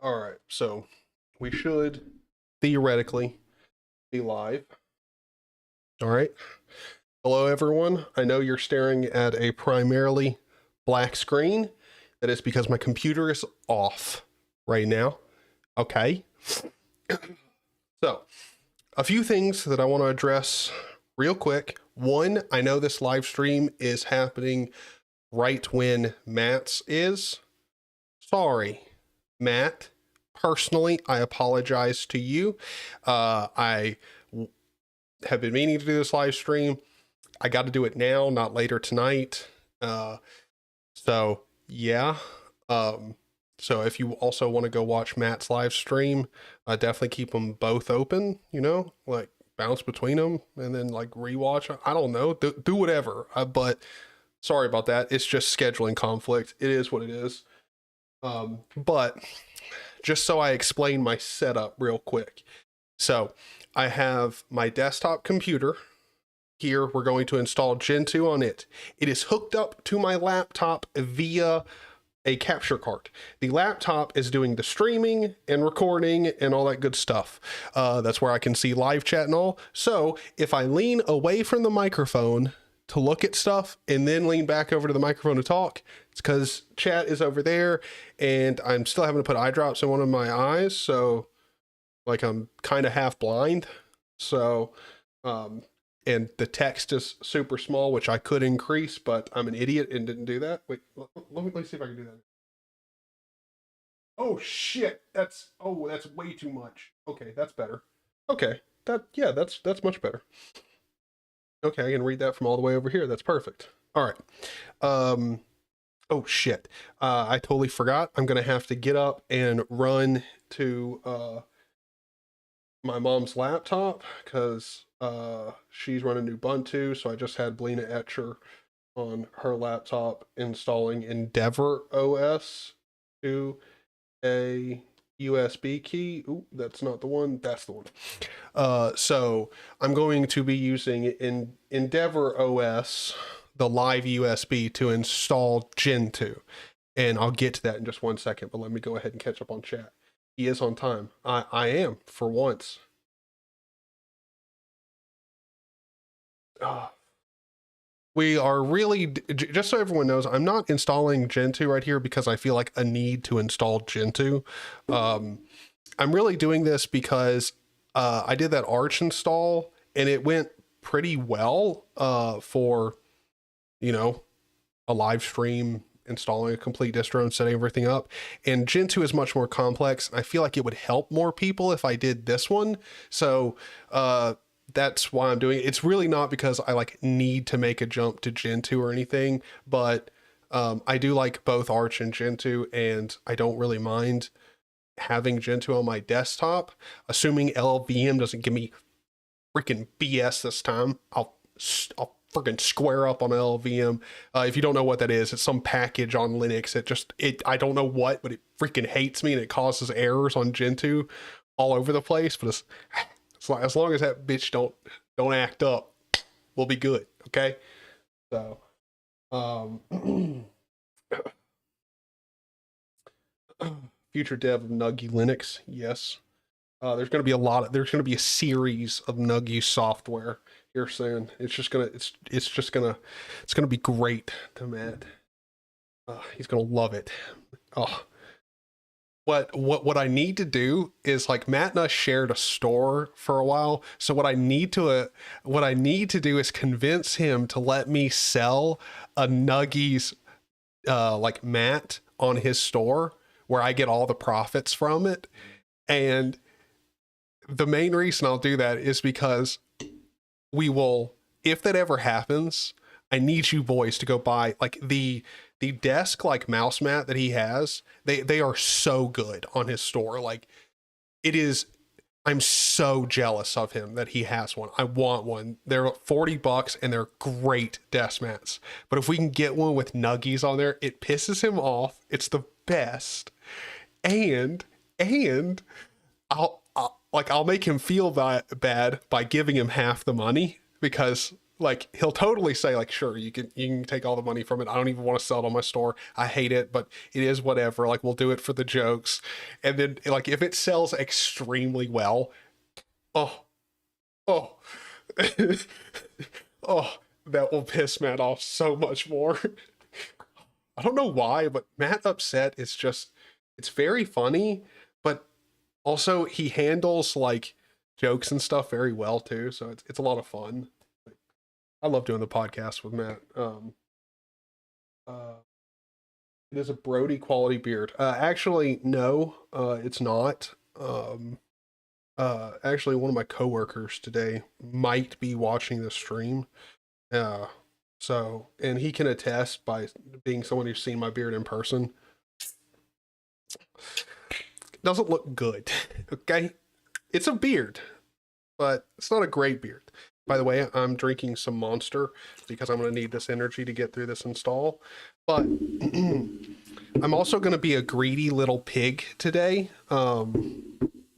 All right, so we should theoretically be live. All right. Hello, everyone. I know you're staring at a primarily black screen. That is because my computer is off right now. Okay. So, a few things that I want to address real quick. One, I know this live stream is happening right when Matt's is. Sorry, Matt. Personally, I apologize to you. I have been meaning to do this live stream. I got to do it now, not later tonight. So yeah. So if you also want to go watch Matt's live stream, definitely keep them both open, like bounce between them and then like rewatch. I don't know, do whatever. But sorry about that. It's just scheduling conflict. It is what it is. But just so I explain my setup real quick. So I have my desktop computer here. We're going to install Gentoo on it. It is hooked up to my laptop via a capture card. The laptop is doing the streaming and recording and all that good stuff. That's where I can see live chat and all. So if I lean away from the microphone to look at stuff and then lean back over to the microphone to talk, it's because chat is over there and I'm still having to put eye drops in one of my eyes. So like I'm kind of half blind. So, and the text is super small, which I could increase, but I'm an idiot and didn't do that. Wait, let me see if I can do that. Oh shit, that's way too much. Okay, that's better. Okay, that's much better. Okay, I can read that from all the way over here. That's perfect. All right. Oh shit. I totally forgot. I'm gonna have to get up and run to my mom's laptop because she's running Ubuntu. So I just had Blina Etcher on her laptop installing Endeavor OS to a USB key. Ooh, that's not the one. That's the one. So I'm going to be using Endeavor OS, the live USB, to install Gentoo. And I'll get to that in just 1 second, but let me go ahead and catch up on chat. He is on time. I am, for once. We are really, just so everyone knows, I'm not installing Gentoo right here because I feel like a need to install Gentoo. I'm really doing this because I did that Arch install and it went pretty well for, a live stream, installing a complete distro and setting everything up. And Gentoo is much more complex. I feel like it would help more people if I did this one. So that's why I'm doing it. It's really not because I need to make a jump to Gentoo or anything, but I do like both Arch and Gentoo, and I don't really mind having Gentoo on my desktop, assuming LLVM doesn't give me freaking BS this time. I'll freaking square up on LLVM. If you don't know what that is, it's some package on Linux. I don't know what, but it freaking hates me and it causes errors on Gentoo all over the place. But as long as that bitch don't act up, we'll be good. Okay. So, future dev of Nuggy Linux. Yes. There's going to be a series of Nuggy software here soon. It's going to be great to Matt. He's going to love it. Oh, what I need to do is Matt and us shared a store for a while. So what I need to do is convince him to let me sell a Nuggies, mat on his store where I get all the profits from it. And the main reason I'll do that is because we will, if that ever happens, I need you boys to go buy the desk mouse mat that he has. They are so good on his store. It is, I'm so jealous of him that he has one. I want one. They're $40 and they're great desk mats. But if we can get one with Nuggies on there, it pisses him off. It's the best. And I'll make him feel bad by giving him half the money because like he'll totally say like, sure, you can take all the money from it. I don't even want to sell it on my store. I hate it, but it is whatever. Like we'll do it for the jokes. And then like if it sells extremely well, oh, oh, oh, that will piss Matt off so much more. I don't know why, but Matt Upset is just, it's very funny, but also he handles like jokes and stuff very well too. So it's a lot of fun. I love doing the podcast with Matt. Uh, it is a Brody quality beard. Actually, no, it's not. Actually, one of my coworkers today might be watching the stream. Uh, and he can attest by being someone who's seen my beard in person. It doesn't look good. Okay, it's a beard, but it's not a great beard. By the way, I'm drinking some Monster because I'm going to need this energy to get through this install. But I'm also going to be a greedy little pig today,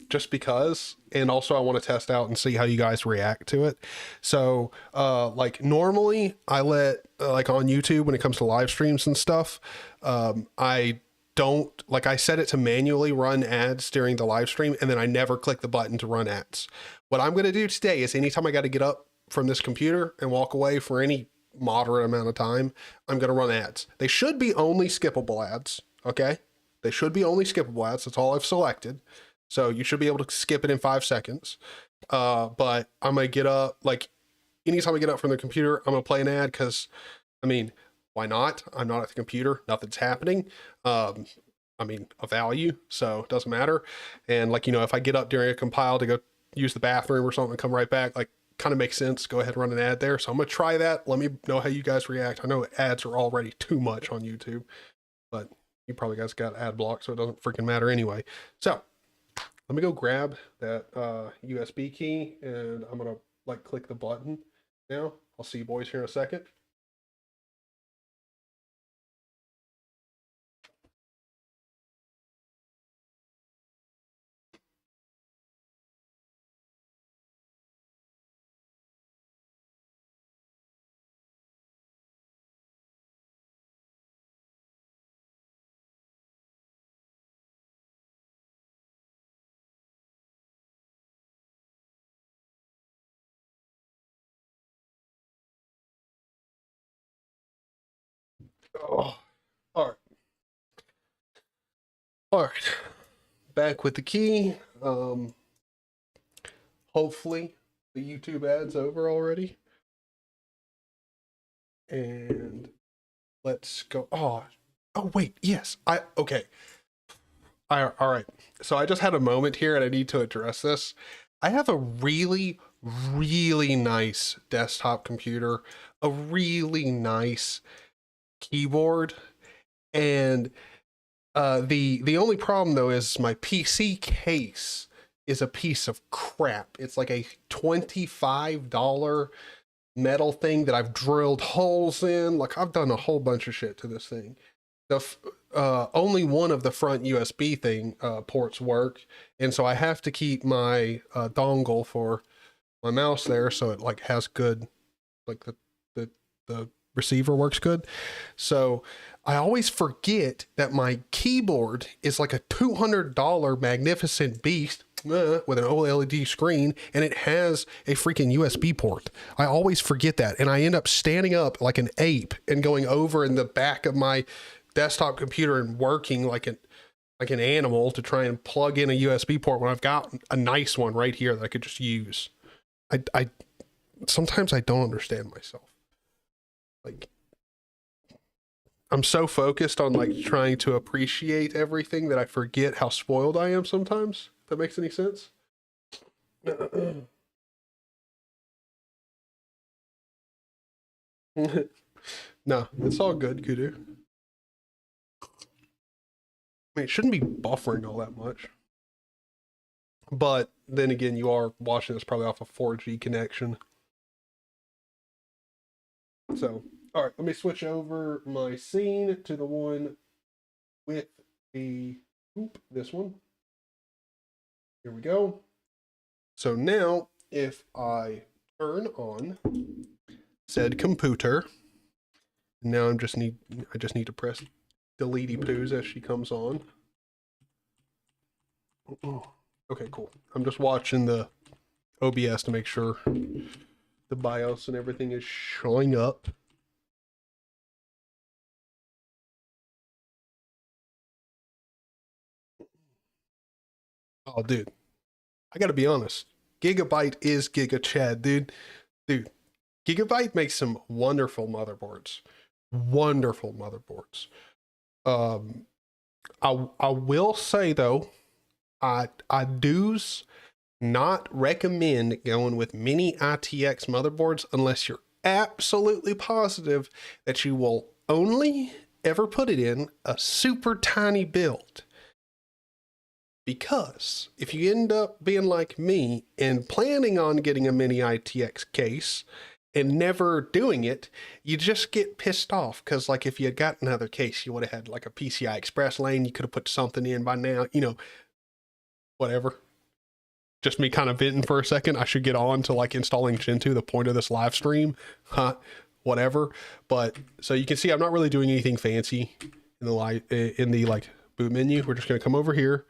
just because. And also I want to test out and see how you guys react to it. So like normally I let, like on YouTube when it comes to live streams and stuff, I don't, like I set it to manually run ads during the live stream, and then I never click the button to run ads. What I'm going to do today is anytime I got to get up from this computer and walk away for any moderate amount of time, I'm going to run ads. They should be only skippable ads. Okay. They should be only skippable ads. That's all I've selected. So you should be able to skip it in 5 seconds. But I'm going to get up, like anytime I get up from the computer, I'm going to play an ad because, I mean, why not? I'm not at the computer. Nothing's happening. I mean, a value, so it doesn't matter. And like, you know, if I get up during a compile to go use the bathroom or something and come right back, like kind of makes sense. Go ahead and run an ad there. So I'm going to try that. Let me know how you guys react. I know ads are already too much on YouTube, but you probably guys got ad block, so it doesn't freaking matter anyway. So let me go grab that USB key, and I'm going to like click the button now. I'll see you boys here in a second. Oh, all right. All right. Back with the key. Hopefully the YouTube ad's over already. And let's go. Oh, wait. Yes. Okay. All right. So I just had a moment here and I need to address this. I have a really, really nice desktop computer, a really nice keyboard, and the only problem though is my PC case is a piece of crap. It's like a $25 metal thing that I've drilled holes in. Like I've done a whole bunch of shit to this thing. Only one of the front USB thing ports work, and so I have to keep my dongle for my mouse there so it like has good, like the receiver works good. So I always forget that my keyboard is like a $200 magnificent beast with an OLED screen, and it has a freaking USB port. I always forget that, and I end up standing up like an ape and going over in the back of my desktop computer and working like an animal to try and plug in a USB port when I've got a nice one right here that I could just use. I sometimes I don't understand myself. Like I'm so focused on like trying to appreciate everything that I forget how spoiled I am sometimes. If that makes any sense. No, it's all good, Kudu. I mean, it shouldn't be buffering all that much. But then again, you are watching this probably off a 4G connection. So, all right, let me switch over my scene to the one with the, this one. Here we go. So now, if I turn on said computer. Now I just need to press deleety poos as she comes on. Okay, cool. I'm just watching the OBS to make sure the BIOS and everything is showing up. Oh, dude. I gotta be honest. Gigabyte is Giga Chad, dude. Dude, Gigabyte makes some wonderful motherboards. Wonderful motherboards. I will say though, I do's not recommend going with mini ITX motherboards unless you're absolutely positive that you will only ever put it in a super tiny build. Because if you end up being like me and planning on getting a mini ITX case and never doing it, you just get pissed off. Because like if you had got another case, you would have had like a PCI Express lane. You could have put something in by now, you know, whatever. Just me kind of venting for a second. I should get on to like installing Gentoo, the point of this live stream, whatever. But so you can see I'm not really doing anything fancy in the like boot menu. We're just going to come over here.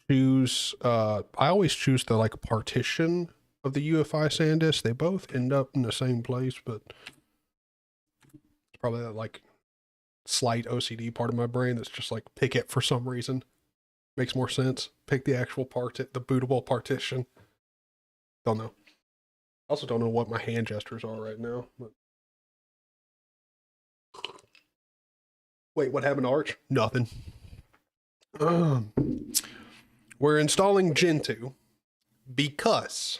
Choose I always choose the like partition of the UEFI SanDisk. They both end up in the same place, but it's probably that like slight OCD part of my brain that's just like pick it for some reason. Makes more sense. Pick the actual part, the bootable partition. Don't know. I also don't know what my hand gestures are right now. But... Wait, what happened to Arch? Nothing. We're installing Gentoo because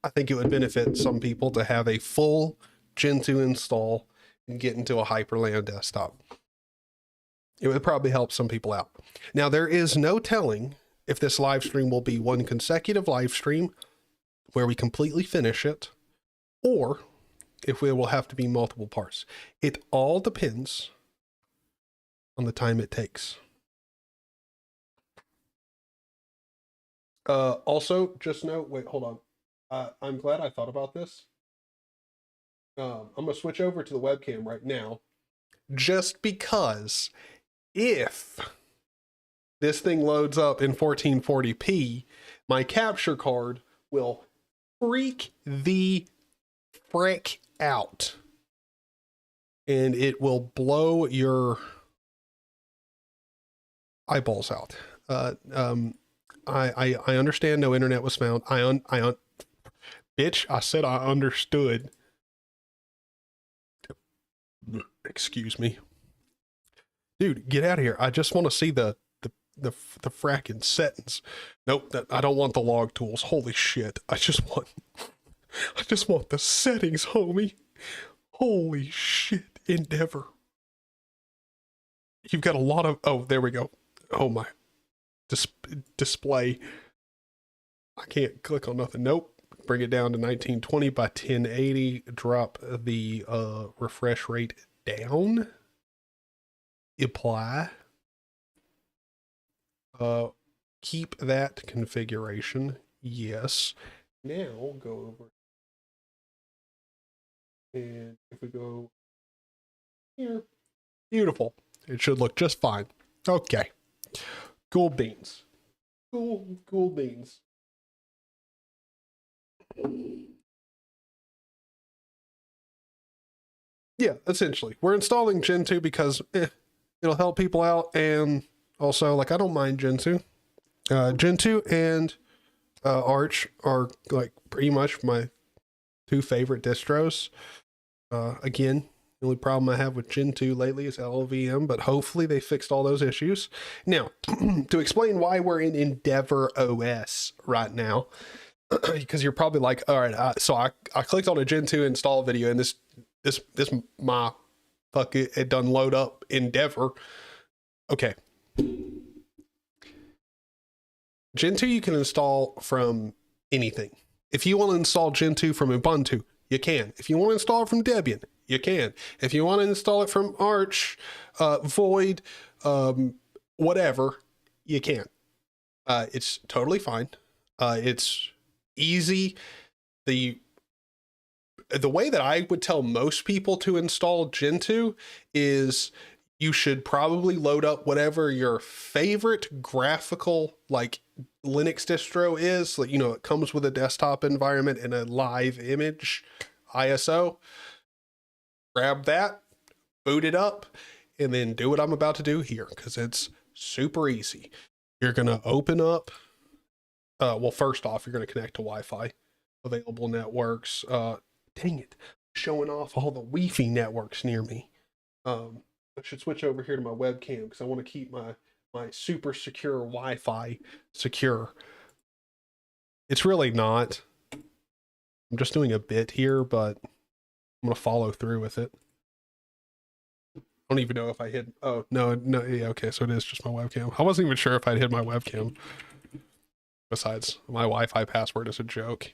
I think it would benefit some people to have a full Gentoo install and get into a Hyprland desktop. It would probably help some people out. Now, there is no telling if this live stream will be one consecutive live stream where we completely finish it, or if it will have to be multiple parts. It all depends on the time it takes. Also, just note, wait, hold on. I'm glad I thought about this. I'm going to switch over to the webcam right now, just because if this thing loads up in 1440p, my capture card will freak the frick out. And it will blow your eyeballs out. I understand no internet was found. Bitch, I said I understood. Excuse me. Dude, get out of here. I just want to see the fracking settings. Nope, I don't want the log tools. Holy shit. I just want the settings, homie. Holy shit, Endeavor. You've got a lot of, oh, there we go. Oh my. Display. I can't click on nothing. Nope. Bring it down to 1920 by 1080. Drop the refresh rate down. Apply. Keep that configuration. Yes. Now go over. And if we go here, beautiful. It should look just fine. Okay. Cool beans. Cool beans. Yeah, essentially. We're installing Gentoo because it'll help people out, and also, like, I don't mind Gentoo. Gentoo and Arch are, like, pretty much my two favorite distros. Again, the only problem I have with Gentoo lately is LLVM, but hopefully they fixed all those issues. Now, to explain why we're in Endeavor OS right now, because you're probably like, all right, so I clicked on a Gentoo install video, and this my fuck it done load up Endeavor. Okay. Gentoo you can install from anything. If you want to install Gentoo from Ubuntu, you can. If you want to install it from Debian, you can. If you want to install it from Arch, Void, whatever, you can. It's totally fine. It's easy. The the way that I would tell most people to install Gentoo is you should probably load up whatever your favorite graphical like Linux distro is. Like, you know, it comes with a desktop environment and a live image ISO. Grab that, boot it up, and then do what I'm about to do here, because it's super easy. You're going to open up, well, first off, you're going to connect to Wi-Fi, available networks. Dang it, showing off all the Wi-Fi networks near me. I should switch over here to my webcam because I want to keep my super secure Wi-Fi secure. It's really not. I'm just doing a bit here, but I'm going to follow through with it. I don't even know if I hid. Oh, no, yeah, okay, so it is just my webcam. I wasn't even sure if I'd hid my webcam. Besides, my Wi-Fi password is a joke.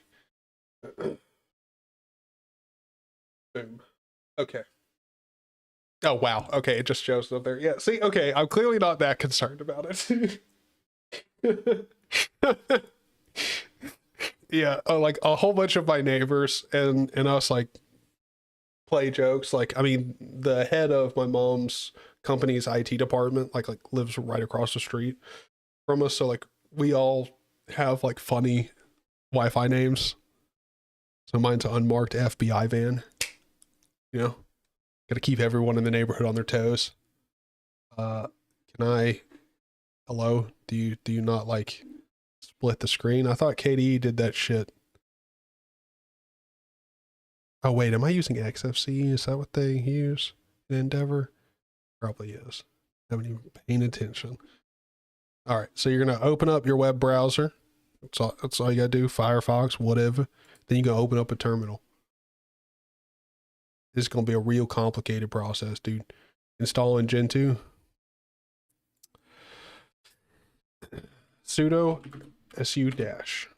Boom. Okay. Oh, wow. Okay, it just shows up there. Yeah, see, okay, I'm clearly not that concerned about it. Yeah, like a whole bunch of my neighbors and us like play jokes. Like, I mean, the head of my mom's company's IT department like lives right across the street from us, so like we all have like funny Wi-Fi names. So mine's an unmarked FBI van. You know, gotta keep everyone in the neighborhood on their toes. Can I? Hello? Do you not like split the screen? I thought KDE did that shit. Oh wait, am I using XFC? Is that what they use in Endeavor? Probably is. I haven't even paying attention. All right, so you're gonna open up your web browser. That's all you gotta do. Firefox, whatever. Then you go open up a terminal. This is gonna be a real complicated process, dude. Installing Gentoo. Sudo su dash.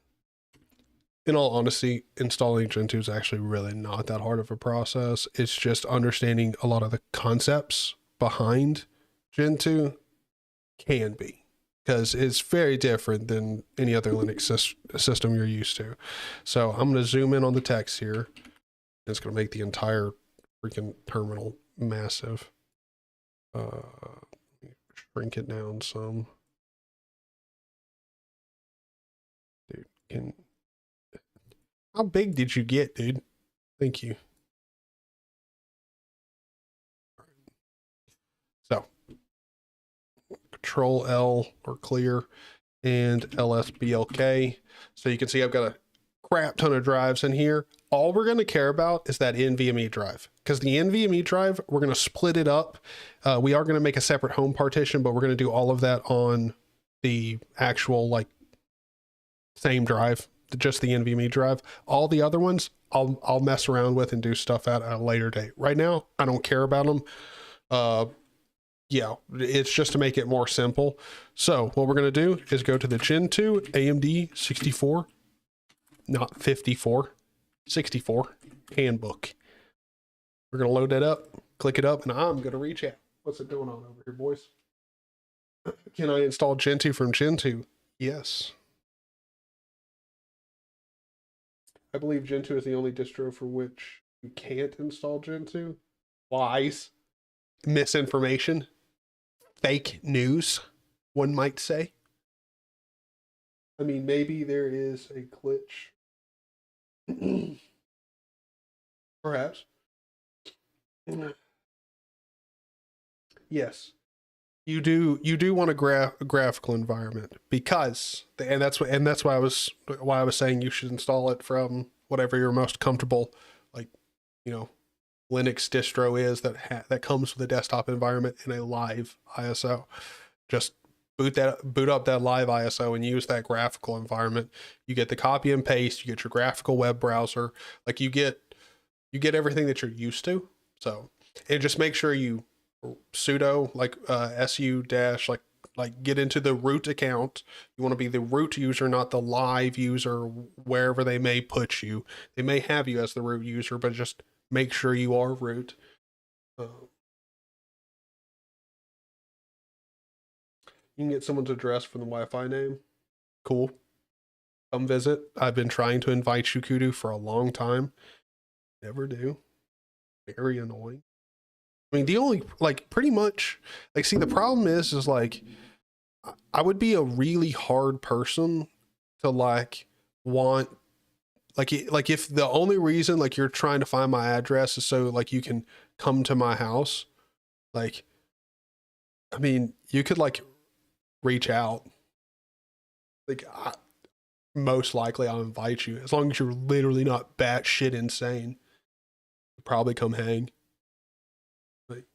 In all honesty, installing Gentoo is actually really not that hard of a process. It's just understanding a lot of the concepts behind Gentoo can be, because it's very different than any other Linux system you're used to. So I'm going to zoom in on the text here. It's going to make the entire freaking terminal massive. Shrink it down some. Dude, how big did you get, dude? Thank you. So, Control L or clear and LSBLK. So you can see I've got a crap ton of drives in here. All we're going to care about is that NVMe drive, because the NVMe drive, we're going to split it up. We are going to make a separate home partition, but we're going to do all of that on the actual like same drive, just the NVMe drive. All the other ones I'll mess around with and do stuff at a later date. Right now, I don't care about them. Yeah, it's just to make it more simple. So what we're going to do is go to the Gentoo AMD 64, not 54, 64 handbook. We're going to load that up, click it up, and I'm going to reach out. What's it going on over here, boys? Can I install Gentoo from Gentoo? Yes. I believe Gentoo is the only distro for which you can't install Gentoo. Lies. Misinformation. Fake news, one might say. I mean, maybe there is a glitch. Perhaps. Yes. You do want a graphical environment, because that's why I was saying you should install it from whatever you're most comfortable, like, you know, Linux distro is that comes with a desktop environment and a live ISO. Just boot up that live ISO and use that graphical environment. You get the copy and paste, you get your graphical web browser, like you get everything that you're used to. So, and just make sure you sudo like su dash like get into the root account. You want to be the root user, not the live user, wherever they may put you. They may have you as the root user, but just make sure you are root. You can get someone's address from the Wi-Fi name. Cool. Come visit. I've been trying to invite you, Kudu, for a long time. Never do. Very annoying. I mean, the only, like, pretty much, like, see, the problem is like, I would be a really hard person to, like, want, like, if the only reason, like, you're trying to find my address is so, like, you can come to my house, like, I mean, you could, like, reach out. Like, most likely I'll invite you, as long as you're literally not batshit insane. Probably come hang. Like,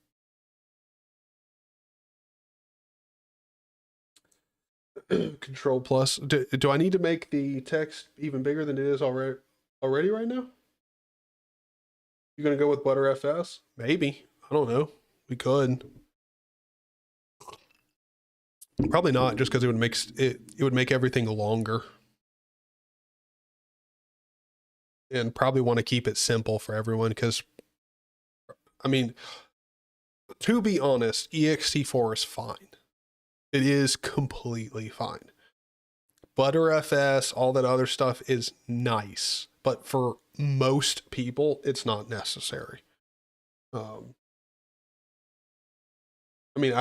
Control plus. Do I need to make the text even bigger than it is already right now? You're gonna go with Butterfs? Maybe. I don't know. We could. Probably not, just because it would make it would make everything longer. And probably want to keep it simple for everyone, because I mean, to be honest, ext4 is fine. It is completely fine. Butterfs, all that other stuff is nice, but for most people, it's not necessary. I mean,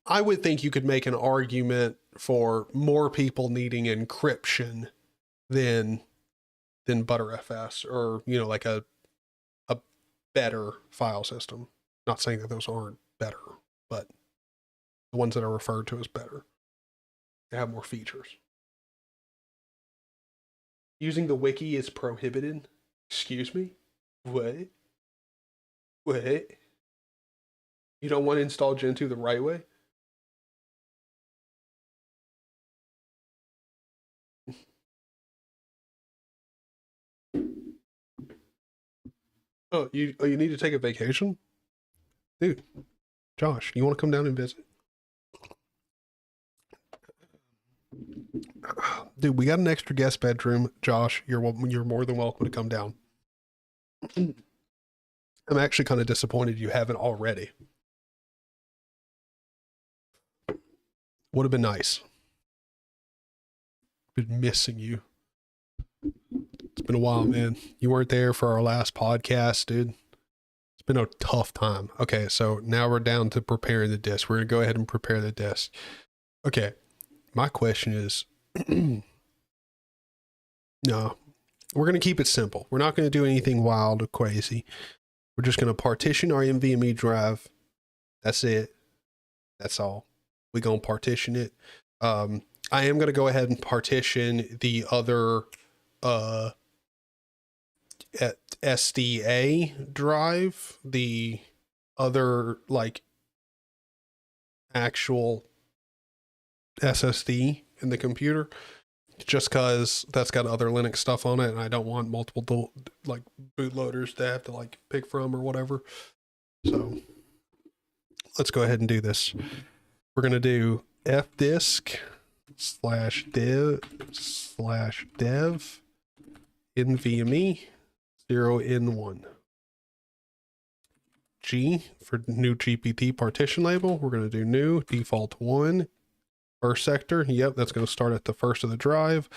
I would think you could make an argument for more people needing encryption than Butterfs, or, you know, like a better file system. Not saying that those aren't better, but the ones that are referred to as better, they have more features. Using the wiki is prohibited. Excuse me? What? What? You don't want to install Gentoo the right way? Oh, you need to take a vacation? Dude, Josh, you want to come down and visit? Dude, we got an extra guest bedroom. Josh, you're more than welcome to come down. I'm actually kind of disappointed you haven't already. Would have been nice. Been missing you. It's been a while, man. You weren't there for our last podcast, dude. It's been a tough time. Okay, so now we're down to preparing the disc. We're going to go ahead and prepare the disc. Okay, my question is, no, we're going to keep it simple. We're not going to do anything wild or crazy. We're just going to partition our NVMe drive. That's it. That's all. We're going to partition it. I am going to go ahead and partition the other SDA drive, the other, like, actual SSD in the computer, just because that's got other Linux stuff on it, and I don't want multiple like bootloaders to have to, like, pick from or whatever. So let's go ahead and do this. We're going to do fdisk/dev/dev NVMe 0N1. G for new GPT partition label. We're going to do new default 1. First sector, yep, that's going to start at the first of the drive.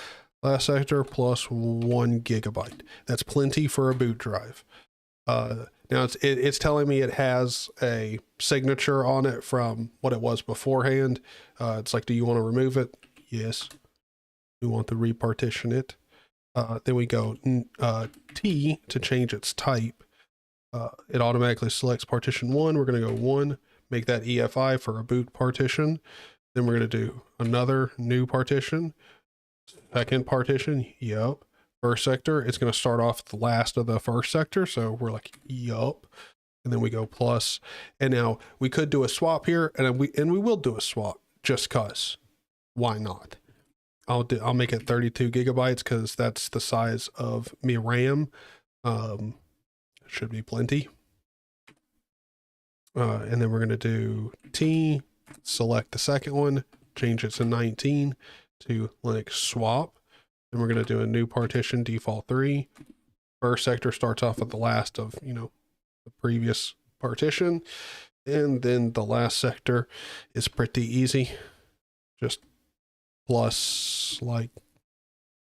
Last sector plus 1 gigabyte. That's plenty for a boot drive. Now it's telling me it has a signature on it from what it was beforehand. It's like, do you want to remove it? Yes. We want to repartition it. Then we go T to change its type. It automatically selects partition 1. We're going to go 1, make that EFI for a boot partition. Then we're going to do another new partition, second partition, yep. First sector, it's going to start off the last of the first sector, so we're like, yup. And then we go plus. And now we could do a swap here, and we will do a swap, just cause. Why not? I'll make it 32 gigabytes because that's the size of my RAM. Should be plenty. And then we're going to do T, select the second one, change it to 19 to Linux swap. Then we're going to do a new partition, default 3. First sector starts off at the last of, you know, the previous partition. And then the last sector is pretty easy. Just plus, like,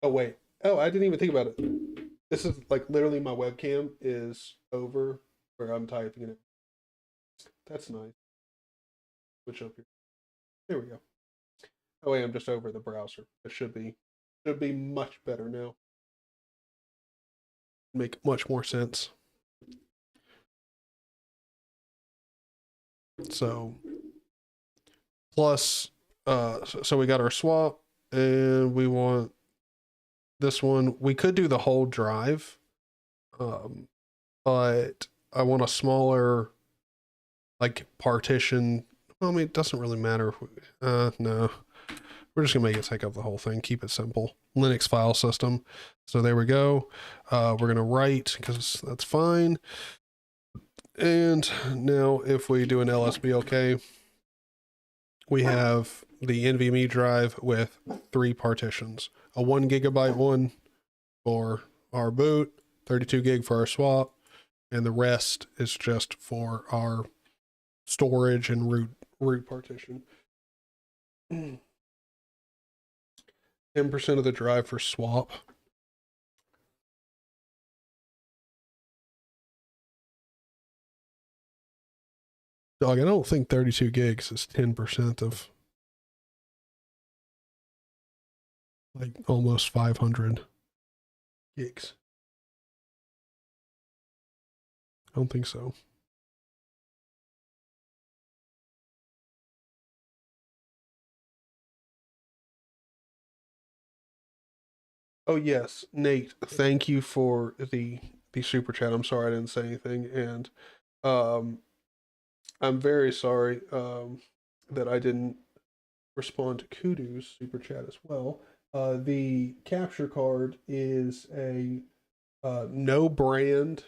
oh wait, oh, I didn't even think about it. This is like literally my webcam is over where I'm typing it. That's nice. Switch up here. There we go. Oh wait, I'm just over the browser. It should be much better now. Make much more sense. So plus so we got our swap and we want this one. We could do the whole drive. But I want a smaller like partition. Well, I mean, it doesn't really matter if we, no. We're just gonna make it take up the whole thing. Keep it simple. Linux file system. So there we go. We're gonna write because that's fine. And now if we do an lsblk, we have the NVMe drive with 3 partitions. A 1 gigabyte one for our boot, 32 gig for our swap, and the rest is just for our storage and root partition. 10% of the drive for swap. Dog, I don't think 32 gigs is 10% of like almost 500 gigs. I don't think so. Oh yes, Nate, thank you for the super chat. I'm sorry I didn't say anything, and I'm very sorry that I didn't respond to Kudu's super chat as well. The capture card is a no brand,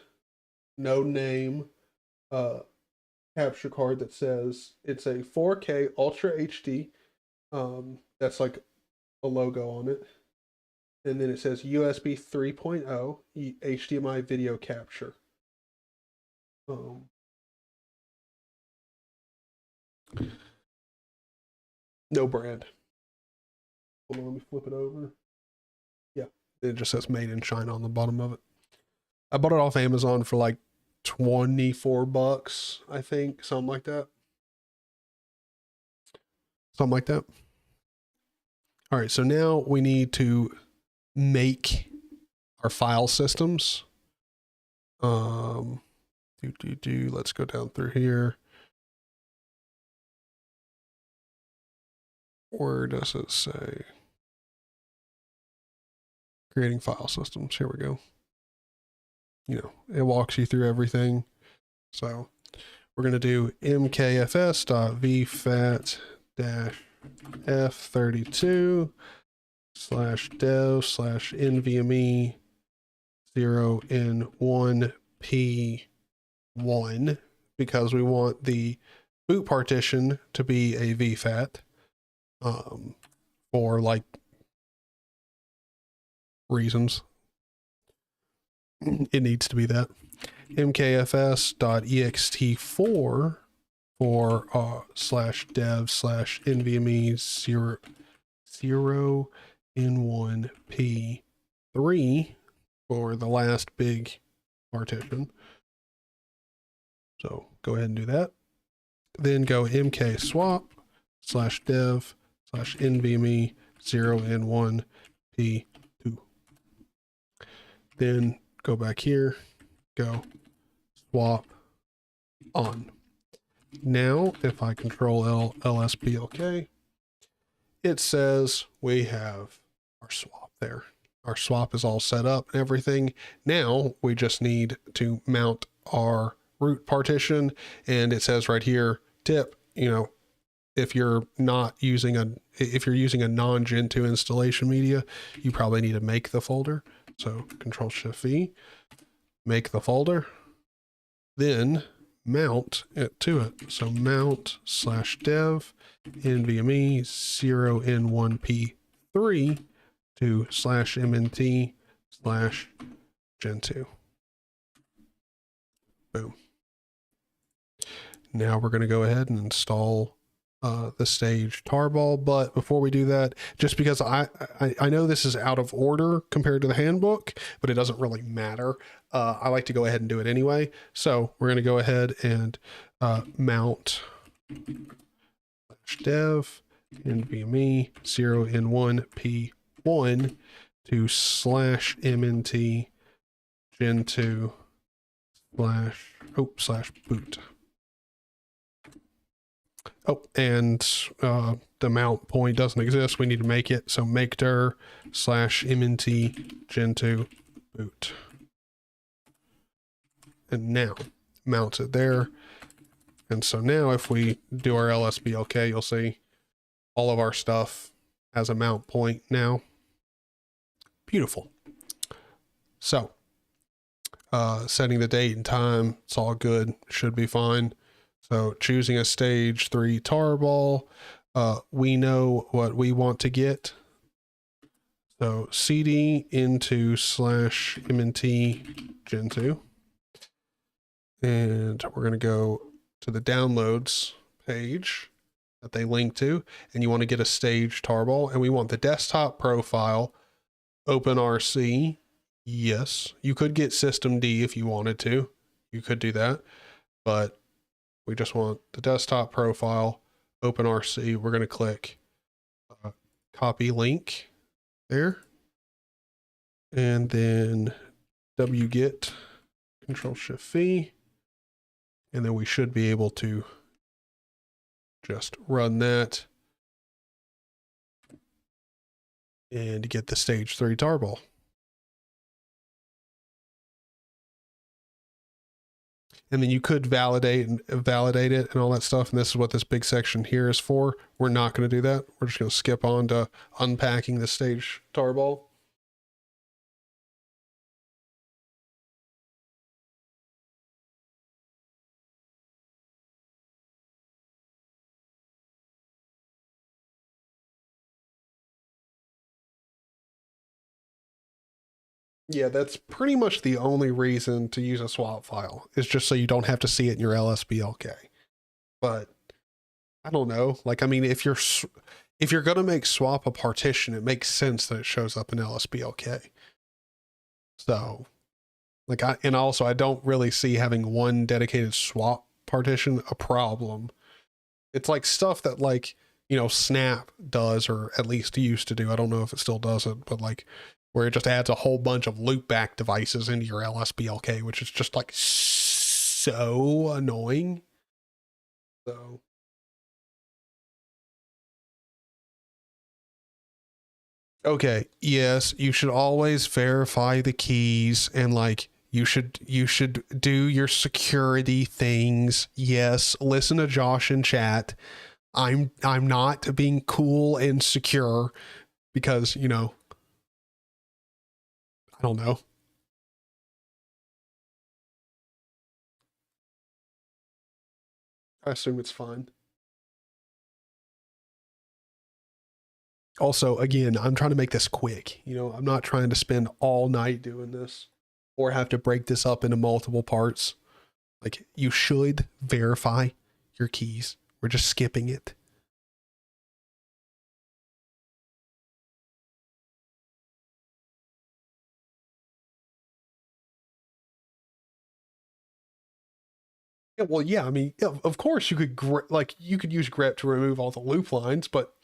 no name capture card that says it's a 4K Ultra HD. That's like a logo on it. And then it says USB 3.0 HDMI video capture. No brand. Hold on, let me flip it over. Yeah, it just says made in China on the bottom of it. I bought it off Amazon for like $24, I think, something like that. Something like that. All right, so now we need to make our file systems. Let's go down through here. Where does it say? Creating file systems. Here we go. You know, it walks you through everything. So we're going to do mkfs.vfat-f32/dev/nvme 0n1p1 because we want the boot partition to be a VFAT for like reasons. It needs to be that. mkfs.ext4 for /dev/nvme 0n1p3 for the last big partition. So go ahead and do that. Then go mkswap/dev/nvme 0n1p2. Then go back here, go swap on. Now, if I control L lsblk, it says we have our swap there. Our swap is all set up and everything. Now we just need to mount our root partition, and it says right here, tip, you know, if you're using a non-Gentoo installation media, you probably need to make the folder. So Control-Shift-V, make the folder, then mount it to it. So mount/dev nvme 0n1p3 to /mnt/Gentoo. Boom. Now we're going to go ahead and install the stage tarball. But before we do that, just because I know this is out of order compared to the handbook, but it doesn't really matter. I like to go ahead and do it anyway. So we're going to go ahead and mount /dev nvme 0n1p1 to /mnt Gentoo /boot. Oh, and the mount point doesn't exist. We need to make it. So make dir /mnt Gentoo boot. And now mount it there. And so now if we do our lsblk, you'll see all of our stuff has a mount point now. Beautiful. So setting the date and time, it's all good. Should be fine. So choosing a stage 3 tarball, we know what we want to get. So cd into /mnt Gentoo. And we're going to go to the downloads page that they link to, and you want to get a stage tarball, and we want the desktop profile, OpenRC. Yes, you could get systemd if you wanted to. You could do that, but we just want the desktop profile, OpenRC. We're going to click copy link there, and then wget Control-Shift-V, and then we should be able to just run that and get the stage 3 tarball. And then you could validate it and all that stuff. And this is what this big section here is for. We're not going to do that. We're just going to skip on to unpacking the stage tarball. Yeah, that's pretty much the only reason to use a swap file, is just so you don't have to see it in your lsblk. But I don't know. Like, I mean, if you're going to make swap a partition, it makes sense that it shows up in lsblk. So, like, I don't really see having one dedicated swap partition a problem. It's like stuff that, like, you know, Snap does, or at least used to do. I don't know if it still does it, but like, where it just adds a whole bunch of loopback devices into your lsblk, which is just like so annoying. So okay, yes, you should always verify the keys, and like you should do your security things. Yes, listen to Josh in chat. I'm not being cool and secure because, you know, I don't know. I assume it's fine. Also, again, I'm trying to make this quick. You know, I'm not trying to spend all night doing this or have to break this up into multiple parts. Like, you should verify your keys. We're just skipping it. Yeah, well, yeah, I mean, of course you could you could use grep to remove all the loop lines, but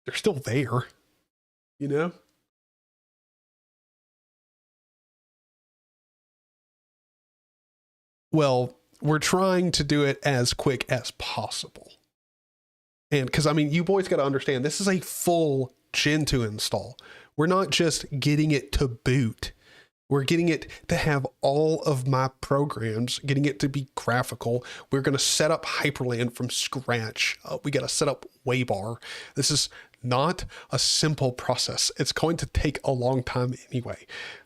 they're still there, you know? Well, we're trying to do it as quick as possible. And because, I mean, you boys got to understand, this is a full Gentoo install. We're not just getting it to boot. We're getting it to have all of my programs, getting it to be graphical. We're going to set up Hyprland from scratch. We got to set up Waybar. This is not a simple process. It's going to take a long time anyway.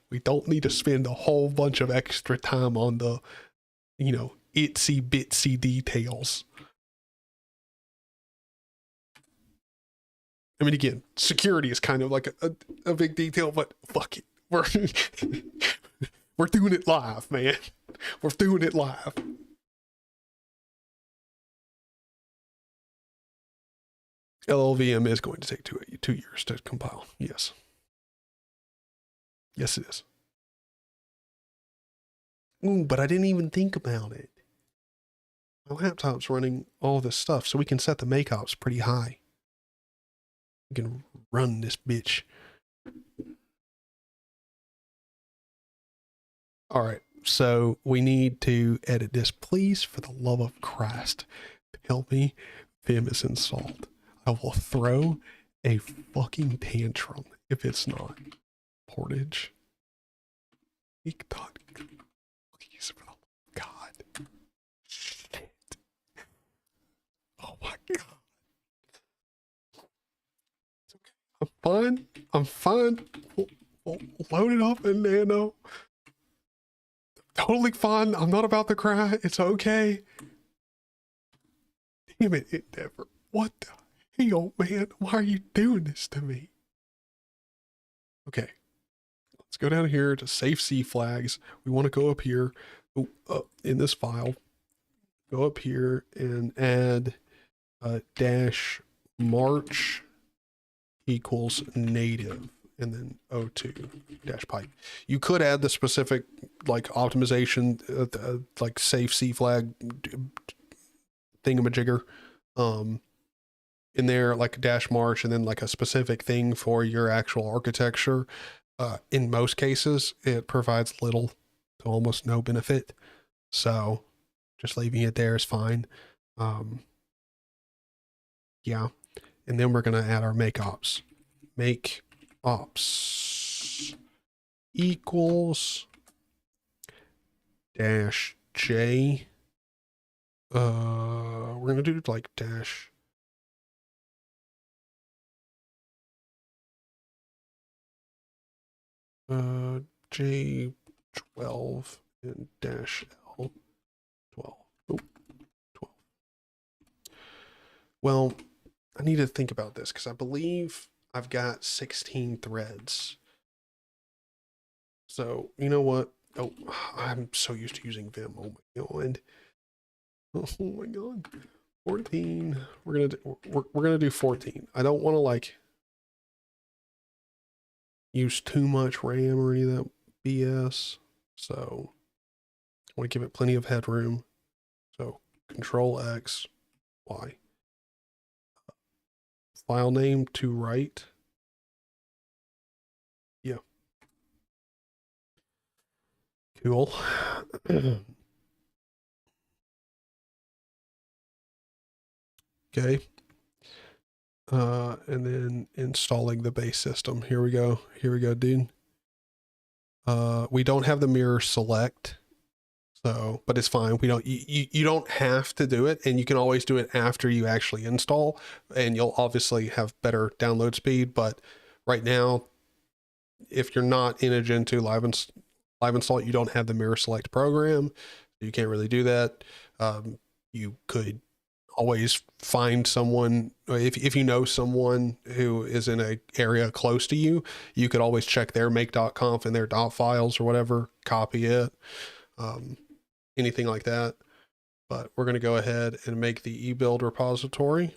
We don't need to spend a whole bunch of extra time on the, you know, itsy bitsy details. I mean, again, security is kind of like a big detail, but fuck it. We're doing it live, man. We're doing it live. LLVM is going to take 2 years to compile. Yes. Yes, it is. Ooh, but I didn't even think about it. My laptop's running all this stuff, so we can set the make-ops pretty high. We can run this bitch. All right, so we need to edit this. Please, for the love of Christ, tell me Vim is installed. I will throw a fucking tantrum if it's not. Portage. Please, for the love of God. Shit. Oh my God. It's okay. I'm fine. I'm fine. We'll load it up in Nano. Totally fine. I'm not about to cry. It's okay. Damn it, Endeavor. What the hell, man? Why are you doing this to me? Okay. Let's go down here to Safe C Flags. We want to go up here in this file. Go up here and add dash March equals native. And then O2 dash pipe. You could add the specific like optimization, like safe C flag thingamajigger in there, like a dash march, and then like a specific thing for your actual architecture. In most cases, it provides little to almost no benefit. So just leaving it there is fine. Yeah. And then we're going to add our make ops. Make ops equals dash J. We're gonna do like dash J12 and dash L12. Oh, 12. Well, I need to think about this because I believe I've got 16 threads. So, you know what? Oh, I'm so used to using Vim. Oh my God. Oh my God. 14. We're gonna do 14. I don't want to like use too much RAM or any of that BS. So I want to give it plenty of headroom. So Control X, Y. File name to write. Yeah. Cool. Okay. And then installing the base system. Here we go. Here we go, dude. We don't have the mirror select. So, but it's fine. We don't, you don't have to do it, and you can always do it after you actually install, and you'll obviously have better download speed. But right now, if you're not in a Gentoo live install, you don't have the mirror select program. You can't really do that. You could always find someone, if you know someone who is in an area close to you, you could always check their make.conf and their dot files or whatever, copy it. Anything like that. But we're going to go ahead and make the eBuild repository.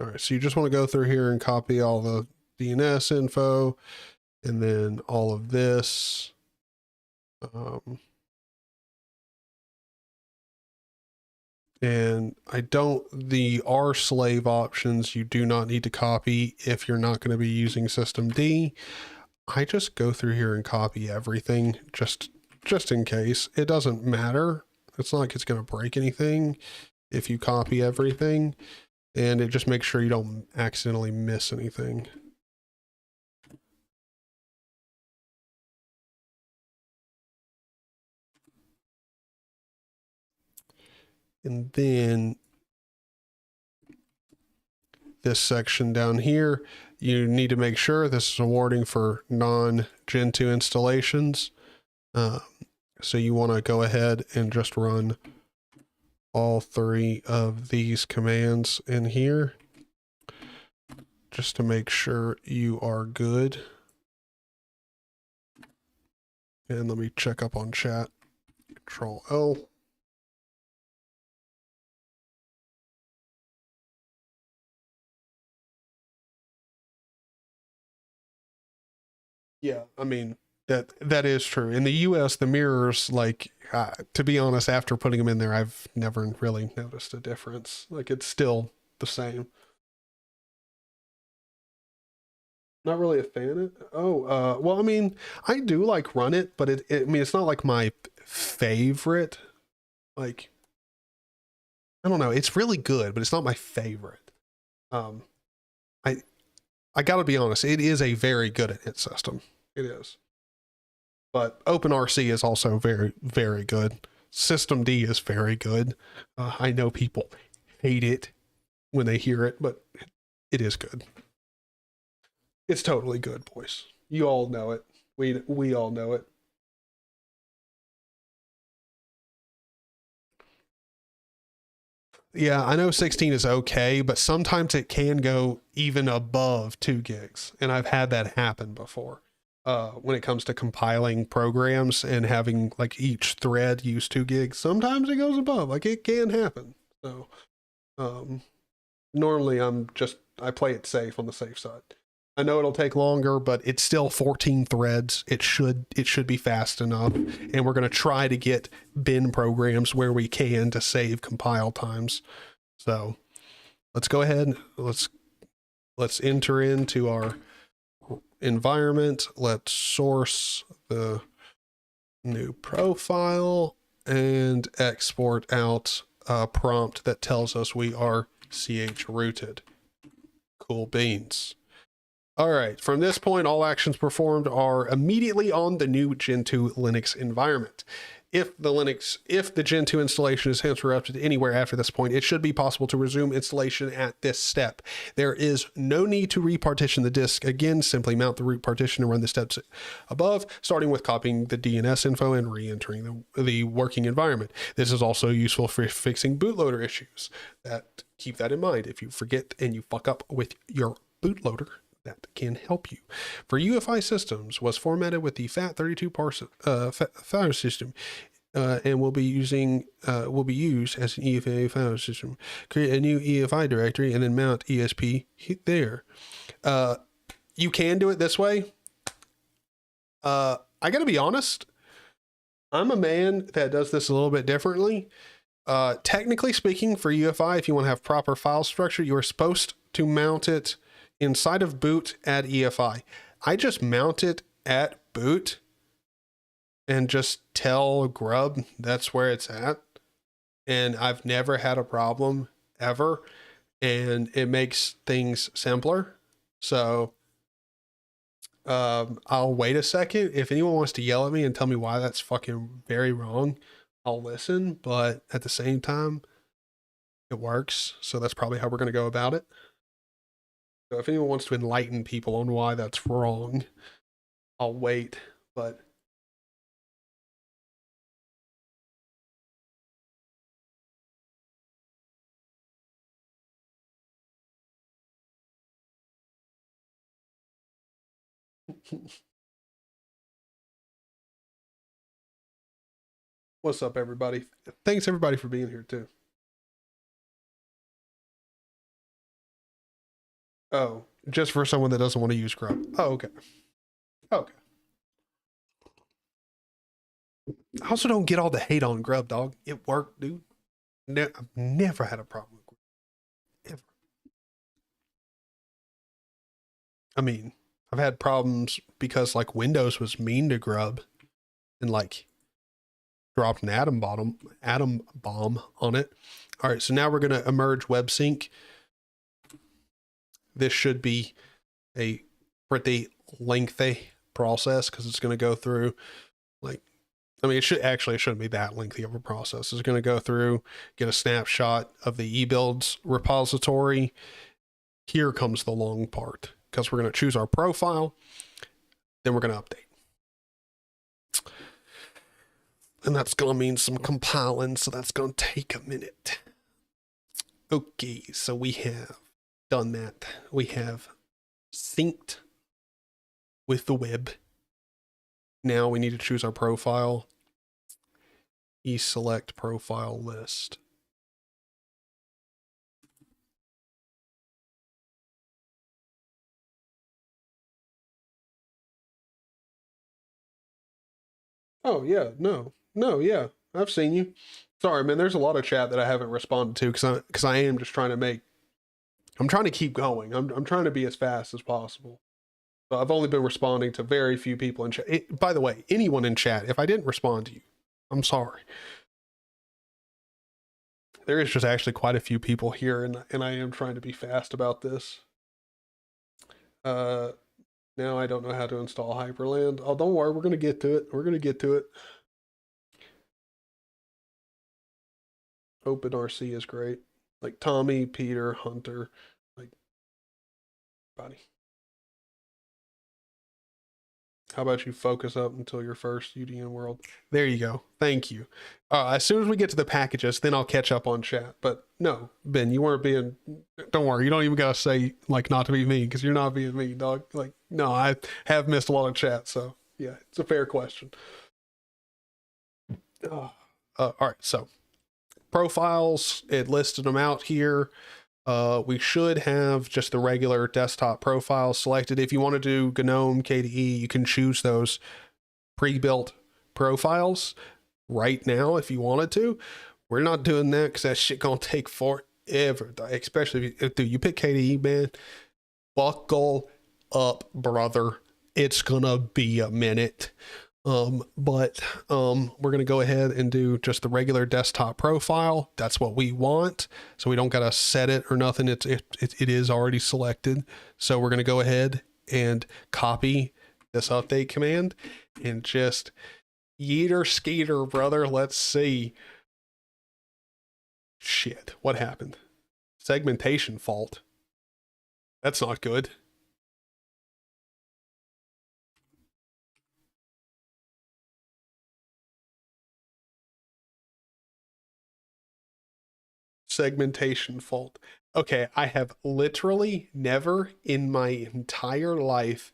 All right, so you just want to go through here and copy all the DNS info and then all of this. And the rslave options, you do not need to copy if you're not going to be using systemd. I just go through here and copy everything just in case. It doesn't matter. It's not like it's going to break anything if you copy everything. And it just makes sure you don't accidentally miss anything. And then this section down here, you need to make sure this is a warning for non-Gentoo installations. So you want to go ahead and just run all 3 of these commands in here just to make sure you are good. And let me check up on chat. Control L. Yeah, I mean, that is true. In the US, the mirrors, like, to be honest, after putting them in there, I've never really noticed a difference. Like, it's still the same. Not really a fan of it. Oh, well, I mean, I do like run it, but I mean, it's not like my favorite. Like, I don't know. It's really good, but it's not my favorite. I gotta be honest. It is a very good init system. It is. But OpenRC is also very, very good. Systemd is very good. I know people hate it when they hear it, but it is good. It's totally good, boys. You all know it. We all know it. Yeah, I know 16 is okay, but sometimes it can go even above 2 gigs. And I've had that happen before. When it comes to compiling programs and having like each thread use 2 gigs, sometimes it goes above. Like, it can happen. So normally I play it safe, on the safe side. I know it'll take longer, but it's still 14 threads. It should be fast enough. And we're going to try to get bin programs where we can to save compile times. So let's go ahead. Let's enter into our environment. Let's source the new profile and export out a prompt that tells us we are ch rooted. Cool beans. All right, from this point, all actions performed are immediately on the new Gentoo Linux environment. If the Gentoo installation is interrupted anywhere after this point, it should be possible to resume installation at this step. There is no need to repartition the disk. Again, simply mount the root partition and run the steps above, starting with copying the DNS info and re-entering the working environment. This is also useful for fixing bootloader issues. Keep that in mind. If you forget and you fuck up with your bootloader, that can help you. For UEFI systems, was formatted with the FAT32 file system, and will be used as an EFI file system. Create a new EFI directory and then mount ESP there. You can do it this way. I gotta be honest. I'm a man that does this a little bit differently. Technically speaking, for UEFI, if you want to have proper file structure, you are supposed to mount it inside of boot at EFI. I just mount it at boot and just tell grub that's where it's at. And I've never had a problem ever. And it makes things simpler. So I'll wait a second. If anyone wants to yell at me and tell me why that's fucking very wrong, I'll listen. But at the same time, it works. So that's probably how we're going to go about it. So if anyone wants to enlighten people on why that's wrong, I'll wait, but what's up, everybody? Thanks everybody for being here too. Oh, just for someone that doesn't want to use grub. Oh, okay. Okay. I also don't get all the hate on grub, dog. It worked, dude. I've never had a problem with grub. Ever. I mean, I've had problems because like Windows was mean to grub and like dropped an atom bomb on it. All right, so now we're going to emerge WebSync. This should be a pretty lengthy process because it's going to go through it shouldn't be that lengthy of a process. It's going to go through, get a snapshot of the eBuilds repository. Here comes the long part. because we're going to choose our profile. Then we're going to update. And that's going to mean some compiling, so that's going to take a minute. Okay, so we have done that. We have synced with the web. Now we need to choose our profile. Select profile list. Oh, yeah, no, yeah, I've seen you. Sorry, man, there's a lot of chat that I haven't responded to because I am just trying to I'm trying to keep going. I'm trying to be as fast as possible. So I've only been responding to very few people in chat. By the way, anyone in chat, if I didn't respond to you, I'm sorry. There is just actually quite a few people here, and I am trying to be fast about this. Now I don't know how to install Hyprland. Oh, don't worry, we're going to get to it. We're going to get to it. OpenRC is great. Like Tommy, Peter, Hunter, like buddy. How about you focus up until your first UDN world? There you go. Thank you. As soon as we get to the packages, then I'll catch up on chat. But no, Ben, you weren't being... Don't worry. You don't even got to say, like, not to be mean, because you're not being mean, dog. Like, no, I have missed a lot of chat, so yeah, it's a fair question. All right, so profiles, it listed them out here. We should have just the regular desktop profile selected. If you want to do GNOME, KDE, you can choose those pre-built profiles right now if you wanted to. We're not doing that because that shit gonna take forever, especially if you pick KDE, man. Buckle up, brother. It's gonna be a minute. But we're going to go ahead and do just the regular desktop profile. That's what we want. So we don't got to set it or nothing. It is already selected. So we're going to go ahead and copy this update command and just yeeter skeeter, brother. Let's see. Shit. What happened? Segmentation fault. That's not good. Segmentation fault. Okay, I have literally never in my entire life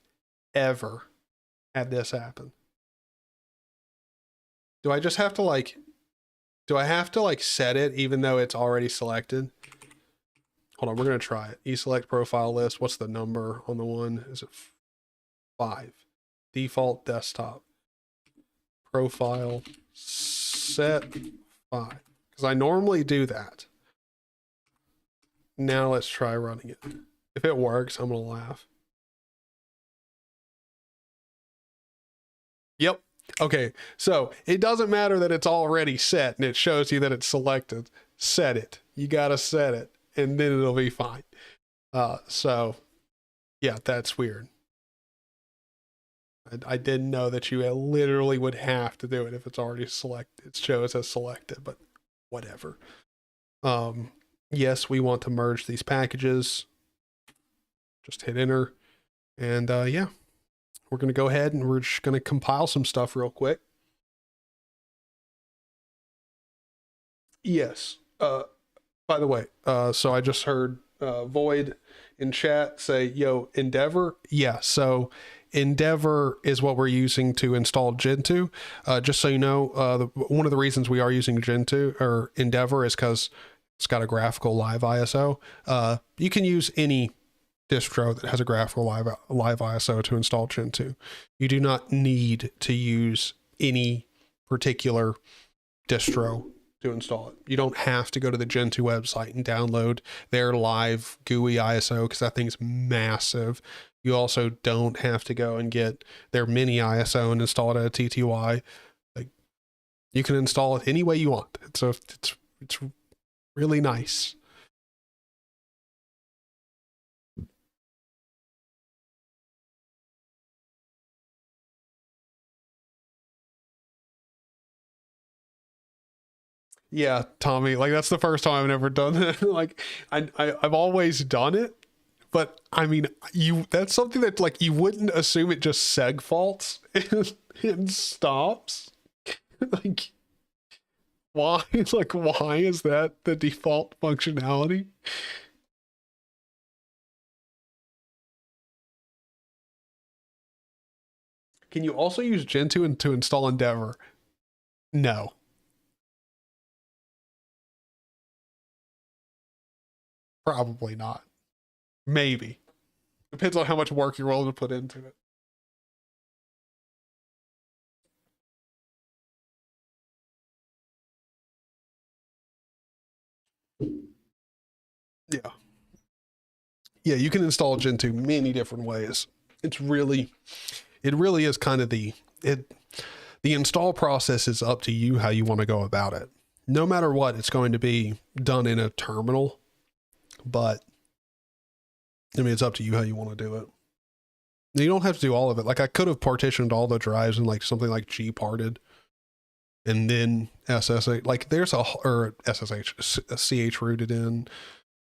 ever had this happen. Do I just have to like, set it even though it's already selected? Hold on, we're going to try it. Select profile list. What's the number on the one? Is it 5? Default desktop. Profile set 5. Because I normally do that. Now let's try running it. If it works, I'm going to laugh. Yep. Okay, so it doesn't matter that it's already set and it shows you that it's selected. Set it. You got to set it, and then it'll be fine. So, yeah, that's weird. I didn't know that you literally would have to do it if it's already selected. It shows as selected, but whatever. Yes, we want to merge these packages. Just hit enter. And yeah, we're going to go ahead and we're just going to compile some stuff real quick. Yes. By the way, so I just heard Void in chat say, yo, Endeavor. Yeah, so Endeavor is what we're using to install Gentoo. Just so you know, one of the reasons we are using Gentoo or Endeavor is because it's got a graphical live ISO. You can use any distro that has a graphical live ISO to install Gentoo. You do not need to use any particular distro to install it. You don't have to go to the Gentoo website and download their live GUI ISO because that thing's massive. You also don't have to go and get their mini ISO and install it at a TTY. Like, you can install it any way you want. It's really nice. Yeah, Tommy, like that's the first time I've ever done it. Like I've always done it, But I mean, that's something that like you wouldn't assume it just seg faults and stops. Like why? Like why is that the default functionality? Can you also use Gentoo to install Endeavor? No. Probably not. Maybe. Depends on how much work you're willing to put into it. Yeah. Yeah, you can install Gentoo many different ways. It really is kind of the install process is up to you how you want to go about it. No matter what, it's going to be done in a terminal, but I mean, it's up to you how you want to do it. You don't have to do all of it. Like I could have partitioned all the drives in like something like gparted and then SSH, like there's or SSH, CH rooted in,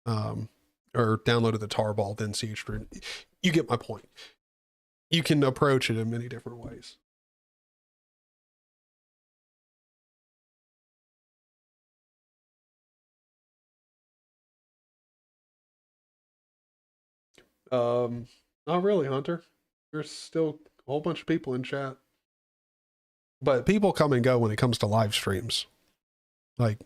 or downloaded the tarball, then CH rooted. You get my point. You can approach it in many different ways. Not really, Hunter. There's still a whole bunch of people in chat. But people come and go when it comes to live streams. Like,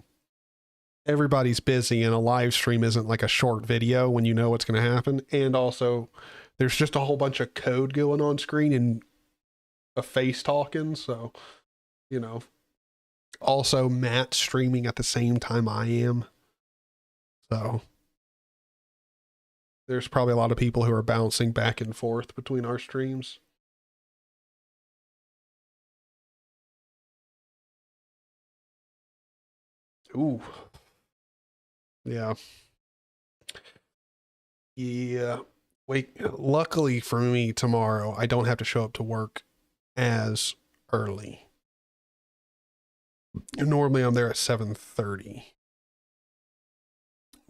everybody's busy, and a live stream isn't like a short video when you know what's going to happen. And also, there's just a whole bunch of code going on screen and a face talking. So, you know. Also, Matt's streaming at the same time I am. So, there's probably a lot of people who are bouncing back and forth between our streams. Ooh. Yeah. Yeah. Wait, luckily for me tomorrow, I don't have to show up to work as early. Normally I'm there at 7:30.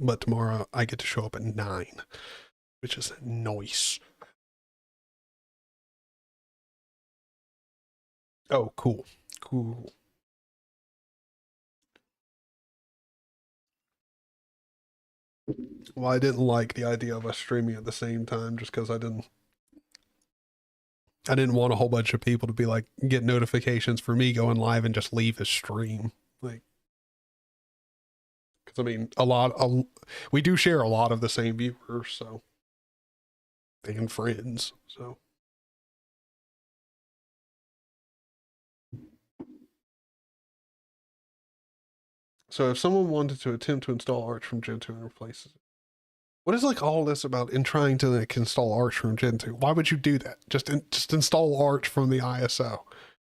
But tomorrow I get to show up at 9, which is nice. Oh, cool. Cool. Well, I didn't like the idea of us streaming at the same time just because I didn't want a whole bunch of people to be like, get notifications for me going live and just leave his stream. Like, because I mean, we do share a lot of the same viewers, so, and friends, so. So if someone wanted to attempt to install Arch from Gentoo and replace it, what is like all this about in trying to like install Arch from Gentoo? Why would you do that? Just install Arch from the ISO.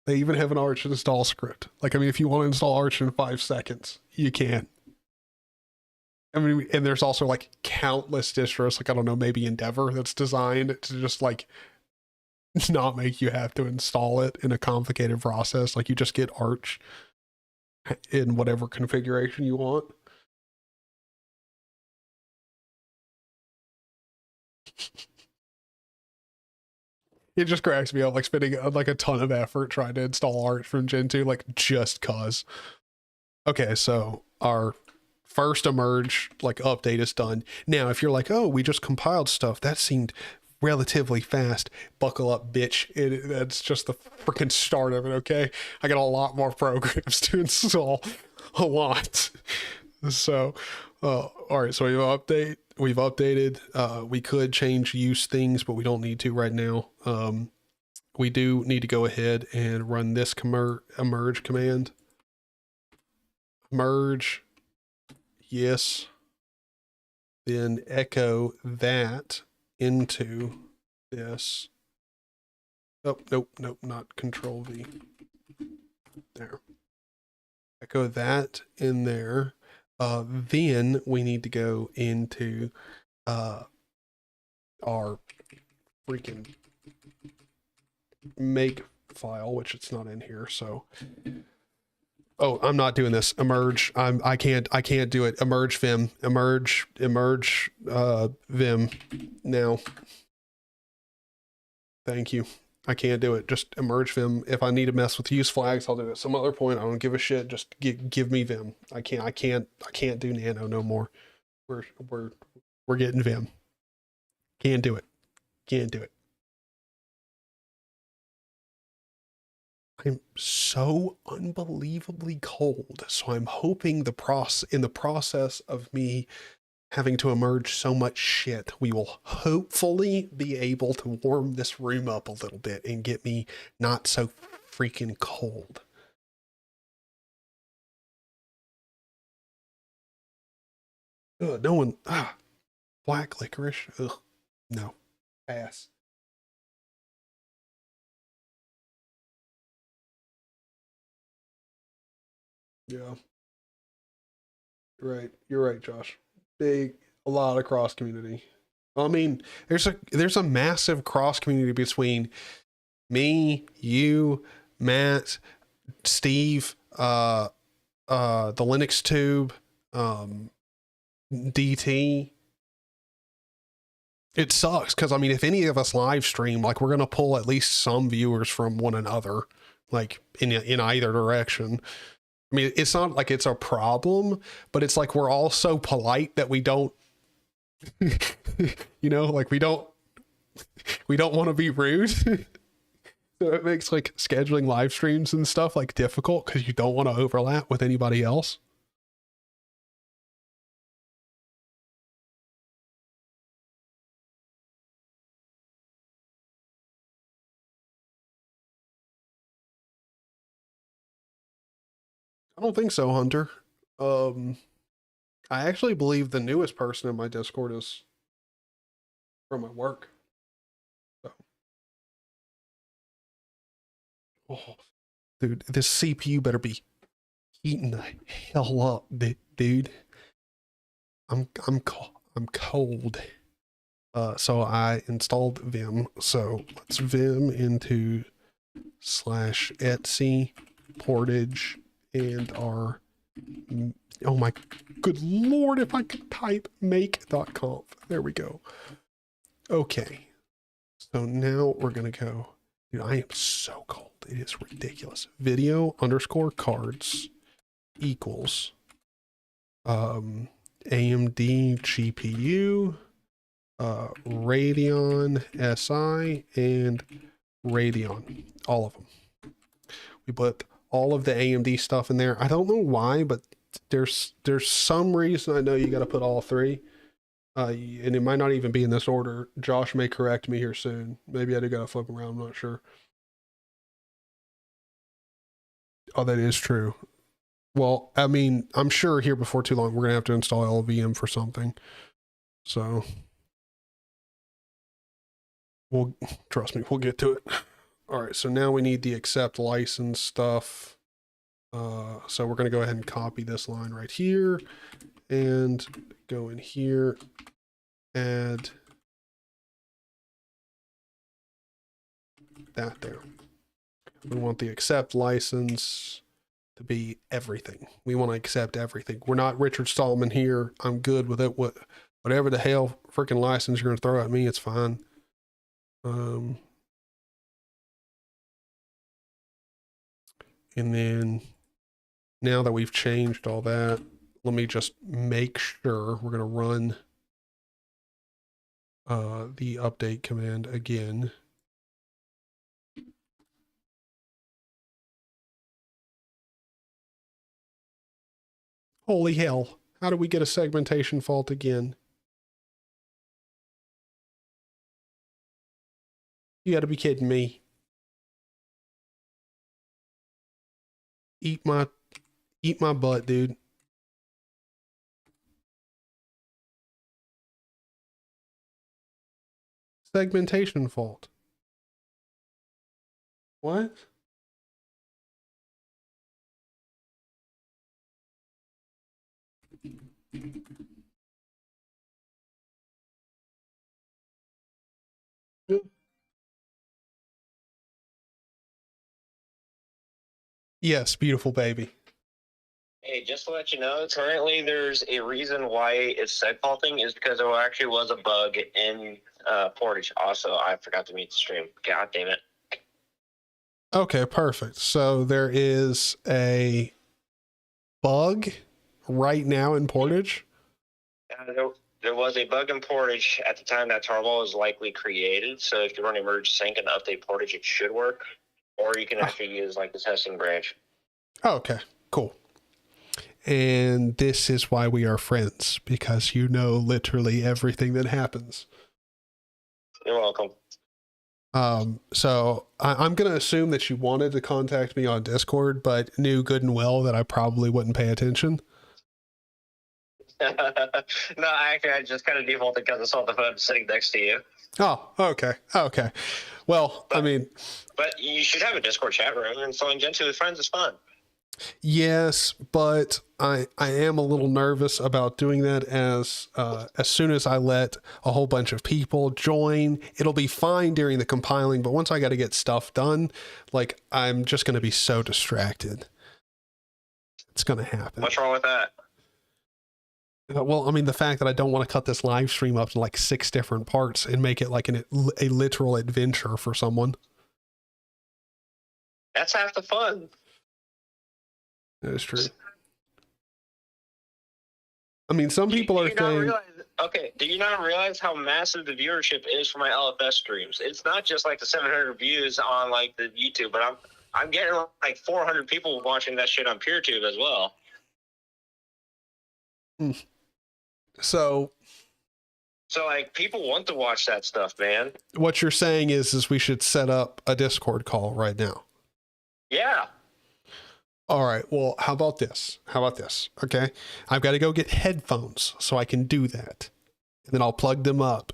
They even have an Arch install script. Like, I mean, if you want to install Arch in 5 seconds, you can. I mean, and there's also like countless distros, like I don't know, maybe Endeavor that's designed to just like not make you have to install it in a complicated process. Like you just get Arch in whatever configuration you want. It just cracks me up, like spending like a ton of effort trying to install Arch from Gentoo, like just cause. Okay, so our first emerge like update is done. Now, if you're like, oh, we just compiled stuff, that seemed relatively fast. Buckle up, bitch. That's just the freaking start of it, okay? I got a lot more programs to install. A lot. So, all right, so we've updated. We could change use things, but we don't need to right now. We do need to go ahead and run this emerge command. Merge, yes. Then echo that into this. Oh, nope, not Control V. There. Echo that in there. Then we need to go into our freaking make file, which it's not in here. So Oh, I'm not doing this. Emerge. I can't do it. Emerge Vim. Emerge Vim now. Thank you. I can't do it. Just emerge Vim. If I need to mess with use flags, I'll do it some other point. I don't give a shit. Just give me Vim. I can't do nano no more. We're getting Vim. Can't do it. Can't do it. I'm so unbelievably cold. So I'm hoping in the process of me having to emerge so much shit, we will hopefully be able to warm this room up a little bit and get me not so freaking cold. Ugh, no one, black licorice. Ugh, no, pass. Yeah, right. You're right, Josh. A lot of cross community. I mean, there's a massive cross community between me, you, Matt, Steve, the Linux Tube, DT. It sucks because I mean, if any of us live stream, like we're gonna pull at least some viewers from one another, like in either direction. I mean, it's not like it's a problem, but it's like we're all so polite that we don't, like we don't want to be rude. So it makes like scheduling live streams and stuff like difficult because you don't want to overlap with anybody else. I don't think so, Hunter. Um, I actually believe the newest person in my Discord is from my work. So, oh, dude, this CPU better be heating the hell up, dude. I'm cold. So I installed Vim. So let's Vim into /etc portage and our, oh my good lord, if I could type make.conf. There we go. Okay. So now we're going to go, dude, I am so cold. It is ridiculous. Video _ cards equals AMD GPU, Radeon SI, and Radeon, all of them. We put all of the AMD stuff in there. I don't know why, but there's some reason I know you got to put all three. And it might not even be in this order. Josh may correct me here soon. Maybe I do gotta flip around, I'm not sure. Oh, that is true. Well, I mean, I'm sure here before too long, we're gonna have to install LVM for something. So trust me, we'll get to it. All right, so now we need the accept license stuff. So we're gonna go ahead and copy this line right here and go in here, add that there. We want the accept license to be everything. We want to accept everything. We're not Richard Stallman here. I'm good with it. Whatever the hell freaking license you're going to throw at me, it's fine. And then now that we've changed all that, let me just make sure we're going to run the update command again. Holy hell. How do we get a segmentation fault again? You got to be kidding me. Eat my butt, dude. Segmentation fault. What? Yes, beautiful baby. Hey, just to let you know, currently there's a reason why it's seg faulting is because there actually was a bug in Portage. Also, I forgot to mute the stream. God damn it. Okay, perfect. So there is a bug right now in Portage? There was a bug in Portage at the time that Tarball was likely created. So if you run a merge sync and update Portage, it should work. Or you can actually use like the testing branch. Oh, okay, cool. And this is why we are friends, because you know literally everything that happens. You're welcome. So I'm going to assume that you wanted to contact me on Discord, but knew good and well that I probably wouldn't pay attention. No, actually, I just kind of defaulted because I saw the phone sitting next to you. Oh, okay. Okay. Well, I mean, but you should have a Discord chat room, and installing Gentoo with friends is fun. Yes, but I am a little nervous about doing that as soon as I let a whole bunch of people join, it'll be fine during the compiling, but once I got to get stuff done, like I'm just going to be so distracted. It's going to happen. What's wrong with that? Well, I mean, the fact that I don't want to cut this live stream up to like 6 different parts and make it like a literal adventure for someone. That's half the fun. That is true. I mean, some people are saying... do you not realize how massive the viewership is for my LFS streams? It's not just like the 700 views on like the YouTube, but I'm getting like 400 people watching that shit on PeerTube as well. So like people want to watch that stuff, man. What you're saying is we should set up a Discord call right now. Yeah. All right. Well, how about this? Okay. I've got to go get headphones so I can do that. And then I'll plug them up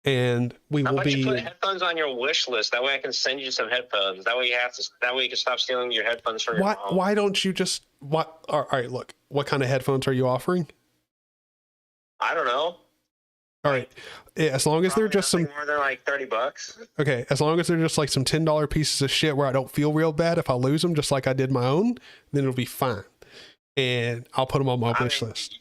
and we will be... you put headphones on your wish list. That way I can send you some headphones. That way you can stop stealing your headphones from your mom. Why don't you just... All right, look. What kind of headphones are you offering? I don't know. All right. As long as they're just some more than like $30. Okay. As long as they're just like some $10 pieces of shit where I don't feel real bad if I lose them, just like I did my own, then it'll be fine. And I'll put them on my wish list.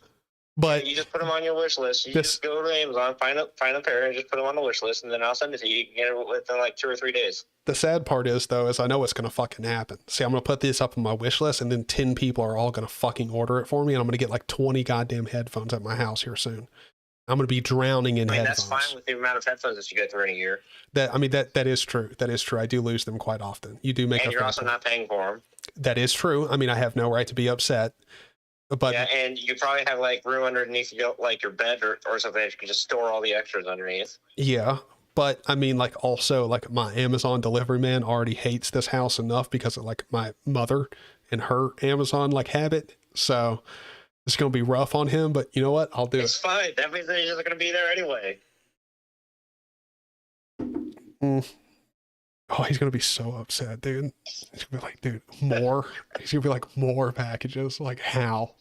But you just put them on your wish list. You just go to Amazon, find a pair and just put them on the wish list. And then I'll send it to you. You can get it within like 2 or 3 days. The sad part is though, is I know what's going to fucking happen. See, I'm going to put this up on my wish list and then 10 people are all going to fucking order it for me. And I'm going to get like 20 goddamn headphones at my house here soon. I'm going to be drowning in headphones. That's fine with the amount of headphones that you go through in a year. That is true. That is true. I do lose them quite often. You do make. And you're also not paying for them. That is true. I mean, I have no right to be upset. But yeah, and you probably have like room underneath like your bed or something that you can just store all the extras underneath. Yeah. But I mean, like also like my Amazon delivery man already hates this house enough because of like my mother and her Amazon like habit. So it's going to be rough on him, but you know what? I'll do it. It's fine. That means that he's just going to be there anyway. Oh, he's going to be so upset, dude. He's going to be like, dude, more. He's going to be like, more packages. Like, how?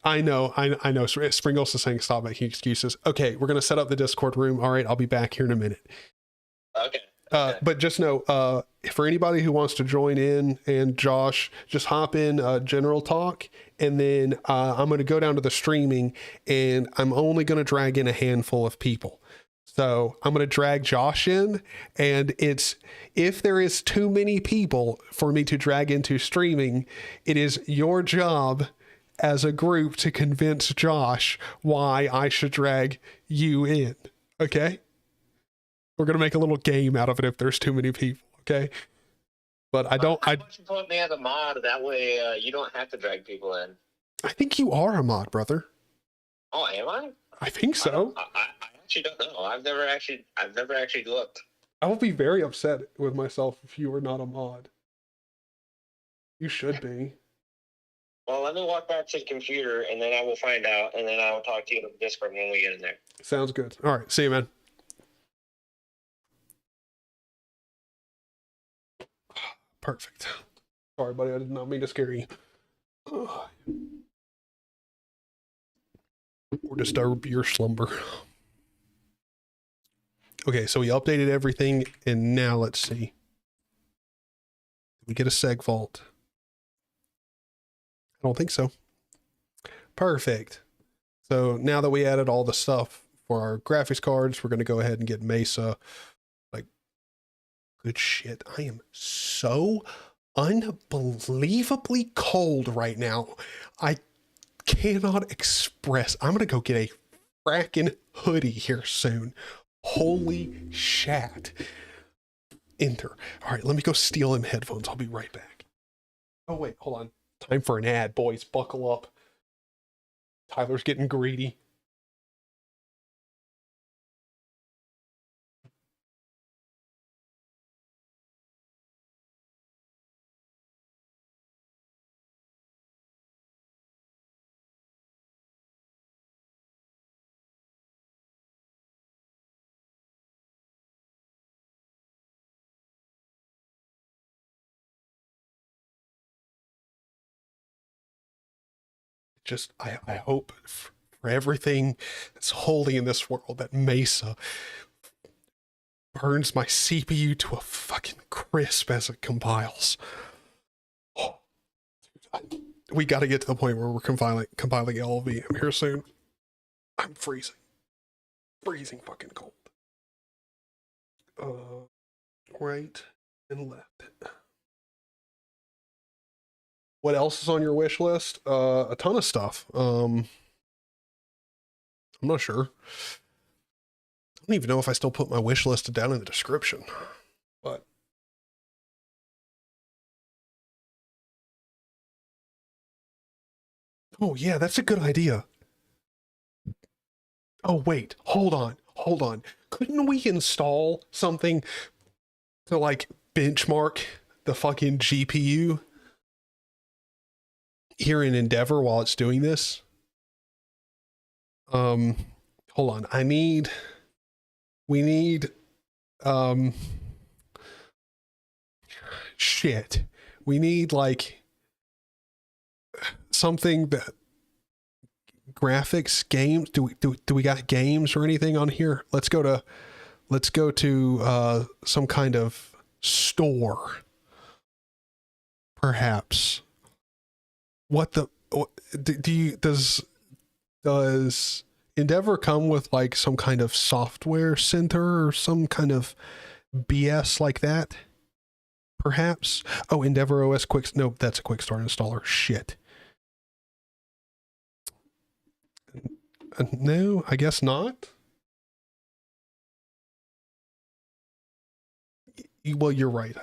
I know. Springles is saying stop making excuses. Okay, we're going to set up the Discord room. All right, I'll be back here in a minute. Okay. But just know, for anybody who wants to join in, and Josh, just hop in general talk, and then I'm going to go down to the streaming, and I'm only going to drag in a handful of people. So I'm going to drag Josh in, and if there is too many people for me to drag into streaming, it is your job as a group to convince Josh why I should drag you in. Okay? We're going to make a little game out of it if there's too many people, okay? But I don't... Why don't you put me as a mod? That way you don't have to drag people in. I think you are a mod, brother. Oh, am I? I think so. I actually don't know. I've never actually looked. I will be very upset with myself if you were not a mod. You should be. Well, let me walk back to the computer, and then I will find out, and then I will talk to you on Discord when we get in there. Sounds good. All right. See you, man. Perfect. Sorry, buddy. I did not mean to scare you. Or disturb your slumber. Okay, so we updated everything, and now let's see. We get a seg fault. I don't think so. Perfect. So now that we added all the stuff for our graphics cards, we're going to go ahead and get Mesa. Like, good shit. I am so unbelievably cold right now. I cannot express. I'm going to go get a fracking hoodie here soon. Holy shat. Enter. All right, let me go steal them headphones. I'll be right back. Oh, wait, hold on. Time for an ad, boys. Buckle up. Tyler's getting greedy. Just, I hope for everything that's holy in this world that Mesa burns my CPU to a fucking crisp as it compiles. Oh, we got to get to the point where we're compiling LLVM here soon. I'm freezing. Freezing fucking cold. Right and left. What else is on your wish list? A ton of stuff. I'm not sure. I don't even know if I still put my wish list down in the description, but oh yeah, that's a good idea. Oh wait, hold on. Couldn't we install something to like benchmark the fucking GPU here in Endeavor while it's doing this? Hold on. We need shit. We need like something that graphics, games. Do we got games or anything on here? Let's go to some kind of store, perhaps. Does Endeavor come with like some kind of software center or some kind of BS like that? Perhaps. Oh, Endeavor OS Quick. No, that's a quick start installer. Shit. No, I guess not. Well, you're right.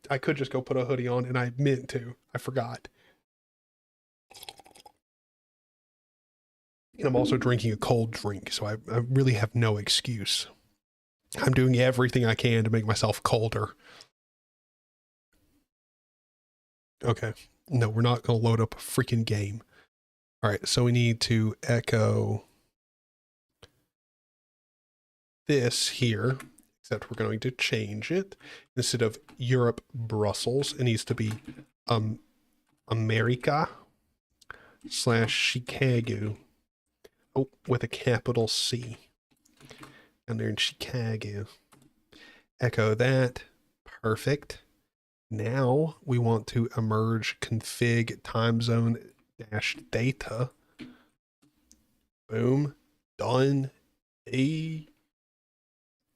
I could just go put a hoodie on, and I meant to. I forgot. And I'm also drinking a cold drink, so I really have no excuse. I'm doing everything I can to make myself colder. Okay. No, we're not going to load up a freaking game. All right, so we need to echo this here, except we're going to change it. Instead of Europe, Brussels, it needs to be America / Chicago. Oh, with a capital C. And they're in Chicago. Echo that. Perfect. Now we want to emerge config time zone dash data. Boom. Done.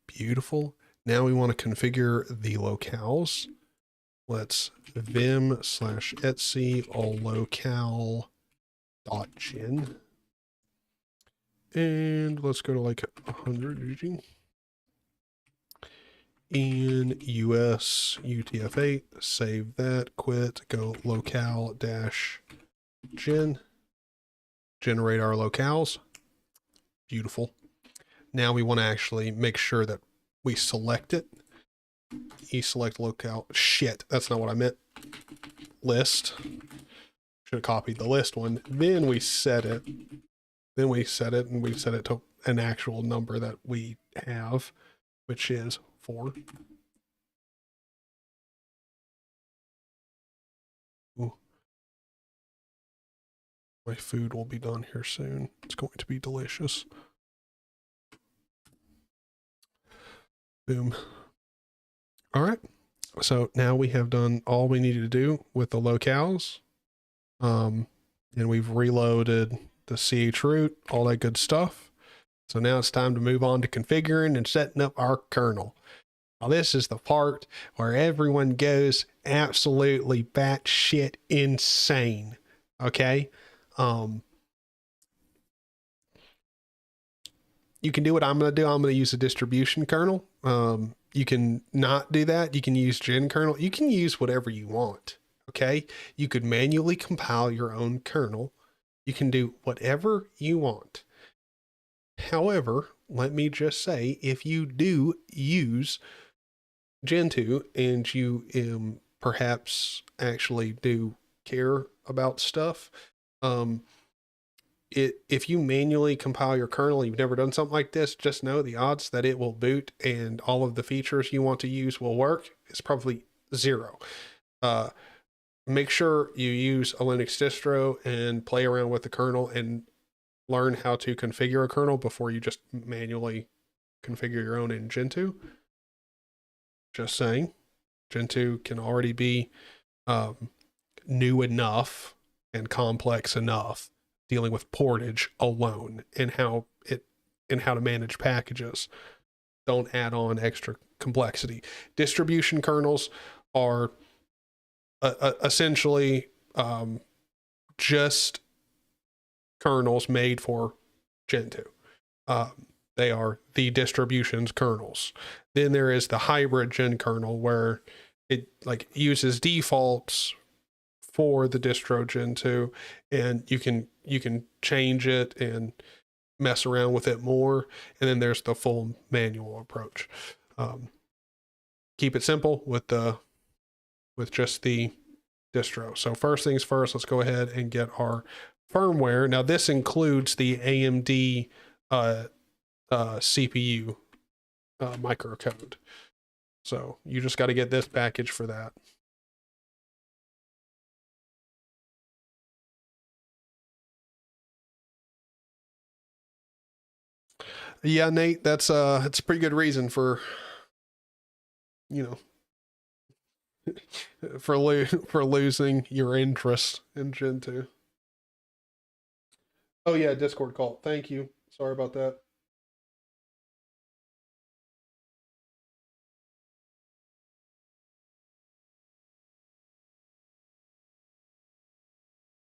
Beautiful. Now we want to configure the locales. Let's vim / etsy all locale.gen. And let's go to like 100 in US UTF-8, save that, quit, go locale dash gen, generate our locales. Beautiful. Now we want to actually make sure that we select it. Select locale. Shit, that's not what I meant. List. Should have copied the list one. Then we set it. And we set it to an actual number that we have, which is 4. Ooh. My food will be done here soon. It's going to be delicious. Boom. All right. So now we have done all we needed to do with the locales. And we've reloaded the chroot, all that good stuff. So now it's time to move on to configuring and setting up our kernel. Now this is the part where everyone goes absolutely batshit insane. Okay? You can do what I'm going to do. I'm going to use a distribution kernel. You can not do that. You can use gen kernel. You can use whatever you want. Okay? You could manually compile your own kernel. You can do whatever you want. However, let me just say, if you do use Gentoo and you perhaps actually do care about stuff, if you manually compile your kernel, you've never done something like this, just know the odds that it will boot and all of the features you want to use will work is probably 0. Make sure you use a Linux distro and play around with the kernel and learn how to configure a kernel before you just manually configure your own in Gentoo. Just saying, Gentoo can already be new enough and complex enough dealing with portage alone and how to manage packages. Don't add on extra complexity. Distribution kernels are essentially just kernels made for Gentoo. They are the distribution's kernels. Then there is the hybrid gen kernel where it like uses defaults for the distro Gentoo, and you can change it and mess around with it more. And then there's the full manual approach. Keep it simple with just the distro. So first things first, let's go ahead and get our firmware. Now this includes the AMD CPU microcode. So you just got to get this package for that. Yeah, Nate, that's a pretty good reason for, for losing your interest in Gentoo. Oh yeah, Discord call. Thank you. Sorry about that.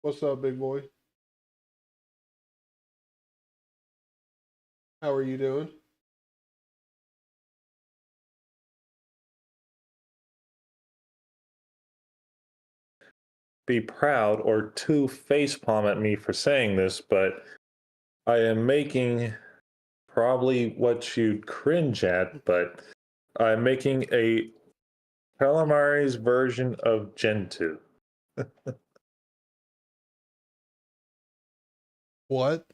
What's up, big boy? How are you doing? Be proud or to facepalm at me for saying this, but I am making probably what you'd cringe at, but I'm making a Calamari's version of Gentoo. What?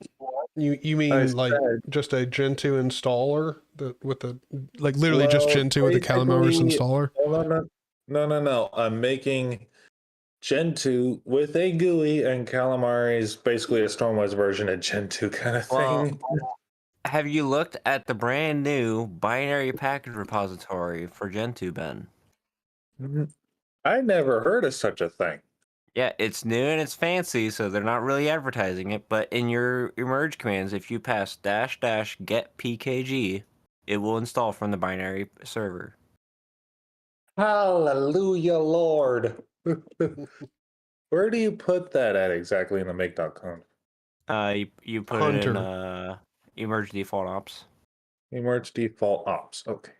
You mean like just a Gentoo installer with a literally just Gentoo with a Calamari's installer? No. I'm making Gentoo with a GUI, and Calamari's basically a Stormwise version of Gentoo kind of thing. Have you looked at the brand new binary package repository for Gentoo, Ben? I never heard of such a thing. Yeah, it's new and it's fancy, so they're not really advertising it. But in your merge commands, if you pass -- get pkg, it will install from the binary server. Hallelujah, Lord. Where do you put that at exactly in the make.conf? You put Hunter. it in emerge default ops. Emerge default ops. Okay.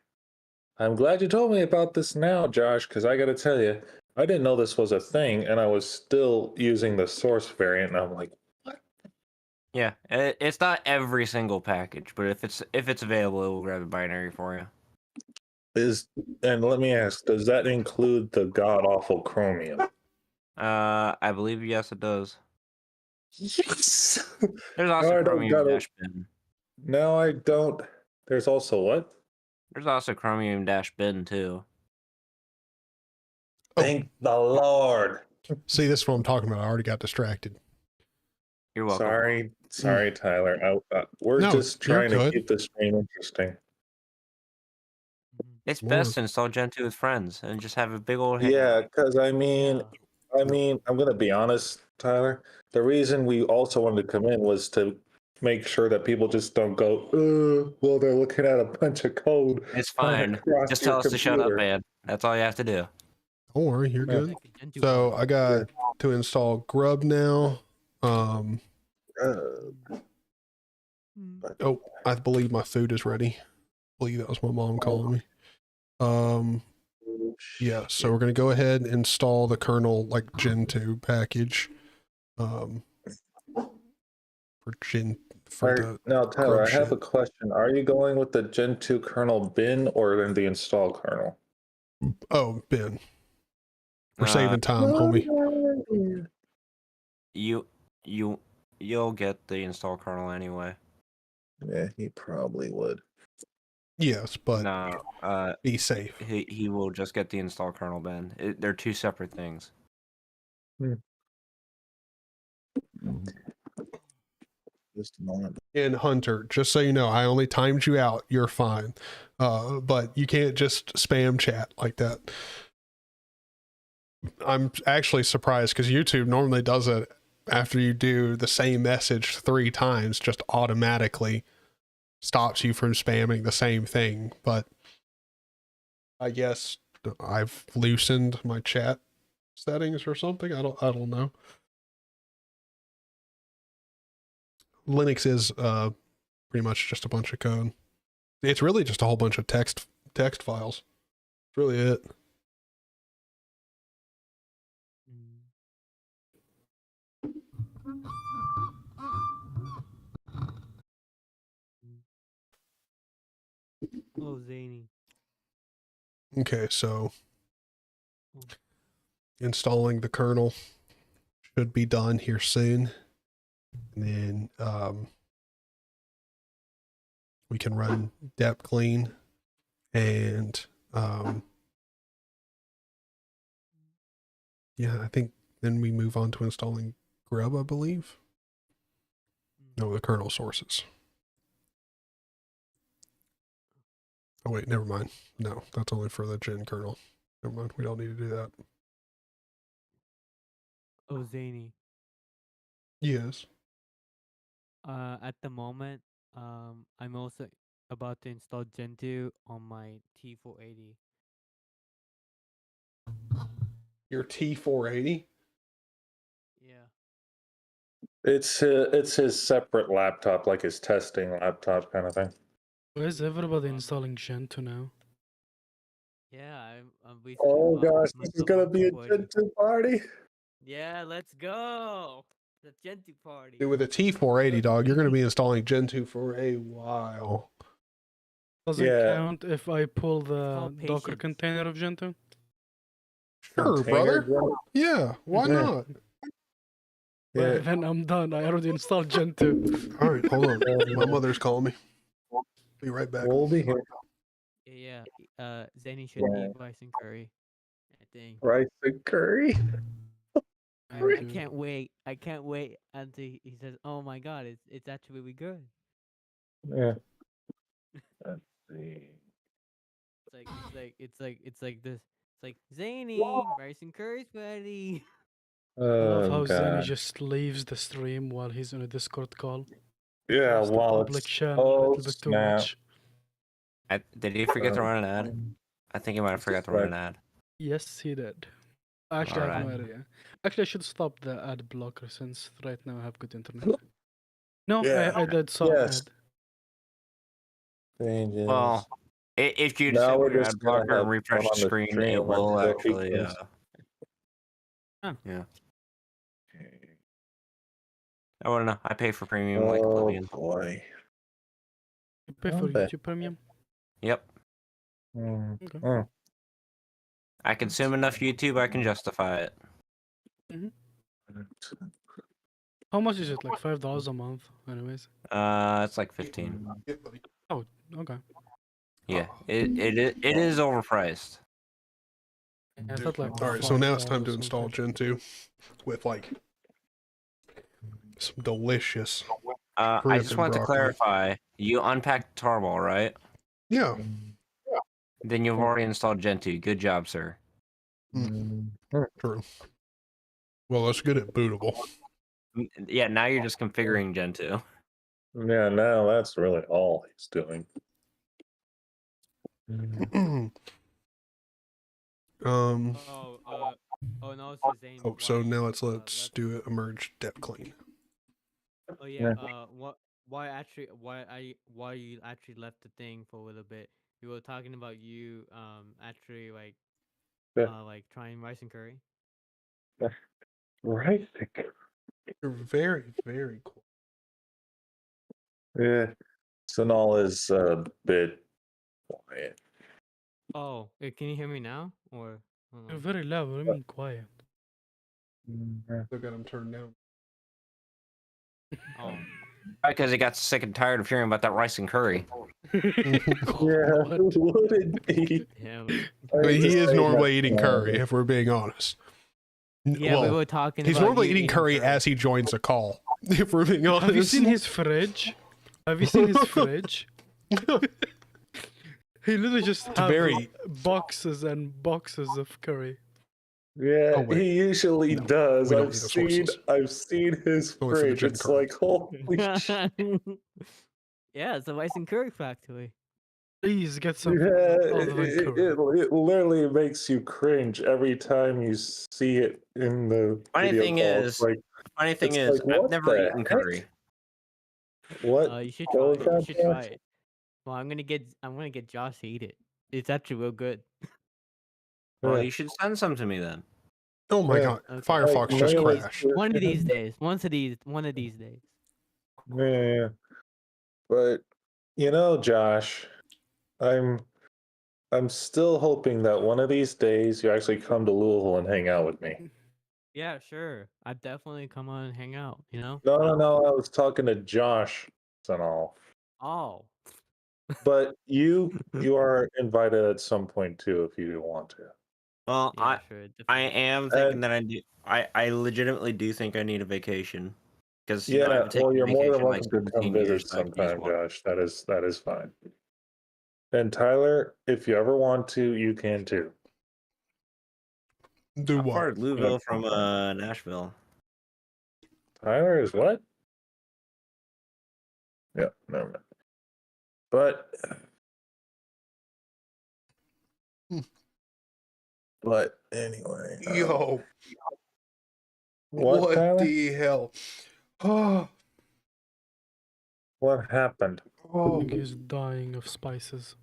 I'm glad you told me about this now, Josh, because I got to tell you, I didn't know this was a thing, and I was still using the source variant, and I'm like, what? Yeah, it's not every single package, but if it's available, it will grab a binary for you. And let me ask, does that include the god awful Chromium? I believe yes, it does. Yes. There's also Chromium-bin. No, I don't. There's also what? There's also Chromium-bin too. Thank the Lord. See, this is what I'm talking about. I already got distracted. You're welcome. Sorry, Tyler. We're just trying to keep the stream interesting. It's best to install Gentoo with friends and just have a big old Yeah, because I'm gonna be honest. Tyler. The reason we also wanted to come in was to make sure that people just don't go, well, they're looking at a bunch of code. It's fine. across Just your tell us to shut up, computer. man. That's all you have to do. Don't worry, you're Yeah. good. So I got to install Grub now. Oh, I believe my food is ready. I believe that was my mom calling me. Yeah, so we're gonna go ahead and install the kernel like Gentoo package. For Now, Tyler, I have shit. a question. Are you going with the Gentoo kernel bin or in the install kernel? Oh, Ben. We're saving time, homie. You'll get the install kernel anyway. Yeah, he probably would. Yes, but No, be safe. he will just get the install kernel, Ben. They're two separate things. Just a moment. And Hunter, just so you know, I only timed you out. You're fine. But you can't just spam chat like that. I'm actually surprised because YouTube normally does it after you do the same message 3 times, just automatically stops you from spamming the same thing. But I guess I've loosened my chat settings or something. I don't know. Linux is pretty much just a bunch of code. It's really just a whole bunch of text files. That's really it. Oh, zany. Okay, so installing the kernel should be done here soon. And then we can run dep clean and yeah, I think then we move on to installing Grub, I believe. No, the kernel sources. Oh wait, never mind. No, that's only for the gen kernel. Never mind, we don't need to do that. Oh, zany. Yes. At the moment, I'm also about to install Gentoo on my T480. Your T480? Yeah. It's his separate laptop, like his testing laptop kind of thing. Why is everybody installing Gentoo now? Yeah, I'm basically Oh about gosh, this is gonna be a myself. Gentoo party. Yeah, let's go. The Gentoo party. Dude, with a T480, dog, you're going to be installing Gentoo for a while. Doesn't Yeah. count if I pull the called Docker patience. container of Gentoo? Sure, Container brother. one? Yeah, why Yeah. not? Well, Yeah. then I'm done. I already installed Gentoo. All right, hold on. My mother's calling me. Be right back. We'll be here. Yeah. Zany should Yeah. eat rice and curry. I think. Rice and curry. I can't wait. I can't wait until he says, "Oh my God, it's actually really good." Yeah. Let's see. It's like this. It's like Zany, rice and curry's ready. I love how Zany God. just leaves the stream while he's on a Discord call. Yeah, Just the well, public it's channel a oh little bit too snap. much. Did he forget to run an ad? I think he might have forgot to run an ad. Yes, he did. Actually, I have no Alright. idea. Actually, I should stop the ad blocker since right now I have good internet. No, Yeah. I did some Yes. ad. Changes. Well, if you Now disable we're your just ad gonna blocker and have refresh fun the on the screen, stream it will until he actually. comes. Yeah. I want to know. I pay for premium like Oh Oblivion. boy. You pay for Not bad. YouTube Premium? Yep. Okay. Mm. I consume enough YouTube, I can justify it. How much is it? Like $5 a month, anyways. It's like 15. Yeah, buddy. Oh, okay. Yeah, it is overpriced. Yeah, I thought like All right, so now it's time to $5 install something. Gentoo with like some delicious. I Fruit just and wanted to broccoli. clarify. You unpacked Tarball, right? Yeah. Then you've already installed Gentoo. Good job, sir. True. Well, that's good at bootable. Yeah, now you're just configuring Gentoo. Yeah, now that's really all he's doing. No, it's the same. So now let's do it. Emerge depth clean. Oh yeah. Yeah. Why you actually left the thing for a little bit? We were talking about you actually like trying rice and curry. Right. You're very, very cool. Yeah. Sonal is a bit quiet. Oh, can you hear me now? Or You're very loud. What do you mean quiet? Still got him turned down. oh. Because he got sick and tired of hearing about that rice and curry. Yeah, would it be? Yeah. I mean, he is normally eating curry, Yeah. if we're being honest. Yeah, we Well, were talking. he's about normally you eating curry as he joins a call, if we're being honest. Have you seen his fridge? Have you seen his fridge? He literally just has very- boxes and boxes of curry. Yeah, Oh, wait. he usually No, does. we don't I've need those seen horses. I've seen his Only for the fridge. gin It's curry. like holy shit. Yeah, it's a rice and curry factory. Please get some Yeah, other than curry. it literally makes you cringe every time you see it in the Funny video thing call. is, It's like, I've what never the eaten heck? curry. What? You should What try was it. that, You should try Josh? it. Well, I'm gonna get Josh to eat it. It's actually real good. Well, Yeah. you should send some to me then. Oh my Yeah. god, Okay. Firefox Like, just mail it crashed. to- One of these days. One of these days. Yeah. But you know, Josh, I'm still hoping that one of these days you actually come to Louisville and hang out with me. Yeah, sure. I'd definitely come on and hang out. You know. No, I was talking to Josh and all. Oh. But you are invited at some point too if you want to. Well, Yeah, sure. I Definitely. am thinking that I do. I legitimately do think I need a vacation because I Yeah, haven't taken well, a you're more than vacation like welcome to come 17 years, visit so I could use sometime, one. Josh. That is fine. And Tyler, if you ever want to, you can too. Do How far what? is Louisville from Nashville? Tyler is what? Yeah, never mind. But anyway. Yo, What, Tyler? the hell? Oh, What happened? oh. He's dying of spices.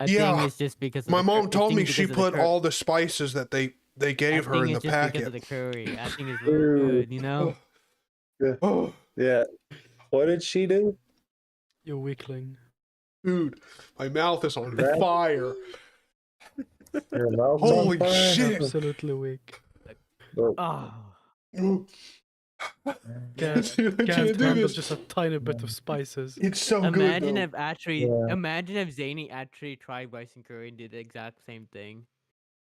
I Yeah, think it's just because of My the mom I told think me because she of the put cur- all the spices that they gave her in the I think it's just because of packet. the curry. I think it's really good. You know. Oh, Yeah. What did she do? You weakling. dude, my mouth is on That- fire. Your mouth's Holy on fire? shit. Absolutely weak. Oh. Can't, Dude, I can't can't do handle this. just a tiny bit of spices. It's so Imagine good. Yeah. imagine if Zany actually tried rice and curry and did the exact same thing.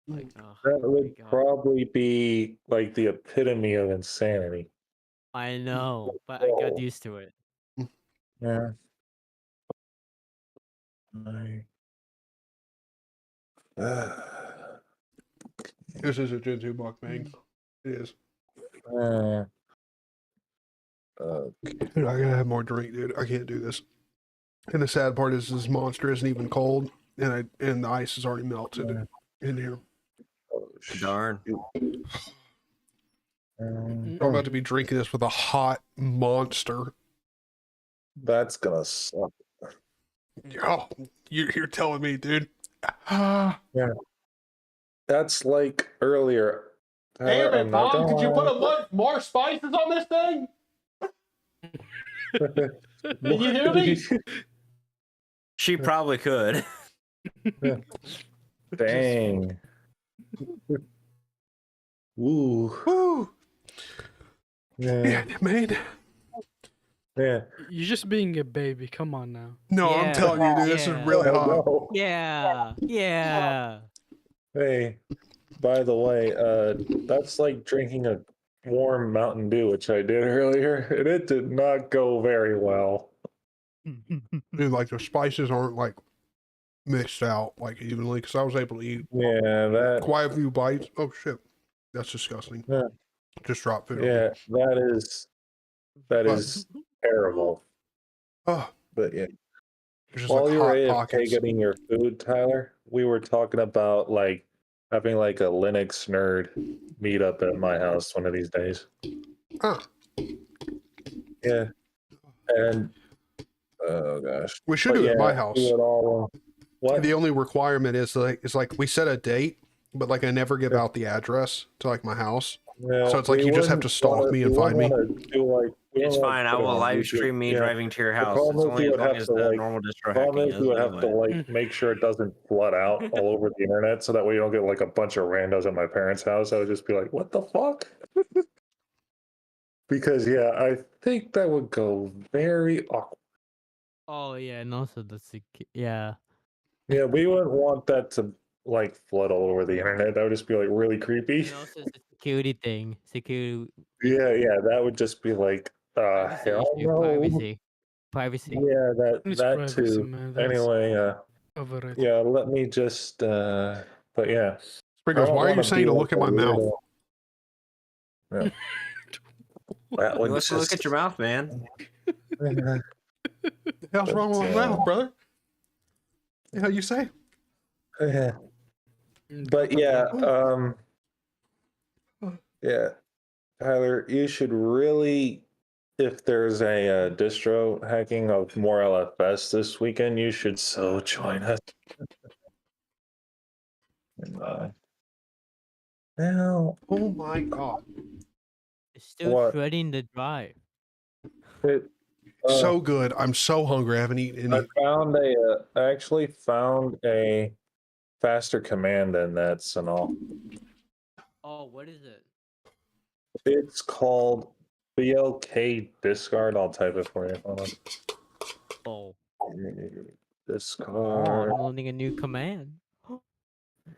Like, oh, That my would God. probably be like the epitome of insanity. I know, but I got used to it. Yeah. This is a Gentoo mukbang. It is. Dude, I gotta have more drink, dude. I can't do this. And the sad part is this monster isn't even cold, and the ice is already melted in here. Darn. I'm about to be drinking this with a hot monster. That's gonna suck. Oh, you're telling me, dude. Ah. That's like earlier. Damn I'm it, not Mom! gonna Could you lie. put more spices on this thing? Can you hear me? She probably could. Dang. Ooh. Woo! Yeah. Yeah, man. Yeah. You're just being a baby. Come on now. No, I'm Yeah, telling you, dude, this is yeah. really hot. No. Yeah, yeah. Hey, by the way, that's like drinking a warm Mountain Dew, which I did earlier, and it did not go very well. Dude, like the spices aren't like mixed out like evenly because I was able to eat Yeah, that. quite a few bites. Oh shit, that's disgusting. Yeah. Just drop food. Yeah, that What? is terrible. Oh, But yeah. it's just While like you were hot AFK pockets. getting your food, Tyler, we were talking about like having like a Linux nerd meetup at my house one of these days. Huh. Yeah. And oh gosh. We should But do it at my yeah, house. we would all what? The only requirement is like we set a date, but like I never give out the address to like my house. Well, So it's like we you just have to wouldn't stalk wanna- me we and find wouldn't me. wanna do, like, we It's wouldn't wanna fine. I put it will on live YouTube. stream me Yeah. driving to your The house. problem It's is only you as would long have as to, the like, normal distro problem hacking is you would doesn't have go to away. like make sure it doesn't flood out all over the internet, so that way you don't get like a bunch of randos at my parents' house. I would just be like, "What the fuck?" Because yeah, I think that would go very awkward. Oh yeah, and also yeah. Yeah, we wouldn't want that to like flood all over the internet. That would just be like really creepy. And also it's a security thing. Security Yeah, that would just be like, privacy hell issue. no. Privacy. Yeah, It's that privacy, too. man. That's Anyway, overrated. yeah, let me just but yeah. Sprinkles, I don't why are you wanna saying be to like look at a my mouth? weirdo. Yeah. That You would must look at just your mouth, man. The hell's wrong with my But, mouth, brother? The hell you say? yeah. But yeah, yeah, Tyler, you should really, if there's a distro hacking of more LFS this weekend, you should so join us. And, now, Oh my god. It's still What? shredding the drive. it, So good. I'm so hungry. I haven't eaten any. I actually found a faster command than that and all. Oh, what is it? It's called BLK discard. I'll type it for you. Hold on. Oh. Oh, Discard. I'm loading a new command.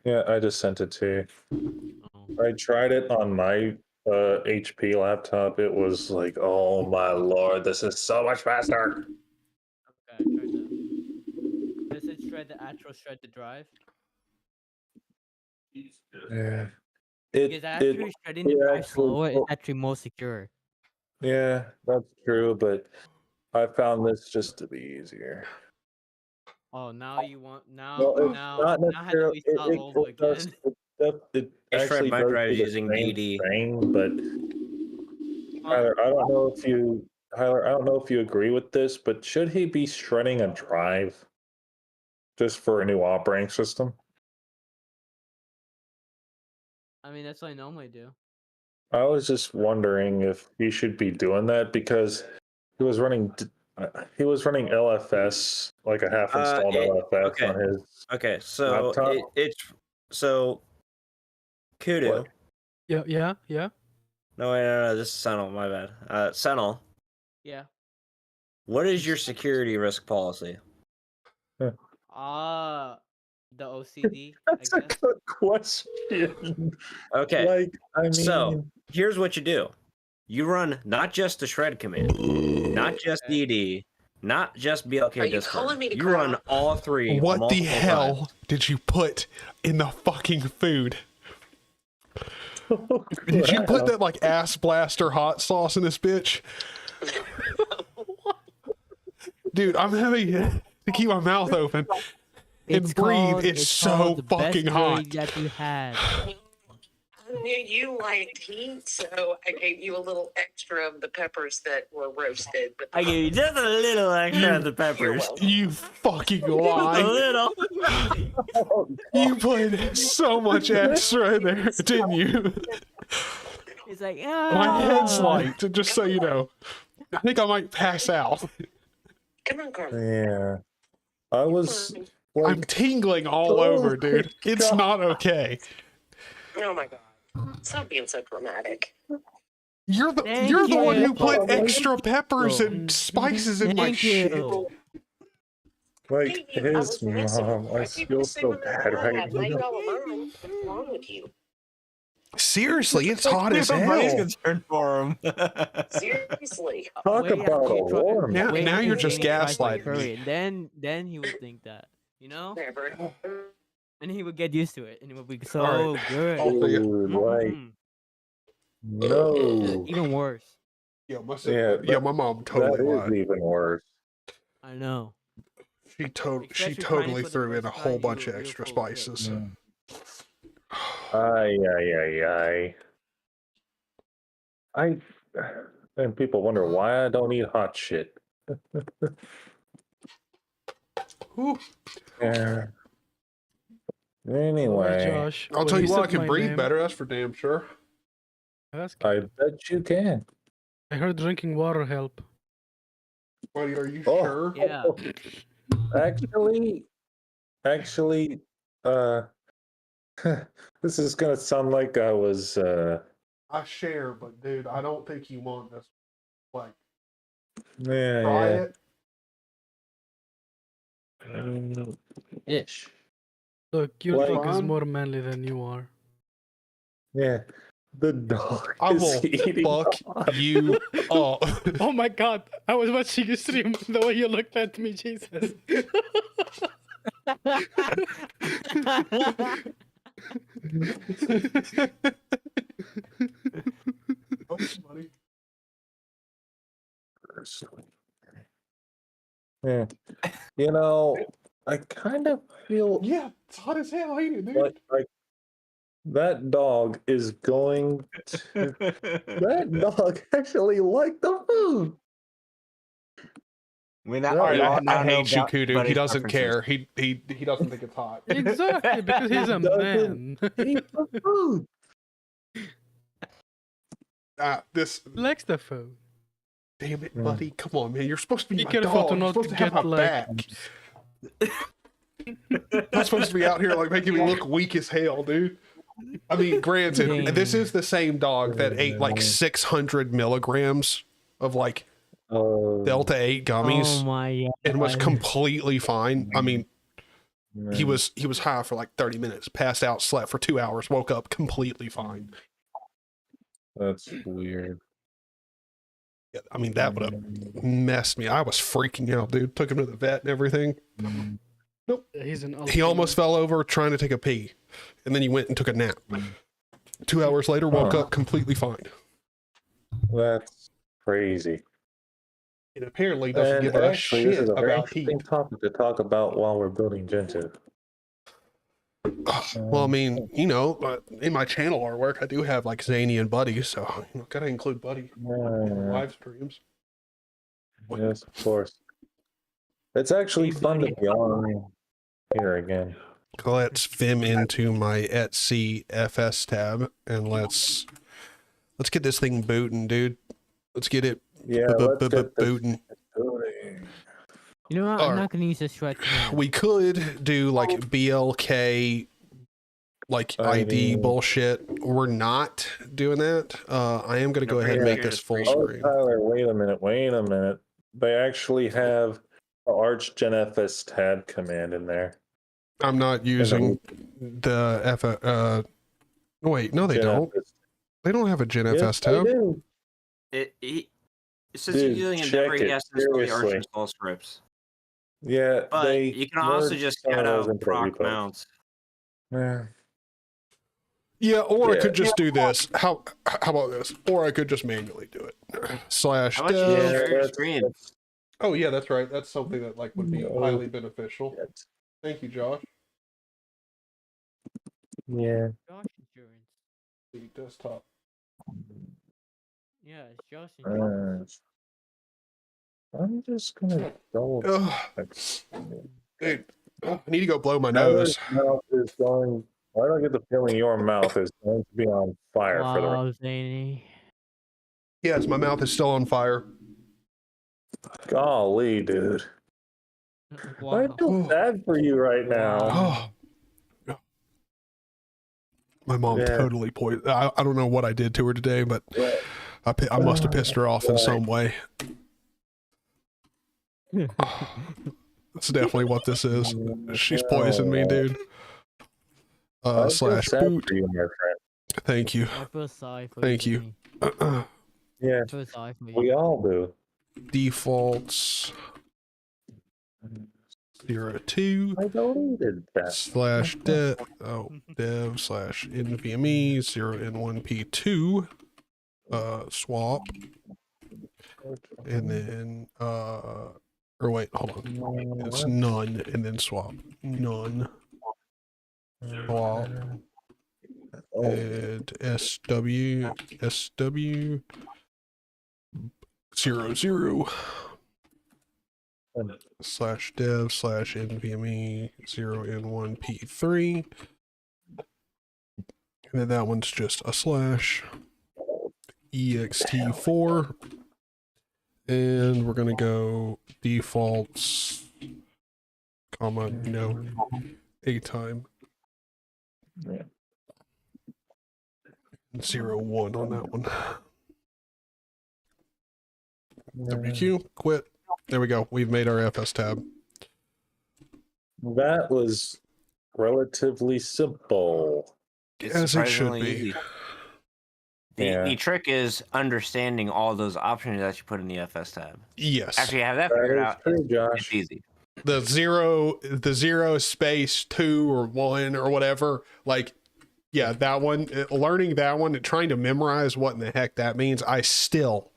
Yeah, I just sent it to you. Oh. I tried it on my HP laptop. It was like, oh my lord, this is so much faster. Okay, I tried that. Does it shred the actual shred the drive? Yeah. Because actually shredding the drive slower is actually more secure. Yeah, that's true, but I found this just to be easier. Oh, now you want now Well, it's now not now had to necessarily. restart over again. It I shred actually my does drives do the using same DD. thing, but Tyler, I don't know if you, Tyler, I don't know if you agree with this, but should he be shredding a drive just for a new operating system? I mean, that's what I normally do. I was just wondering if he should be doing that because he was running LFS, like a half installed LFS on his. Okay, so laptop? it's so Kudu. What? Yeah. No, wait, no, this is Sentinel. My bad. Sentinel, Yeah. what is your security risk policy? The OCD, I That's a guess. good question. Okay, Like, I mean, so here's what you do: you run not just the shred command, not just DD, not just BLK discard. You run all three. What the multiple hell times. did you put in the fucking food? Did you put that like ass blaster hot sauce in this bitch? Dude, I'm having to keep my mouth open and breathe. It's so called the best fucking hot. curry that you had. I knew you liked heat, so I gave you a little extra of the peppers that were roasted. But I give you just a little extra of the You're peppers. welcome. You fucking Just a lie. little. You put so much extra in there, didn't you? It's like, My head's light, just so you know. I think I might pass out. Come on, Carl. yeah, I was. I'm Like, tingling all over, dude. It's not okay. Oh my god. Stop being so dramatic. You're the Thank one who you. put extra peppers and spices in my Thank shit. you. like Hey, I his was missing mom. you. I Keep feel missing so when I bad right had. Now you're now. all alone. What's wrong with you? Seriously, it's hot as Somebody's hell. concerned for him. Seriously. Talk Wait, about a actually try- warm. Now- wait, now you're actually just try some gaslighting curry, me. and then he would think that, you know, Never. and he would get used to it, and it would be so Alright. good. I'll take it. Dude, like, Mhm. No. Even worse. Yeah, Yeah, my mom totally that is lied. even worse. I know. She Especially trying it totally for the threw in first a whole time, bunch of you're extra full of shit. spices. Ay. And people wonder why I don't eat hot shit. Whew. Yeah. Alright, Anyway, Josh. I'll when tell you what, I said can my breathe name, better. That's for damn sure. That's I good. bet you can. I heard drinking water help. Buddy, are you Oh, sure? Yeah. Actually, uh, this is gonna sound like I was, I share, but dude, I don't think you want this. Like, yeah, try yeah. it. Ish. Look, your Like- dog is Fine. more manly than you are. Yeah. The dog I is will eating fuck hot. you up. Oh my god, I was watching you stream the way you looked at me, Jesus. Buddy. Yeah. You know, I kind of feel Yeah, it's hot as hell, ain't it, dude? like that dog is going to. That dog actually liked the food. We All All right, Yeah, I hate you, Kudu. He doesn't care. He doesn't think it's hot. Exactly, because he's a Doesn't man. eat the food. This He likes the food. damn it, buddy. Come on, man. You're supposed to be Be my careful dog. to You're not supposed to get have my like. back. Not supposed to be out here like making me look weak as hell, dude. I mean, granted, Dang. this is the same dog that ate like 600 milligrams of like Delta 8 gummies Oh my god. and was completely fine. I mean, he was high for like 30 minutes, passed out, slept for 2 hours, woke up completely fine. That's weird. Yeah, I mean, that would have messed me. I was freaking out, dude. Took him to the vet and everything. He's an He almost fell over trying to take a pee, and then he went and took a nap. 2 hours later, woke up completely fine. That's crazy. It apparently doesn't And give a actually, this shit is a very about heat. interesting topic to talk about while we're building Gentoo. Well, I mean, you know, in my channel artwork, I do have like Zany and Buddy, so you know, gotta include Buddy in live streams. Yes, of course. It's actually fun to be on here again. Let's vim into my Etsy FS tab and let's get this thing booting, dude. Let's get it booting. You know what? Alright. I'm not gonna use this right now. We could do like BLK like ID bullshit. We're not doing that. I am gonna go ahead and make this full Oh, screen. Tyler, wait a minute. They actually have the ArchGenFS tab command in there. I'm not using the wait, no, they don't. They don't have a GenFS tab. It says Dude, you're using check Endeavor, it, yes, install the Arch seriously. install scripts. Yeah, But you can also just cut out proc mounts. Yeah. Yeah, or I Yeah. could just do this. How about this? Or I could just manually do it. Slash How about you dev. share your screen? Oh yeah, that's right. That's something that like would be highly beneficial. Thank you, Josh. Yeah. Josh insurance. The desktop. Yeah, it's Josh insurance. I'm just gonna double Ugh. Dude, I need to go blow my Tyler's nose. mouth is going. I don't get the feeling your mouth is going to be on fire for the Wow, Zany. Yes, my mouth is still on fire. golly, dude. I Wow. feel bad for you right now. Oh. My mom totally poisoned. I don't know what I did to her today, but I must have pissed her off in some way. That's definitely what this is. She's poisoned me, dude. I feel Slash sad boot. for you, my friend. Thank you. I feel sorry for Thank you. Zany. Yeah, I feel sorry for you. we all do. Defaults 02 I deleted that. slash dev slash NVMe 0N1P2 swap, and then or wait, hold on. It's none and then swap. None. Swap. And SW 00 /dev/nvme 0n1p3, and then that one's just a slash ext4, and we're gonna go defaults, comma, no, a time. 01 on that one. WQ, quit. There we go. We've made our FS tab. That was relatively simple. It's As it should surprisingly be. easy. Yeah. The trick is understanding all those options that you put in the FS tab. Yes. After you have that That figured is out, true, it's Josh. easy. The zero space 2 or 1 or whatever, like, yeah, that one, learning that one and trying to memorize what in the heck that means, I still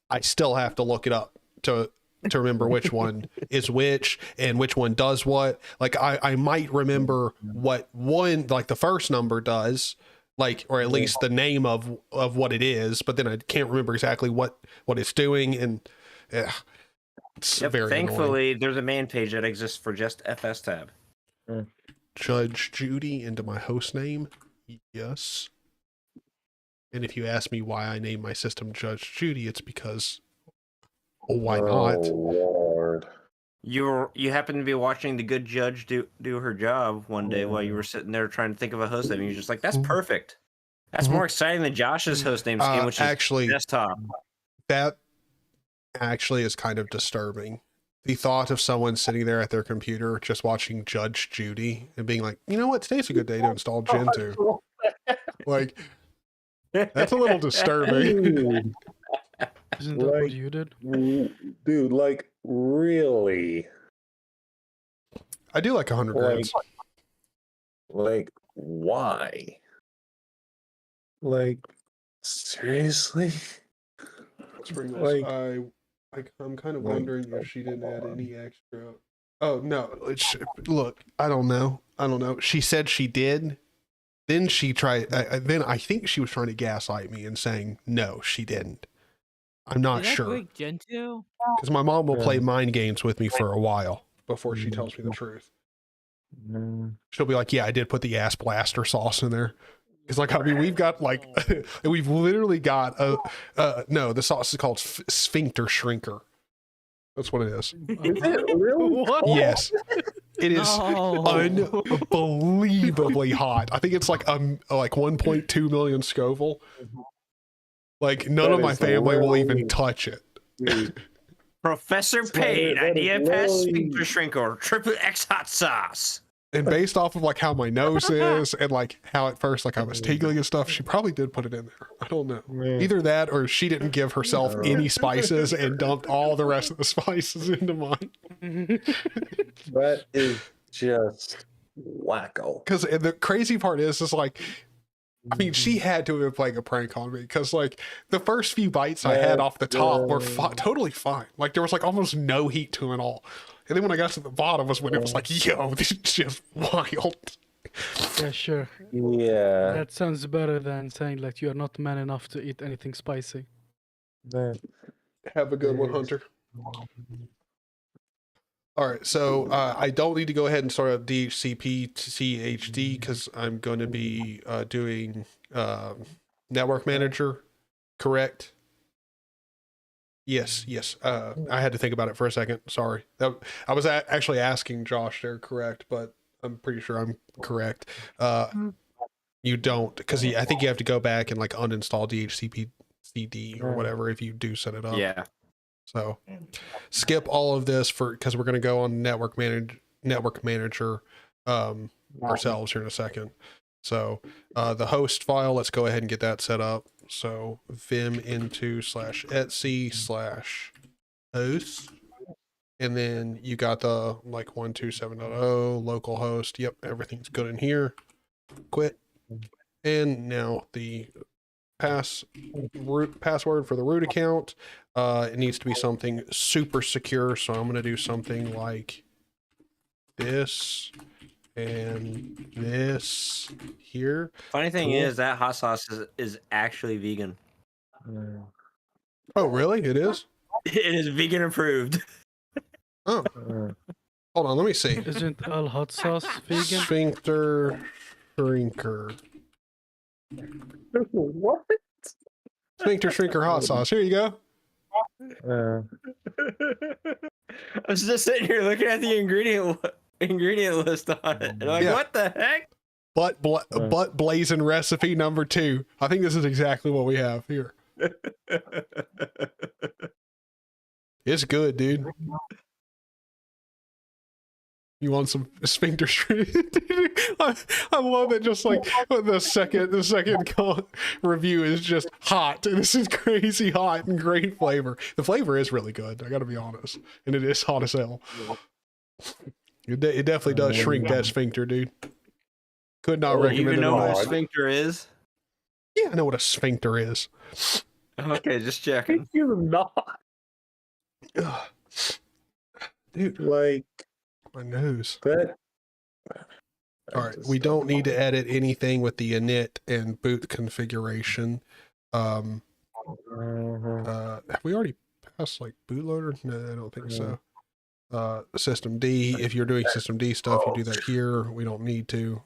have to look it up to remember which one is which and which one does what. Like I might remember what one, like the first number does, like, or at least the name of what it is, but then I can't remember exactly what it's doing, and it's very annoying. Thankfully, there's a man page that exists for just FS tab. Judge Judy into my host name. Yes. And if you ask me why I named my system Judge Judy, it's because why not? Lord. You happen to be watching the good judge do her job one day while you were sitting there trying to think of a host name, and you're just like, that's perfect. That's more exciting than Josh's host name scheme, which is actually desktop. That actually is kind of disturbing. The thought of someone sitting there at their computer just watching Judge Judy and being like, you know what, today's a good day to install Gentoo. Like, that's a little disturbing. Isn't that what you did? Dude, like, really? I do like 100 grams. Like, why? Like, seriously? Like, I'm kind of wondering if she didn't add any extra. Oh no! Look, I don't know. She said she did. Then she tried. Then I think she was trying to gaslight me and saying no, she didn't. I'm not sure. Gentoo? Because my mom will play mind games with me for a while before she tells me the truth. She'll be like, "Yeah, I did put the ass blaster sauce in there." Because, like, I mean, we've got like, we've literally got no, the sauce is called sphincter shrinker. That's what it is. Is it really? Yes, it is unbelievably hot. I think it's like 1.2 million Scoville. Like, none of my family will even touch it. Professor Payne, idea pass sphincter shrinker, triple X hot sauce. And based off of like how my nose is and like how at first like I was tingling and stuff, she probably did put it in there. I don't know. Either that or she didn't give herself any spices and dumped all the rest of the spices into mine. That is just wacko. Because the crazy part is like, I mean, she had to have been playing a prank on me because like the first few bites I had off the top were totally fine. Like there was like almost no heat to it all. And then when I got to the bottom was when it was like, yo, this is just wild. Yeah, sure. Yeah. That sounds better than saying like you are not man enough to eat anything spicy. Have a good one, Hunter. All right, so I don't need to go ahead and start up DHCP CHD because I'm going to be doing Network Manager, correct? Yes. I had to think about it for a second. Sorry. I was actually asking Josh there, correct, but I'm pretty sure I'm correct. You don't, because I think you have to go back and like uninstall DHCP CD or whatever if you do set it up. Yeah. So skip all of this because we're going to go on Network Manager ourselves here in a second. So the host file, let's go ahead and get that set up. So vim into /etc/host, and then you got the like 127.0 local host. Yep, everything's good in here. Quit. And now the password for the root account. It needs to be something super secure, so I'm going to do something like this and this here. Funny thing Cool. is that hot sauce is actually vegan. Oh, really? It is? It is vegan approved. Oh. Hold on, let me see. Isn't all hot sauce vegan? Sphincter shrinker. What? Sphincter shrinker hot sauce. Here you go. I was just sitting here looking at the ingredient list on it. And I'm like, Yeah. what the heck? Butt blazing recipe number 2. I think this is exactly what we have here. It's good, dude. You want some sphincter shrimp? I love it. Just like the second review is just hot. This is crazy hot and great flavor. The flavor is really good. I got to be honest, and it is hot as hell. It definitely does shrink that sphincter, dude. Could not You recommend even it know what a enough. sphincter is? Yeah, I know what a sphincter is. Okay, just checking. You're not. Ugh. Dude, Like my nose. that. All right, we don't need to edit anything with the init and boot configuration. Have we already passed like bootloader? No, I don't think so. System D, if you're doing system D stuff, you do that here. We don't need to.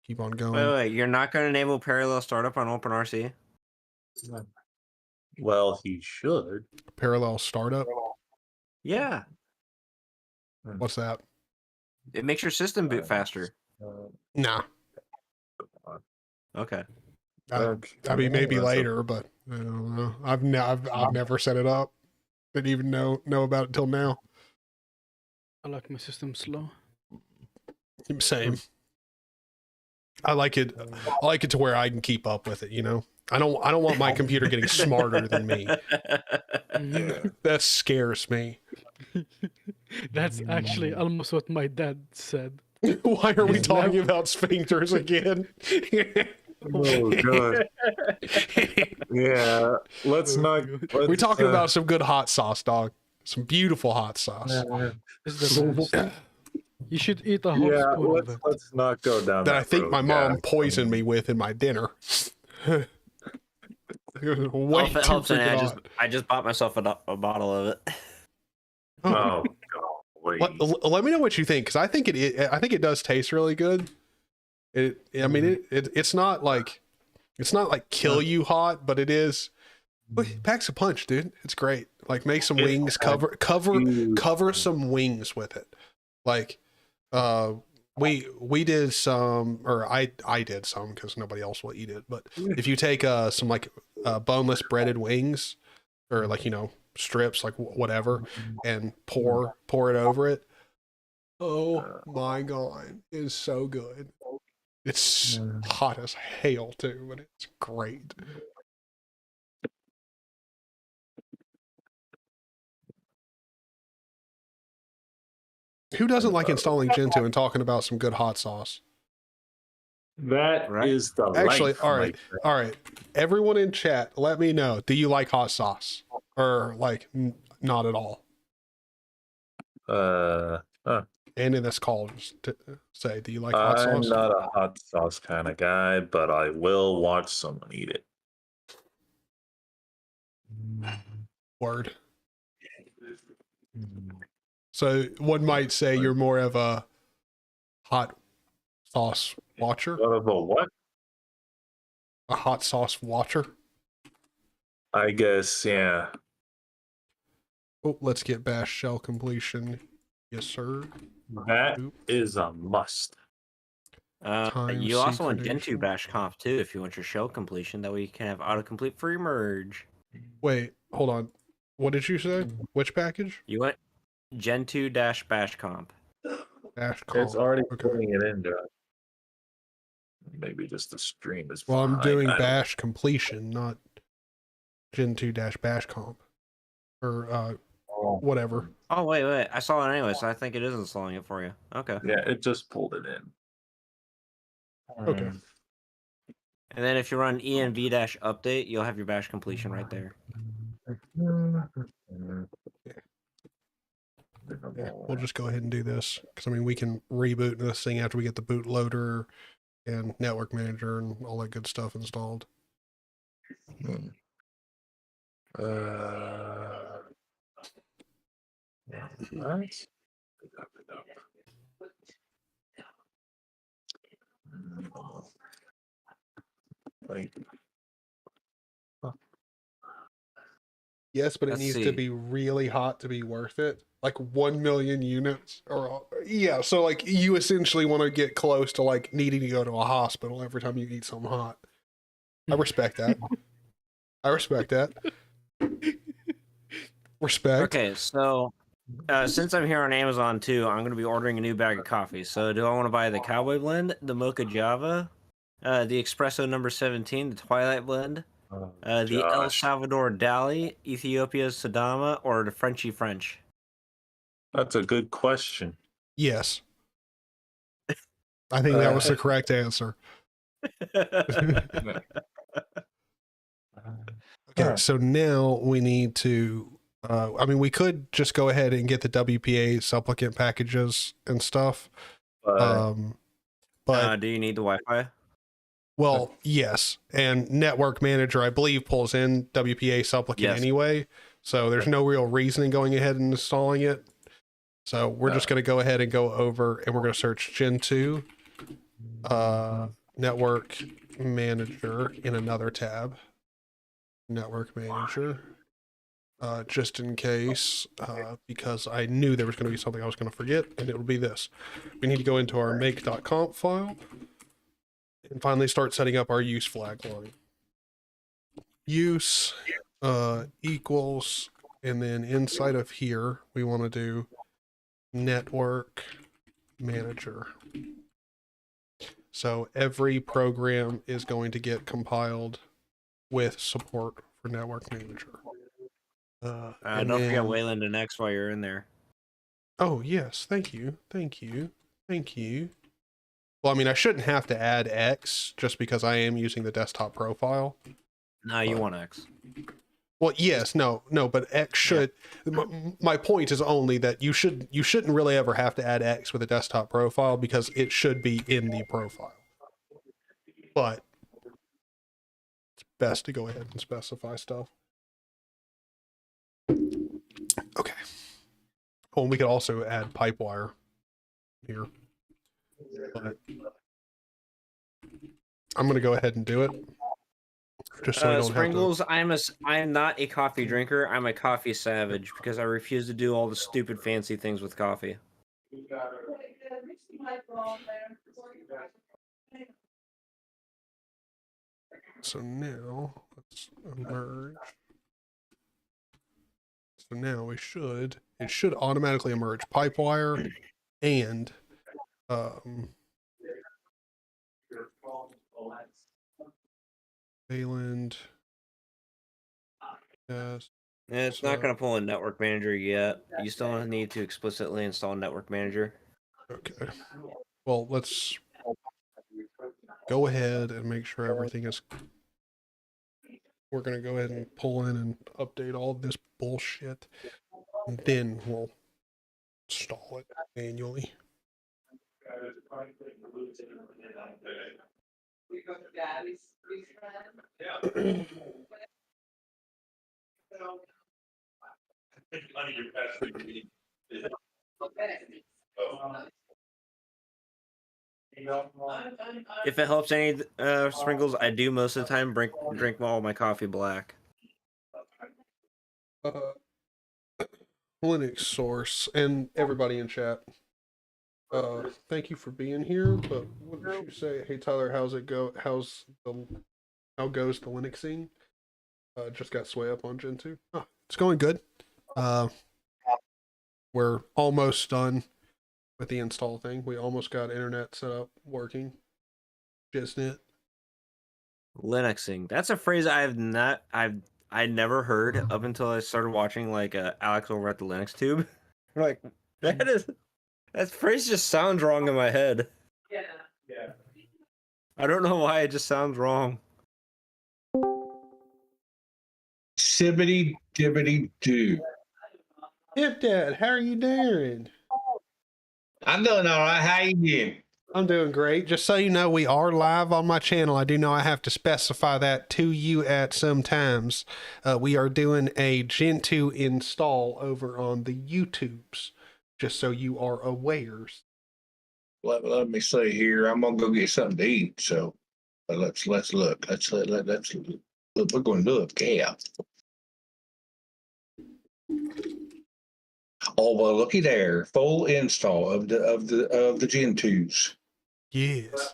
Keep on going. Wait, you're not going to enable parallel startup on OpenRC? Well, he should. Parallel startup. Yeah. What's that? It makes your system boot faster. Nah. Okay. I mean, maybe later, but I don't know. I've never set it up. Didn't even know about it till now. I like my system slow. Same. I like it. I like it to where I can keep up with it. You know, I don't want my computer getting smarter than me. That scares me. That's actually almost what my dad said. Why are we talking about sphincters again? Oh god. Yeah. Let's not. We're talking about some good hot sauce, dog. Some beautiful hot sauce. It's the best. You should eat a whole Yeah. spoon of it. Let's not go down That that I think road, my mom guys. poisoned me with in my dinner. Way Well, if it too helps, then freaking I just bought myself a bottle of it. hot. Oh, wait. Let me know what you think, because I think it does taste really good. I mean, it's not like kill you hot, but it is. It packs a punch, dude. It's great. Like, make some wings, cover some wings with it. Like, we did some, or I did some because nobody else will eat it. But if you take some like boneless breaded wings, or like, you know, strips, like whatever, and pour it over it. Oh my god, it's so good. It's hot as hell too, but it's great. Who doesn't like installing Gentoo and talking about some good hot sauce? That is the Actually, life, all my right, friend. all right. Everyone in chat, let me know. Do you like hot sauce, or like not at all? And in this call, just to say, do you like hot I'm sauce? not a hot sauce kind of guy, but I will watch someone eat it. Word. So one might say you're more of a hot sauce watcher. What of a what? A hot sauce watcher. I guess, yeah. Oh, let's get bash shell completion. Yes, sir. That Oop. is a must. Time You also want synchronization. Gentoo bash conf too if you want your shell completion. That way you can have autocomplete for your merge. Wait, hold on. What did you say? Which package? You want Gentoo dash bash comp. Bash It's call. already Okay. putting it in, Josh. Maybe just the stream is Well, I'm fine. doing I don't- bash completion, not Gentoo dash bash comp. Or whatever. Oh wait, I saw it anyway, so I think it is installing it for you. Okay. Yeah, it just pulled it in. Okay. And then if you run env-update, you'll have your bash completion right there. Yeah, we'll just go ahead and do this because I mean we can reboot this thing after we get the bootloader and network manager and all that good stuff installed. What? Like, Yes, but it Let's needs to see. be really hot to be worth it. Like 1 million units, or yeah. So like you essentially want to get close to like needing to go to a hospital every time you eat something hot. I respect that. I respect that. Respect. Okay, so since I'm here on Amazon too, I'm going to be ordering a new bag of coffee. So do I want to buy the Cowboy Blend, the Mocha Java, the Espresso number 17, the Twilight Blend, the El Josh, Salvador Dali, Ethiopia's Sadama, or the Frenchy French? that's a good question. Yes. I think that was the correct answer. Okay, so now we need to, I mean, we could just go ahead and get the WPA supplicant packages and stuff. But do you need the Wi-Fi? well, yes. And network manager, I believe, pulls in WPA supplicant Yes. anyway. So there's no real reason in going ahead and installing it. So we're just going to go ahead and go over and we're going to search Gentoo, network manager in another tab. Network manager, just in case, because I knew there was going to be something I was going to forget, and it would be this. We need to go into our make.conf file and finally start setting up our use flag line. Use equals, and then inside of here, we want to do network manager. So every program is going to get compiled with support for network manager. Don't forget Wayland and X while you're in there. Oh yes, thank you. Well, I mean, I shouldn't have to add X just because I am using the desktop profile. No, you want X. Well, yes, no, but X should. Yeah. My point is only that you shouldn't really ever have to add X with a desktop profile because it should be in the profile. But it's best to go ahead and specify stuff. Okay. Oh, and we could also add Pipewire here. But I'm going to go ahead and do it. Just so I don't Sprinkles, have to... I'm not a coffee drinker. I'm a coffee savage because I refuse to do all the stupid fancy things with coffee. So now let's emerge. So now it should automatically emerge Pipewire and Wayland. Yes. It's not going to pull in Network Manager yet. You still need to explicitly install Network Manager. Okay. Well, let's go ahead and make sure everything is... We're going to go ahead and pull in and update all of this bullshit. And then we'll install it manually. If it helps any Sprinkles, I do most of the time drink all my coffee black. Linux source and everybody in chat. Thank you for being here. But what did you say? Hey Tyler, how's it go? How goes the Linux scene? Just got Sway up on Gentoo. Oh, it's going good. We're almost done with the install thing. We almost got internet set up working. Jizznet. Linuxing. That's a phrase I never heard up until I started watching like Alex over at the Linux Tube. Like that phrase just sounds wrong in my head. Yeah. I don't know why, it just sounds wrong. Sibbity dibbity doo. Hip Dad, how are you doing? I'm doing all right. How you doing? I'm doing great. Just so you know, we are live on my channel. I do know I have to specify that to you at some times. We are doing a Gentoo install over on the YouTubes, just so you are aware. Let me see here. I'm gonna go get something to eat. So let's look. Let's look. We're going to look. Yeah. Oh well, looky there. Full install of the Gentoos. Yes.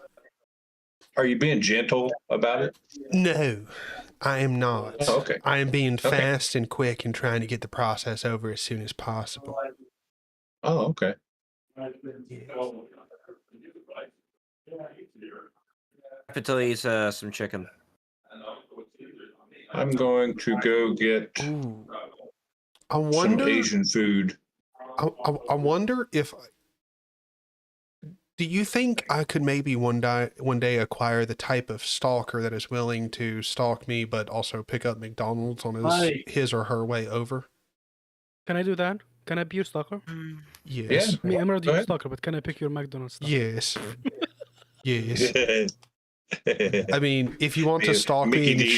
Are you being gentle about it? No, I am not. Oh, okay. I am being fast and quick and trying to get the process over as soon as possible. Oh, okay. Until he eats some chicken. I'm going to go get Ooh. I some wonder. Asian food. I wonder if. Do you think I could maybe one day acquire the type of stalker that is willing to stalk me, but also pick up McDonald's on his or her way over? Can I do that? Can I be your stalker? Yes. Yeah. Me, I'm already Go your ahead. stalker, but can I pick your McDonald's stuff? Yes. Yes. I mean, if you want to stalk Mickey me and D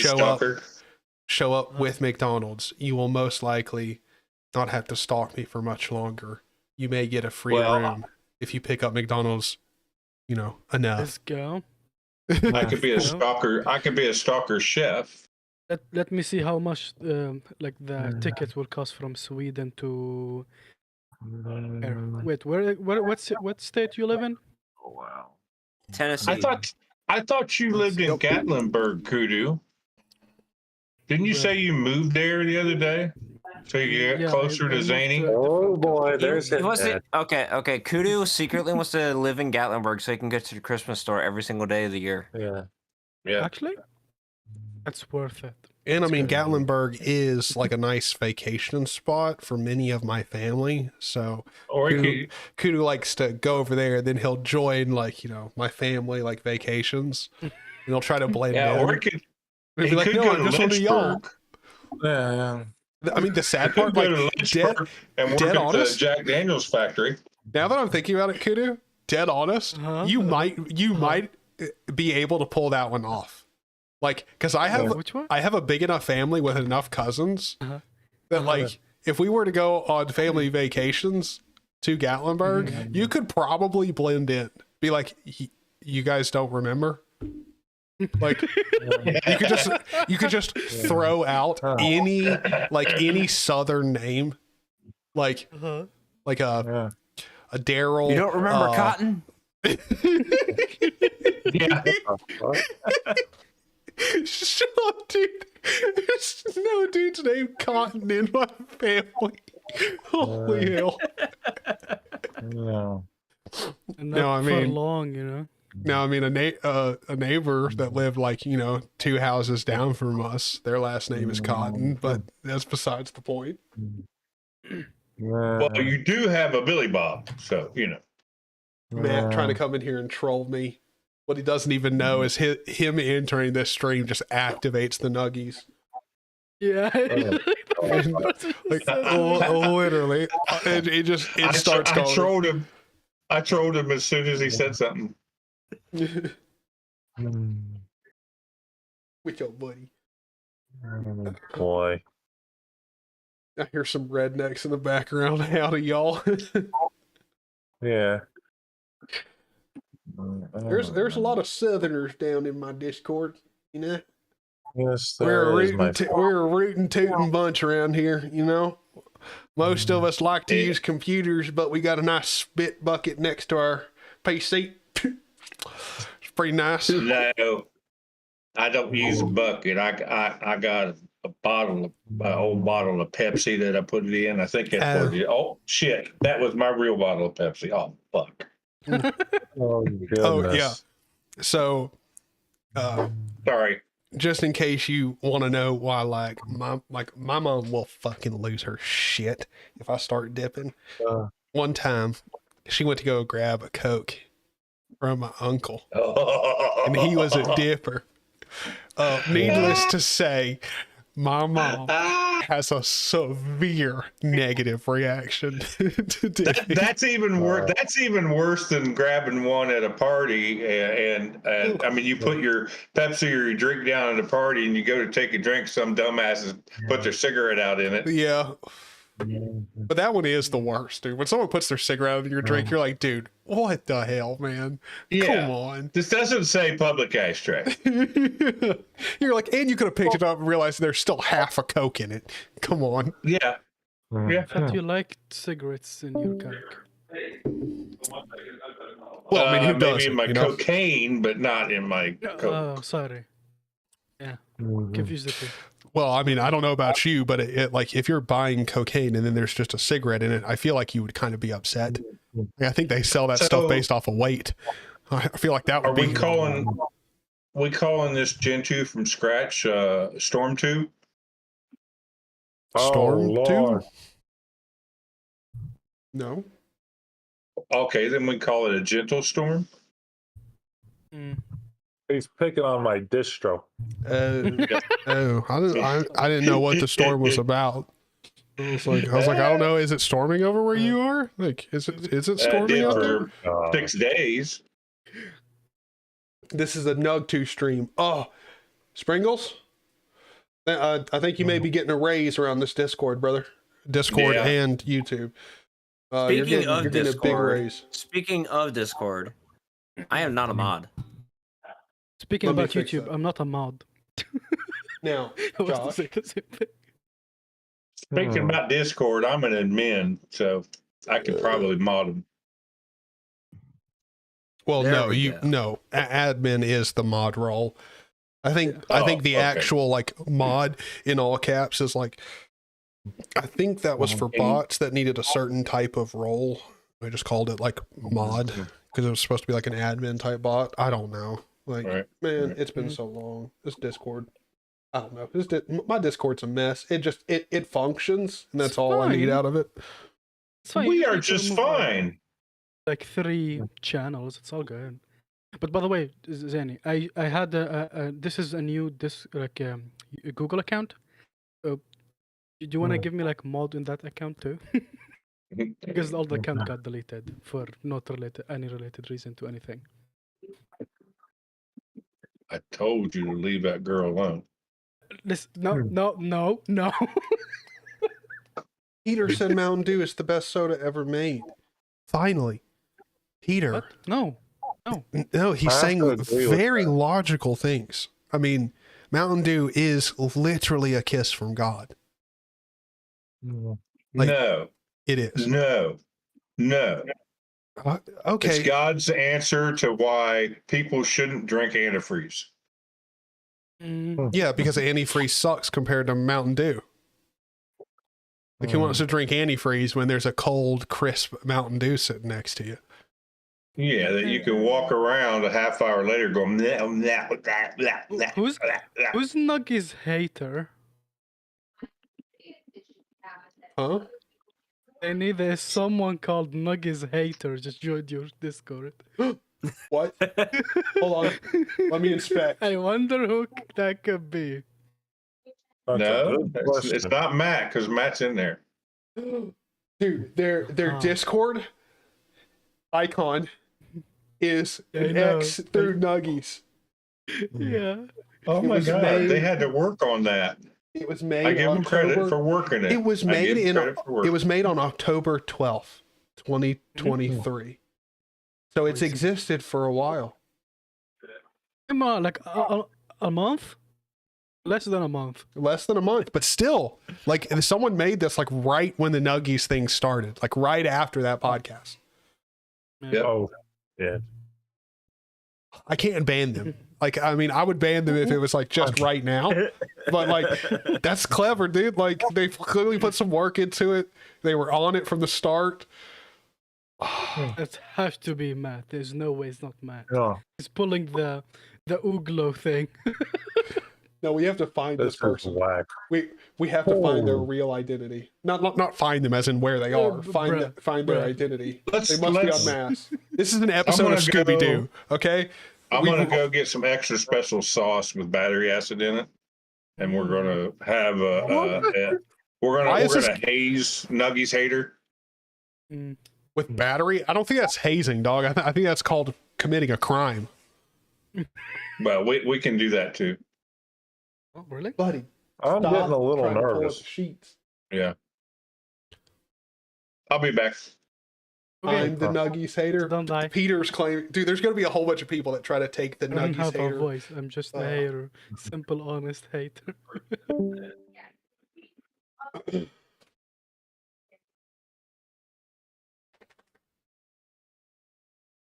show up with McDonald's, you will most likely not have to stalk me for much longer. You may get a free room if you pick up McDonald's, enough. Let's go. I could be a stalker. I could be a stalker chef. Let me see how much like the tickets will cost from Sweden to. Wait, what state you live in? Oh wow. Tennessee. I thought you lived in Gatlinburg, Kudu. Didn't you say you moved there the other day? So you get closer to Zany? Oh boy, there's it. Okay. Kudu secretly wants to live in Gatlinburg so he can get to the Christmas store every single day of the year. Yeah. Actually, that's worth it. And I mean, Gatlinburg is like a nice vacation spot for many of my family. So Or Kudu likes to go over there, and then he'll join my family like vacations, and he'll try to blend in. or he could He'll be like, no, I'm just one of y'all. Yeah. I mean, the sad part, go like, to Lynchburg and work dead at honest. the Jack Daniels factory. Now that I'm thinking about it, Kudu, dead honest, you might be able to pull that one off. Like, because I have a big enough family with enough cousins that like if we were to go on family vacations to Gatlinburg, you could probably blend in. Be like, you guys don't remember? Like you could just throw out any southern name, like a Daryl. You don't remember Cotton? Yeah. Shut up, dude. There's no dude's named Cotton in my family. Holy hell. No. And No, I not for mean- long, Now, I mean, a neighbor that lived like, 2 houses down from us, their last name is Cotton, but that's besides the point. Well, you do have a Billy Bob, so Matt trying to come in here and troll me. What he doesn't even know is him entering this stream just activates the nuggies. Yeah. Like, literally. It starts going. I trolled him as soon as he said something. With your buddy. Boy. I hear some rednecks in the background. Howdy, y'all. Yeah. There's a lot of Southerners down in my Discord, Yes, We're there is, we're a rootin' tootin' bunch around here, Most of us like to use computers, but we got a nice spit bucket next to our PC. It's pretty nice. No, I don't use a bucket. I got a old bottle of Pepsi that I put it in. I think that's what it is. Oh shit, that was my real bottle of Pepsi. Oh fuck. Oh, goodness. Oh yeah. So, Sorry. just in case you want to know why, my mom will fucking lose her shit if I start dipping. One time, she went to go grab a Coke from my uncle, and he was a dipper. Needless to say, my mom has a severe negative reaction to dipping. That's even worse. That's even worse than grabbing one at a party. And I mean, you put your Pepsi or your drink down at a party, and you go to take a drink. Some dumbasses put their cigarette out in it. Yeah. But that one is the worst, dude. When someone puts their cigarette in your drink, you're like, dude, what the hell, man? Yeah. Come on. This doesn't say public ashtray. You're like, and you could have picked it up and realized there's still half a Coke in it. Come on. Yeah. Yeah. But you like cigarettes in your Coke. Well, I mean, who maybe doesn't, in my you know? cocaine, but not in my Coke. Oh, sorry. Yeah, confused the two. Well, I mean, I don't know about you, but it like if you're buying cocaine and then there's just a cigarette in it, I feel like you would kind of be upset. I think they sell that stuff based off of weight. I feel like that would be. We calling this Gentoo from scratch Storm 2? Storm 2? Lord. No. Okay, then we call it a gentle storm. He's picking on my distro. I didn't know what the storm was about. I was like, I don't know. Is it storming over where you are? Like, is it storming out there? For 6 days. This is a Nug2 stream. Oh, Springles. I think you may be getting a raise around this Discord, brother. Discord and YouTube. You're getting a big raise. Speaking of Discord, I am not a mod. Speaking about YouTube, I'm not a mod. Now, I was to Josh, say the same thing. Speaking about Discord, I'm an admin, so I could probably mod them. well, There no, we go. no. Admin is the mod role. I think the okay. actual like mod in all caps is like. I think that was for bots that needed a certain type of role. I just called it like mod because it was supposed to be like an admin type bot. I don't know. Like, man, it's been so long. This Discord, I don't know. My Discord's a mess. It functions, and that's all I need out of it. We are just fine. Like 3 channels, it's all good. But by the way, Zany, I had this is a new a Google account. Do you want to give me like mod in that account too? Because all the account got deleted for not any related reason to anything. I told you to leave that girl alone. No. Peter said Mountain Dew is the best soda ever made. Finally, Peter. What? No. No, he's saying very logical things. I mean, Mountain Dew is literally a kiss from God. Like, no, it is. No. Okay. It's God's answer to why people shouldn't drink antifreeze. Yeah, because antifreeze sucks compared to Mountain Dew. Like, who wants to drink antifreeze when there's a cold, crisp Mountain Dew sitting next to you? Yeah, that you can walk around a half hour later going, Who's Nuggy's hater? Huh? There's someone called Nuggy's hater just joined your Discord. What? Hold on. Let me inspect. I wonder who that could be. No, it's not Matt, because Matt's in there. Dude, their Discord icon is an X through Nuggies. Yeah. Oh my God, they had to work on that. It was made. I give them credit for working it. It was made on October 12th, 2023. So it's existed for a while. Come on, like a month? Less than a month. Less than a month, but still, like someone made this like right when the Nuggies thing started, like right after that podcast. Yep. Oh, yeah. I can't ban them. Like, I mean, I would ban them if it was like just right now, but like, that's clever, dude. Like, they clearly put some work into it. They were on it from the start. It has to be Matt. There's no way it's not Matt. Yeah. He's pulling the Uglo thing. No, we have to find this person. Whack. We have to find their real identity. Not find them as in where they are. Find their identity. They must be on mass. This is an episode of Scooby Doo. Okay, I'm We- gonna go get some extra special sauce with battery acid in it, and we're gonna have Why is we're this- gonna haze Nuggies hater. with battery? I don't think that's hazing, dog. I think that's called committing a crime. Well, we can do that too. Oh, really? Buddy, I'm stop getting a little trying to pull up nervous. the sheets. Yeah. I'll be back. I'm the Nuggies hater. Don't die. Peter's claiming, dude, there's going to be a whole bunch of people that try to take the I don't Nuggies have a hater. voice. I'm just a hater. Simple, honest hater.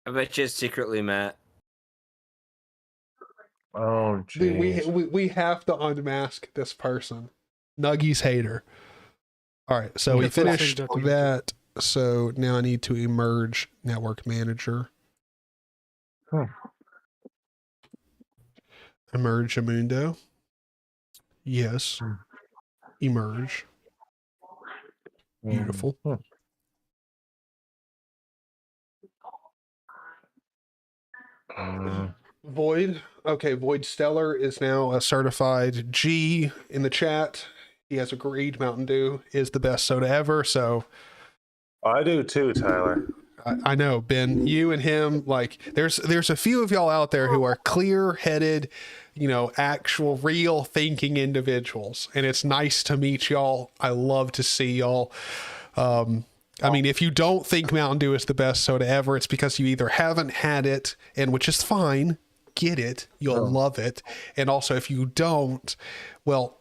I bet you it's secretly Matt. Oh, Dude, jeez. we have to unmask this person. Nuggies hater. All right, so we Okay, first finished thing that. So now I need to emerge network manager. Emerge Amundo. Yes. Emerge. Beautiful. Void. Okay, Void Stellar is now a certified G in the chat. He has agreed Mountain Dew is the best soda ever. So I do too, Tyler. I know, Ben, you and him, like there's a few of y'all out there who are clear-headed, actual real thinking individuals. And it's nice to meet y'all. I love to see y'all. I mean, if you don't think Mountain Dew is the best soda ever, it's because you either haven't had it, and which is fine, get it, you'll love it. And also if you don't, well,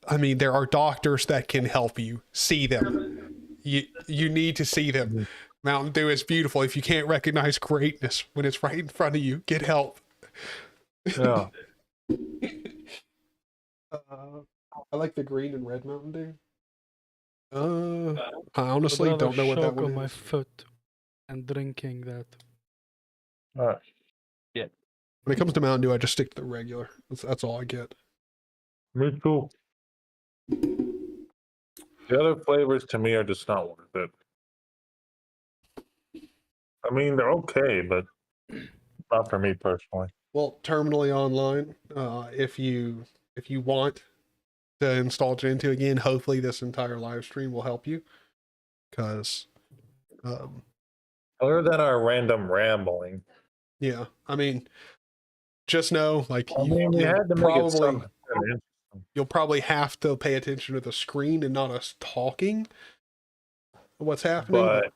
I mean, there are doctors that can help you. See them. You need to see them. Mountain Dew is beautiful. If you can't recognize greatness when it's right in front of you, get help. Yeah. I like the green and red Mountain Dew. I honestly I'd rather don't know what that choke one on my is. foot and drinking that. All right. When it comes to Mountain Dew, I just stick to the regular. That's all I get. Me too. The other flavors to me are just not worth it. I mean, they're okay, but not for me personally. Well, terminally online. If you want to install Gentoo again, hopefully this entire live stream will help you. Because, Other than our random rambling, yeah, I mean, just know, like I mean, we had to make it something interesting. you'll probably have to pay attention to the screen and not us talking. What's happening? But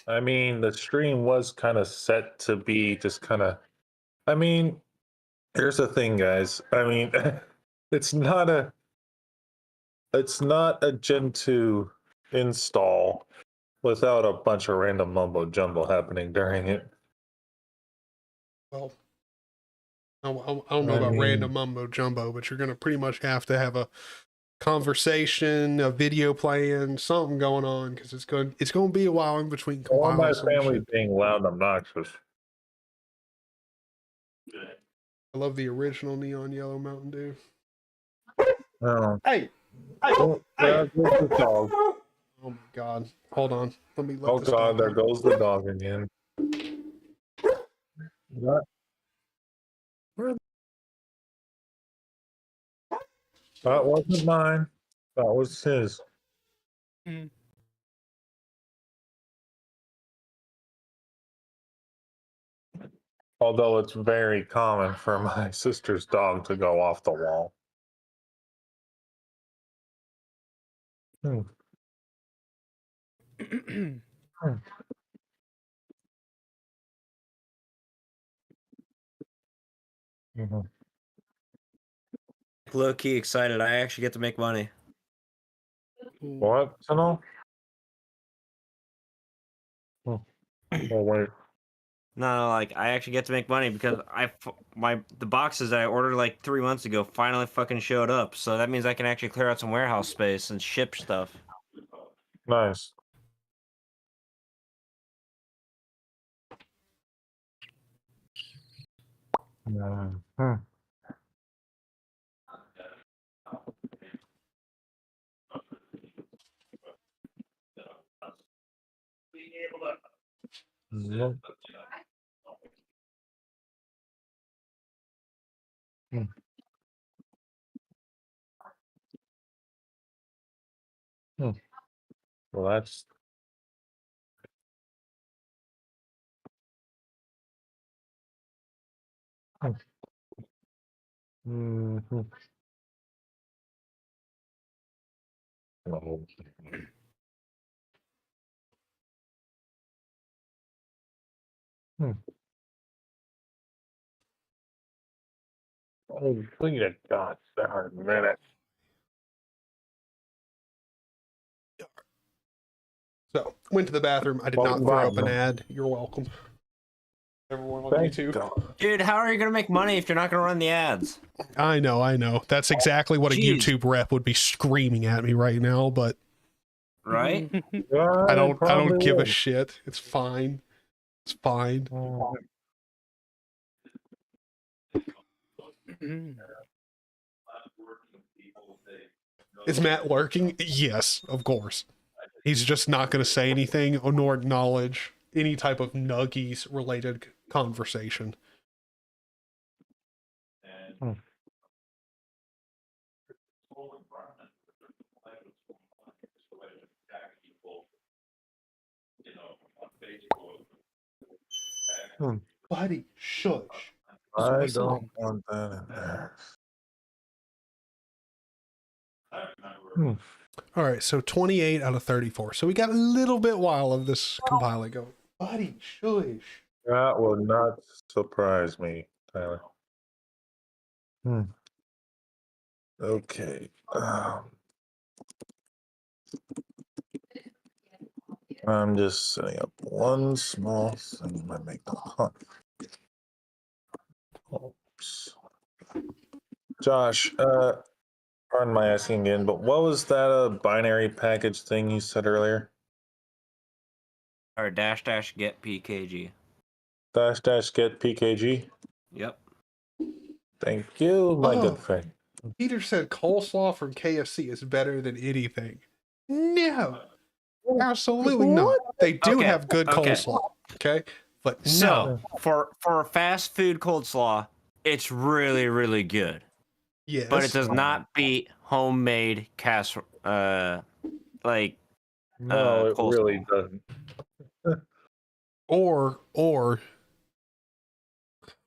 I mean, the stream was kind of set to be just kind of. I mean, here's the thing, guys. I mean, it's not a Gentoo install without a bunch of random mumbo jumbo happening during it. Well, I don't know about random mumbo jumbo, but you're going to pretty much have to have a conversation, a video playing, something going on, because it's going to be a while in between. Or my family being loud and obnoxious. I love the original neon yellow Mountain Dew. Oh. Hey, Oh, there goes the dog. Oh my God! Hold on. Let me. Oh God, there goes the dog again. What? That wasn't mine. That was his. Although it's very common for my sister's dog to go off the wall. Low key excited. I actually get to make money. What? No. Oh wait. No, like I actually get to make money because the boxes that I ordered like 3 months ago finally fucking showed up. So that means I can actually clear out some warehouse space and ship stuff. Nice. Well, that's Mhm. Oh. Hmm. Oh, please, God, darn minute. So, went to the bathroom. I did not throw up an ad. You're welcome. Everyone on Thank YouTube. God. Dude, how are you gonna make money if you're not gonna run the ads? I know. That's exactly what a Jeez. YouTube rep would be screaming at me right now, but Right? I don't probably give a would. shit. It's fine. It's fine. Is Matt lurking? Yes, of course. He's just not going to say anything or nor acknowledge any type of Nuggies related conversation. Buddy, shush. I don't want that in there. All right, so 28 out of 34. So we got a little bit while of this compiling going. Buddy, shush. That would not surprise me, Tyler. Okay. I'm just setting up one small thing. I make the hunt. Oops. Josh, pardon my asking again, but what was that binary package thing you said earlier? Or -- get PKG. -- get PKG? Yep. Thank you, my Oh. good friend. Peter said coleslaw from KFC is better than anything. No, absolutely not. They do Okay, have good okay. coleslaw, okay? But So no. for fast food coleslaw, it's really, really good. Yes. But it does not beat homemade like No, it coleslaw. really doesn't. Or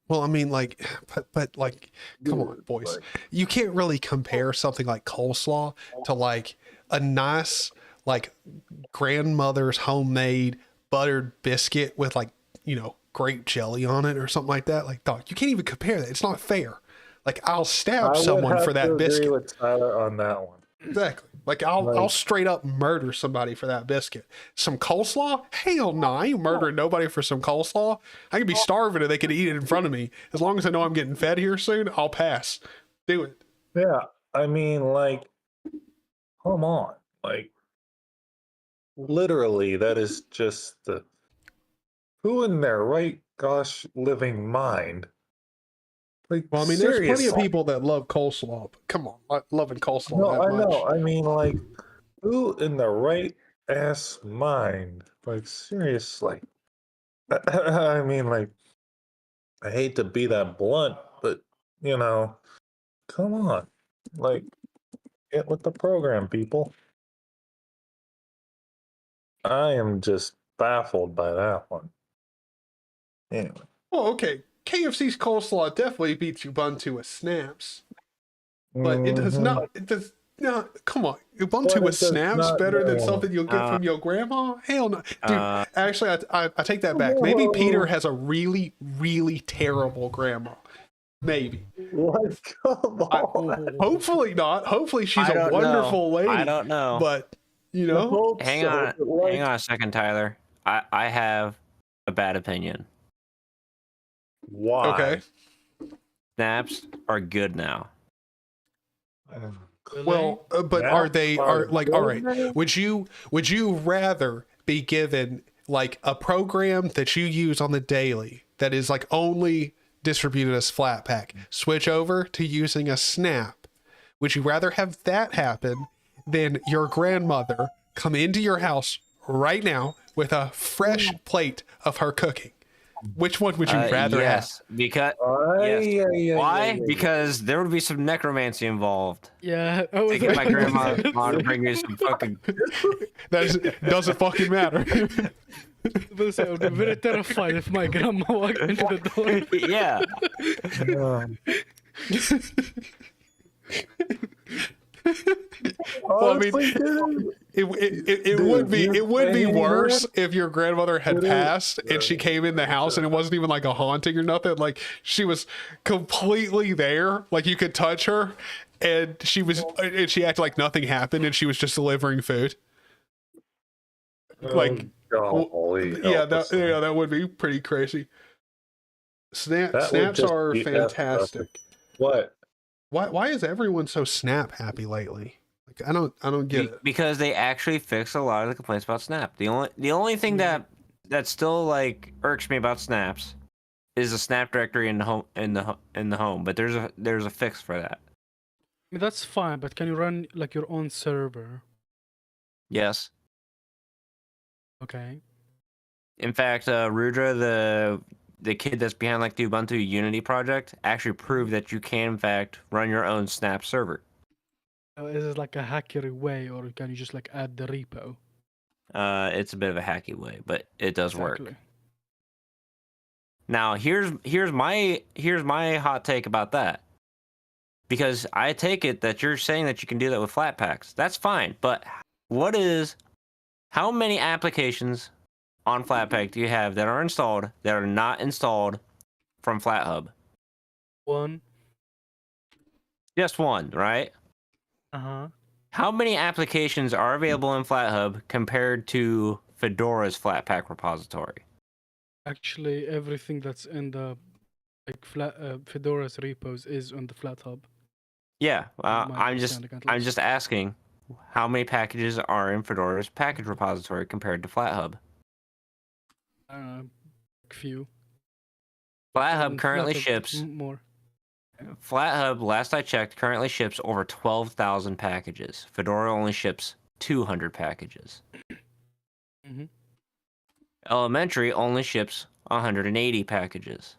well, I mean, like, but like, come on, boys. You can't really compare something like coleslaw to like a nice, like, grandmother's homemade buttered biscuit with, like, you know, grape jelly on it or something like that. Like, dog, you can't even compare that. It's not fair. Like, I'll stab someone for that biscuit. I would have to agree with Tyler on that one. Exactly. Like, I'll straight up murder somebody for that biscuit. Some coleslaw? Hell no. I ain't murdering nobody for some coleslaw. I could be starving and they could eat it in front of me. As long as I know I'm getting fed here soon, I'll pass. Do it. Yeah, I mean, like, come on. Like, literally, that is just the... Who in their right gosh living mind? Like, Well, I mean, there's plenty of people that love coleslaw, but come on, loving coleslaw No, that I much. know. I mean, like, who in the right ass mind? Like, seriously. I mean, like, I hate to be that blunt, but, you know, come on. Like, get with the program, people. I am just baffled by that one. Anyway. Oh, okay. KFC's coleslaw definitely beats Ubuntu with snaps. But it does not. It does not. Come on, Ubuntu with snaps better than something you'll get from your grandma? Hell no, dude. Actually, I take that back. Maybe Peter has a really, really terrible grandma. Maybe. What? Come on. Hopefully not. Hopefully she's a wonderful lady. I don't know. But you know, hang on a second, Tyler. I have a bad opinion. Why? Okay. Snaps are good now. Well, but are like, all right, would you rather be given like a program that you use on the daily that is like only distributed as Flatpak, switch over to using a snap? Would you rather have that happen than your grandmother come into your house right now with a fresh plate of her cooking? Which one would you rather yes, because Yeah. why? Because there would be some necromancy involved. Yeah, I To was get my like, grandma to bring me some fucking. That doesn't fucking matter. I would be very terrified if my grandma walked into the door. Yeah. Well, I mean, it would be worse if your grandmother had passed and she came in the house and it wasn't even like a haunting or nothing. Like she was completely there, like you could touch her, and she acted like nothing happened and she was just delivering food. Like, that would be pretty crazy. Snaps are fantastic. What? Why is everyone so snap happy lately? Like I don't get it. Because they actually fixed a lot of the complaints about Snap. The only thing that still like irks me about Snaps is the Snap directory in the home. But there's a fix for that. I mean, that's fine, but can you run like your own server? Yes. Okay. In fact, Rudra, the kid that's behind like the Ubuntu Unity project, actually proved that you can in fact run your own Snap server. Is it like a hackery way, or can you just like add the repo? It's a bit of a hacky way, but it does work. Exactly. Now, here's my hot take about that. Because I take it that you're saying that you can do that with Flatpaks. That's fine, but how many applications on Flatpak do you have that are installed that are not installed from FlatHub? One. Just one, right? Uh-huh. How many applications are available in FlatHub compared to Fedora's Flatpak repository? Actually, everything that's in the like Fedora's repos is on the FlatHub. Yeah, My I'm understanding, just asking how many packages are in Fedora's package repository compared to FlatHub? Few. FlatHub currently ships more. FlatHub, last I checked, currently ships over 12,000 packages. Fedora only ships 200 packages. Mm-hmm. Elementary only ships 180 packages.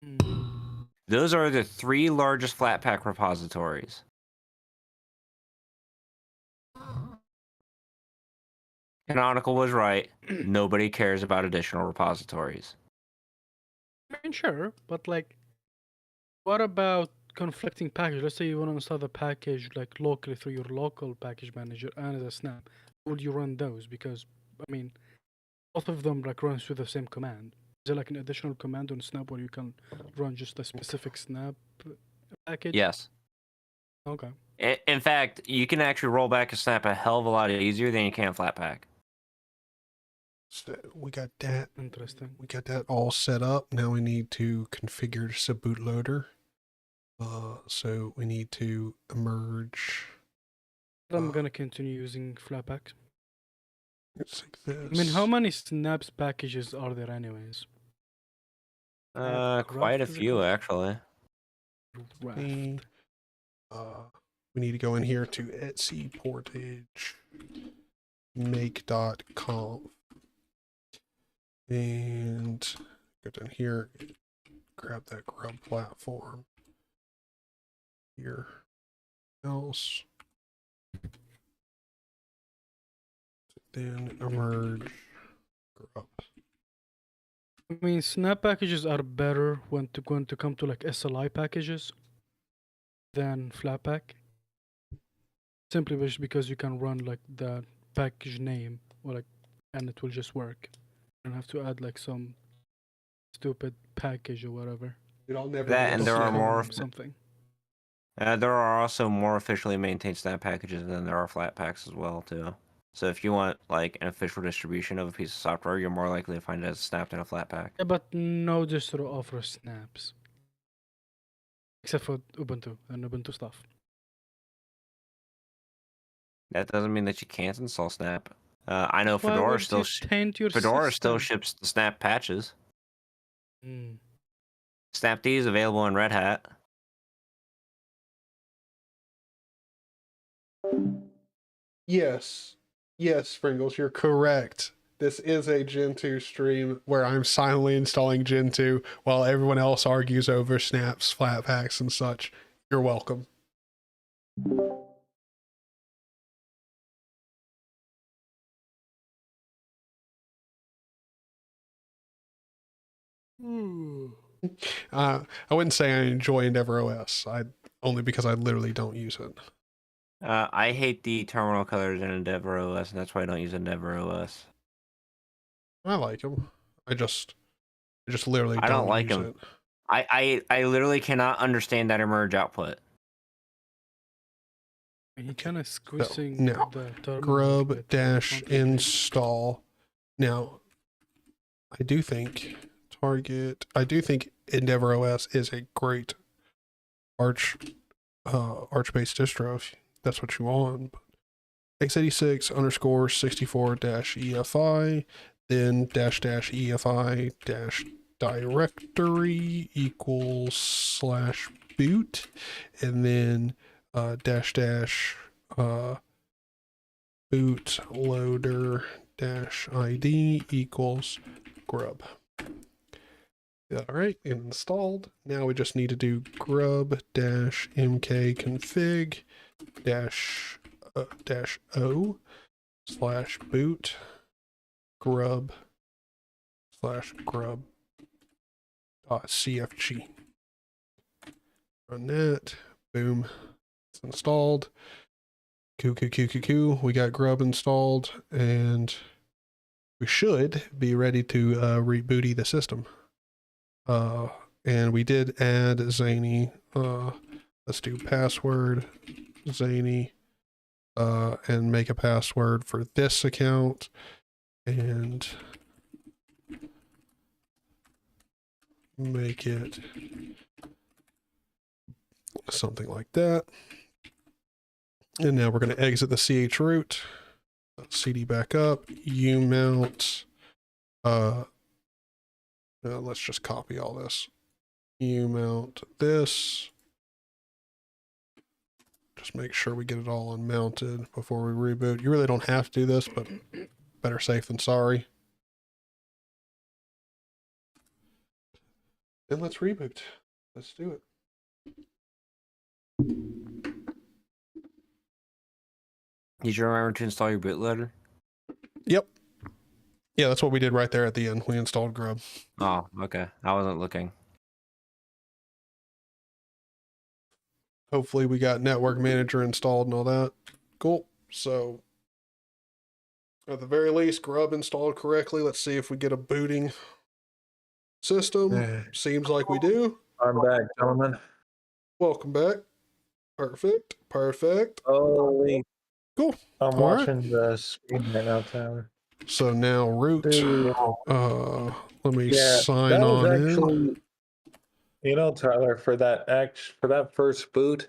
Mm. Those are the 3 largest Flatpak repositories. Canonical was right. Nobody cares about additional repositories. I mean, sure, but like, what about conflicting packages? Let's say you want to install the package like locally through your local package manager and as a snap. Would you run those? Because I mean, both of them like run through the same command. Is there like an additional command on Snap where you can run just a specific Snap package? Yes. Okay. In fact, you can actually roll back a Snap a hell of a lot easier than you can Flatpak. So we got that. Interesting. We got that all set up. Now we need to configure the bootloader. So we need to merge. I'm gonna continue using Flatpak. It's like this. I mean, how many Snaps packages are there anyways? Quite a few actually. We need to go in here to Etsy portage make.conf and go down here, grab that grub platform here else, then emerge grub. I mean, Snap packages are better when to come to like SLI packages than Flatpak. Simply just because you can run like the package name or like, and it will just work. You don't have to add like some stupid package or whatever. I'll never that, and there are more something. There are also more officially maintained Snap packages than there are Flatpaks as well too. So if you want like an official distribution of a piece of software, you're more likely to find it as a Snap than a Flatpak. Yeah, but no distro offers snaps. Except for Ubuntu and Ubuntu stuff. That doesn't mean that you can't install Snap. I know Why Fedora would still you taint your Fedora still system? ships the Snap patches. Mm. Snapd is available in Red Hat. Yes, Sprinkles, you're correct. this is a Gentoo stream where I'm silently installing Gentoo while everyone else argues over snaps, flatpaks, and such. You're welcome. I wouldn't say I enjoy EndeavorOS. Only because I literally don't use it. I hate the terminal colors in EndeavorOS, and that's why I don't use EndeavorOS. I like them. I just literally I don't don't like use them. it. I literally cannot understand that emerge output. He kind of squeezing now, the terminal grub a bit. dash Don't you think? install. Now, I do think EndeavorOS is a great Arch-based distro if that's what you want. x86 underscore 64 dash EFI, then dash EFI dash directory equals slash boot, and then dash boot loader dash ID equals grub. All right, installed. Now we just need to do grub dash mkconfig dash o slash boot grub slash grub .cfg. Run that. Boom. It's installed. We got grub installed, and we should be ready to rebooty the system. And we did add Zany. Let's do password Zany, and make a password for this account, and make it something like that. And now we're going to exit the ch root, cd backup, umount. Let's just copy all this. Umount this. Just make sure we get it all unmounted before we reboot. You really don't have to do this, but better safe than sorry. Then let's reboot. Let's do it. Did you remember to install your bootloader? Yep. Yeah, that's what we did right there at the end. We installed grub. Oh, okay. I wasn't looking. Hopefully we got network manager installed and all that. Cool. So at the very least, grub installed correctly. Let's see if we get a booting system. Seems like we do. I'm back, gentlemen. Welcome back. Perfect. Holy. Cool. I'm All right. watching the screen right now, Tyler. So now root. Let me Yeah, sign that was on actually, in. you know, Tyler, for that first boot,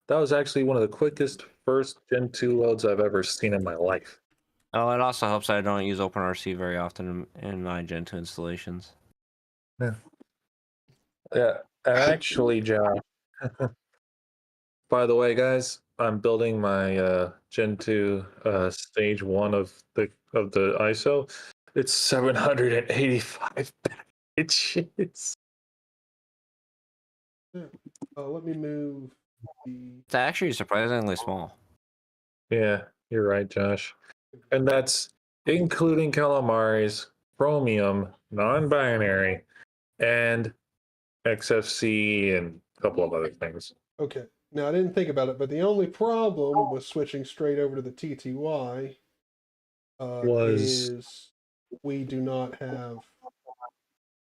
that was actually one of the quickest first Gen 2 loads I've ever seen in my life. Oh, it also helps that I don't use OpenRC very often in my Gentoo installations. Yeah. Yeah, and actually, Josh, by the way, guys, I'm building my Gen 2 stage 1 of the ISO. It's 785 packages. Let me move the. It's actually surprisingly small. Yeah, you're right, Josh. And that's including calamaris, chromium, non-binary, and XFC and a couple of other things. Okay. Now I didn't think about it, but the only problem with switching straight over to the TTY is we do not have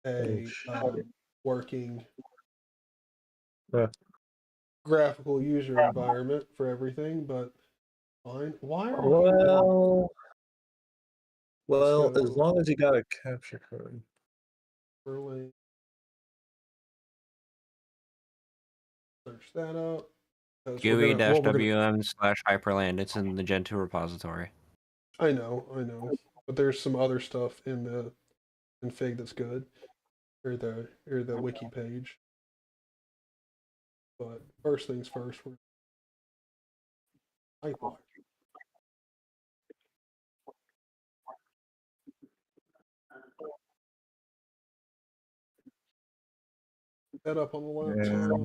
a working graphical user environment for everything, but fine. Why are Well, go- as long as you got a capture code. Hyprland? Search that up. GUI-WM/Hyprland. It's in the Gentoo repository. I know. But there's some other stuff in the config that's good. Or the wiki page. But first things first, we're Hyprland. that up on the laptop.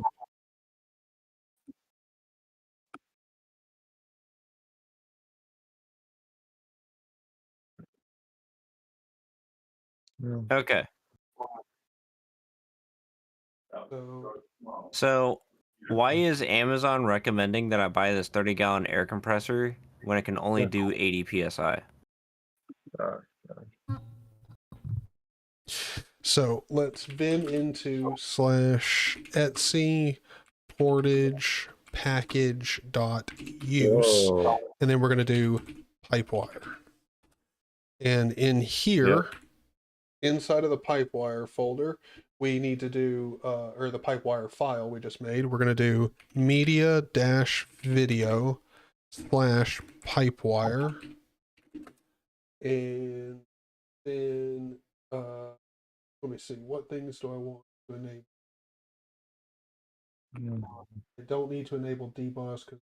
Okay. So, why is Amazon recommending that I buy this 30-gallon air compressor when it can only do 80 psi? So let's vim into /Etsy portage package.use, and then we're going to do Pipewire. And in here, inside of the Pipewire folder, we need to do, or the Pipewire file we just made, we're going to do media-video/Pipewire. And then, let me see, what things do I want to enable? I don't need to enable debus because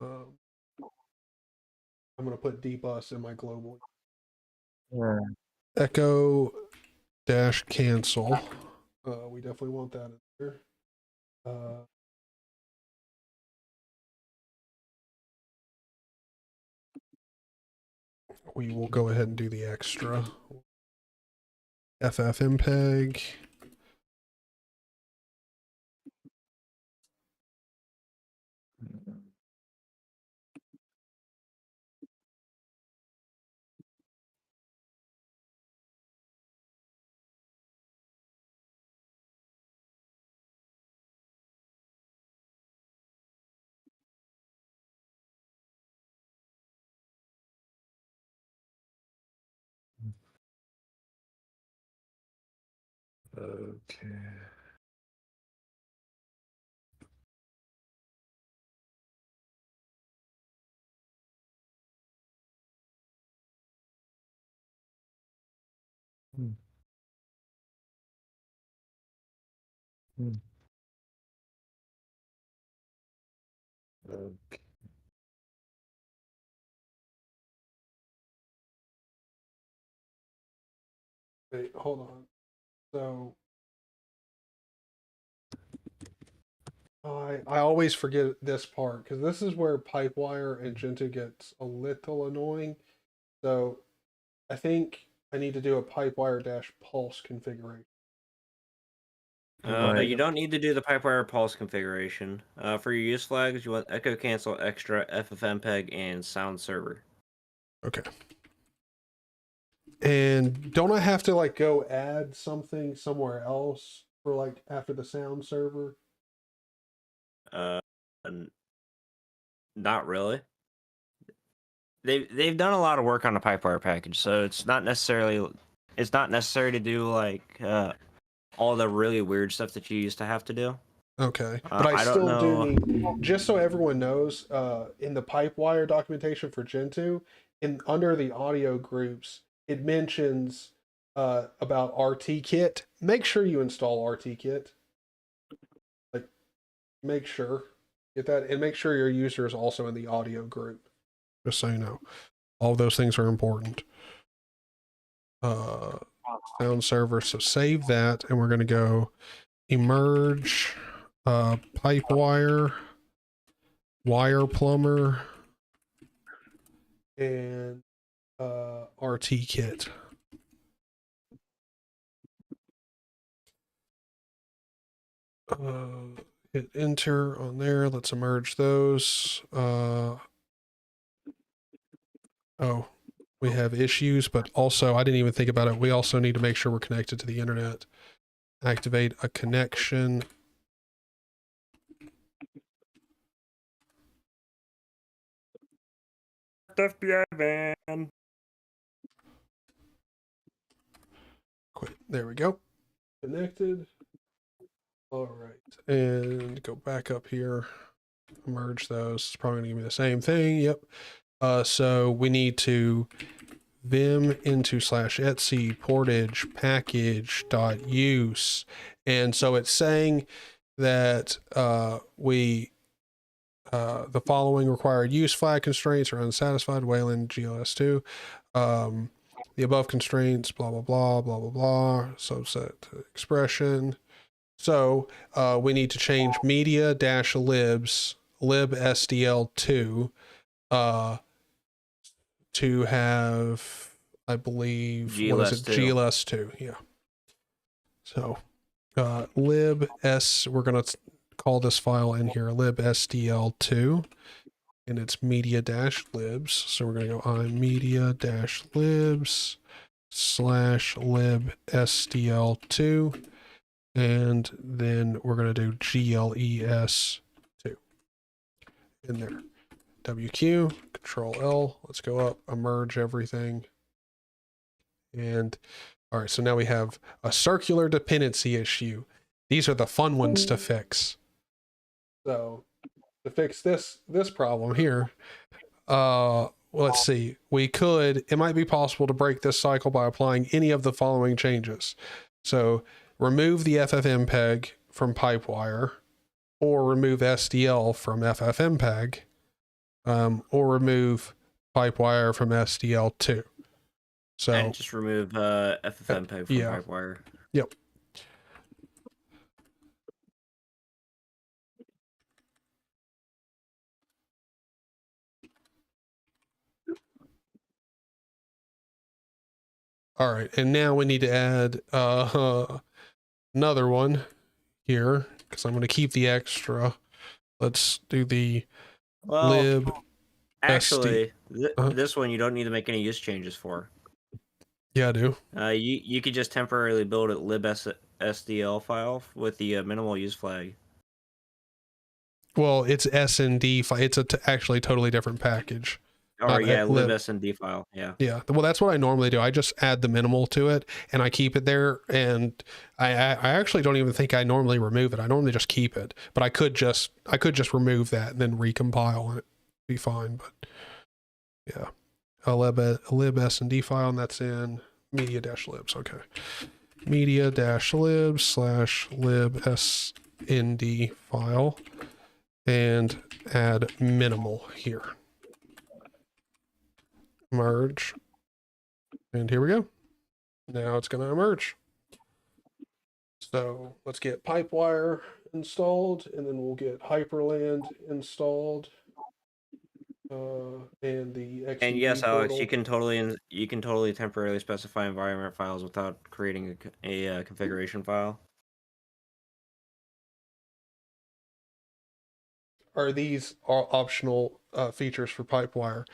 I'm going to put debus in my global. Echo dash cancel. We definitely want that in there. We will go ahead and do the extra. FFmpeg. Okay. Okay. Wait, hold on. So I always forget this part because this is where Pipewire and Gentoo gets a little annoying. So I think I need to do a Pipewire dash pulse configuration. You don't need to do the Pipewire pulse configuration. For your use flags, you want echo cancel, extra, FFmpeg, and sound server. Okay. And don't I have to like go add something somewhere else for like after the sound server? Not really. They've done a lot of work on the Pipewire package, so it's not necessary to do like all the really weird stuff that you used to have to do. Okay, but I don't still know. do need, just so everyone knows, in the Pipewire documentation for Gentoo, under the audio groups, it mentions about RT-Kit. Make sure you install RT-Kit. Like, make sure. Get that, and make sure your user is also in the audio group. Just so you know. All of those things are important. Sound server, so save that, and we're going to go emerge Pipewire, wire plumber, and RT-Kit. Hit enter on there. Let's emerge those. Oh, we have issues, but also I didn't even think about it. We also need to make sure we're connected to the internet. Activate a connection. FBI van. Quit. There we go. Connected. All right. And go back up here. Merge those. It's probably going to give me the same thing. Yep. So we need to vim into /Etsy portage package.use. And so it's saying that the following required use flag constraints are unsatisfied. Wayland GLS2. the above constraints, blah, blah, blah, blah, blah, blah, subset expression. So we need to change media-libs, libsdl2 to have, I believe, what is it? GLS2, yeah. So libs, we're going to call this file in here libsdl2, and it's media-libs. So we're going to go on media-libs / libsdl2, and then we're going to do gles2 in there. WQ, Control L, let's go up, merge everything. And all right, so now we have a circular dependency issue. These are the fun ones to fix. So to fix this problem here, let's see, it might be possible to break this cycle by applying any of the following changes. So remove the FFmpeg from Pipewire, or remove SDL from FFmpeg, or remove Pipewire from SDL2. So and just remove FFmpeg from Pipewire. Yep. All right, and now we need to add another one here, because I'm going to keep the extra. Let's do the lib. Actually, this one you don't need to make any use changes for. Yeah, I do. You could just temporarily build a libsdl file with the minimal use flag. Well, it's SND file. It's actually a totally different package. Or yeah, libsnd file. Yeah. Yeah. Well, that's what I normally do. I just add the minimal to it and I keep it there. And I actually don't even think I normally remove it. I normally just keep it. But I could just remove that and then recompile and it'd be fine. But yeah, a libsnd file, and that's in media-libs. Okay. Media-libs / libsnd file, and add minimal here. Merge, and here we go. Now it's going to emerge. So let's get Pipewire installed, and then we'll get Hyprland installed, and the XED and yes, Alex, portal. you can totally temporarily specify environment files without creating a configuration file. Are these optional features for Pipewire?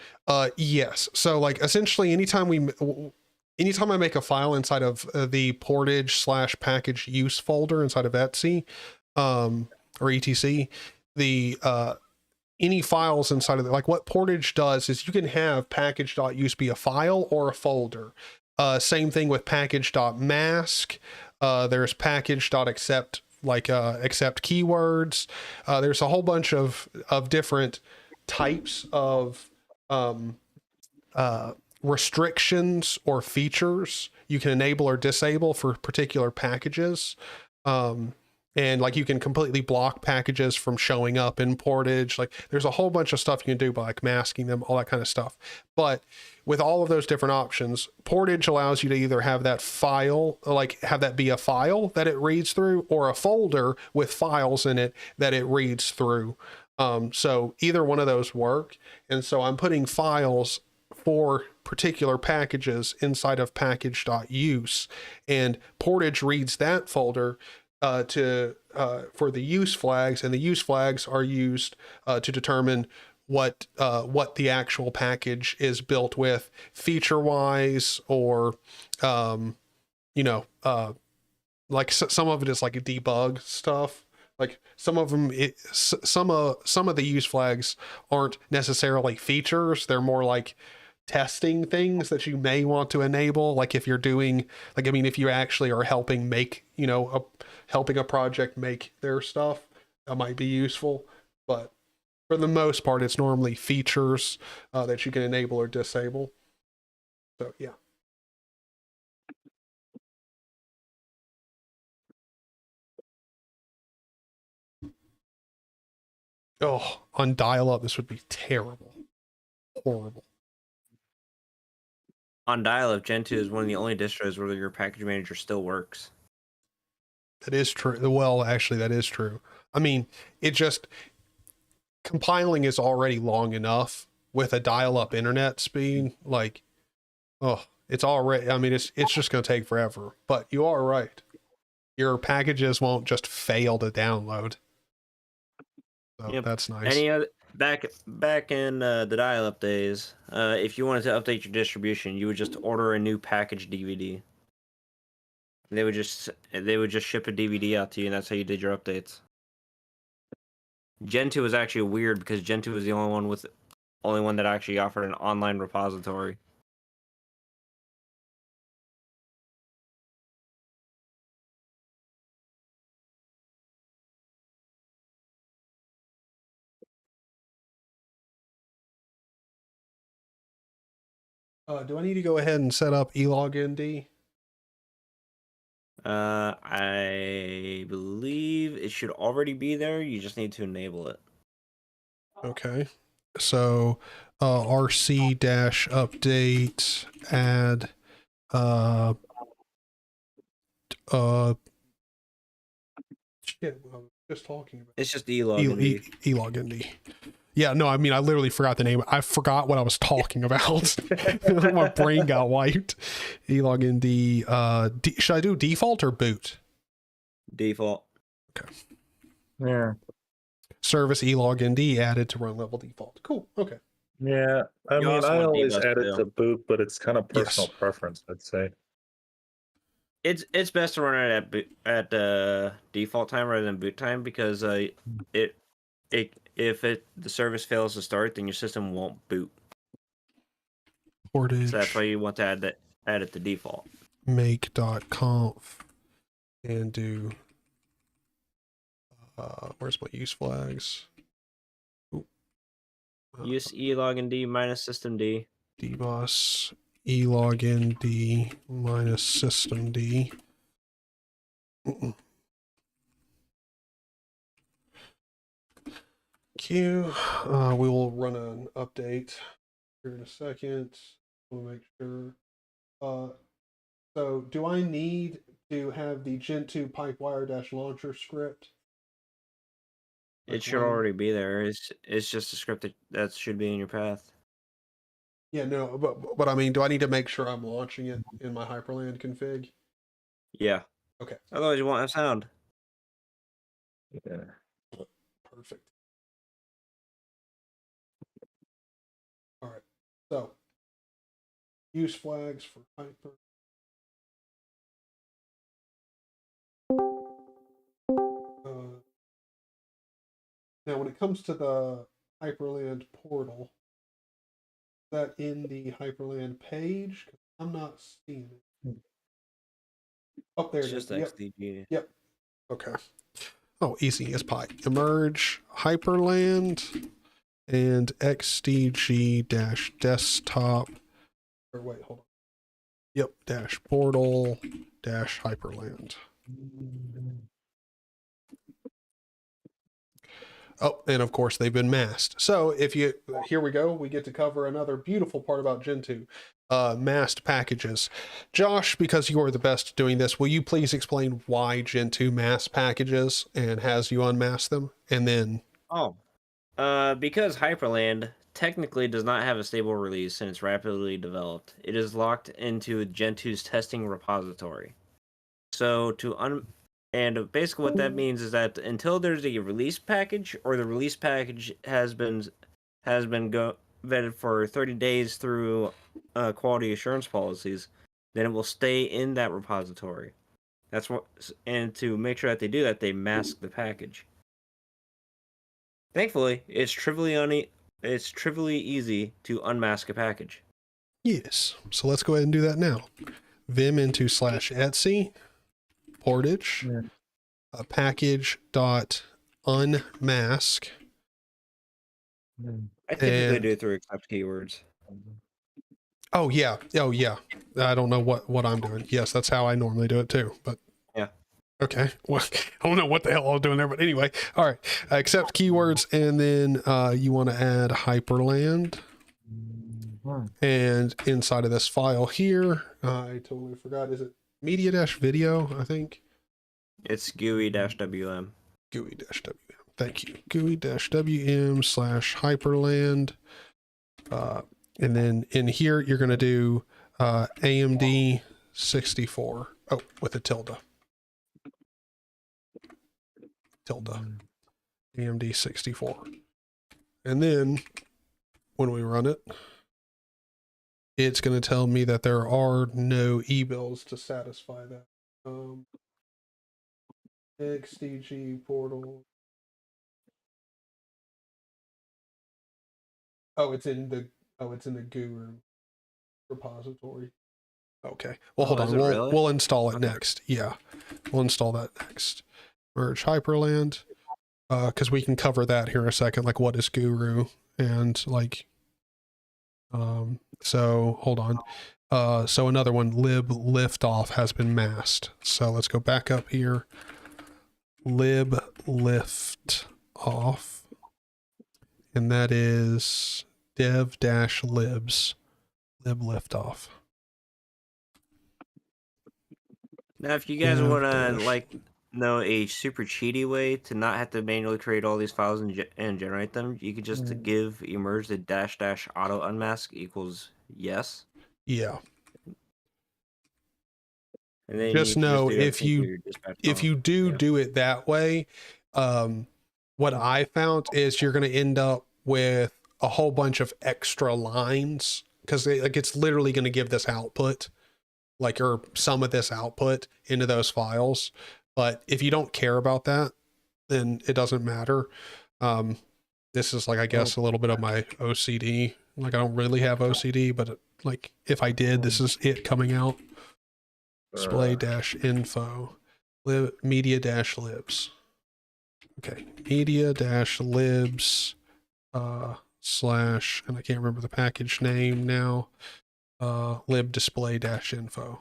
Yes. So like essentially anytime I make a file inside of the portage / package use folder inside of Etsy or etc, the any files inside of it, like what portage does is you can have package.use be a file or a folder. Same thing with package.mask. There's package.accept, like accept keywords. There's a whole bunch of different types of restrictions or features you can enable or disable for particular packages. And like you can completely block packages from showing up in portage. Like there's a whole bunch of stuff you can do by like masking them, all that kind of stuff. But with all of those different options, portage allows you to either have that file, like have that be a file that it reads through, or a folder with files in it that it reads through. So either one of those work. And so I'm putting files for particular packages inside of package.use, and portage reads that folder for the use flags, and the use flags are used to determine what the actual package is built with feature wise, or like some of it is like a debug stuff. Like some of them, some of the use flags aren't necessarily features. They're more like testing things that you may want to enable. Like if you're doing, like, I mean, if you actually are helping make, helping a project make their stuff, that might be useful. But for the most part, it's normally features that you can enable or disable. So yeah. Oh, on dial-up, this would be terrible. Horrible. On dial-up, Gentoo is one of the only distros where your package manager still works. That is true. Well, actually, that is true. I mean, it just compiling is already long enough with a dial-up internet speed. Like, oh, it's already. I mean, it's just going to take forever. But you are right. Your packages won't just fail to download. So Yep. that's nice. Any other back in the dial-up days, if you wanted to update your distribution, you would just order a new package DVD. They would just ship a DVD out to you, and that's how you did your updates. Gentoo was actually weird because Gentoo was the only one that actually offered an online repository. Do I need to go ahead and set up elognd? I believe it should already be there. You just need to enable it. Okay. So rc-update add shit, I was just talking about. It's just elognd. elognd. Yeah, no, I mean, I literally forgot the name. I forgot what I was talking about. My brain got wiped. Elognd. Should I do default or boot? Default. Okay. Yeah. Service elognd added to run level default. Cool. Okay. Yeah. I You mean, also I want always debug add it too. to boot, but it's kind of personal Yes. preference, I'd say. It's best to run it at default time rather than boot time because if the service fails to start, then your system won't boot. Portage. So that's why you want to add it to default. Make.conf and do where's my use flags? Ooh. Use elognd minus systemd. dbus elognd minus systemd. Q. We will run an update here in a second. We'll make sure. So do I need to have the Gentoo pipewire-launcher script? It should already be there. It's just a script that should be in your path. Yeah, no, but I mean, do I need to make sure I'm launching it in my Hyprland config? Yeah. Okay. Otherwise, you won't have sound. Yeah. Perfect. All right. So, use flags for Hyper. Now, when it comes to the Hyprland portal, is that in the Hyprland page? 'Cause I'm not seeing it. Oh, there It's it is. just XDG. Yep. Okay. Oh, easy as pie. Emerge Hyprland and xdg-desktop. Or wait, hold on. Yep, dash portal dash Hyprland. Oh, and of course they've been masked. So here we go. We get to cover another beautiful part about Gentoo, masked packages. Josh, because you are the best at doing this, will you please explain why Gentoo masks packages and has you unmask them? And then... Because Hyprland technically does not have a stable release and it's rapidly developed, it is locked into Gentoo's testing repository. So and basically what that means is that until there's a release package or the release package has been vetted for 30 days through quality assurance policies, then it will stay in that repository. And to make sure that they do that, they mask the package. Thankfully, it's trivially easy to unmask a package. Yes. So let's go ahead and do that now. Vim into /etc. Portage. Yeah. Package.unmask. I typically do it through accept keywords. Oh yeah. I don't know what I'm doing. Yes, that's how I normally do it too. But yeah. Okay. Well, I don't know what the hell I'm doing there, but anyway. All right. Accept keywords, and then you want to add Hyprland. And inside of this file here, I totally forgot. Is it media-video, I think? It's GUI-WM. GUI-WM. Thank you. GUI-WM/Hyprland. And then in here, you're going to do AMD 64. Oh, with a tilde. AMD 64. And then when we run it, it's going to tell me that there are no e-bills to satisfy that. XDG portal. Oh, it's in the Guru repository. Okay. Well, hold on. We'll install it next. Yeah. We'll install that next. Merge Hyprland. Because we can cover that here in a second, like what is Guru and like so hold on. So another one, lib liftoff has been masked. So let's go back up here. Lib lift off. And that is dev-libs lib liftoff. Now, if you guys want to like know a super cheaty way to not have to manually create all these files and generate them, you could just give emerge the -- auto unmask equals yes. Yeah. And then just know if you do it that way, what I found is you're going to end up with a whole bunch of extra lines because it's literally going to give this output, like, or some of this output into those files. But if you don't care about that, then it doesn't matter. This is like, I guess, a little bit of my OCD. Like, I don't really have OCD, but like if I did, this is it coming out. Display-info, media-libs. Okay, media-libs slash, and I can't remember the package name now. Lib display-info.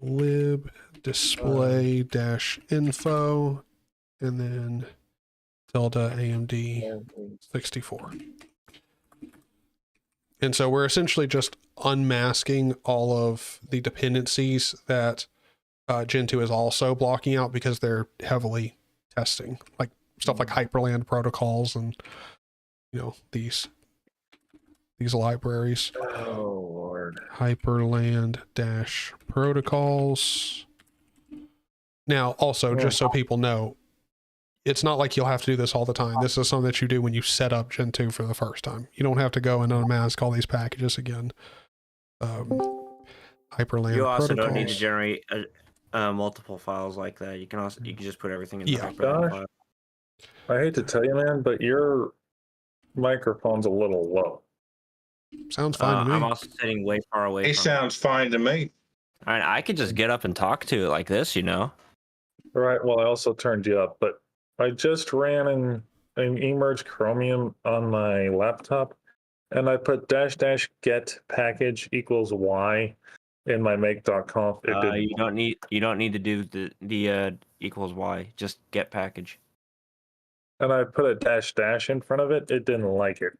Lib display-info, and then tilde AMD 64. And so we're essentially just unmasking all of the dependencies that Gentoo is also blocking out because they're heavily testing, like stuff like Hyprland protocols and, you know, these libraries. Oh Lord. Hyprland protocols. Now, also, just so people know, it's not like you'll have to do this all the time. This is something that you do when you set up Gentoo for the first time. You don't have to go and unmask all these packages again. Hyprland. You also protocols. don't need to generate multiple files like that. You can just put everything in the Hyprland file. I hate to tell you, man, but your microphone's a little low. Sounds fine to me. I'm also sitting way far away. It sounds fine to me. I could just get up and talk to it like this, you know. All right. Well, I also turned you up, but I just ran an emerge Chromium on my laptop, and I put --get package equals y in my make.conf. You don't need to do the equals y. Just get package. And I put a -- in front of it. It didn't like it.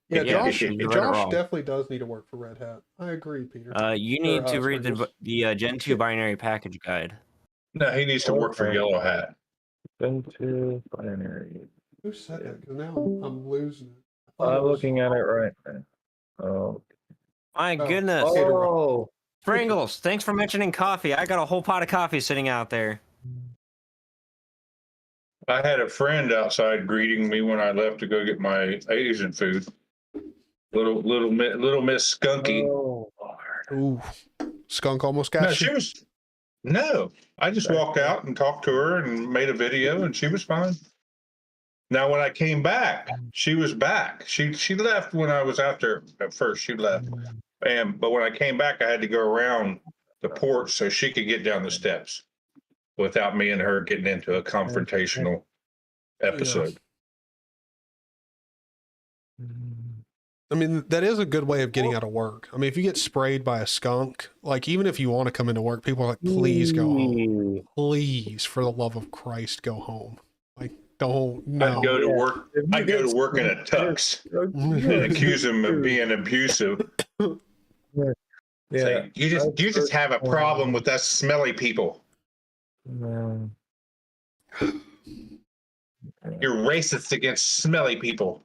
Yeah, Josh Josh definitely does need to work for Red Hat. I agree, Peter. You need to read the Gentoo binary package guide. No, he needs to work for Yellow Hat. Gentoo binary. Who said that? Because now I'm losing it. I'm looking at it right now. Oh. My goodness. Oh. Pringles, thanks for mentioning coffee. I got a whole pot of coffee sitting out there. I had a friend outside greeting me when I left to go get my Asian food. Little Miss Skunky. Oh, Lord. Ooh, skunk almost got you. No, I just walked out and talked to her and made a video, and she was fine. Now, when I came back, she was back. She left when I was out there. At first, she left, but when I came back, I had to go around the porch so she could get down the steps without me and her getting into a confrontational episode. I mean, that is a good way of getting out of work. I mean, if you get sprayed by a skunk, like, even if you want to come into work, people are like, please go home. Please, for the love of Christ, go home. Like, Don't I'd go no. to work. I'd go to work in a tux and accuse him of being abusive. Yeah. Say, you just have a problem with us smelly people. Mm. You're racist against smelly people.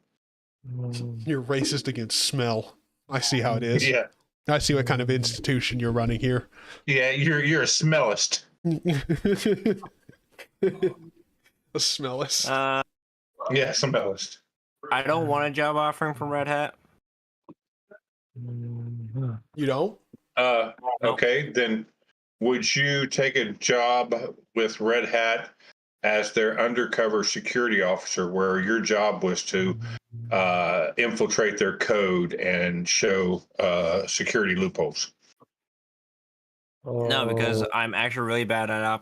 You're racist against smell. I see how it is. Yeah, I see what kind of institution you're running here. yeah. You're a smellist. A smellist. Yeah, smellist. I don't want a job offering from Red Hat. You don't? Okay, then would you take a job with Red Hat as their undercover security officer, where your job was to infiltrate their code and show security loopholes? No, because Oh. I'm actually really bad at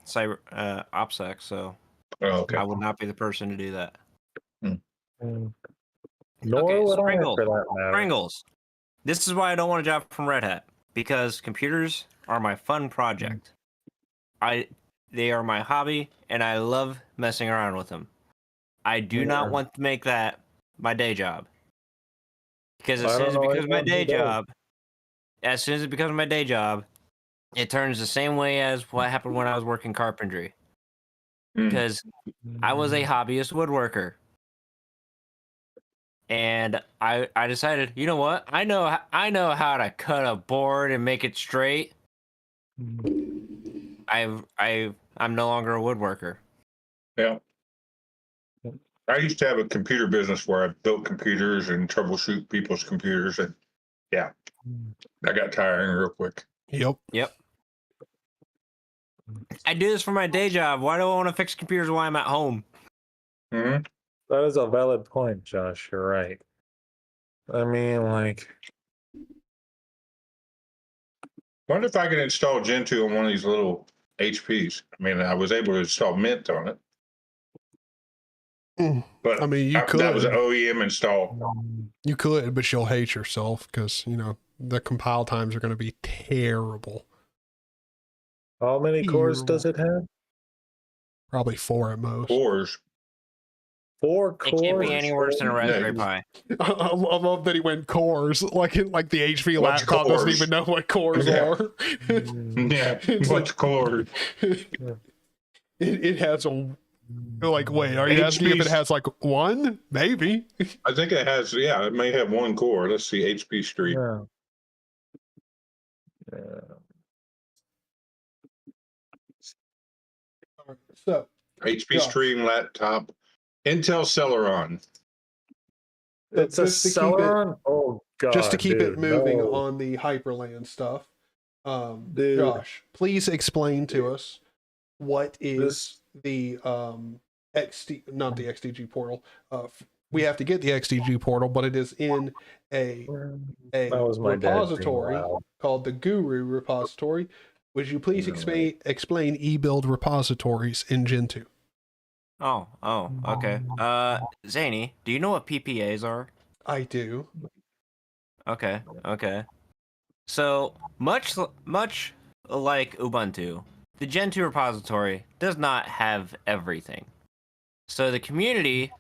cyber OPSEC, so Oh, okay. I would not be the person to do that. Mm. Nor Okay, would I, Springle. for that matter. Pringles. This is why I don't want a job from Red Hat, because computers are my fun project. They are my hobby, and I love messing around with them. I do not want to make that my day job. Because as soon as it becomes my day job, it turns the same way as what happened when I was working carpentry. Because I was a hobbyist woodworker. And I decided, you know what? I know how to cut a board and make it straight. I'm no longer a woodworker. Yeah. I used to have a computer business where I built computers and troubleshoot people's computers, and yeah, that got tiring real quick. Yep. I do this for my day job. Why do I want to fix computers while I'm at home? Mm-hmm. That is a valid point, Josh. You're right. I mean, like, Wonder if I could install Gentoo on one of these little HPs. I mean, I was able to install Mint on it. But I mean, you could. That was an OEM install. You could, but you'll hate yourself because, you know, the compile times are going to be terrible. how many cores does it have? Probably 4 at most. Cores. 4 It cores. can't be any worse than a Raspberry Pi. I love that he went cores. Like the HP What's laptop doesn't cores? even know what cores Yeah. are. Yeah, what's cores? It has a... Like, wait, are you asking if it has like 1? Maybe. I think it has, yeah, it may have 1 core. Let's see, HP Street. Yeah. So, HP Yeah. Stream laptop, Intel Celeron. It's a just to keep it- Celeron? Oh, God. just to keep it dude, moving no. on the Hyprland stuff, Dude. Josh, please explain to us what is the not the XDG portal. We have to get the XDG portal, but it is in a That was my dad being repository loud. called the Guru repository. Would you please explain e-build repositories in Gentoo? Oh, okay. Zany, do you know what PPAs are? I do. Okay. So much like Ubuntu, the Gentoo repository does not have everything. So the community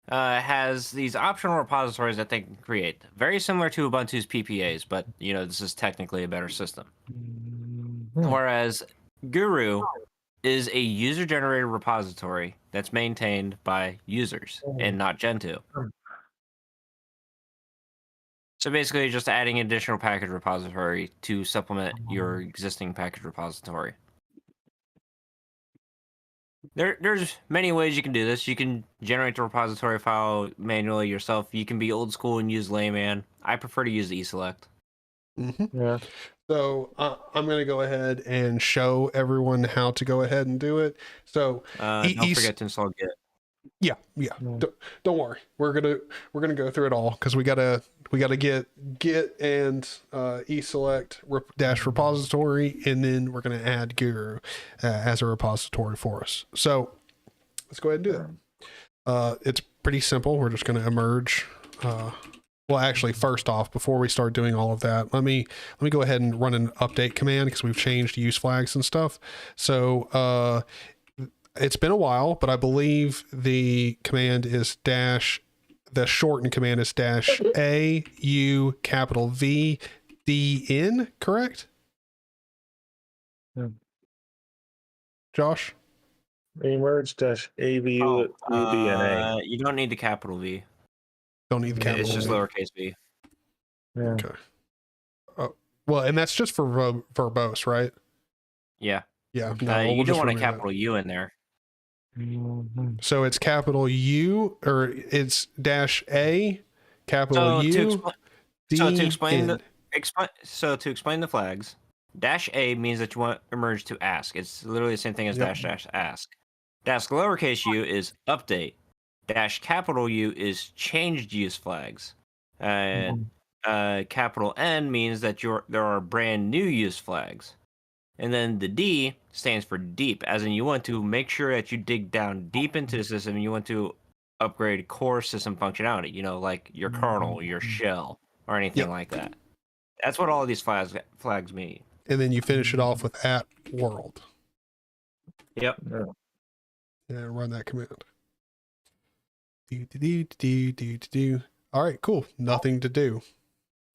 has these optional repositories that they can create, very similar to Ubuntu's PPAs, but you know this is technically a better system. Whereas Guru is a user-generated repository that's maintained by users and not Gentoo. So basically, just adding additional package repository to supplement your existing package repository. There's many ways you can do this. You can generate the repository file manually yourself. You can be old school and use layman. I prefer to use eSelect. Yeah. So I'm going to go ahead and show everyone how to go ahead and do it. So Don't forget to install Git. Yeah. Don't worry. We're gonna go through it all because we gotta get Git and eSelect dash repository, and then we're gonna add Guru as a repository for us. So let's go ahead and do that. It's pretty simple. We're just gonna emerge. Well, actually, first off, before we start doing all of that, let me go ahead and run an update command because we've changed use flags and stuff. So it's been a while, but I believe the command is dash. The shortened command is dash A U capital V D N. Correct? Yeah. Josh? Remerge dash AVUDNA. You don't need the capital V. Don't need the capital It's just V. lowercase v. Yeah. Okay. Well, and that's just for verbose, right? Yeah. Yeah. You we'll don't just want a remove capital U in there. Mhm. that. So it's capital U, or it's dash A, capital U, D, to explain N. to explain the flags, dash A means that you want emerge to ask. It's literally the same thing as Yep. dash dash ask. Dash lowercase u is update. Dash capital U is changed use flags. And capital N means that there are brand new use flags. And then the D stands for deep, as in you want to make sure that you dig down deep into the system and you want to upgrade core system functionality, like your kernel, your shell, or anything like that. That's what all of these flags mean. And then you finish it off with at world. Yep. And run that command. Do. All right, cool. Nothing to do.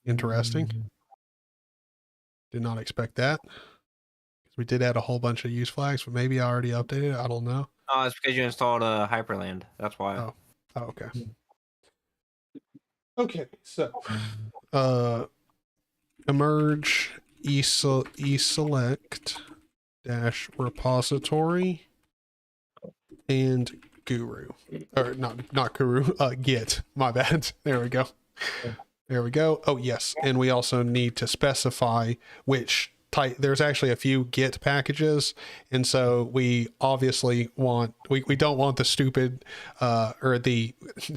Interesting. Did not expect that. We did add a whole bunch of use flags, but maybe I already updated it. I don't know. Oh, it's because you installed Hyprland. That's why. Oh, okay. Okay, so emerge eselect dash repository and guru, or not guru, git. My bad. There we go. There we go. Oh yes, and we also need to specify which type. There's actually a few git packages, and so we obviously want we don't want the stupid or the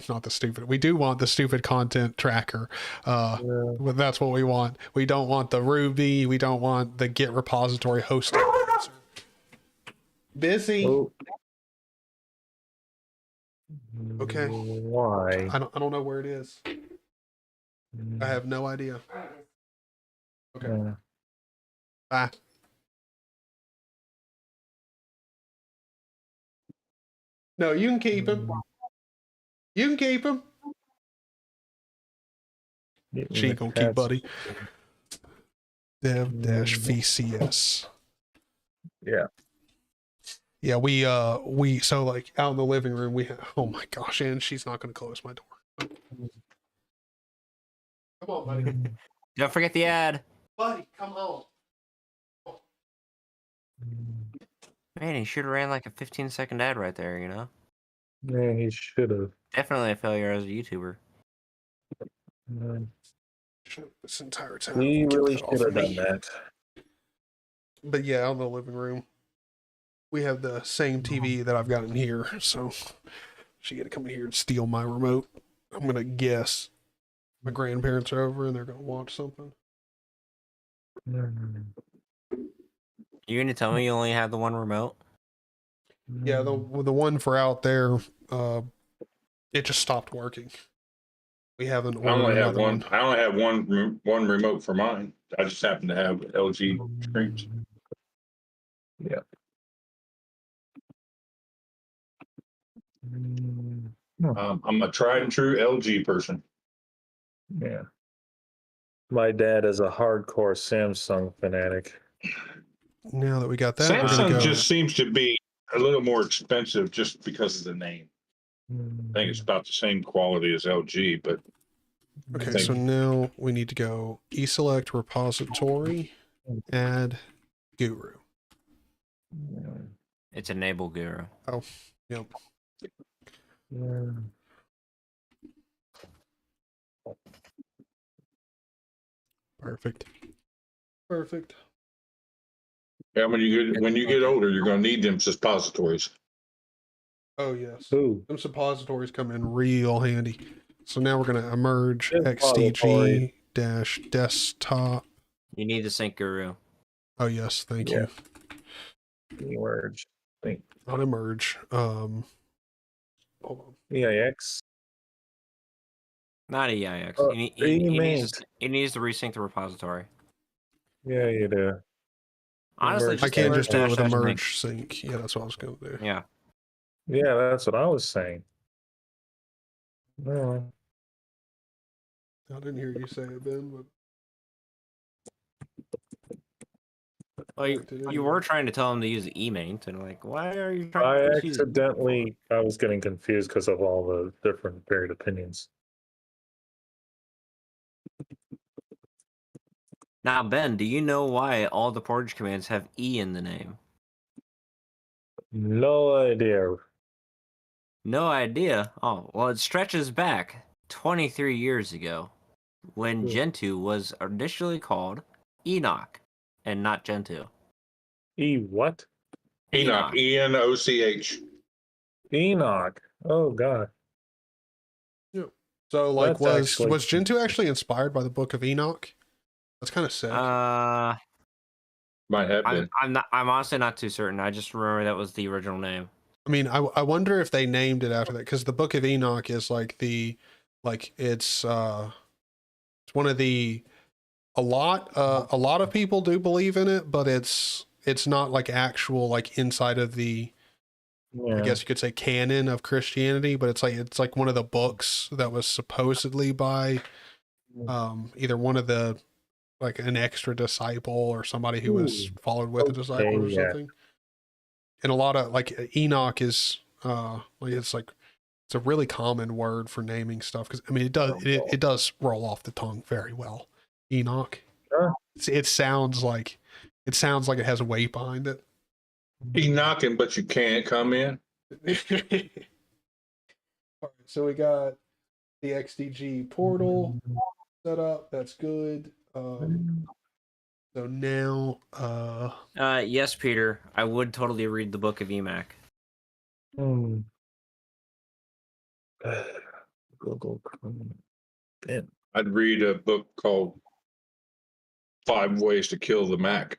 not the stupid. We do want the stupid content tracker. That's what we want. We don't want the Ruby. We don't want the Git repository hosting. Busy. Oh. Okay. Why? I don't know where it is. I have no idea. Okay. Bye. No, you can keep him. You can keep him. She ain't gonna keep buddy. Dev dash VCS. Yeah. Yeah, we so like out in the living room we have, oh my gosh, and she's not gonna close my door. Come on, buddy. Don't forget the ad. Buddy, come on. Man, he should have ran like a 15-second ad right there, Yeah, he should have. Definitely a failure as a YouTuber. This entire time. He Get really that off should of have done me. that. But yeah, out in the living room, we have the same TV that I've got in here, so she had to come in here and steal my remote. I'm gonna guess my grandparents are over and they're gonna watch something. You gonna tell me you only have the one remote? Yeah, the one for out there, it just stopped working. We haven't. I only have another one. I only have one remote for mine. I just happen to have LG screens. Yeah. I'm a tried and true LG person. Yeah. My dad is a hardcore Samsung fanatic. Now that we got that, we're gonna Samsung go. just seems to be a little more expensive just because of the name. I think it's about the same quality as LG, but Okay, so now we need to go eSelect repository, add guru. It's enable guru. Oh, yep. Perfect. Perfect. yeah, when you get older, you're going to need them suppositories. Oh yes. Ooh. Them suppositories come in real handy. So now we're gonna emerge Suppository. XDG desktop. You need to sync guru. Oh yes, thank Yeah. you. Emerge. Not emerge. Hold on. EIX. Not EIX. Oh, He needs to resync the repository. Yeah, you do. Honestly, Emerge. I can't emerge just do it with dash dash emerge sync. Yeah, that's what I was gonna do. Yeah. Yeah, that's what I was saying. No. I didn't hear you say it, Ben, but Well, correct it you anyway. were trying to tell him to use emaint, and like, why are you trying I to use accidentally, I was getting confused because of all the different varied opinions. Now, Ben, do you know why all the portage commands have E in the name? No idea. No idea. Oh, well, it stretches back 23 years ago when Hmm. Gentoo was initially called Enoch and not Gentoo. E what? Enoch. Enoch. Enoch. Oh god. So, like, That's actually- was Gentoo actually inspired by the Book of Enoch? That's kind of sick. I'm Might have been. I'm honestly not too certain. I just remember that was the original name. I mean, I wonder if they named it after that, because the Book of Enoch is like it's one of the a lot of people do believe in it, but it's not like actual like inside of the Yeah. I guess you could say canon of Christianity, but it's like one of the books that was supposedly by either one of the like an extra disciple or somebody who was followed with a disciple or yeah. something. And a lot of like Enoch is like it's a really common word for naming stuff, because I mean it does roll off the tongue very well. Enoch. Sure. It sounds like it has weight behind it. He knocking, but you can't come in. All right, so we got the XDG portal set up. That's good. So now, Yes, Peter, I would totally read the Book of Enoch. Hmm. Google Chrome. Ben. I'd read a book called 5 Ways to Kill the Mac.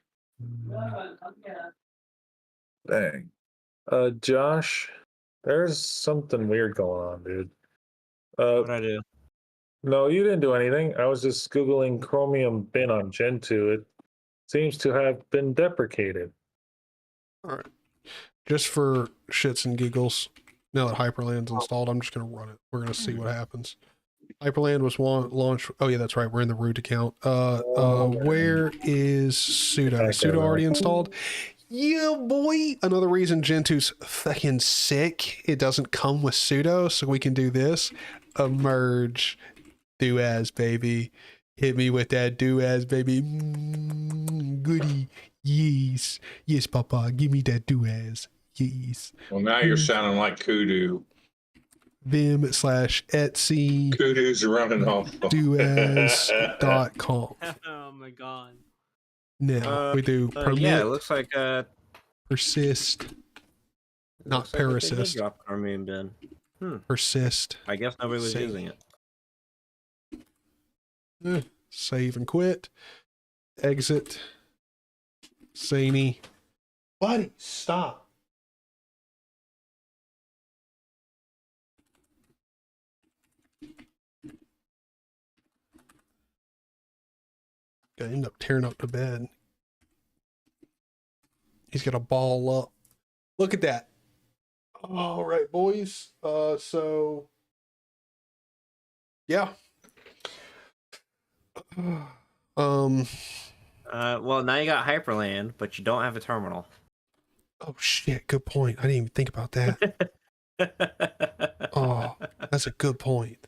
Dang. Josh, there's something weird going on, dude. What'd I do? No, you didn't do anything. I was just Googling Chromium bin on Gentoo. It seems to have been deprecated. all right, just for shits and giggles, now that Hyprland's installed, I'm just going to run it. We're going to see what happens. Hyprland was launched. Oh yeah, that's right. We're in the root account. Where is sudo? Sudo already installed? Yeah, boy. Another reason Gentoo's fucking sick. It doesn't come with sudo, so we can do this. Emerge. Do as, baby. Hit me with that do as, baby. Goody. Yes. Yes, papa. Give me that do as. Yes. Well, now you're sounding like Kudu. Vim/Etsy. Kudu's running off. doas.com. Oh my god. Now we do permit. Yeah, it looks like persist. Not looks like they did persist. drop Chromium bin. Persist. I guess nobody was Save. using it. Save and quit. Exit. Zany. Buddy, stop. Gonna end up tearing up the bed. He's gonna ball up. Look at that. All right, boys. So yeah. Well, now you got Hyprland, but you don't have a terminal. Oh shit, good point. I didn't even think about that. Oh, that's a good point.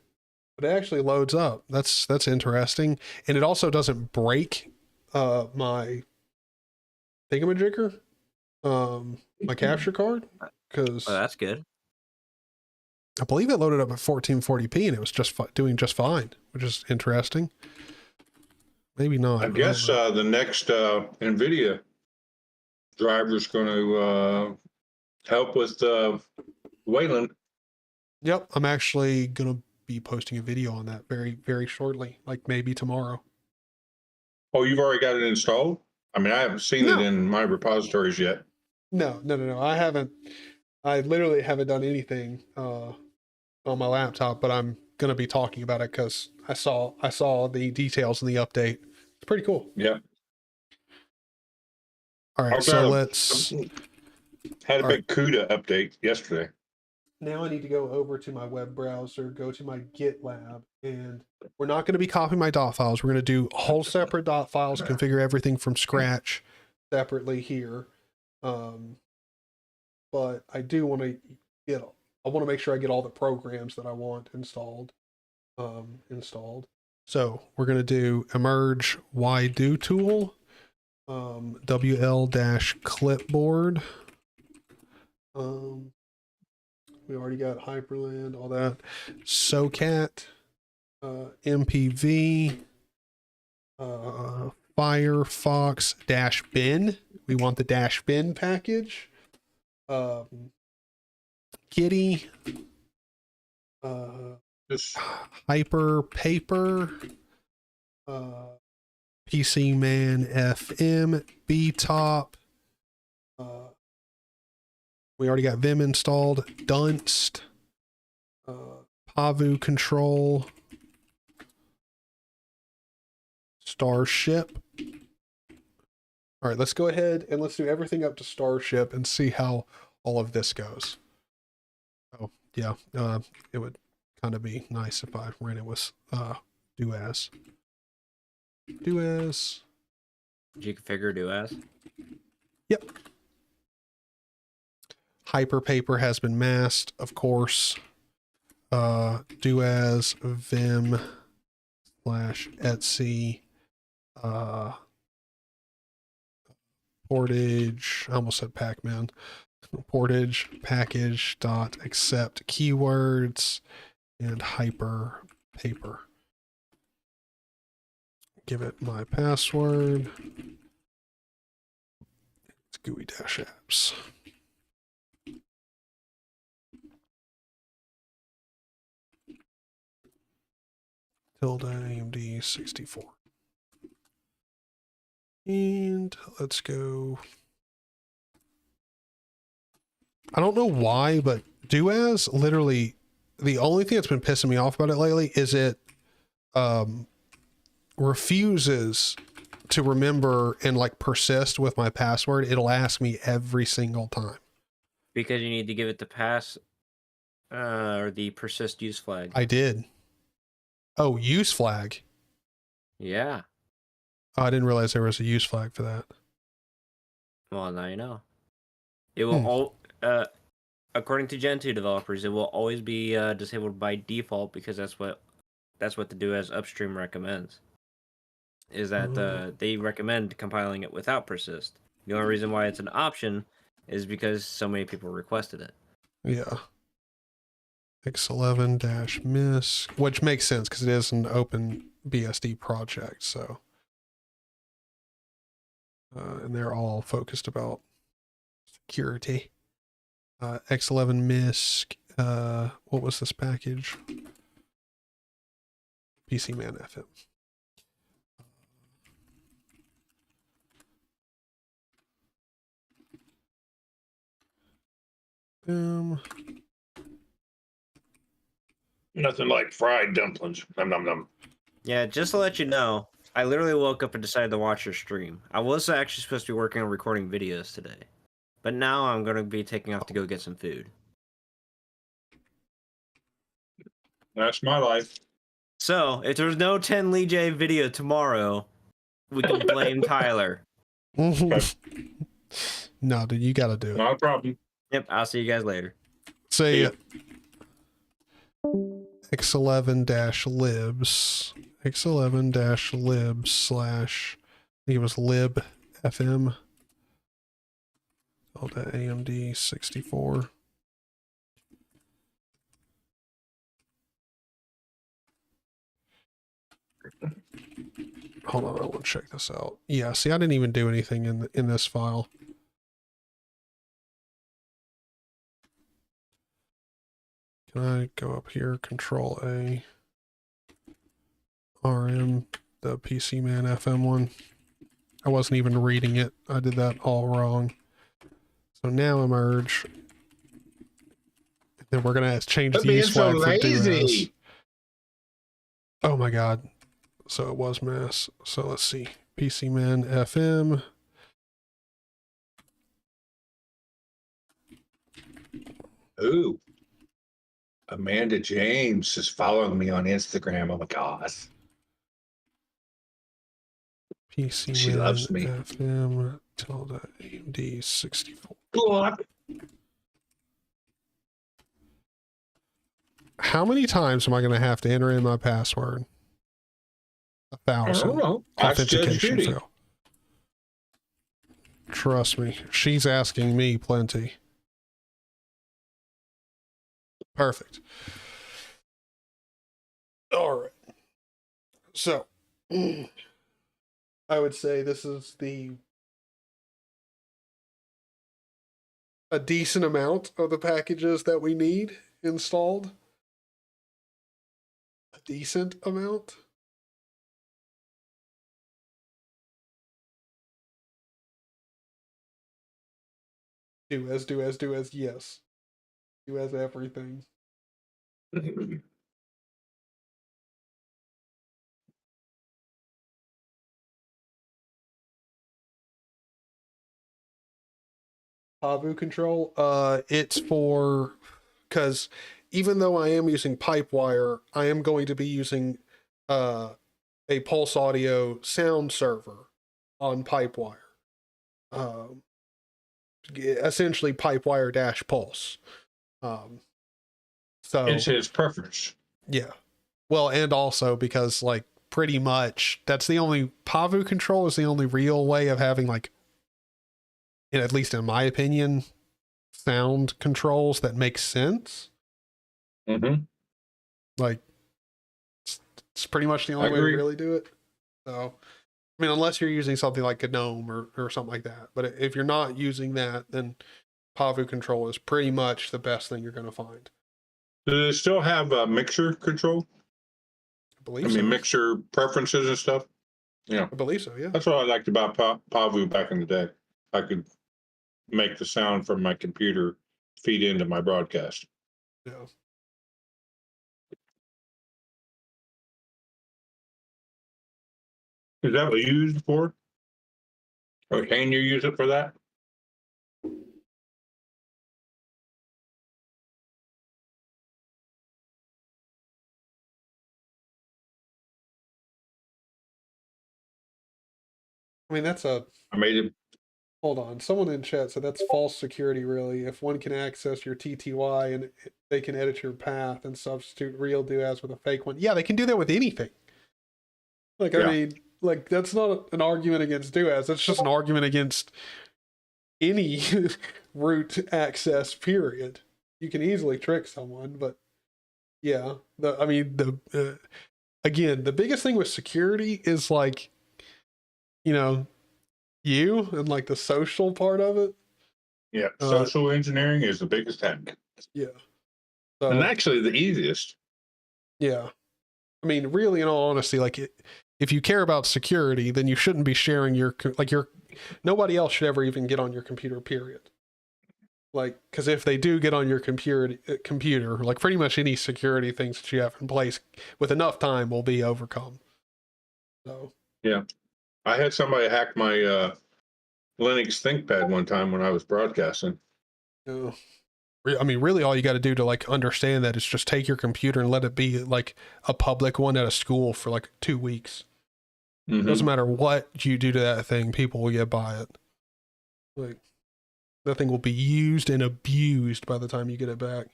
But it actually loads up. That's interesting. And it also doesn't break my thingamajigger, my capture card, because that's good. I believe it loaded up at 1440p and it was just doing just fine, which is interesting. Maybe not. I guess the next NVIDIA driver is going to help with Wayland. Yep, I'm actually going to be posting a video on that very, very shortly, like maybe tomorrow. Oh, you've already got it installed? I mean, I haven't seen it in my repositories yet. No. I haven't. I literally haven't done anything on my laptop, but I'm going to be talking about it because I saw the details in the update. It's pretty cool. Yeah. All right, so let's. Had a big CUDA update yesterday. now I need to go over to my web browser, go to my GitLab, and we're not going to be copying my dot files. We're going to do whole separate dot files, configure everything from scratch separately here. But I do want to I want to make sure I get all the programs that I want installed. So we're going to do emerge do tool, WL-clipboard. We already got Hyprland, all that. SOCAT, MPV, Firefox -bin. We want the -bin package. Kitty, Hyper Paper, PC Man FM, BTOP. We already got Vim installed. Dunst, Pavu Control, Starship. All right, let's go ahead and let's do everything up to Starship and see how all of this goes. Oh, yeah, it would kind of be nice if I ran it with doas. Doas. Did you configure doas? Yep. Hyperpaper has been masked, of course. Doas, Vim /etc. Portage, I almost said Pac-Man. Portage package dot accept keywords and Hyperpaper. Give it my password. It's GUI-apps. Tilde AMD 64. And let's go. I don't know why, but doas, literally, the only thing that's been pissing me off about it lately is it refuses to remember and like persist with my password. It'll ask me every single time. Because you need to give it the pass or the persist use flag. I did. Oh, use flag. Yeah. Oh, I didn't realize there was a use flag for that. Well, now you know. It will according to Gentoo developers, it will always be disabled by default because that's what the doas upstream recommends. Is that they recommend compiling it without persist. The only reason why it's an option is because so many people requested it. Yeah. X11-MISC, which makes sense because it is an open BSD project, so. And they're all focused about security. X11-MISC, what was this package? PC Man FM. Boom. Nothing like fried dumplings. Nom nom nom. Yeah, just to let you know, I literally woke up and decided to watch your stream. I was actually supposed to be working on recording videos today, but now I'm going to be taking off to go get some food. That's my life. So, if there's no 10 Lee J video tomorrow, we can blame Tyler. No, dude, you gotta do it. Not a problem. Yep, I'll see you guys later. Say X11-libs. X11-libs / I think it was lib FM. Tilde AMD 64. Hold on, I want to check this out. Yeah, see, I didn't even do anything in this file. Can I go up here, Control A, RM, the PC Man FM one? I wasn't even reading it. I did that all wrong. So now emerge. Then we're gonna change the use flag for doas. Oh my god. So it was mass. So let's see. PC Man FM. Ooh. Amanda James is following me on Instagram. Oh my god. PC She Man loves me. FM tilde AMD 64. God. How many times am I going to have to enter in my password? 1,000. I don't know. Ask Judge Authentication Judy. fail. Trust me, she's asking me plenty. Perfect. All right. So, I would say this is a decent amount of the packages that we need installed. A decent amount. Do as, yes. Do as everything. Pavu control, it's for, because even though I am using Pipewire, I am going to be using a Pulse Audio sound server on Pipewire. Essentially Pipewire - Pulse. So It's his preference. yeah. Well, and also because like pretty much that's the only Pavu control is the only real way of having like, at least in my opinion, sound controls that make sense. Mm-hmm. Like it's pretty much the only way to really do it. So I mean, unless you're using something like GNOME or something like that. But if you're not using that, then Pavu control is pretty much the best thing you're going to find. Do they still have mixer control? I mean, mixer preferences and stuff? Yeah. I believe so, yeah. That's what I liked about Pavu back in the day. I could make the sound from my computer feed into my broadcast. Yeah. Is that what you use it for? Or can you use it for that? I mean, that's a... I made it. Hold on. Someone in chat said that's false security, really. If one can access your TTY and they can edit your path and substitute real do-as with a fake one. Yeah, they can do that with anything. Like, I mean, like, that's not an argument against do-as. That's just an argument against any root access, period. You can easily trick someone, but yeah. Again, the biggest thing with security is like, you know, you and like the social part of it. Yeah, social engineering is the biggest hack. Yeah. So, and actually the easiest. Yeah. I mean, really, in all honesty, like if you care about security, then you shouldn't be sharing nobody else should ever even get on your computer, period. Like, because if they do get on your computer, like pretty much any security things that you have in place with enough time will be overcome. So. Yeah. I had somebody hack my Linux ThinkPad one time when I was broadcasting. Yeah. I mean, really all you got to do to like understand that is just take your computer and let it be like a public one at a school for like 2 weeks. Mm-hmm. Doesn't matter what you do to that thing, people will get by it. Like, that thing will be used and abused by the time you get it back.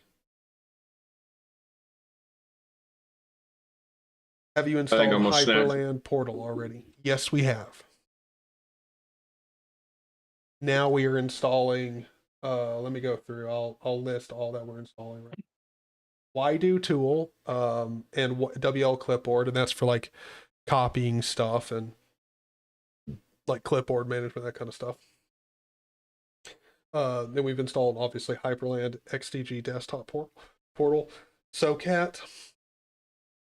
Have you installed Hyprland Portal already? Yes, we have. Now we are installing, let me go through, I'll list all that we're installing right. YDo tool, and WL clipboard, and that's for like copying stuff and like clipboard management, that kind of stuff. Then we've installed obviously Hyprland XDG desktop portal, SoCat,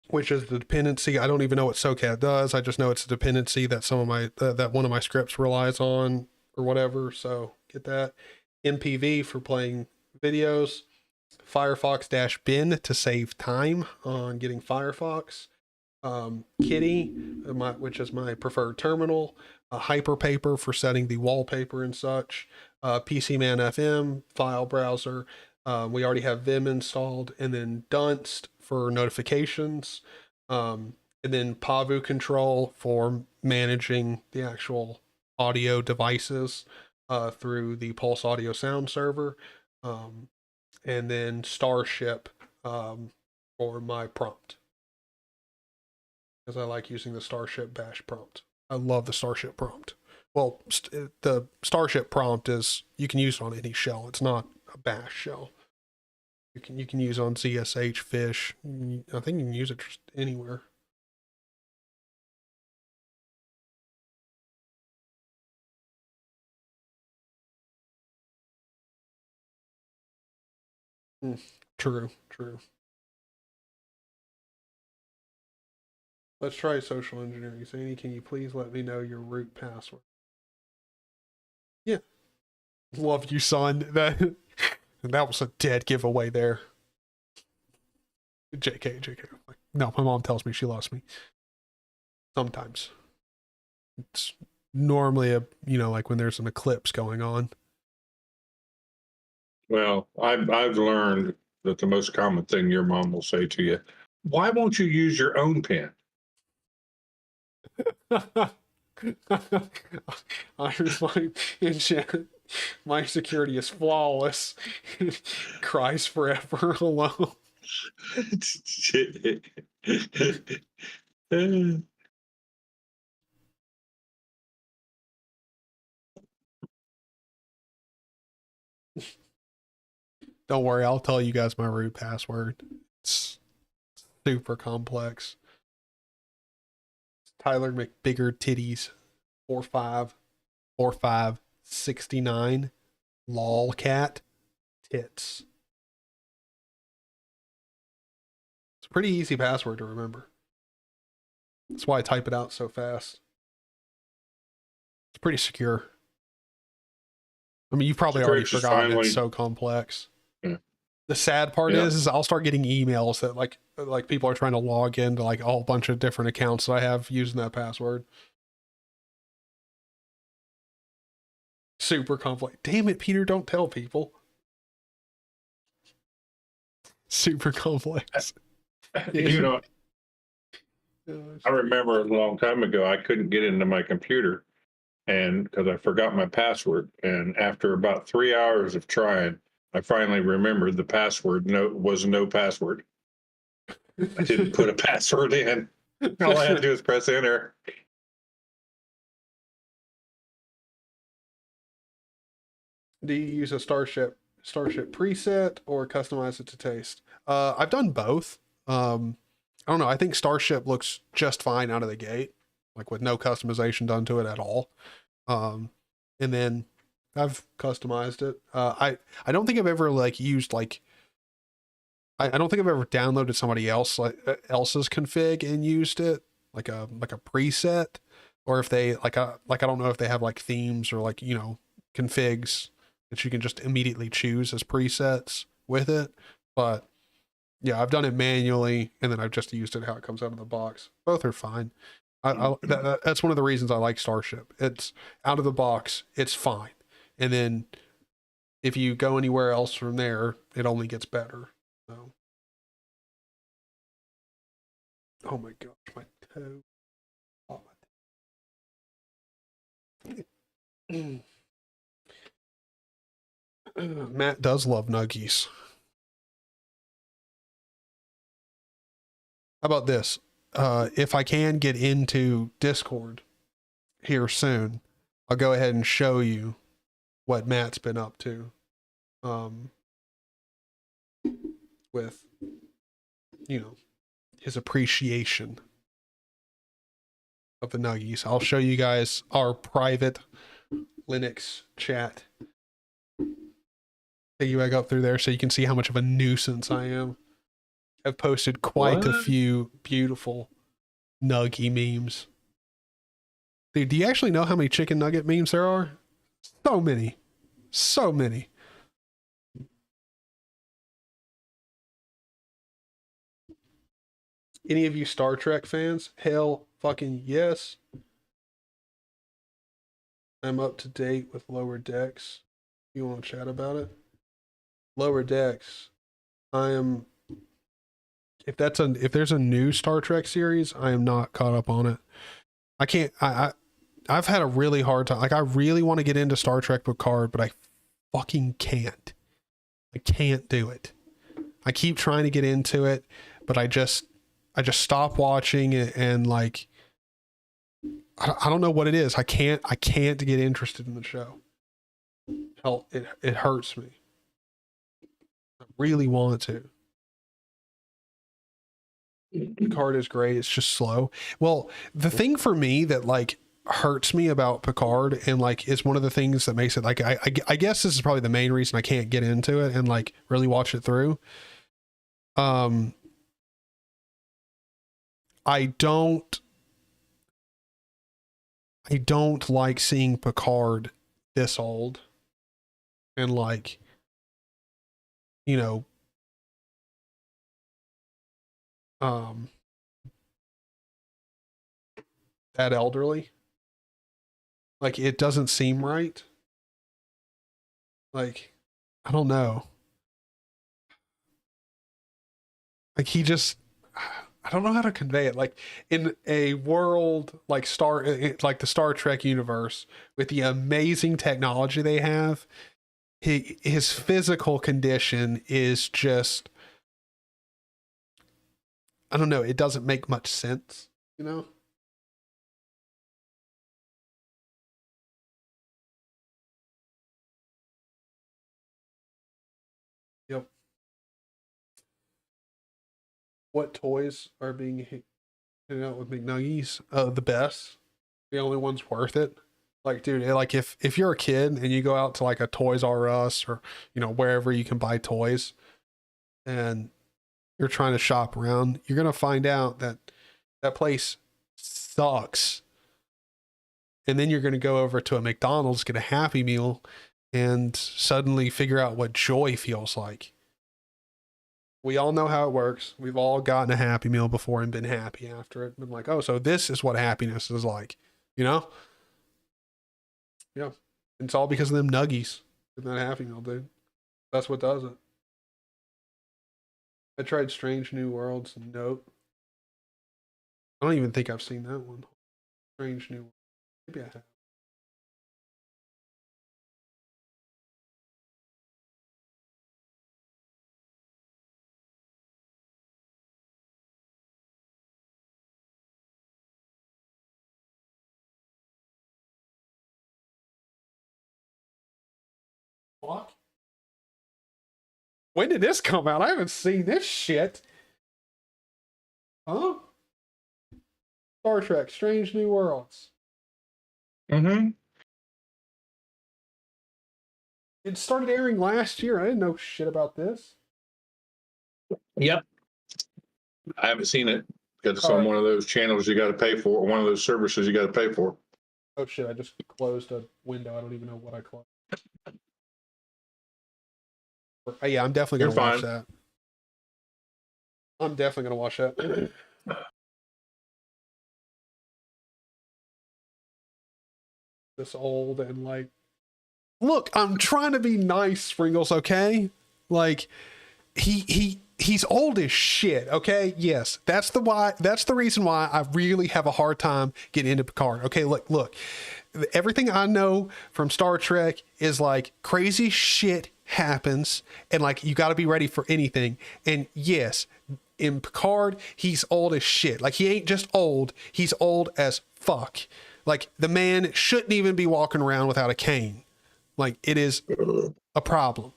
which is the dependency. I don't even know what SoCat does. I just know it's a dependency that some of my that one of my scripts relies on or whatever. So get that. MPV for playing videos. Firefox-bin to save time on getting Firefox. Kitty, which is my preferred terminal. Hyperpaper for setting the wallpaper and such. PCman FM, file browser. We already have Vim installed, and then Dunst for notifications, and then Pavu Control for managing the actual audio devices through the Pulse Audio Sound server, and then Starship for my prompt, because I like using the Starship Bash prompt. I love the Starship prompt. Well, the Starship prompt is, you can use it on any shell. It's not a Bash shell. You can use it on ZSH, Fish. I think you can use it just anywhere. True. Let's try social engineering. Zany, can you please let me know your root password? Yeah. Love you, son. That was a dead giveaway there. JK. No, my mom tells me she loves me. Sometimes. It's normally like when there's an eclipse going on. Well, I've learned that the most common thing your mom will say to you, why won't you use your own pen? I was like, my security is flawless. Cries forever alone. Don't worry, I'll tell you guys my root password. It's super complex. Tyler McBigger Titties 454569 lolcat tits. It's a pretty easy password to remember. That's why I type it out so fast. It's pretty secure. I mean, you've probably already forgotten it's so complex. Yeah. The sad part is I'll start getting emails that like people are trying to log into like a whole bunch of different accounts that I have using that password. Super complex. Damn it, Peter, don't tell people. Super complex. You know, I remember a long time ago, I couldn't get into my computer and because I forgot my password. And after about 3 hours of trying, I finally remembered the password was no password. I didn't put a password in. All I had to do was press enter. Do you use a Starship preset or customize it to taste? I've done both. I don't know. I think Starship looks just fine out of the gate, like with no customization done to it at all. And then I've customized it. I don't think I've ever like used like I don't think I've ever downloaded somebody else's config and used it like a preset, or if they like I don't know if they have like themes or like configs that you can just immediately choose as presets with it. But yeah, I've done it manually and then I've just used it how it comes out of the box. Both are fine. That's one of the reasons I like Starship. It's out of the box, it's fine. And then if you go anywhere else from there, it only gets better. So. Oh my gosh, my toe. Oh, my toe. Matt does love nuggies. How about this? If I can get into Discord here soon, I'll go ahead and show you what Matt's been up to. With, his appreciation of the nuggies. I'll show you guys our private Linux chat. Take you back up through there so you can see how much of a nuisance I am. I've posted quite a few beautiful nuggy memes. Dude, do you actually know how many chicken nugget memes there are? So many. So many. Any of you Star Trek fans? Hell fucking yes. I'm up to date with Lower Decks. You want to chat about it? Lower Decks. I am. If there's a new Star Trek series, I am not caught up on it. I can't. I've had a really hard time. Like, I really want to get into Star Trek Picard, but I fucking can't. I can't do it. I keep trying to get into it, but I just stop watching it, and like, I don't know what it is. I can't get interested in the show. Hell, it hurts me. I really want to. Picard is great. It's just slow. Well, the thing for me that like hurts me about Picard, and like is one of the things that makes it like I guess this is probably the main reason I can't get into it and like really watch it through. I don't like seeing Picard this old and like, you know, that elderly. Like, it doesn't seem right. Like, I don't know. Like, he just, I don't know how to convey it. Like, in a world like like the Star Trek universe with the amazing technology they have, his physical condition is just, I don't know. It doesn't make much sense, you know? Yep. What toys are being hit out with McNuggies? The best. The only ones worth it. Like, dude, like if you're a kid and you go out to like a Toys R Us or, you know, wherever you can buy toys, and you're trying to shop around, you're going to find out that that place sucks. And then you're going to go over to a McDonald's, get a Happy Meal, and suddenly figure out what joy feels like. We all know how it works. We've all gotten a Happy Meal before and been happy after it. Been like, oh, so this is what happiness is like, you know? Yeah. It's all because of them nuggies in that Happy Meal, dude. That's what does it. I tried Strange New Worlds. Nope. I don't even think I've seen that one. Strange New Worlds. Maybe I have. Fuck. When did this come out? I haven't seen this shit. Huh? Star Trek, Strange New Worlds. Mm-hmm. It started airing last year. I didn't know shit about this. Yep. I haven't seen it because it's on one of those channels you got to pay for, or one of those services you got to pay for. Oh shit, I just closed a window. I don't even know what I closed. Yeah, I'm definitely going to watch that. I'm definitely going to watch that. This old and like, look, I'm trying to be nice, Sprinkles, okay? Like, he's old as shit, okay? Yes, that's the reason why I really have a hard time getting into Picard. Okay, look. Everything I know from Star Trek is like crazy shit happens, and like you got to be ready for anything. And yes, in Picard, he's old as shit. Like, he ain't just old, he's old as fuck. Like, the man shouldn't even be walking around without a cane. Like, it is a problem.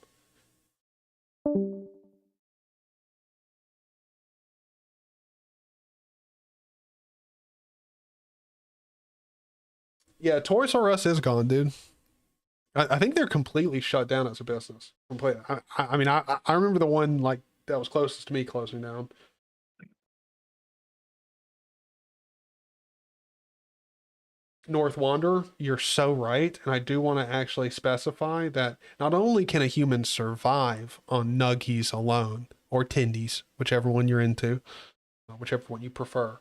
Yeah, Toys R Us is gone, dude. I think they're completely shut down as a business. Completely. I mean, I remember the one like that was closest to me closing down. North Wanderer, you're so right. And I do want to actually specify that not only can a human survive on nuggies alone, or tendies, whichever one you're into, whichever one you prefer,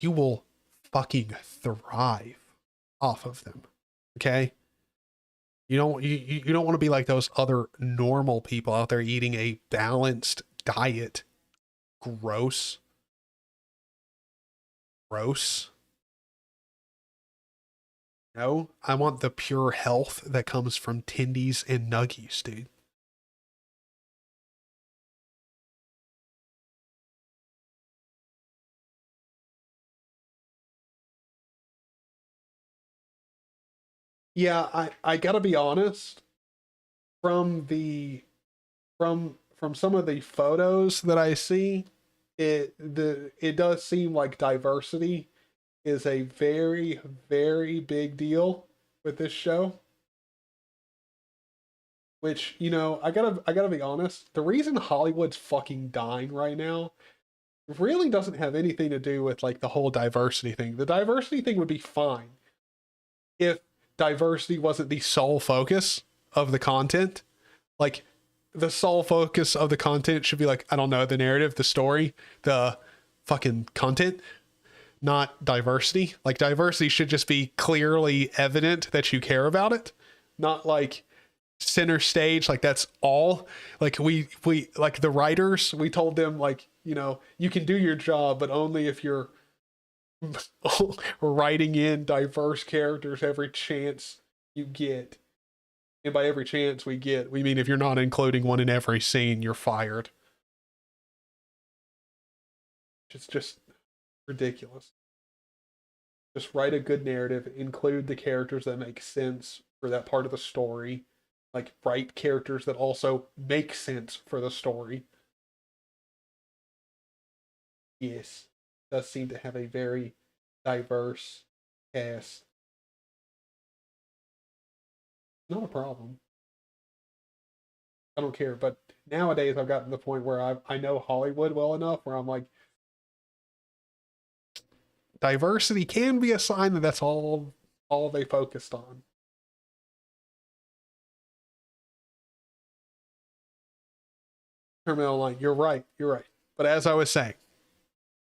you will fucking thrive off of them. Okay? You don't want to be like those other normal people out there eating a balanced diet. Gross. Gross. No, I want the pure health that comes from Tendies and Nuggies, dude. Yeah, I gotta be honest. From some of the photos that I see, it does seem like diversity is a very, very big deal with this show. Which, you know, I gotta be honest, the reason Hollywood's fucking dying right now really doesn't have anything to do with like the whole diversity thing. The diversity thing would be fine if diversity wasn't the sole focus of the content. Like, the sole focus of the content should be like, I don't know, the narrative, the story, the fucking content, not diversity. Like, diversity should just be clearly evident that you care about it, not like center stage. Like, that's all. Like, we like the writers, we told them, like, you know, you can do your job, but only if you're writing in diverse characters every chance you get. And by every chance we get, we mean if you're not including one in every scene, you're fired. It's just ridiculous. Just write a good narrative, include the characters that make sense for that part of the story. Like, write characters that also make sense for the story. Yes, it does seem to have a very diverse cast. Not a problem. I don't care, but nowadays I've gotten to the point where I know Hollywood well enough where I'm like, diversity can be a sign that that's all they focused on. Terminal line, you're right. But as I was saying,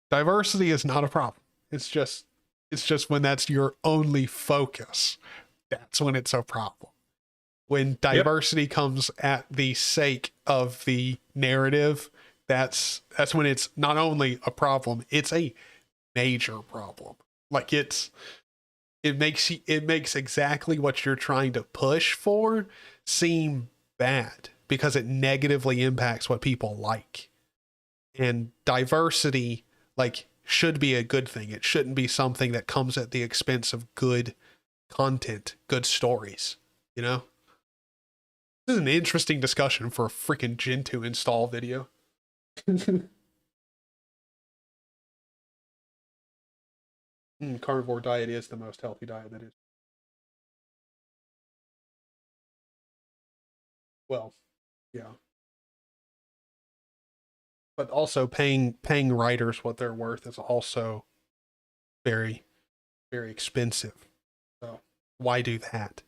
diversity is not a problem. It's just when that's your only focus, that's when it's a problem. When diversity comes at the sake of the narrative, that's when it's not only a problem, it's a major problem. Like, it makes exactly what you're trying to push for seem bad because it negatively impacts what people like. And diversity, like, should be a good thing. It shouldn't be something that comes at the expense of good content, good stories, you know? This is an interesting discussion for a freaking Gentoo install video. Carnivore diet is the most healthy diet that is. Well, yeah. But also paying writers what they're worth is also very, very expensive. So why do that?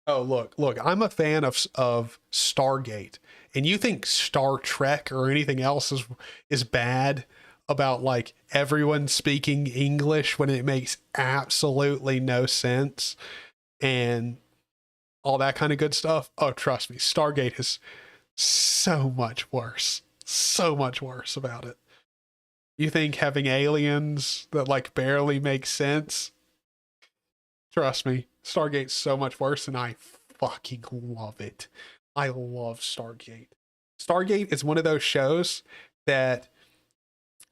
Oh, look, I'm a fan of Stargate, and you think Star Trek or anything else is bad about like everyone speaking English when it makes absolutely no sense and all that kind of good stuff? Oh, trust me, Stargate is so much worse about it. You think having aliens that like barely make sense? Trust me, Stargate's so much worse, and I fucking love it. I love Stargate. Stargate is one of those shows that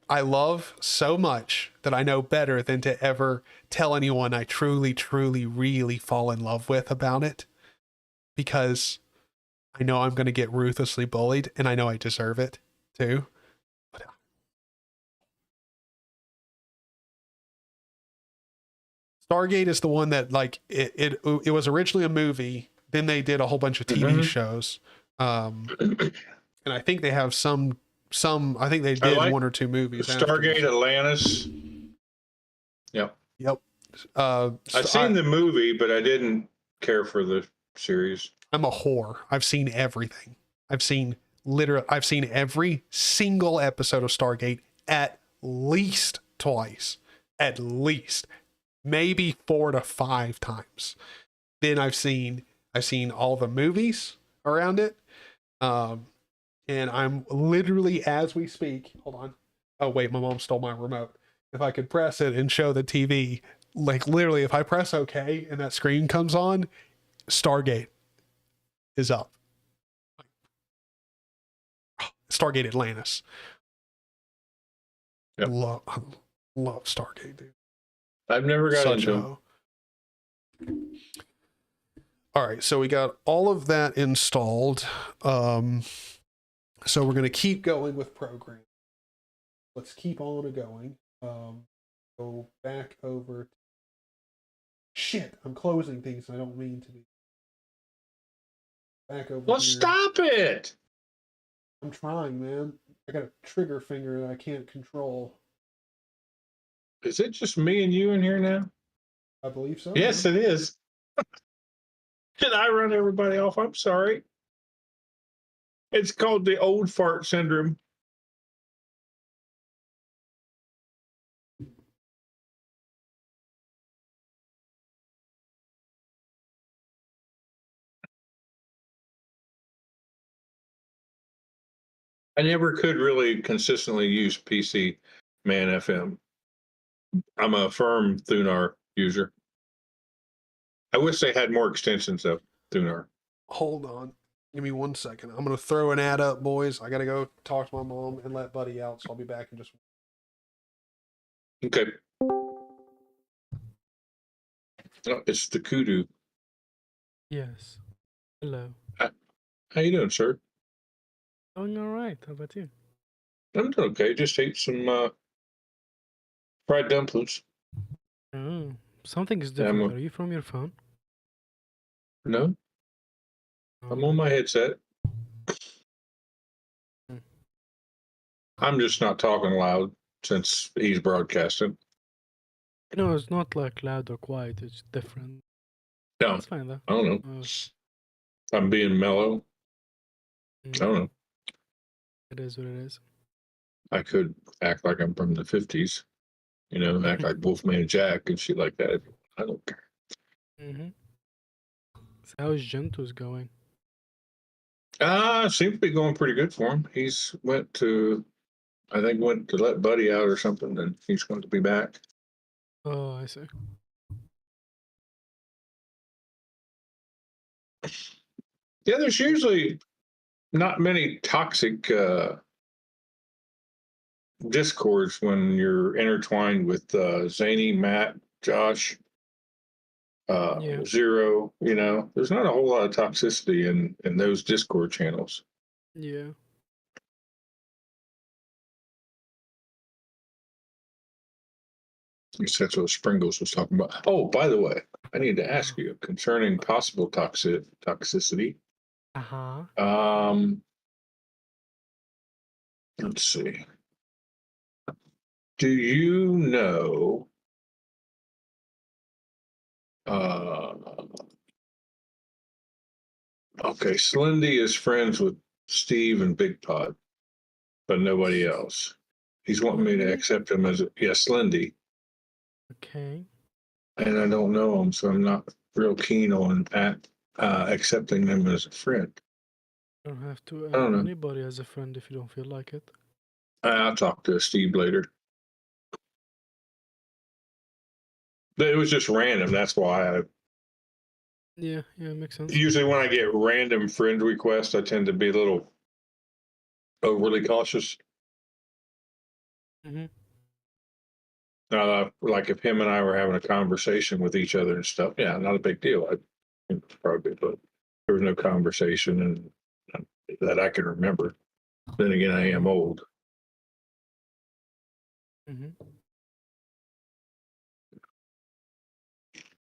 I love so much that I know better than to ever tell anyone I truly, truly, really fall in love with about it. Because I know I'm going to get ruthlessly bullied, and I know I deserve it too. Stargate is the one that like it was originally a movie, then they did a whole bunch of TV shows, and I think they have some. I think they did one or two movies. Stargate Atlantis. Yep. I've seen the movie, but I didn't care for the series. I'm a whore. I've seen everything. I've seen every single episode of Stargate at least twice, at least, maybe 4 to 5 times. Then I've seen all the movies around it. And I'm literally, as we speak, hold on. Oh wait, my mom stole my remote. If I could press it and show the TV, like literally, if I press OK and that screen comes on, Stargate is up. Stargate Atlantis. Yep. Love Stargate, dude. I've never got Such into a. All right, so we got all of that installed. So we're going to keep going with program. Let's keep on going. Go back over. Shit, I'm closing things. I don't mean to be. Back over Well, here. stop it. I'm trying, man. I got a trigger finger that I can't control. Is it just me and you in here now? I believe so. Yes, man. it is. Did I run everybody off? I'm sorry. It's called the old fart syndrome. I never could really consistently use PC Man FM. I'm a firm Thunar user. I wish they had more extensions of Thunar. Hold on. Give me 1 second. I'm going to throw an ad up, boys. I got to go talk to my mom and let Buddy out, so I'll be back in just. Okay. Oh, it's the kudu. Yes. Hello. How you doing, sir? Doing all right. How about you? I'm doing okay. Just ate some fried dumplings. Oh, something is Yeah, different. Are you from your phone? No, I'm on my headset. Hmm. I'm just not talking loud since he's broadcasting. No, it's not like loud or quiet. It's different. No, It's fine though. I don't know. I'm being mellow. I don't know. It is what it is. I could act like I'm from the 50s, you know, act like Wolfman Jack and shit like that. I don't care. Mm-hmm. So how is Gentoo's going? Seems to be going pretty good for him. He's went to let Buddy out or something, and he's going to be back. Oh, I see. Yeah, there's usually not many toxic discords when you're intertwined with Zany, Matt, Josh, Yeah. Zero. You know, there's not a whole lot of toxicity in those Discord channels. Yeah. I guess that's what Springles was talking about. Oh, by the way, I need to ask you concerning possible toxicity. Uh-huh. Let's see. Do you know okay, Slendy is friends with Steve and Big Pod, but nobody else. He's wanting me to accept him as Slendy. Okay. And I don't know him, so I'm not real keen on accepting them as a friend. You don't have to I don't know. anybody as a friend if you don't feel like it. I'll talk to Steve later. But it was just random. That's why Yeah, makes sense. usually when I get random friend requests, I tend to be a little overly cautious. Mm-hmm. Like if him and I were having a conversation with each other and stuff, yeah, not a big deal. Probably, but there was no conversation and that I can remember. Then again, I am old. Mm-hmm.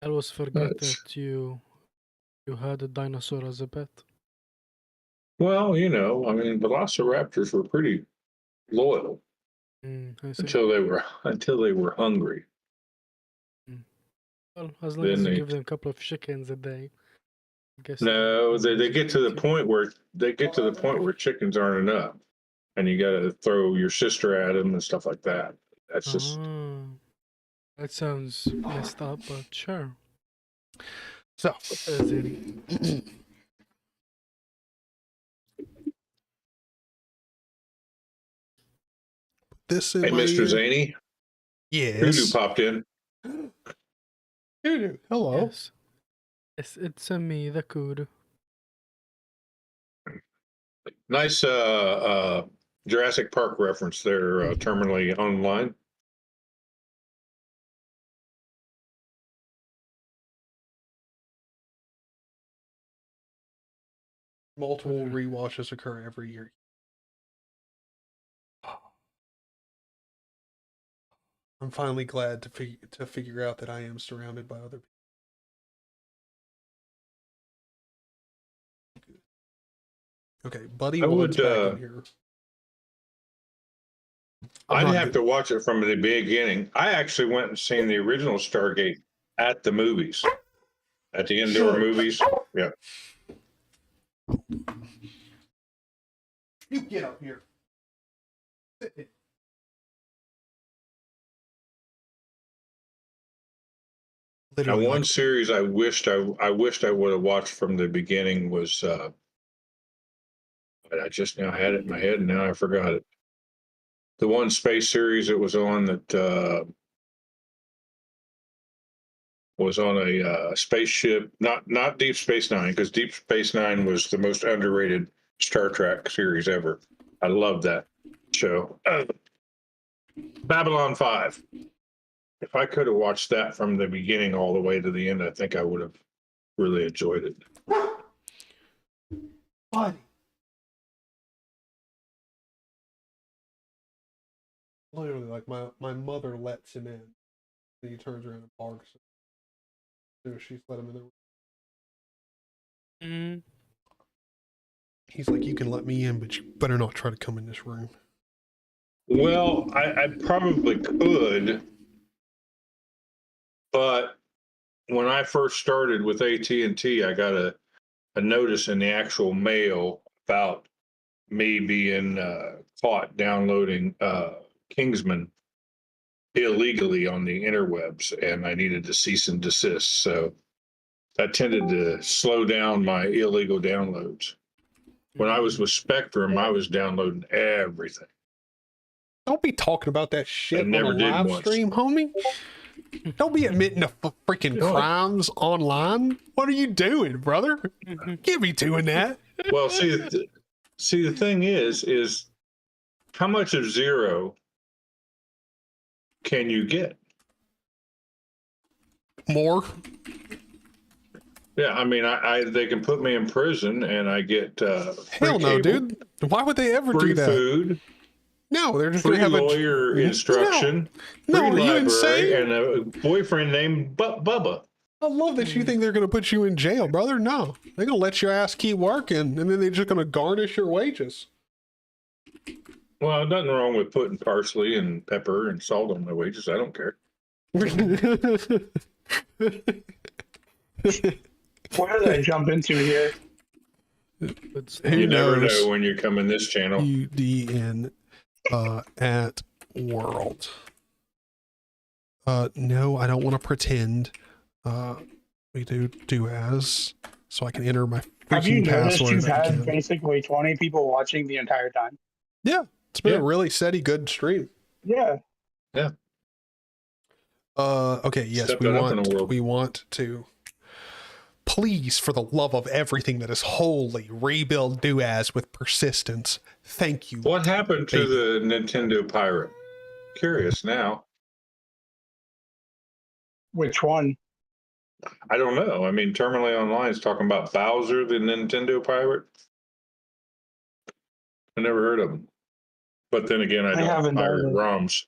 I always forget that you had a dinosaur as a pet. Well, you know, I mean, velociraptors were pretty loyal I see. until they were hungry. Well, as long as you give them a couple of chickens a day. I guess No, they get to the point where chickens aren't enough. and you got to throw your sister at him and stuff like that. That's just That sounds messed up, but sure. So, this in hey, my Mr. ear. Zany. Yes. Voodoo popped in. Voodoo, hello. Yes. It's me, the Kudu. Nice Jurassic Park reference there, terminally online. Multiple rewatches occur every year. I'm finally glad to figure out that I am surrounded by other people. Okay, Buddy wants back in here. I'd have to watch it from the beginning. I actually went and seen the original Stargate at the movies, at the indoor movies. Yeah. You get up here. Now, one series I wished I would have watched from the beginning was I just now had it in my head and now I forgot it. The one space series that was on that was on a spaceship, not Deep Space Nine, because Deep Space Nine was the most underrated Star Trek series ever. I love that show. Babylon 5. If I could have watched that from the beginning all the way to the end, I think I would have really enjoyed it. Buddy. Literally, like my mother lets him in, and he turns around and barks. As soon as she's let him in the room. He's like, "You can let me in, but you better not try to come in this room." Well, I probably could, but when I first started with AT&T, I got a notice in the actual mail about me being caught downloading Kingsman illegally on the interwebs, and I needed to cease and desist. So that tended to slow down my illegal downloads. When I was with Spectrum, I was downloading everything. Don't be talking about that shit on a never did live once. stream, homie. Don't be admitting to freaking crimes online. What are you doing, brother? Can't be doing that. Well, see, the thing is how much of zero can you get? More. Yeah, I mean, they can put me in prison and I get hell no, dude. Why would they ever free do that? Food. No, they're just free gonna have lawyer instruction. No, free are you library, insane? and a boyfriend named Bubba. I love that you think they're gonna put you in jail, brother. No, they're gonna let your ass keep working, and then they're just gonna garnish your wages. Well, nothing wrong with putting parsley and pepper and salt on my wages. I don't care. What did I jump into here? Who You never knows? know when you come in this channel. UDN at world. No, I don't want to pretend. We do as so I can enter my Have you freaking noticed password. you've if I had can. basically 20 people watching the entire time? Yeah, it's been a really steady, good stream. Yeah. Yeah. Okay. Yes, Step we that up in the want. world. We want to. Please, for the love of everything that is holy, rebuild Duaz with persistence. Thank you. What happened to baby. the Nintendo Pirate? Curious now. Which one? I don't know. I mean, Terminally Online is talking about Bowser, the Nintendo Pirate. I never heard of him. But then again, I don't haven't pirate either. ROMs.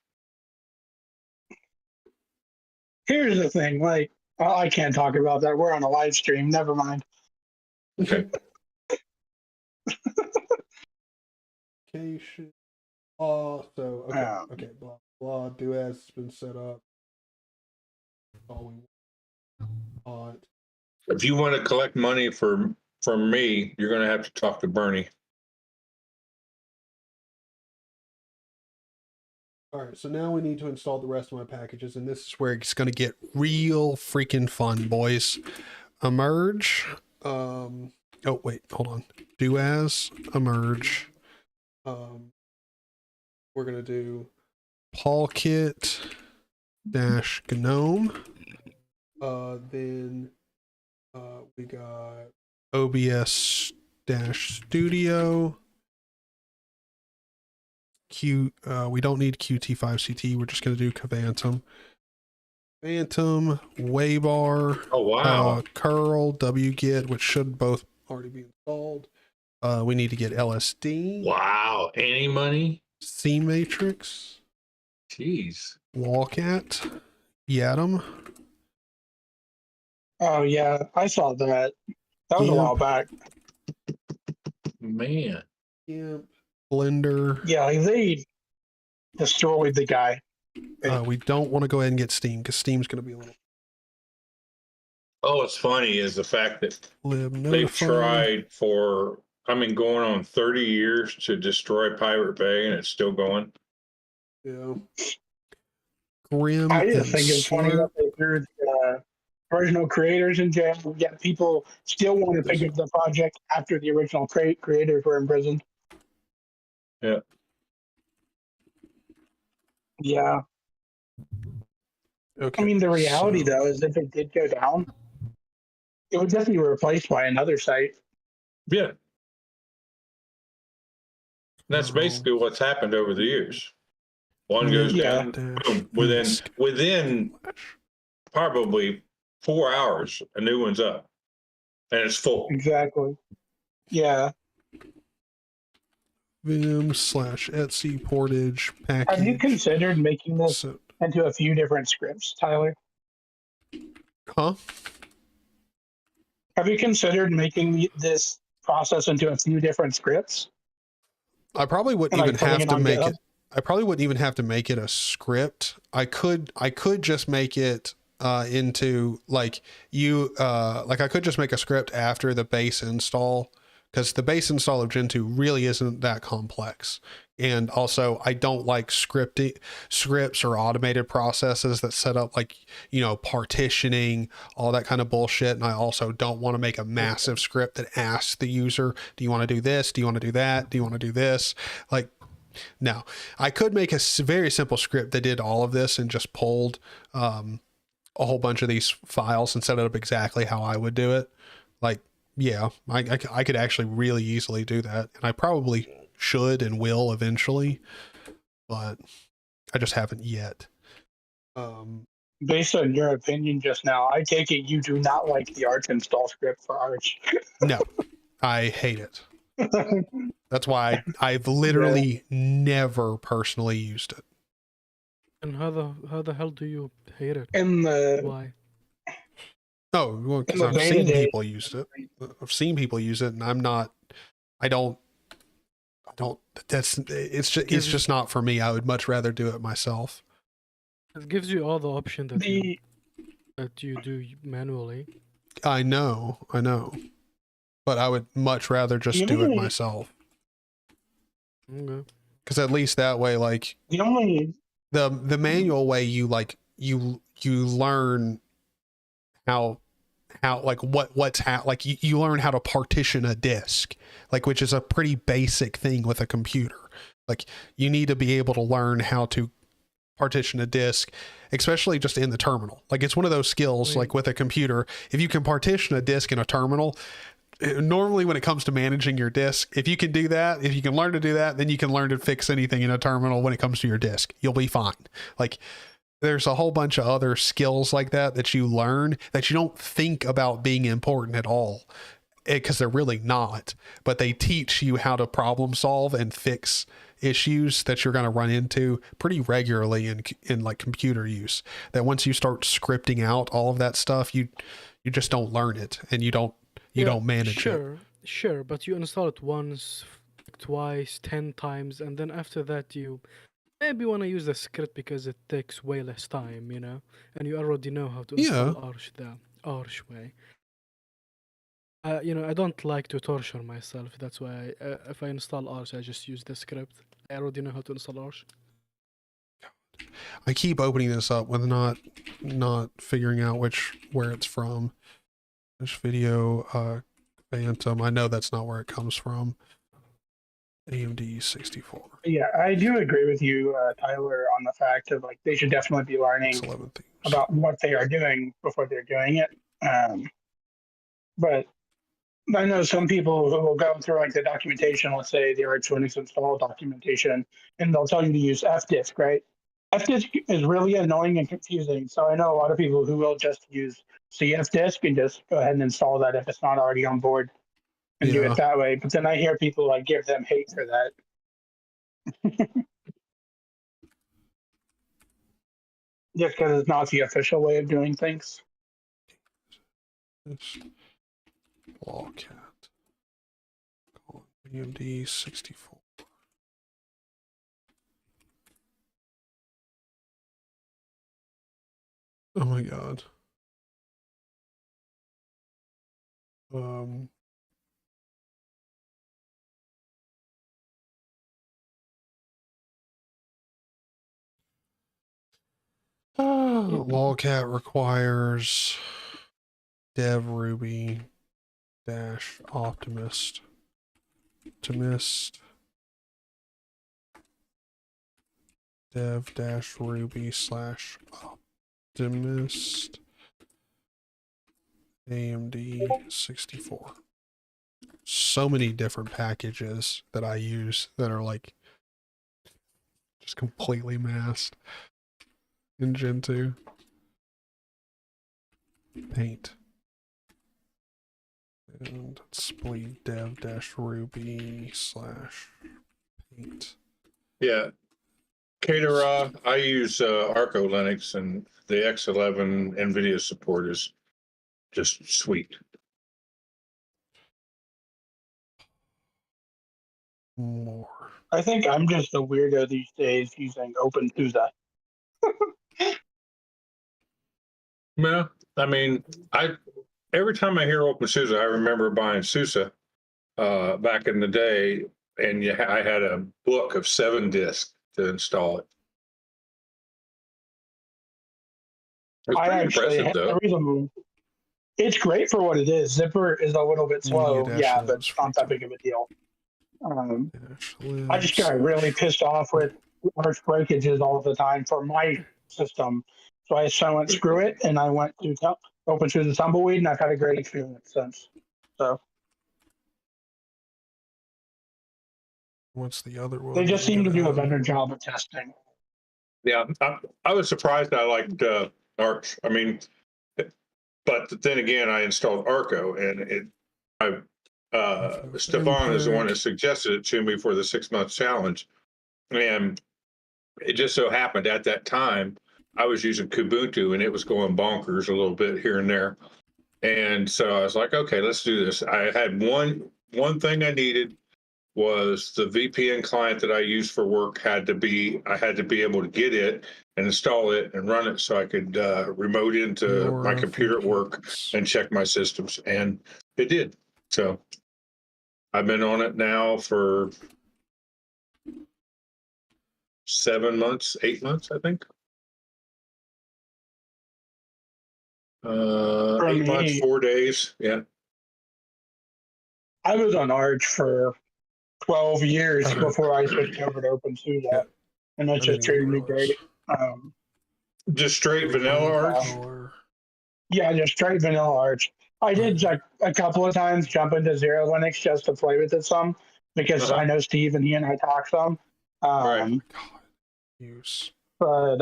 Here's the thing, like, I can't talk about that. We're on a live stream. Never mind. Okay. So okay, blah blah. Duaz has been set up. All we want. If you want to collect money from me, you're going to have to talk to Bernie. All right, so now we need to install the rest of my packages, and this is where it's going to get real freaking fun, boys. Emerge. Oh wait, hold on. Do as emerge. We're gonna do Paulkit dash GNOME. Then we got OBS dash Studio. We don't need Qt5CT. We're just gonna do Phantom, Waybar. Oh wow. Curl, wget, which should both already be installed. We need to get LSD. Wow. Any money? C matrix. Jeez. Lolcat. Yatum. Oh yeah, I saw that. That was a while back. Man. Gimp. Blender. Yeah, like they destroyed the guy. We don't want to go ahead and get Steam because Steam's going to be a little. Oh, what's funny is the fact that Lib they've notify. tried for, going on 30 years to destroy Pirate Bay, and it's still going. Yeah. Grim. I just and think it's funny that they threw the original creators in jail, yet people still want to pick up the project after the original creators were imprisoned. Yeah. Yeah. Okay. I mean, the reality, though, is if it did go down, it would just be replaced by another site. Yeah. That's basically what's happened over the years. One goes down, boom, within probably 4 hours, a new one's up, and it's full. Exactly. Yeah. Vim / Etsy portage package. Have you considered making this into a few different scripts, Tyler? Huh? Have you considered making this process into a few different scripts? I probably wouldn't And, even like, have to make GitHub? it. I probably wouldn't even have to make it a script. I could just make it into like I could just make a script after the base install, because the base install of Gentoo really isn't that complex. And also I don't like scripts or automated processes that set up like, partitioning, all that kind of bullshit. And I also don't want to make a massive script that asks the user, do you want to do this? Do you want to do that? Do you want to do this? Like, no, I could make a very simple script that did all of this and just pulled a whole bunch of these files and set it up exactly how I would do it. Like, yeah, I could actually really easily do that. And I probably should and will eventually, but I just haven't yet. Based on your opinion just now, I take it you do not like the Arch install script for Arch. No, I hate it. That's why I've literally never personally used it. And how the hell do you hate it? Why? Oh, well, because I've seen people use it. I've seen people use it, and it's just not for me. I would much rather do it myself. It gives you all the option that you do manually. I know. But I would much rather just do it myself. Okay. Because at least that way, like the manual way, you learn how like you learn how to partition a disk, like, which is a pretty basic thing with a computer. Like, you need to be able to learn how to partition a disk, especially just in the terminal. Like, it's one of those skills, like with a computer, if you can partition a disk in a terminal, normally when it comes to managing your disk, if you can do that, if you can learn to do that, then you can learn to fix anything in a terminal when it comes to your disk. You'll be fine. Like, there's a whole bunch of other skills like that you learn that you don't think about being important at all, because they're really not, but they teach you how to problem solve and fix issues that you're going to run into pretty regularly in like computer use, that once you start scripting out all of that stuff, you just don't learn it, and you don't manage it. Sure, but you install it once, twice, 10 times, and then after that you maybe want to use the script because it takes way less time, and you already know how to install Arch the Arch way. I don't like to torture myself. That's why if I install Arch, I just use the script. I already know how to install Arch. I keep opening this up with not figuring out where it's from. This video, Phantom. I know that's not where it comes from. AMD 64. Yeah, I do agree with you, Tyler, on the fact of like they should definitely be learning about what they are doing before they're doing it. But I know some people who will go through like the documentation, let's say the Arch Linux install documentation, and they'll tell you to use fdisk, right? Fdisk is really annoying and confusing. So I know a lot of people who will just use cfdisk and just go ahead and install that if it's not already on board and do it that way. But then I hear people like give them hate for that. Just because it's not the official way of doing things. Lawcat. AMD 64. Oh my god. Lawcat requires dev Ruby dash optimist dev dash Ruby slash optimist AMD 64. So many different packages that I use that are like just completely masked in Gentoo. Paint. And split dev dash Ruby slash paint. Yeah. Cater, I use Arco Linux, and the X11 NVIDIA support is just sweet. More. I think I'm just a weirdo these days using OpenSUSE. Yeah, I mean, every time I hear OpenSUSE, I remember buying SUSE back in the day, and I had a book of 7 discs to install it. It's pretty impressive, though. It's great for what it is. Zipper is a little bit slow, yeah, but it's not that big of a deal. I just got really pissed off with Arch breakages all the time for my system. So I went, screw it, and I went to OpenSUSE Tumbleweed, and I've had a great experience since. So what's the other one? They just seem to do a better job of testing. Yeah, I was surprised I liked Arch. I mean, but then again, I installed Arco, and Stefan is the one that suggested it to me for the 6-month challenge. And it just so happened at that time, I was using Kubuntu, and it was going bonkers a little bit here and there. And so I was like, okay, let's do this. I had one thing I needed was the VPN client that I use for work I had to be able to get it and install it and run it so I could remote into my computer at work and check my systems. And it did. So I've been on it now for 7 months, 8 months, I think. 8 months, 4 days. Yeah. I was on Arch for 12 years before I switched over to OpenSUSE, and that's just treated me great. Just straight vanilla Arch? Yeah, just straight vanilla Arch. I did like a couple of times jump into Zero Linux just to play with it some, because I know Steve and he and I talk some. Right. But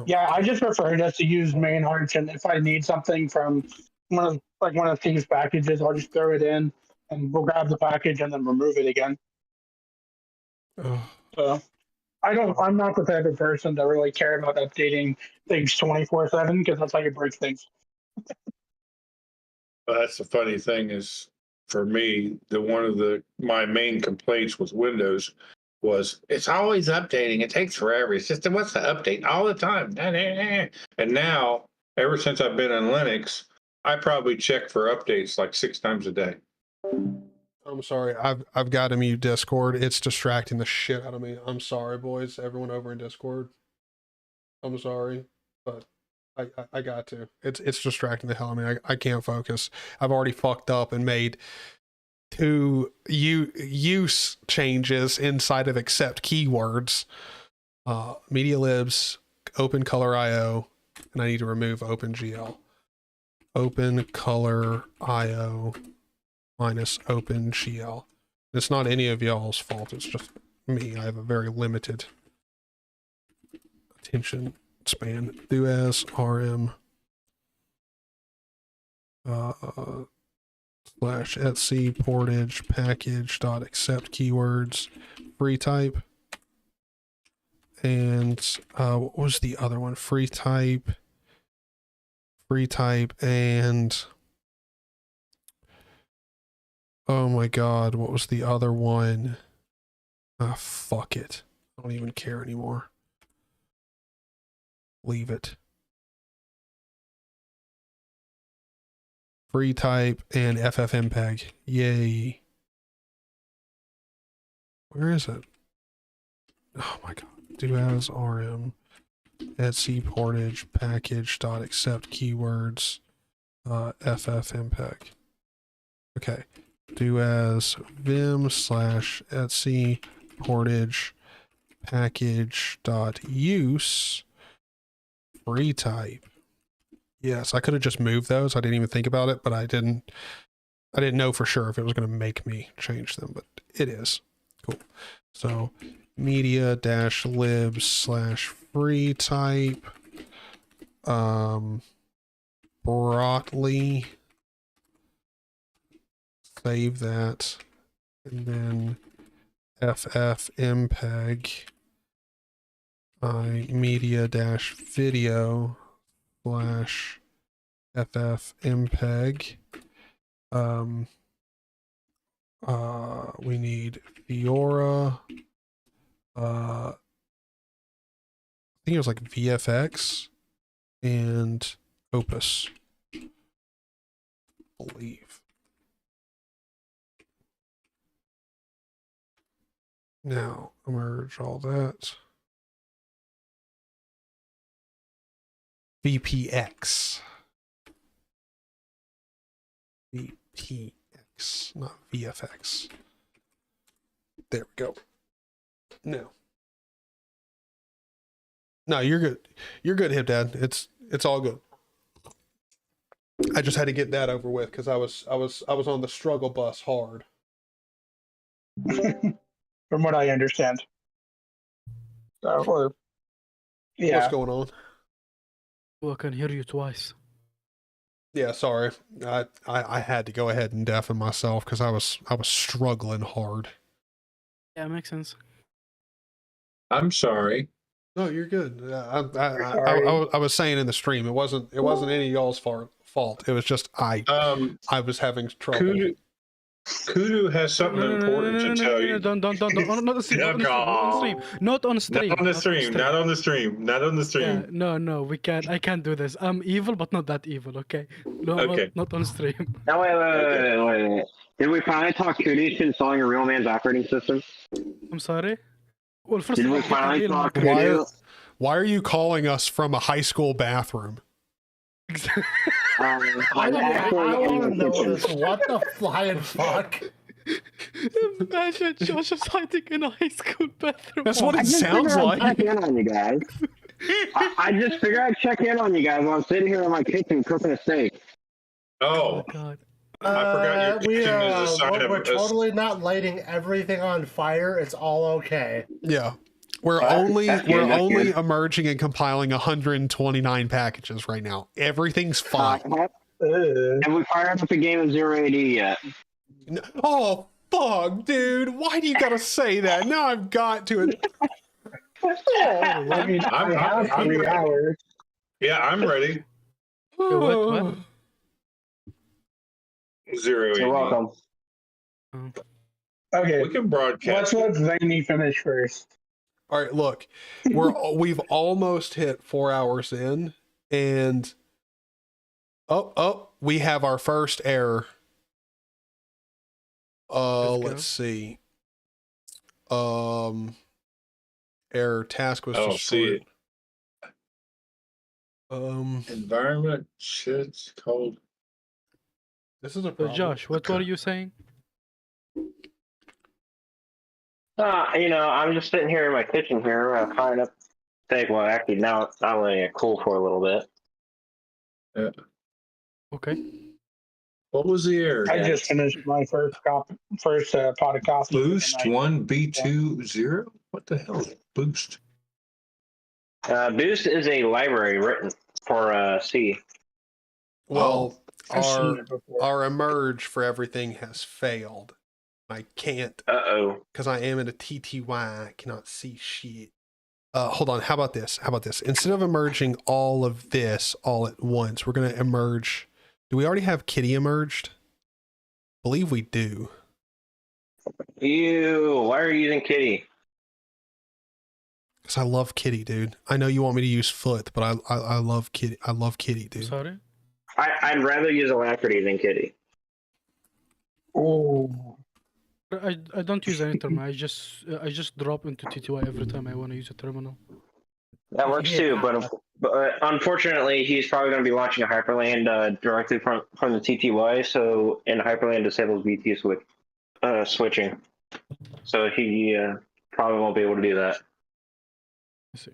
yeah, I just prefer just to use main Arch, and if I need something from one of Steve's packages, I'll just throw it in, and we'll grab the package and then remove it again. So I'm not the type of person that really care about updating things 24/7, because that's how you break things. Well, that's the funny thing is, for me, my main complaints with Windows was it's always updating. It takes forever. It's just what's the update all the time. And now, ever since I've been on Linux, I probably check for updates like 6 times a day. I'm sorry. I've got to mute Discord. It's distracting the shit out of me. I'm sorry, boys. Everyone over in Discord. I'm sorry, but I got to. It's distracting the hell out of me. I can't focus. I've already fucked up and made 2 use changes inside of accept keywords. Media libs, open color IO, and I need to remove OpenGL. Open color IO minus OpenGL. It's not any of y'all's fault. It's just me. I have a very limited attention span. Do as rm slash /etc portage package dot accept keywords free type. And what was the other one? Free type, and oh my god, what was the other one? Fuck it. I don't even care anymore. Leave it. Free type and FFmpeg. Yay. Where is it? Oh my god. Do as rm /etc portage package dot accept keywords FFmpeg. Okay. Do as vim slash /etc portage package dot use free type. Yes, I could have just moved those. I didn't even think about it, but I didn't know for sure if it was going to make me change them, but it is. Cool. So media dash libs slash free type broadly, save that, and then FFmpeg media dash video slash FFmpeg. We need Fiora. I think it was like VFX and Opus, I believe. Now merge all that. VPX. VPX, not VFX. There we go. No, you're good. You're good, Hip Dad. It's all good. I just had to get that over with because I was on the struggle bus hard. From what I understand. So, yeah. What's going on? Well, I can hear you twice. Yeah, sorry. I had to go ahead and deafen myself because I was struggling hard. Yeah, it makes sense. I'm sorry. No, you're good. I was saying in the stream, it wasn't any of y'all's fault. It was just I was having trouble. Kudu has something important to tell you. Don't, not on stream. Not on stream. Not on the stream. Not on the stream. Not on the stream. Yeah, no, we can't. I can't do this. I'm evil, but not that evil. Okay. No, okay. Not on stream. No, wait. Did we finally talk Kudu to installing a real man's operating system? I'm sorry. Well, first Did of we all, finally talk Kudu? Why are you calling us from a high school bathroom? I want to know this. What the flying fuck? Imagine Josh is hiding in a high school bathroom. That's what it sounds like. Check in on you guys. I just figured I'd check in on you guys while I'm sitting here in my kitchen cooking a steak. Oh. God. I forgot your kitchen is a sign of we're totally not lighting everything on fire. It's all okay. Yeah. We're only emerging and compiling 129 packages right now. Everything's fine. Have we fired up the game of 0 AD yet? Oh fuck, dude! Why do you gotta say that? Now I've got to. I'm ready. Yeah, I'm ready. What? 0 AD. You're welcome. Okay. We can broadcast. Let's let Zany finish first. All right, look, we've almost hit 4 hours in, and we have our first error. Let's see. Error task was see destroyed. it. Environment shit's cold. This is a So problem. Josh, what were you saying? I'm just sitting here in my kitchen here, firing up steak. Well, actually, now I'm letting it cool for a little bit. Yeah. Okay. What was the error? I just finished my first pot of coffee. Boost 1B20? What the hell is Boost? Boost is a library written for C. Well, I've seen it before. our emerge for everything has failed. I can't. Because I am in a TTY. I cannot see shit. Hold on. How about this? Instead of emerging all of this all at once, we're going to emerge. Do we already have Kitty emerged? I believe we do. Ew, why are you using Kitty? Because I love Kitty, dude. I know you want me to use Foot, but I love Kitty. I love Kitty, dude. Sorry? I'd rather use Alacrity than Kitty. Oh. I don't use any terminal. I just drop into TTY every time I want to use a terminal. That works too, but unfortunately, he's probably going to be launching a Hyprland directly from the TTY. So, and Hyprland disables BT switching, so he probably won't be able to do that. I see.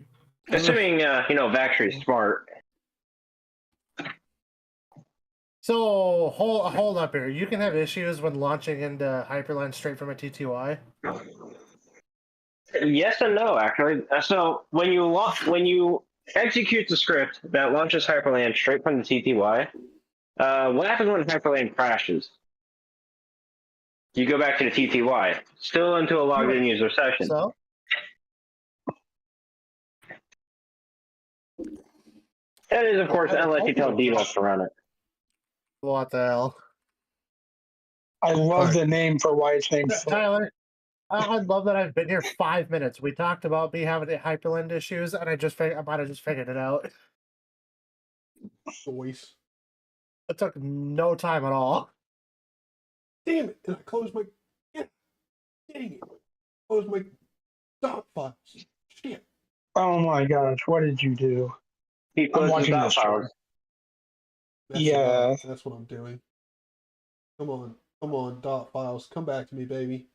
Assuming Vactory's smart. So hold up here. You can have issues when launching into Hyprland straight from a TTY. Yes and no, actually. So when you execute the script that launches Hyprland straight from the TTY, what happens when Hyprland crashes? You go back to the TTY, still into a logged in user session. So? That is, of course, unless you tell DDoS to run it. What the hell? I love the name for why it's named Tyler. I love that I've been here 5 minutes. We talked about me having Hyprland issues, and I might have just figured it out. Voice. It took no time at all. Damn it! Did I close my? Yeah. Dang it! Close my dot files. Shit. Oh my gosh! What did you do? I'm watching the stream. Yeah, that's what I'm doing. Come on, dot files. Come back to me, baby.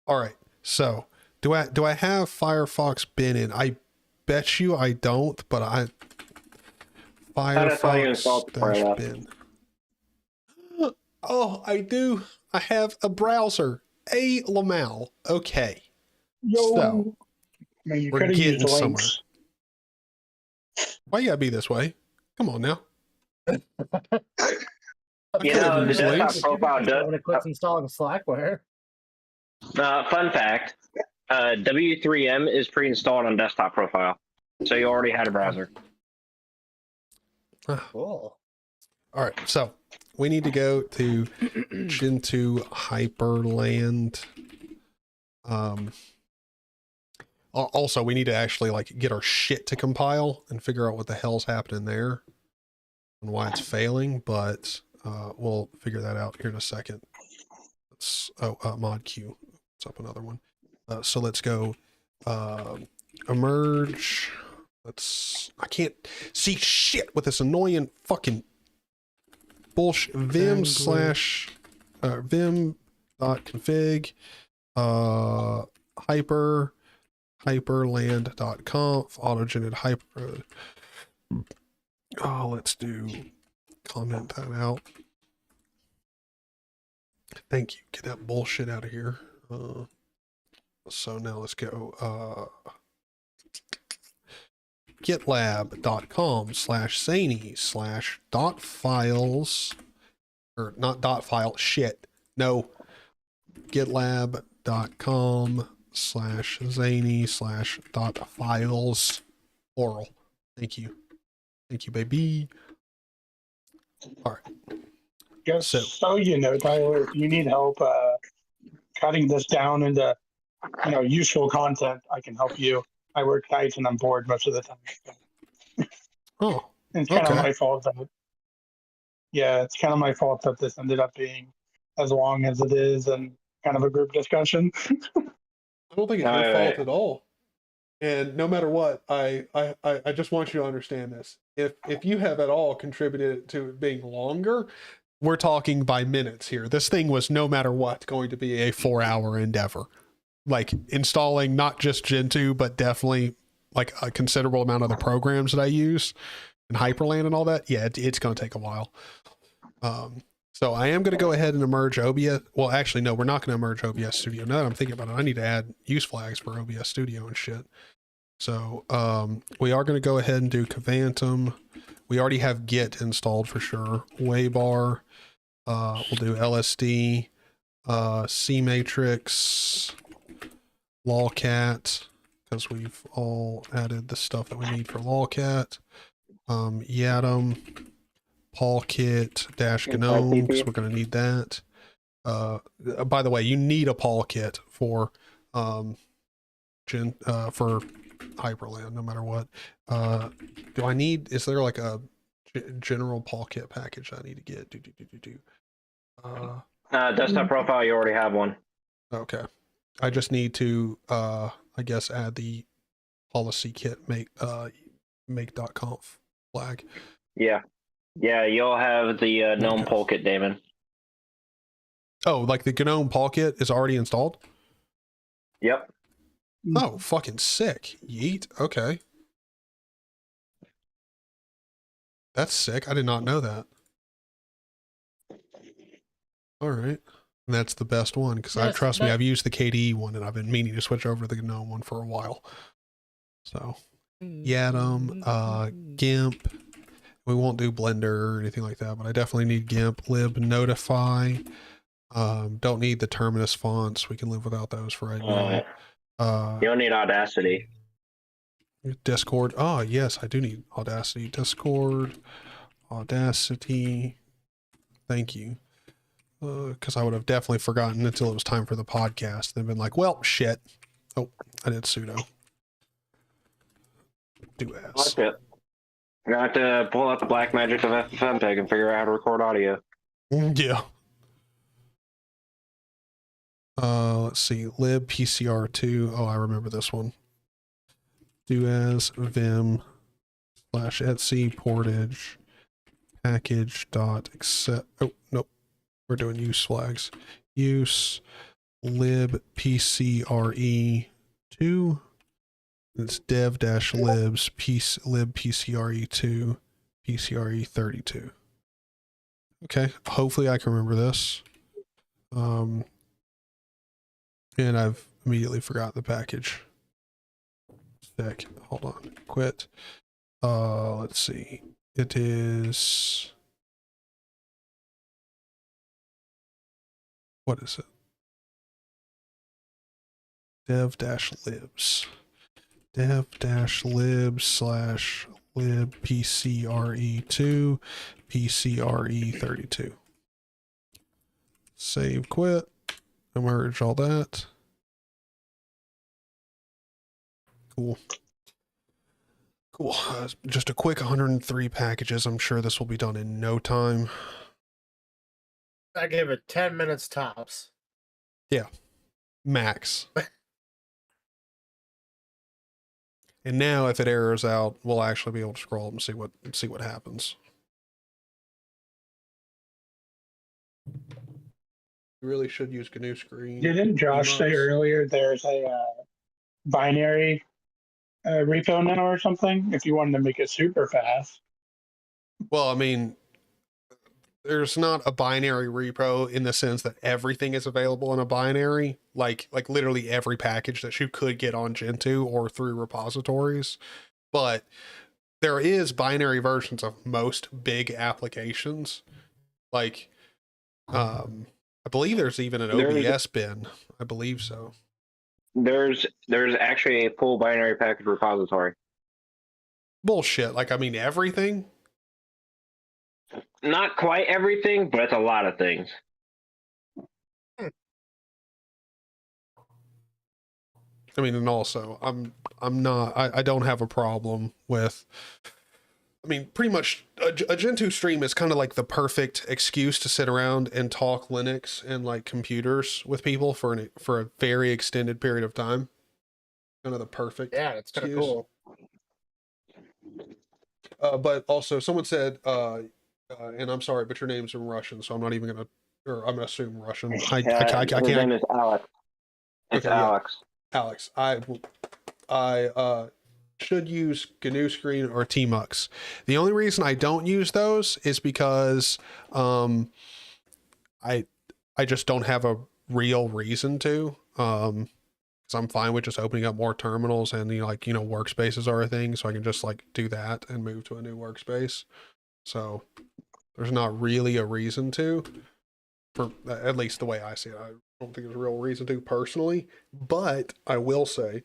All right. So, do I have Firefox bin in? I bet you I don't, but Firefox bin. Oh, I do. I have a browser. A Lamal. Okay. Yo. So, man, we're getting somewhere. Why you gotta be this way? Come on now. The desktop profile does. When it quits installing Slackware. Fun fact: W3M is pre-installed on desktop profile, so you already had a browser. Cool. All right, so we need to go to Gentoo Hyprland. Also, we need to actually get our shit to compile and figure out what the hell's happening there and why it's failing. But we'll figure that out here in a second. Let's mod Q. Let's up another one. So let's go emerge. I can't see shit with this annoying fucking bullshit. Vim vim.config hyprland.conf autogenerated hyper. Oh, let's comment that out. Thank you. Get that bullshit out of here. So now let's go gitlab.com/zany/.files or not dot file shit. No. gitlab.com/zany/.files oral. Thank you. Thank you, baby. All right. Just so you know, Tyler, if you need help cutting this down into useful content, I can help you. I work nights and I'm bored most of the time. Oh, it's kind of my fault that. Yeah, it's kind of my fault that this ended up being as long as it is, and kind of a group discussion. I don't think it's your fault at all. And no matter what, I just want you to understand this. If you have at all contributed to it being longer, we're talking by minutes here. This thing was no matter what going to be a 4-hour endeavor. Like installing not just Gentoo, but definitely like a considerable amount of the programs that I use and Hyprland and all that. Yeah, it's going to take a while. So I am going to go ahead and merge OBS. Well, actually, no, we're not going to merge OBS Studio. Now that I'm thinking about it, I need to add use flags for OBS Studio and shit. So we are going to go ahead and do Cavantum. We already have Git installed for sure. Waybar. We'll do LSD. CMatrix. Lolcat. Because we've all added the stuff that we need for Lolcat. Yatum. Polkit dash GNOME, because we're going to need that. By the way, you need a Polkit for for Hyprland, no matter what. Do I need? Is there like a general Polkit package I need to get? Desktop profile, you already have one. Okay, I just need to, I guess, add the policy kit make.conf flag. Yeah. Yeah, you'll have the GNOME Polkit daemon. Oh, like the GNOME Polkit is already installed? Yep. Oh, fucking sick. Yeet. Okay. That's sick. I did not know that. All right. And that's the best one because trust me, I've used the KDE one and I've been meaning to switch over to the GNOME one for a while. So, Yatum, GIMP. We won't do Blender or anything like that, but I definitely need GIMP, lib, notify. Don't need the Terminus fonts. We can live without those for right now. You don't need Audacity. Discord. Oh, yes, I do need Audacity. Discord, Audacity. Thank you. Because I would have definitely forgotten until it was time for the podcast. Then been like, well, shit. Oh, I did sudo. Do as. Okay. You're going to have to pull out the black magic of FFmpeg and figure out how to record audio. Yeah. Let's see. Lib PCR2. Oh, I remember this one. Do as vim /etc portage package dot accept. Oh, nope. We're doing use flags. Use lib pcre2. It's dev-libs lib pcre2 pcre32. Okay, hopefully I can remember this. And I've immediately forgot the package. Sick. Hold on. Quit. Let's see. It is. What is it? Dev-libs. Dev-libs / lib pcre2 pcre32. Save, quit, merge all that. Cool. Cool. Just a quick 103 packages. I'm sure this will be done in no time. I give it 10 minutes tops. Yeah. Max. And now if it errors out, we'll actually be able to scroll up and see what happens. You really should use GNU Screen. Didn't Josh say earlier there's a binary repo now or something if you wanted to make it super fast? Well, I mean, there's not a binary repo in the sense that everything is available in a binary, like literally every package that you could get on Gentoo or through repositories. But there is binary versions of most big applications. Like, I believe there's even an OBS bin. I believe so. There's actually a full binary package repository. Bullshit. Like, I mean, everything? Not quite everything, but it's a lot of things. I mean, and also, I don't have a problem with I mean, pretty much a Gentoo stream is kind of like the perfect excuse to sit around and talk Linux and like computers with people for a very extended period of time. Kind of the perfect. Yeah, it's kind of excuse. cool. But also, someone said, and I'm sorry, but your name's in Russian, so I'm not even gonna, or I'm gonna assume Russian. I His name can't. is Alex. It's Okay, yeah. Alex. Alex, I should use GNU Screen or Tmux. The only reason I don't use those is because I just don't have a real reason to. Because I'm fine with just opening up more terminals, and workspaces are a thing, so I can just like do that and move to a new workspace. So there's not really a reason to, for at least the way I see it. I don't think there's a real reason to personally, but I will say,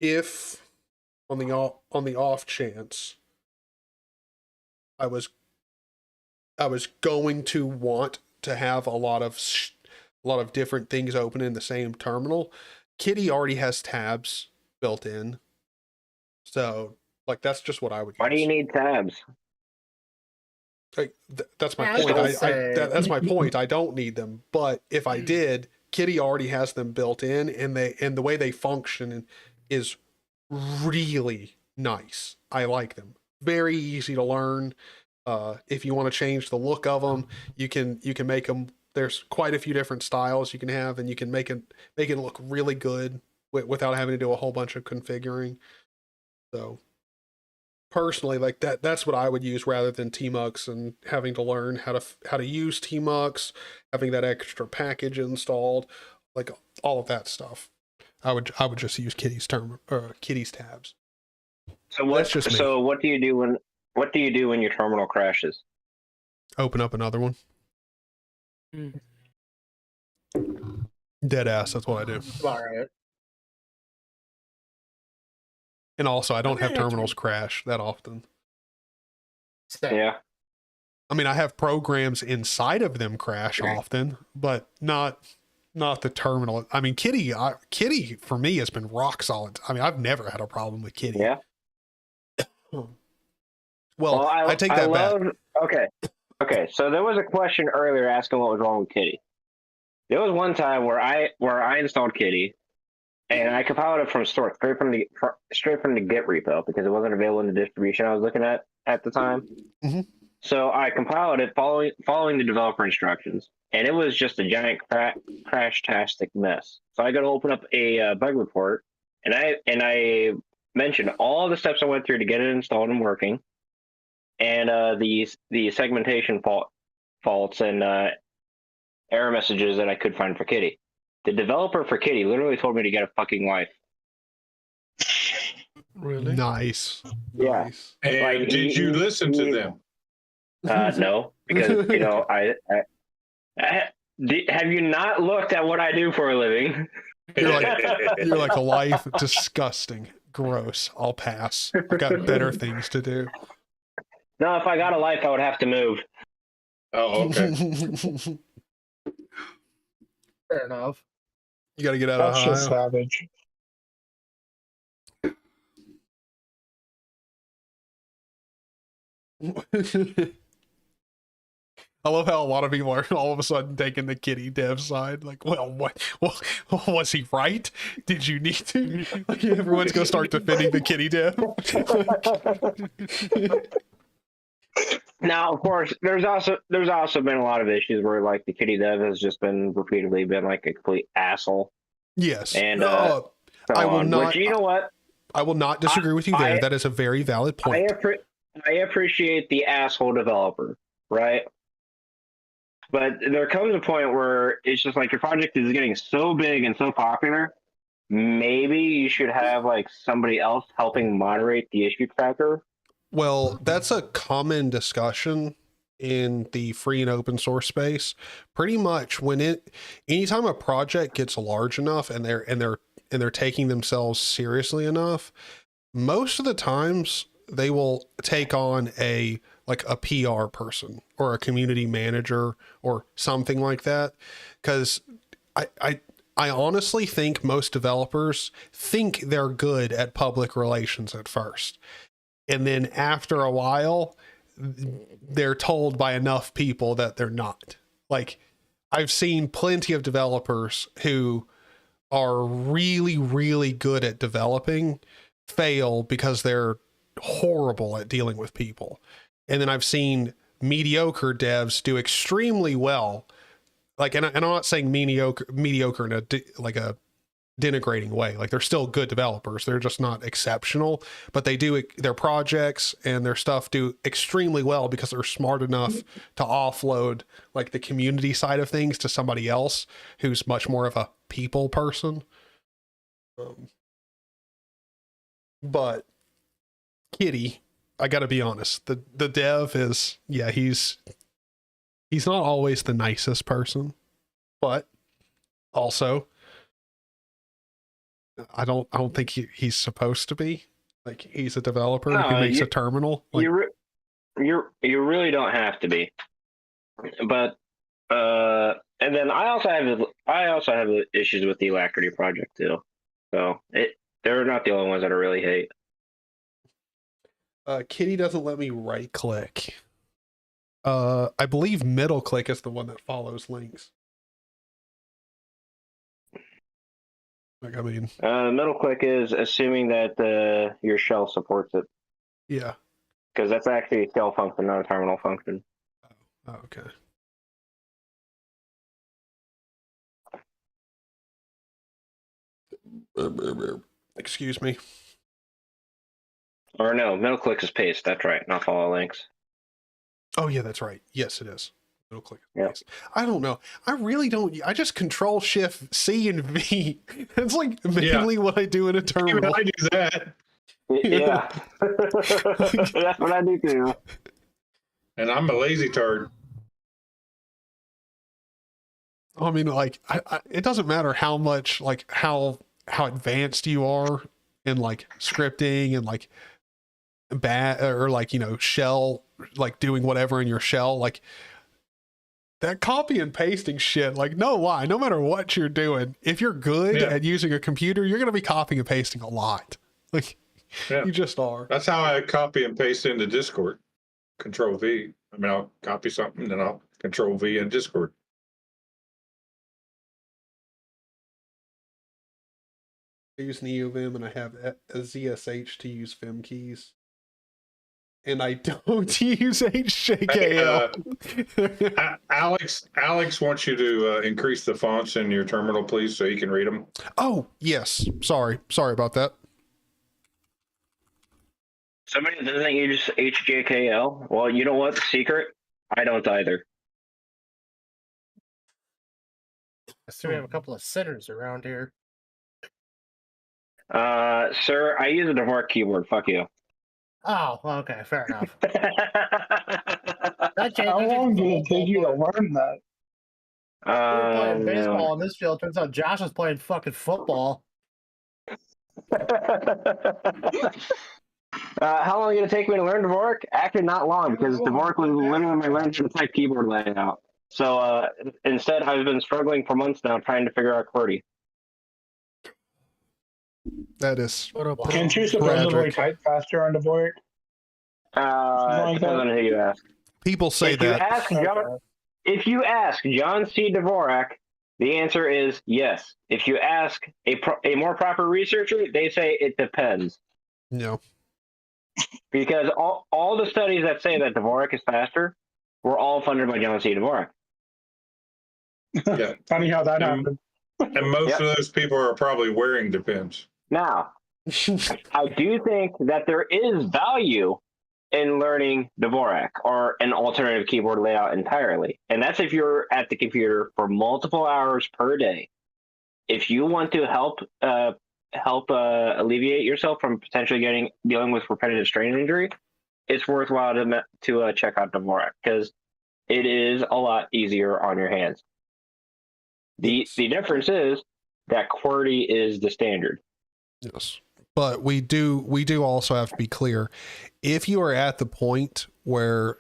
if on the off chance I was going to want to have a lot of different things open in the same terminal, Kitty already has tabs built in, so like that's just what I would use. Why do you need tabs? Like, that's my Yeah, point. that's my point. I don't need them, but if I did, Kitty already has them built in, and the way they function is really nice. I like them. Very easy to learn. If you want to change the look of them, you can make them. There's quite a few different styles you can have, and you can make it look really good without having to do a whole bunch of configuring. So personally, like that's what I would use rather than Tmux and having to learn how to use Tmux, having that extra package installed, like all of that stuff. I would just use Kitty's tabs. So what? That's just me. So what do you do when your terminal crashes? Open up another one. Dead ass. That's what I do. All right. And also, I don't have terminals crash that often. Yeah. I mean, I have programs inside of them crash often, but not the terminal. I mean, Kitty for me has been rock solid. I mean, I've never had a problem with Kitty. Yeah. Well, I take that back. Okay. So there was a question earlier asking what was wrong with Kitty. There was one time where I installed Kitty, and I compiled it from source straight from the Git repo because it wasn't available in the distribution I was looking at the time. Mm-hmm. So I compiled it following the developer instructions, and it was just a giant crash-tastic mess. So I got to open up a bug report, and I mentioned all the steps I went through to get it installed and working, and the segmentation faults and error messages that I could find for Kitty. The developer for Kitty literally told me to get a fucking life. Really? Nice. Yeah. Nice. And Like, did you listen to them? No, because have you not looked at what I do for a living? You're like a life disgusting, gross. I'll pass. I've got better things to do. No, if I got a life, I would have to move. Oh, okay. Fair enough. You got to get out of That's Ohio. just savage. I love how a lot of people are all of a sudden taking the Kitty dev side. Like, well, what? Well, was he right? Did you need to? Like, everyone's gonna start defending the Kitty dev. Now, of course, there's also been a lot of issues where like the Kitty dev has just been repeatedly been like a complete asshole. Yes, and I will not. Which, you know what? I will not disagree with you there. That is a very valid point. I appreciate the asshole developer, right? But there comes a point where it's just like your project is getting so big and so popular, maybe you should have like somebody else helping moderate the issue tracker. Well, that's a common discussion in the free and open source space. Pretty much anytime a project gets large enough and they're taking themselves seriously enough, most of the times they will take on a PR person or a community manager or something like that. Because I honestly think most developers think they're good at public relations at first. And then after a while, they're told by enough people that they're not. Like, I've seen plenty of developers who are really, really good at developing fail because they're horrible at dealing with people. And then I've seen mediocre devs do extremely well. Like, and I'm not saying mediocre in a denigrating way. Like, they're still good developers. They're just not exceptional, but they do their projects and their stuff do extremely well because they're smart enough to offload like the community side of things to somebody else who's much more of a people person. But Kitty, I gotta be honest, the dev is, yeah, he's not always the nicest person, but also I don't think he's supposed to be. Like, he's a developer who makes a terminal. Like, you really don't have to be. But and then I also have issues with the Alacrity project too. So they're not the only ones that I really hate. Kitty doesn't let me right click. I believe middle click is the one that follows links. Like, I mean, middle click is assuming that your shell supports it. Yeah. Because that's actually a shell function, not a terminal function. Oh, okay. Excuse me. Or no, middle click is paste. That's right, not follow links. Oh yeah, that's right. Yes, it is. Middle click. Yeah. I don't know. I really don't. I just Control Shift C and V. It's like mainly what I do in a terminal. Even I do that. Yeah. That's what I do too. And I'm a lazy turd. I mean, like, it doesn't matter how much, like, how advanced you are in like scripting and like or like, you know, shell, like doing whatever in your shell, like that copy and pasting shit, like, no lie, no matter what you're doing, if you're good at using a computer, you're going to be copying and pasting a lot. Like, you just are. That's how I copy and paste into Discord. Control V. I mean, I'll copy something, then I'll Control V in Discord. I use NeoVim and I have a ZSH to use Vim keys. And I don't use HJKL. Alex wants you to increase the fonts in your terminal, please, so you can read them. Oh, yes. Sorry about that. Somebody doesn't use HJKL. Well, you know what? The secret? I don't either. I see we have a couple of sinners around here. Sir, I use a Dvorak keyboard. Fuck you. Oh, okay, fair enough. How long did it take you to learn that? We were playing baseball No. on this field. Turns out Josh was playing fucking football. How long did it take me to learn Dvorak? Actually, not long, because Dvorak was literally my learn to type keyboard layout. So instead, I've been struggling for months now trying to figure out QWERTY. That is. Can't you supposedly type faster on Dvorak? Depends on who you ask. People say if that. If you ask John C. Dvorak, the answer is yes. If you ask a more proper researcher, they say it depends. No. Because all the studies that say that Dvorak is faster were all funded by John C. Dvorak. Yeah. Funny how that happened. And most of those people are probably wearing Depends. Now, I do think that there is value in learning Dvorak or an alternative keyboard layout entirely. And that's if you're at the computer for multiple hours per day. If you want to help alleviate yourself from potentially dealing with repetitive strain injury, it's worthwhile to check out Dvorak because it is a lot easier on your hands. The difference is that QWERTY is the standard. Yes. But we do also have to be clear. If you are at the point where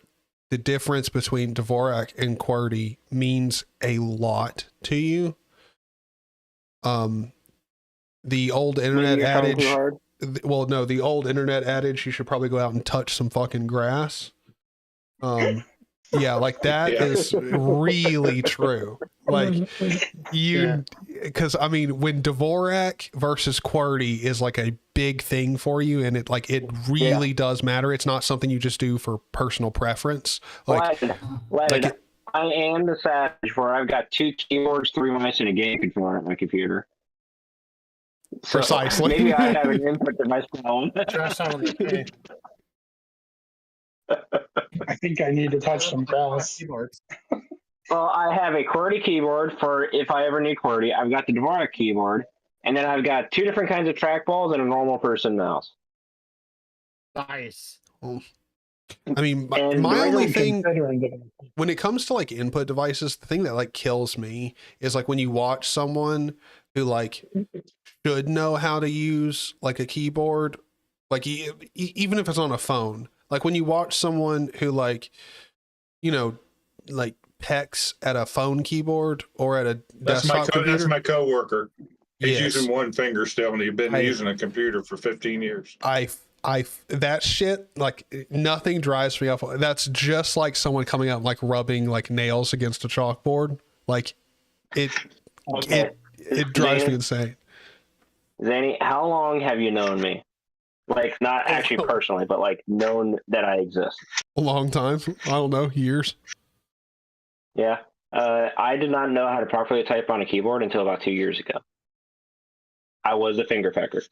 the difference between Dvorak and QWERTY means a lot to you, the old internet adage, well, no, the old internet adage, you should probably go out and touch some fucking grass. Yeah, like that is really true. Like because I mean, when Dvorak versus QWERTY is like a big thing for you, and it really does matter. It's not something you just do for personal preference. Like, I am the savage where I've got 2 keyboards, 3 mice, and a game controller on my computer. So precisely. Maybe I have an input device problem. I think I need to touch some grass. Well, I have a QWERTY keyboard for if I ever need QWERTY. I've got the Dvorak keyboard, and then I've got 2 different kinds of trackballs and a normal person mouse. Nice. I mean, my only thing when it comes to like input devices, the thing that like kills me is like when you watch someone who like should know how to use like a keyboard, like even if it's on a phone, like when you watch someone who like, you know, like pecks at a phone keyboard or at a desktop computer. That's my coworker. He's using one finger still, and he's been using a computer for 15 years. That shit, like nothing drives me up. That's just like someone coming out and like rubbing like nails against a chalkboard. Like it drives me insane. Zanny, how long have you known me? Like not actually personally, but like known that I exist. A long time. I don't know, years. Yeah. I did not know how to properly type on a keyboard until about 2 years ago. I was a finger pecker.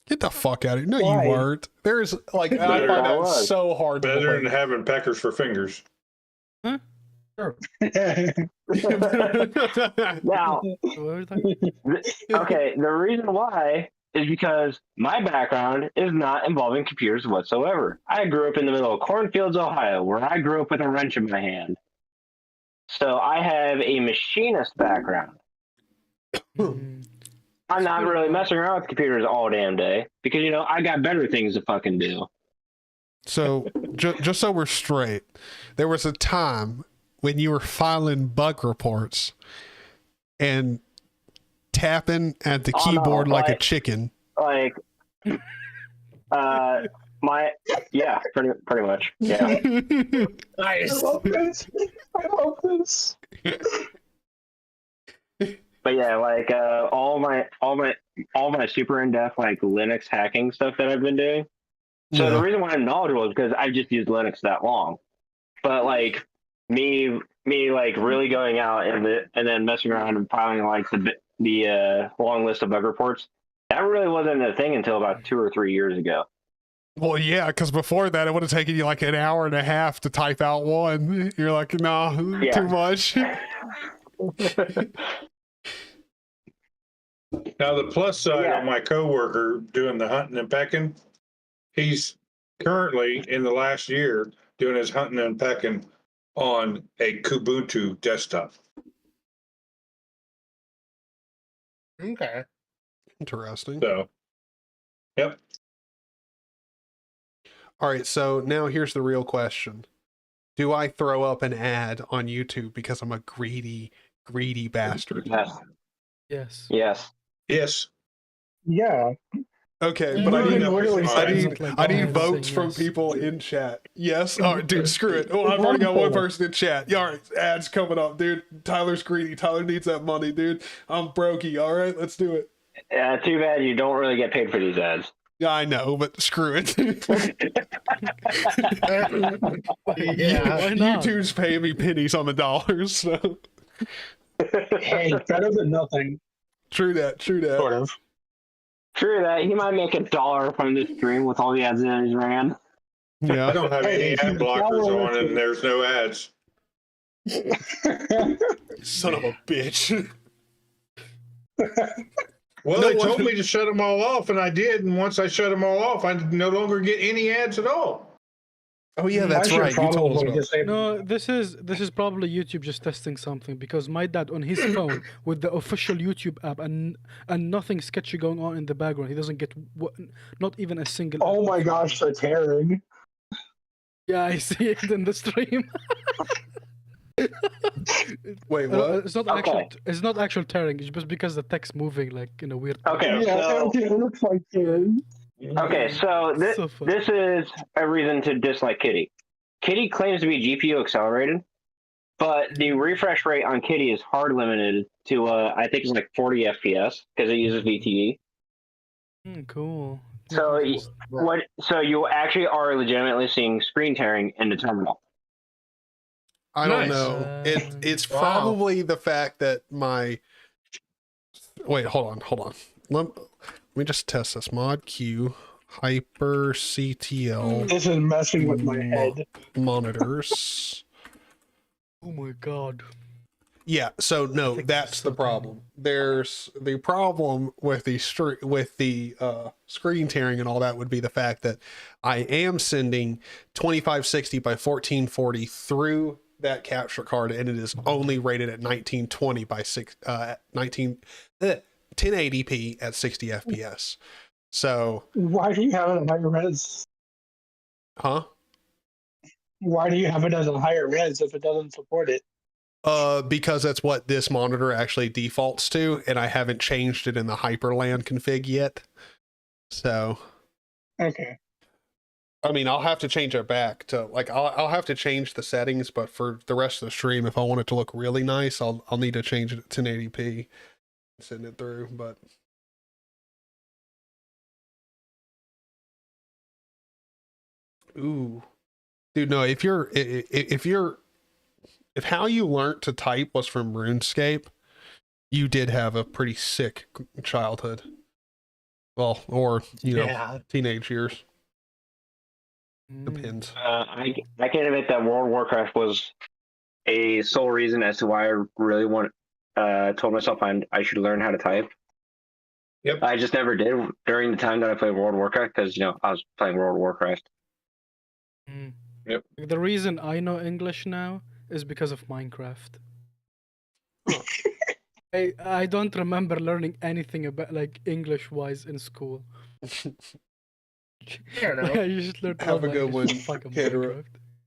Get the fuck out of here. No, you weren't. There's like, I find that so hard to better than having peckers for fingers. Huh? Sure. Now, okay, the reason why is because my background is not involving computers whatsoever. I grew up in the middle of cornfields, Ohio, where I grew up with a wrench in my hand. So I have a machinist background. I'm not really messing around with computers all damn day because, you know, I got better things to fucking do. So, just so we're straight, there was a time when you were filing bug reports and tapping at the keyboard like a chicken. Like, pretty much. Yeah. Nice. I love this. But yeah, like all my super in-depth like Linux hacking stuff that I've been doing. So the reason why I'm knowledgeable is because I've just used Linux that long. But like me like really going out and then messing around and filing like the long list of bug reports, that really wasn't a thing until about 2 or 3 years ago. Well, yeah, because before that, it would have taken you like an hour and a half to type out one. You're like, nah, too much. Now, the plus side on my coworker doing the hunting and pecking, he's currently in the last year doing his hunting and pecking on a Kubuntu desktop. Okay. Interesting. So, yep. All right, so now here's the real question. Do I throw up an ad on YouTube because I'm a greedy bastard? Yes. Yes. Yeah. Okay, but I need votes from people in chat. Yes? All right, dude, screw it. Oh, I've already got one person in chat. Yeah, all right, ads coming up, dude. Tyler's greedy. Tyler needs that money, dude. I'm brokey. All right, let's do it. Yeah, too bad you don't really get paid for these ads. Yeah, I know, but screw it. Yeah, YouTube's paying me pennies on the dollars, so. Hey, better than nothing. True that. Sort of. True that. He might make $1 from this stream with all the ads that he's ran. Yeah. I don't have any ad blockers on, and there's no ads. Son of a bitch. Well, they told me to shut them all off, and I did. And once I shut them all off, I no longer get any ads at all. Oh yeah, that's right. You told us about. No, this is probably YouTube just testing something because my dad on his phone with the official YouTube app and nothing sketchy going on in the background, he doesn't get not even a single. Oh my gosh, that's herring. Yeah, I see it in the stream. Wait, what? It's not Okay. It's not actual tearing. It's just because the text moving like in a weird. Okay, Yeah, so it looks like tearing. okay, so So funny. this is a reason to dislike Kitty. Kitty claims to be GPU accelerated, but the refresh rate on Kitty is hard limited to I think it's like 40 FPS because it uses VTE. Cool. So So you actually are legitimately seeing screen tearing in the terminal. I don't Nice. know. It's Wow. probably the fact that my. Wait, hold on. Let me just test this. Mod Q Hyper CTL This is messing with my head. monitors. Oh my god. Yeah, so no, think that's it's the so problem. There's the problem with the screen tearing and all that would be the fact that I am sending 2560 by 1440 through that capture card, and it is only rated at 1920 by 1080p at 60 FPS. So, Why do you have it at higher res? huh? Why do you have it as a higher res if it doesn't support it? Because that's what this monitor actually defaults to, and I haven't changed it in the Hyprland config yet. So, Okay. I mean, I'll have to change it back to like I'll have to change the settings, but for the rest of the stream, if I want it to look really nice, I'll need to change it to 1080p and send it through. But ooh, dude, no, if how you learned to type was from RuneScape, you did have a pretty sick childhood. Well, or teenage years. Depends. I can admit that World of Warcraft was a sole reason as to why I really told myself I should learn how to type. Yep. I just never did during the time that I played World of Warcraft because I was playing World of Warcraft. Yep. The reason I know English now is because of Minecraft. I don't remember learning anything about like English wise in school. Yeah, no. I just learned Have a all good language one, from fucking Kendra. Minecraft.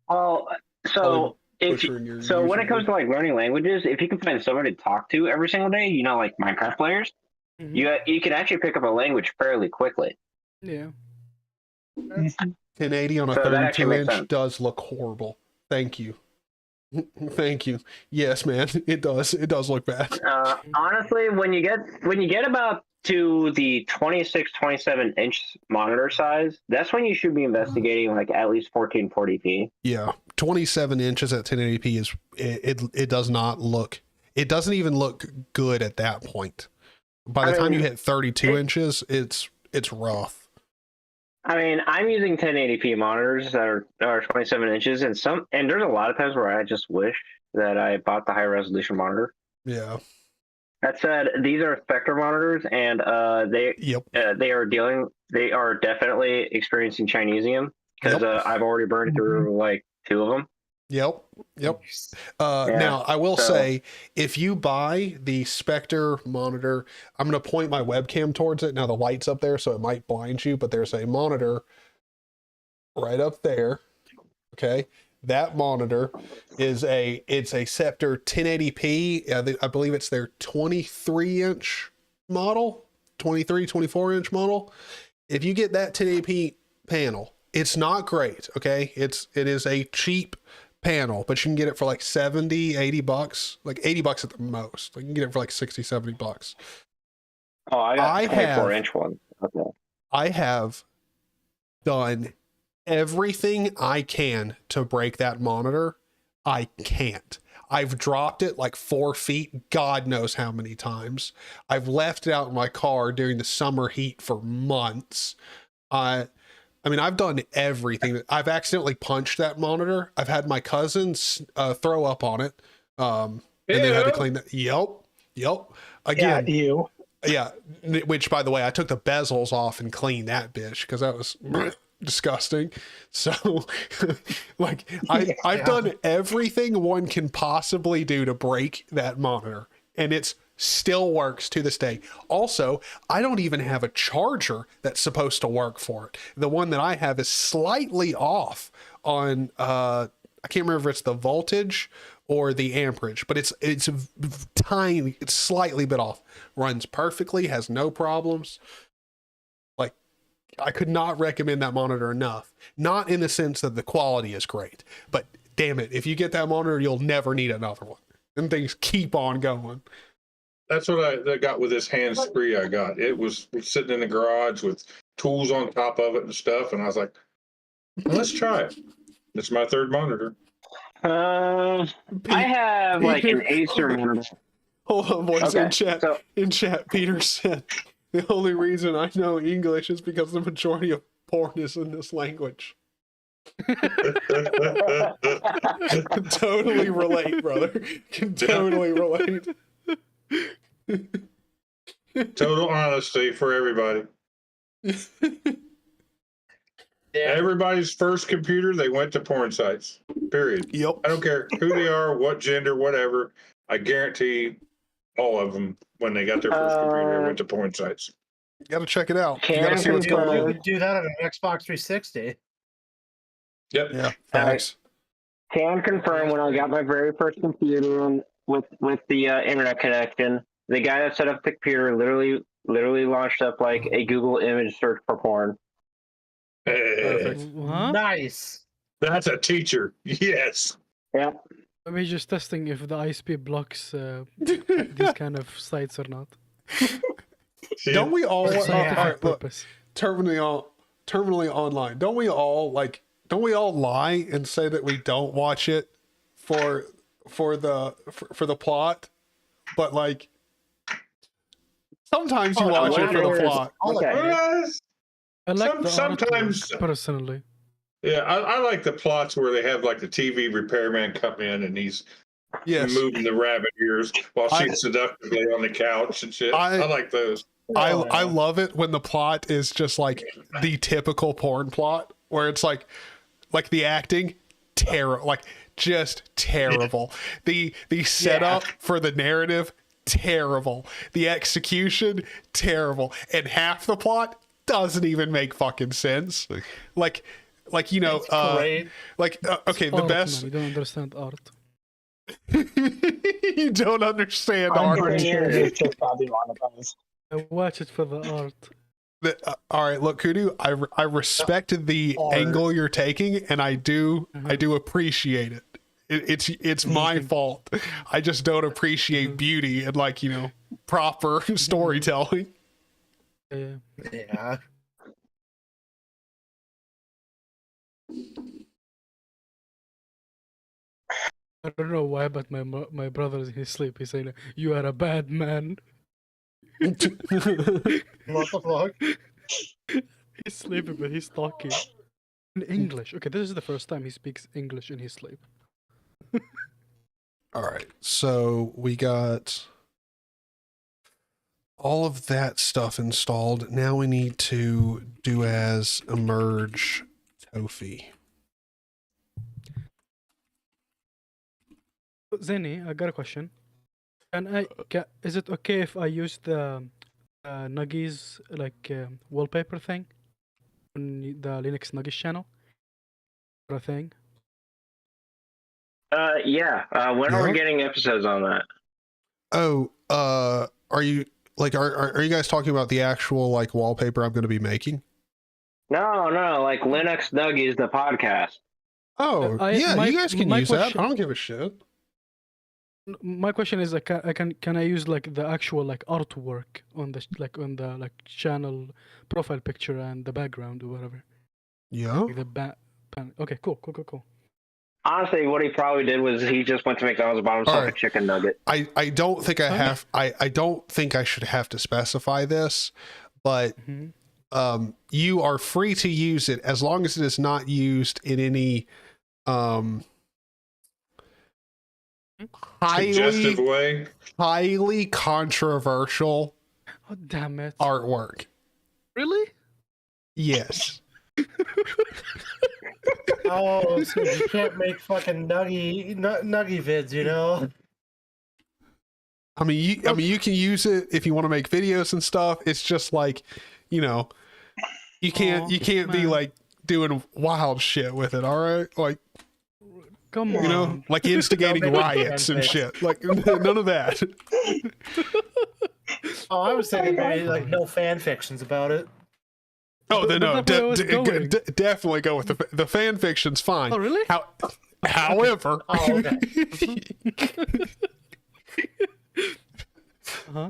Well, Probably when butchering your it comes to like learning languages, if you can find somebody to talk to every single day, like Minecraft players, you can actually pick up a language fairly quickly. Yeah. 1080 on a So that actually 32 makes inch sense. does look horrible. Thank you. Thank you. Yes, man, it does. It does look bad. Honestly, when you get about to the 26, 27 inch monitor size, that's when you should be investigating like at least 1440p. Yeah, 27 inches at 1080p is it does not look. It doesn't even look good at that point. By the time you hit 32 inches, it's rough. I mean, I'm using 1080p monitors that are 27 inches, and there's a lot of times where I just wish that I bought the high resolution monitor. Yeah. That said, these are Spectre monitors, and they are definitely experiencing Chinesium because I've already burned through like 2 of them. Yep. Now I will say, if you buy the Spectre monitor, I'm going to point my webcam towards it. Now the light's up there, so it might blind you, but there's a monitor right up there. Okay. That monitor is it's a Scepter 1080p. I believe it's their 23 inch model, 24 inch model. If you get that 1080p panel, it's not great. Okay. It is a cheap panel, but you can get it for like 70, 80 bucks, like 80 bucks at the most. Like you can get it for like 60, 70 bucks. Oh, I got a 24-inch one. Okay. I have done everything I can to break that monitor. I can't. I've dropped it like 4 feet, God knows how many times. I've left it out in my car during the summer heat for months. I mean, I've done everything. I've accidentally punched that monitor. I've had my cousins throw up on it. And they had to clean that. Yep. Again. Yeah. Which, by the way, I took the bezels off and cleaned that bitch because that was disgusting. So, like, I've done everything one can possibly do to break that monitor, and it's still works to this day. Also, I don't even have a charger that's supposed to work for it. The one that I have is slightly off on I can't remember if it's the voltage or the amperage, but it's tiny, it's slightly bit off. Runs perfectly, has no problems. Like, I could not recommend that monitor enough. Not in the sense that the quality is great, but damn it, if you get that monitor, you'll never need another one. And things keep on going. That's what I got with this hands-free I got. It was sitting in the garage with tools on top of it and stuff, and I was like, well, let's try it. It's my third monitor. I have like an Acer monitor. Hold on, boys. Okay, In chat, so- Peter said, the only reason I know English is because the majority of porn is in this language. Can totally relate, brother. Can totally relate. Total honesty for everybody. Everybody's first computer, they went to porn sites. Period. Yep. I don't care who they are, what gender, whatever. I guarantee all of them, when they got their first computer, they went to porn sites. You gotta check it out. You Can gotta see what's confirm. going You on. could do that on an Xbox 360. Yep. Yeah, facts. Can confirm when I got my very first computer and with the internet connection, the guy that set up the computer literally launched up like a Google image search for porn. Perfect. Huh? Nice. That's a teacher. Yes. Yeah. Maybe just testing if the ISP blocks these kind of sites or not. Don't we all? For all scientific right, look, purpose. terminally online. Don't we all lie and say that we don't watch it for the plot, but like sometimes you watch it for the plot. Okay. I like the sometimes artwork, personally. Yeah, I like the plots where they have like the TV repairman come in and he's moving the rabbit ears while she's seductively on the couch and shit. I like those. I love it when the plot is just like the typical porn plot where it's like the acting terrible, like just terrible. The setup for the narrative terrible. The execution terrible, and half the plot doesn't even make fucking sense. Like you know, okay, It's the art, best. Man. You don't understand art. You don't understand I'm art. pretty sure it's just probably monetized. I watch it for the art. All right, look, Kudu, I respect the angle you're taking, and I do appreciate it. It's my fault. I just don't appreciate beauty and like, you know, proper storytelling. Yeah. I don't know why, but my brother is in his sleep. He's saying, "You are a bad man." What the fuck? He's sleeping, but he's talking in English. Okay, this is the first time he speaks English in his sleep. All right, so we got all of that stuff installed. Now we need to do as emerge Tofi. Zeni, I got a question. Is it okay if I use the Nuggies wallpaper thing on the Linux Nuggies channel? For a thing? Yeah. When are we getting episodes on that? Oh, are you are you guys talking about the actual like wallpaper I'm going to be making? No, like Linux Nuggies, the podcast. Oh, yeah, you guys can use that. I don't give a shit. My question is, can I use like the actual like artwork on the channel profile picture and the background or whatever? Yeah. Like okay, cool. Honestly, what he probably did was he just went to McDonald's and bought himself a chicken nugget. I don't think I have. I don't think I should have to specify this, but you are free to use it as long as it is not used in any suggestive way, highly controversial damn it artwork. Really? Yes. Oh, so you can't make fucking nuggy vids, you know? I mean, you can use it if you want to make videos and stuff. It's just like, you know, you can't be like doing wild shit with it. All right, like. Come on. You know, like instigating No, maybe riots and fanfic. shit. Like none of that. Oh, I was thinking maybe like no fan fictions about it. Oh, But no, that's where I was going. definitely go with the fan fiction's fine. Oh, really? However, Oh, okay.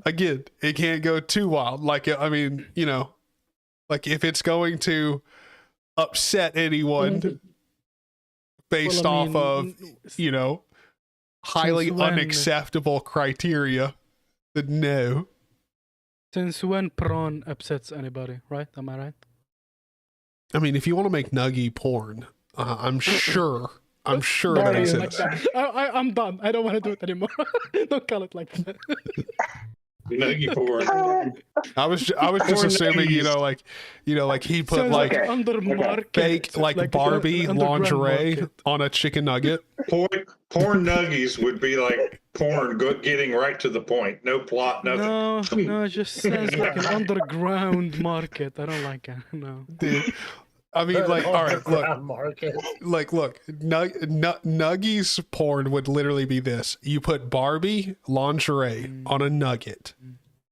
again, it can't go too wild. Like, I mean, you know, like if it's going to upset anyone based Well, I off of, mean, you know, highly since when- unacceptable criteria, then no. Since when prawn upsets anybody, right? Am I right? I mean, if you want to make nuggy porn, I'm sure that Don't makes call it sense. like that. I'm done. I don't want to do it anymore. Don't call it like that. Nuggy porn. I was just Porn assuming, you nuggies. know, like he put Sounds like under market, fake like Barbie underground lingerie market. on a chicken nugget. Porn nuggies would be like porn getting right to the point. No plot, nothing. No, it just sounds like an underground market. I don't like it. No. Dude, I mean, like, all right, look, Market. look, Nuggies porn would literally be this: you put Barbie lingerie on a nugget,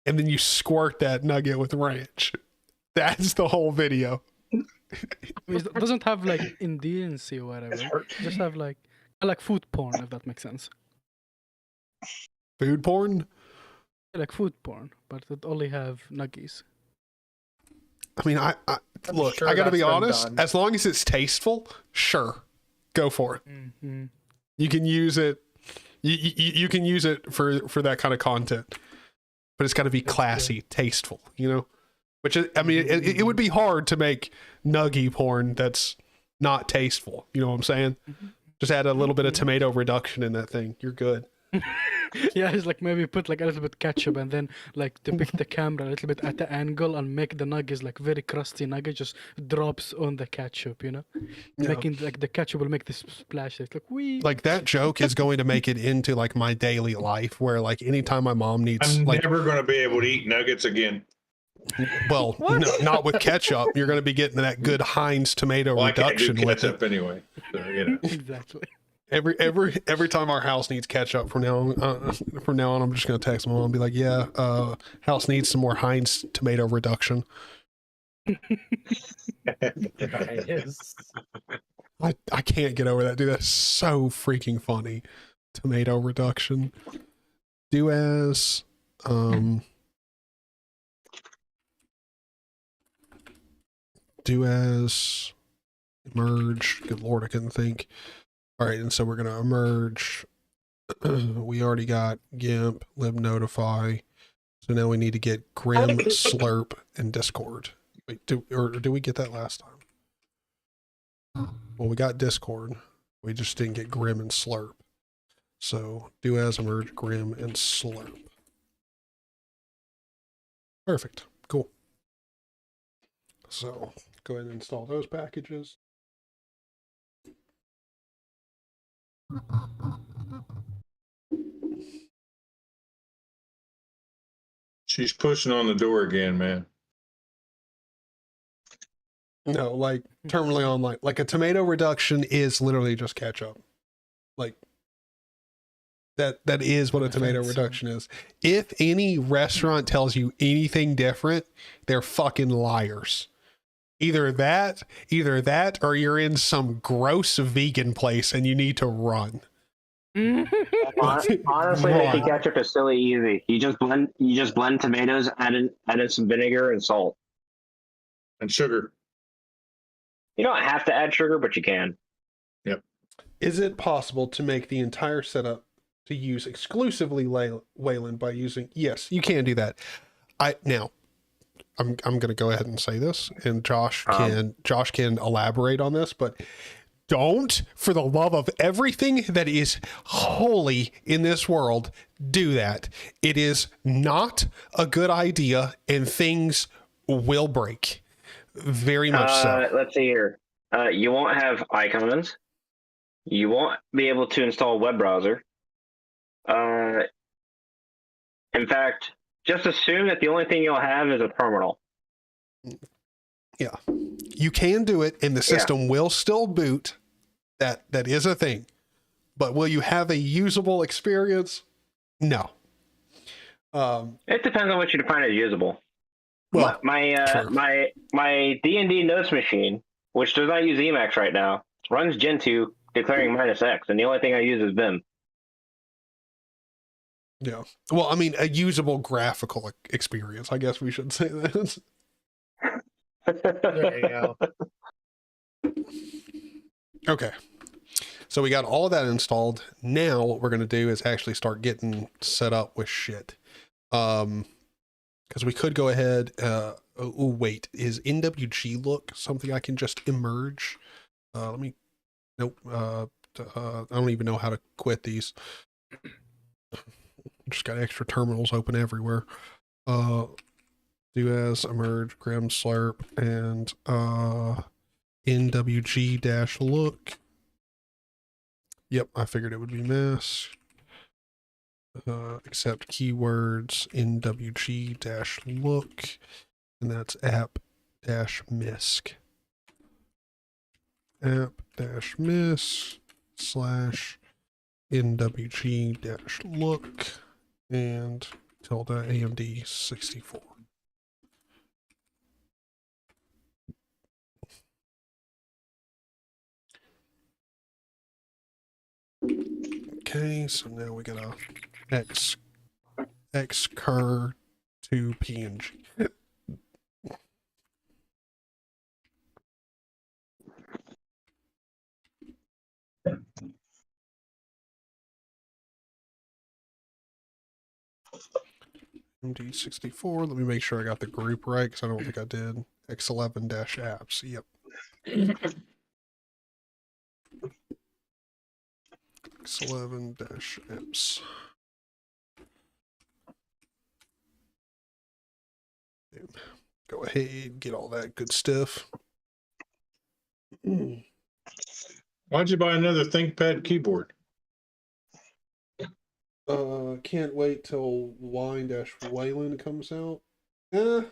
and then you squirt that nugget with ranch. That's the whole video. It doesn't have like indecency or whatever. It just have like I like food porn, if that makes sense. Food porn. I like food porn, but it only have nuggies. I mean, I look, sure I gotta be that's been honest, done. as long as it's tasteful, sure, go for it. Mm-hmm. You can use it. You can use it for that kind of content, but it's got to be classy, tasteful. You know, which is, I mean, it would be hard to make nuggy porn that's not tasteful. You know what I'm saying? Just add a little bit of tomato reduction in that thing. You're good. Yeah, it's like maybe put like a little bit ketchup and then like depict the camera a little bit at the angle and make the nuggets like very crusty nugget just drops on the ketchup, you know, Yeah. making like the ketchup will make this splash. It's like wee. Like that joke is going to make it into like my daily life, where like anytime my mom needs I'm like, never going to be able to eat nuggets again. well, no, not with ketchup. You're going to be getting that good Heinz tomato Well, I can't do reduction with it. ketchup anyway. So, you know. Exactly. Every time our house needs ketchup from now on, I'm just gonna text my mom and be like, yeah, house needs some more Heinz tomato reduction. Nice. I can't get over that, dude. That's so freaking funny. Tomato reduction. Do as merge. Good Lord, I couldn't think. All right, and so we're going to merge. We already got GIMP, libnotify. So now we need to get Grim, Slurp, and Discord. Wait, do we get that last time? Well, we got Discord. We just didn't get Grim and Slurp. So do as merge Grim and Slurp. Perfect. Cool. So go ahead and install those packages. She's pushing on the door again, man. No, like terminally online. Like a tomato reduction is literally just ketchup. Like that is what a tomato reduction is. If any restaurant tells you anything different, they're fucking liars. Either that, or you're in some gross vegan place and you need to run. Honestly, making ketchup is silly easy. You just blend tomatoes, add in some vinegar and salt. And sugar. You don't have to add sugar, but you can. Yep. Is it possible to make the entire setup to use exclusively Wayland by using? Yes, you can do that. I'm going to go ahead and say this, and Josh can elaborate on this, but don't, for the love of everything that is holy in this world, do that. It is not a good idea, and things will break. Very much so. Let's see here. You won't have icons. You won't be able to install a web browser. In fact, just assume that the only thing you'll have is a terminal. Yeah. You can do it, and the system will still boot. That is a thing. But will you have a usable experience? No. It depends on what you define as usable. Well, my D&D notes machine, which does not use Emacs right now, runs Gentoo declaring -X, and the only thing I use is Vim. yeah. Well, I mean, a usable graphical experience. I guess we should say that. There you go. Okay. So we got all of that installed. Now what we're going to do is actually start getting set up with shit. Because we could go ahead. Wait, is NWG look something I can just emerge? Nope. I don't even know how to quit these. Just got extra terminals open everywhere. Do as emerge grim slurp and NWG look. Yep, I figured it would be mask. Accept keywords NWG look, and that's app-misc. App-misc / NWG look and tilde AMD 64. Okay, so now we got a xcur to PNG. MD64. Let me make sure I got the group right because I don't think I did. X11-apps. Yep. X11-apps. Go ahead, get all that good stuff. Why'd you buy another ThinkPad keyboard? Can't wait till Wine-Wayland comes out. I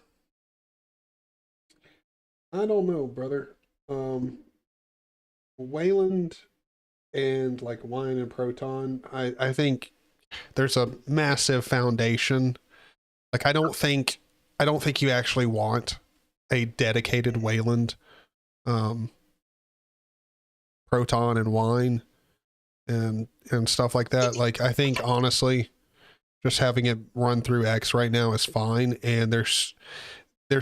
don't know, brother. Wayland and like Wine and Proton, I think there's a massive foundation. Like I don't think you actually want a dedicated Wayland, Proton and Wine and stuff like that. Like I think honestly, just having it run through X right now is fine. And there's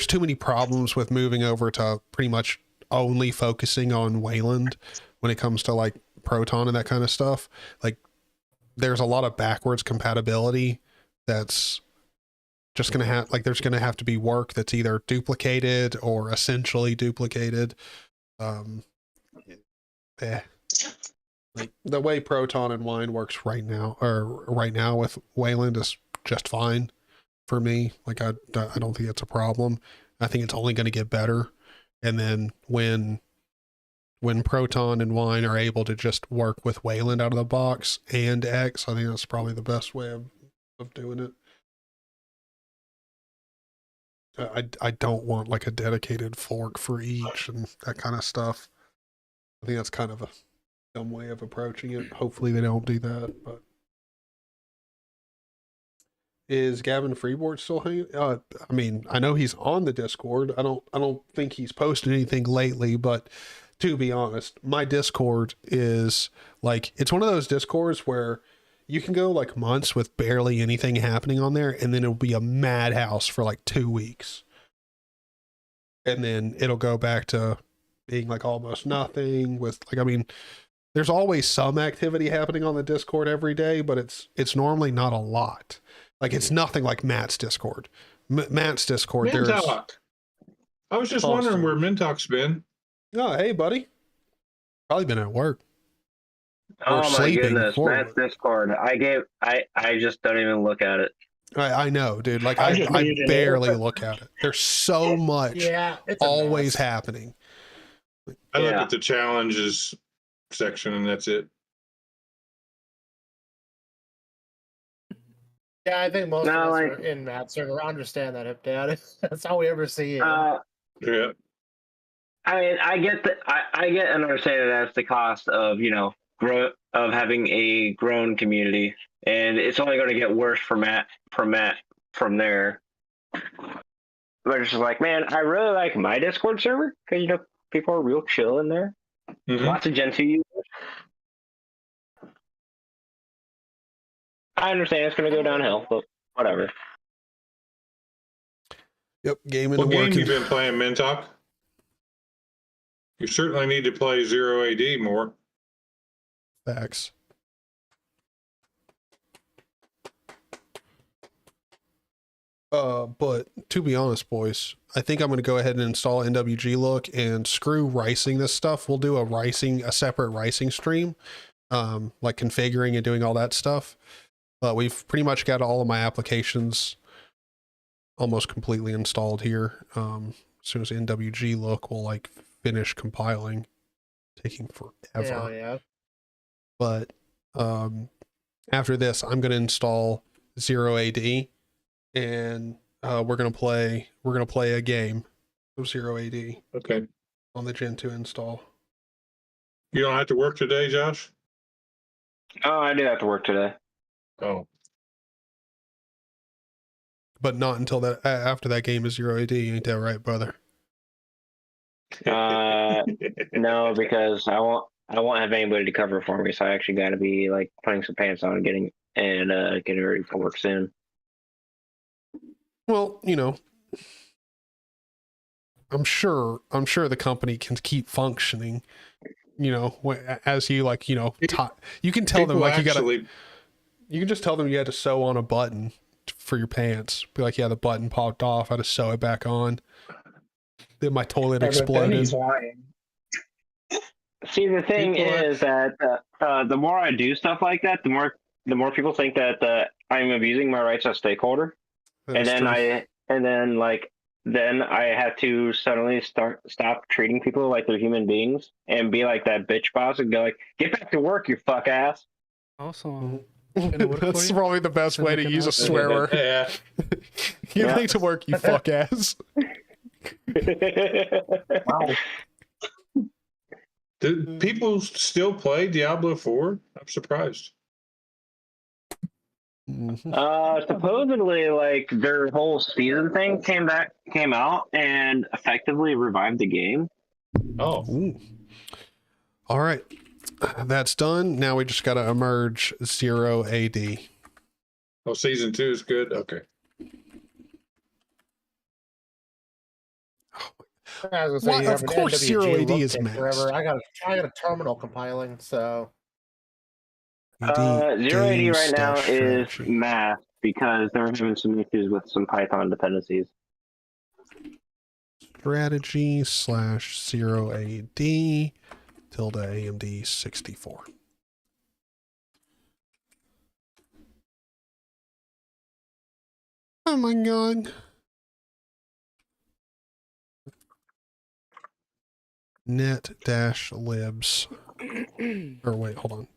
too many problems with moving over to pretty much only focusing on Wayland when it comes to like Proton and that kind of stuff. Like there's a lot of backwards compatibility that's just going to have, like, there's going to have to be work that's either duplicated or essentially duplicated. Like the way Proton and Wine works right now with Wayland is just fine for me. Like I don't think it's a problem. I think it's only going to get better. And then when Proton and Wine are able to just work with Wayland out of the box and X, I think that's probably the best way of doing it. I don't want like a dedicated fork for each and that kind of stuff. I think that's kind of a dumb way of approaching it. Hopefully they don't do that. But is Gavin Freeboard still hanging? I mean, I know he's on the Discord. I don't think he's posted anything lately, but to be honest, my Discord is like, it's one of those Discords where you can go like months with barely anything happening on there, and then it'll be a madhouse for like 2 weeks. And then it'll go back to being like almost nothing with like, I mean, there's always some activity happening on the Discord every day, but it's normally not a lot. Like it's nothing like Matt's Discord. Matt's Discord. Mintalk. I was just wondering where Mintalk's been. Oh, hey, buddy. Probably been at work. Oh my goodness, Matt's Discord. I just don't even look at it. I know, dude. Like I barely look at it. There's so much always happening. I look at the challenges section and that's it. Yeah, I think most of us are in Matt's server understand that, Hip Dad. That's all we ever see. Yeah. I mean, I get and understand that that's the cost of, of having a grown community, and it's only going to get worse from there. But it's just like, man, I really like my Discord server because people are real chill in there. Mhm. Lots of Gentoo users. I understand it's going to go downhill, but whatever. Yep, gaming What and game working. you been playing, Mintalk? You certainly need to play Zero AD more. Facts. But to be honest, boys, I think I'm going to go ahead and install NWG Look and screw ricing this stuff. We'll do a separate ricing stream, like configuring and doing all that stuff. But we've pretty much got all of my applications almost completely installed here. As soon as NWG Look will like finish compiling, taking forever. Hell yeah. But after this, I'm going to install Zero AD, and we're gonna play a game of Zero AD. Okay. On the Gentoo install. You don't have to work today, Josh? Oh, I do have to work today. Oh. But not until that after that game is Zero AD, ain't that right, brother? No, because I won't have anybody to cover for me, so I actually got to be like putting some pants on and getting ready for work soon. Well, I'm sure the company can keep functioning, as you you can tell them like you can just tell them you had to sew on a button for your pants. Be like, yeah, the button popped off. I had to sew it back on. Then my toilet exploded. See, the thing is that the more I do stuff like that, the more people think that I'm abusing my rights as stakeholder, and then then I have to suddenly stop treating people like they're human beings and be like that bitch boss and go like, get back to work, you fuck ass. Awesome. That's probably the best way to use a swear word. Yeah. Get back to work, you fuck ass. Wow. Do people still play Diablo 4? I'm surprised. Supposedly, like their whole season thing came out and effectively revived the game. Oh. Ooh. All right. That's done. Now we just got to emerge Zero AD. Oh, season 2 is good? Okay. I was gonna say, Of course, Zero AD is max. forever. I got a terminal compiling, so. Zero AD right now is math because they're having some issues with some Python dependencies. Strategy / 0 AD tilde AMD 64. Oh my god. net-libs. Or wait, hold on.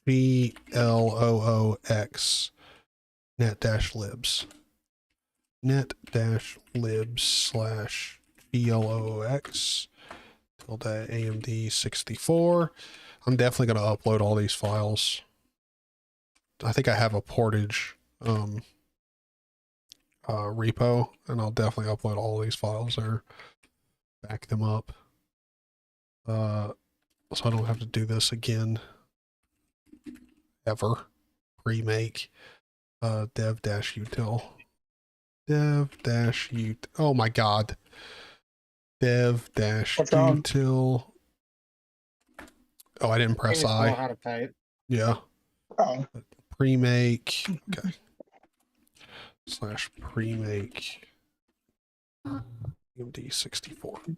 VLOOX net-libs. net-libs / VLOOX tilde AMD 64. I'm definitely going to upload all these files. I think I have a portage repo, and I'll definitely upload all these files there, back them up. So I don't have to do this again ever. Remake dev-util. Dev-util. Oh my god. Dev-util. Oh, I didn't press I. How to type. Yeah. Oh. Pre-make. Okay. / pre-make MD64.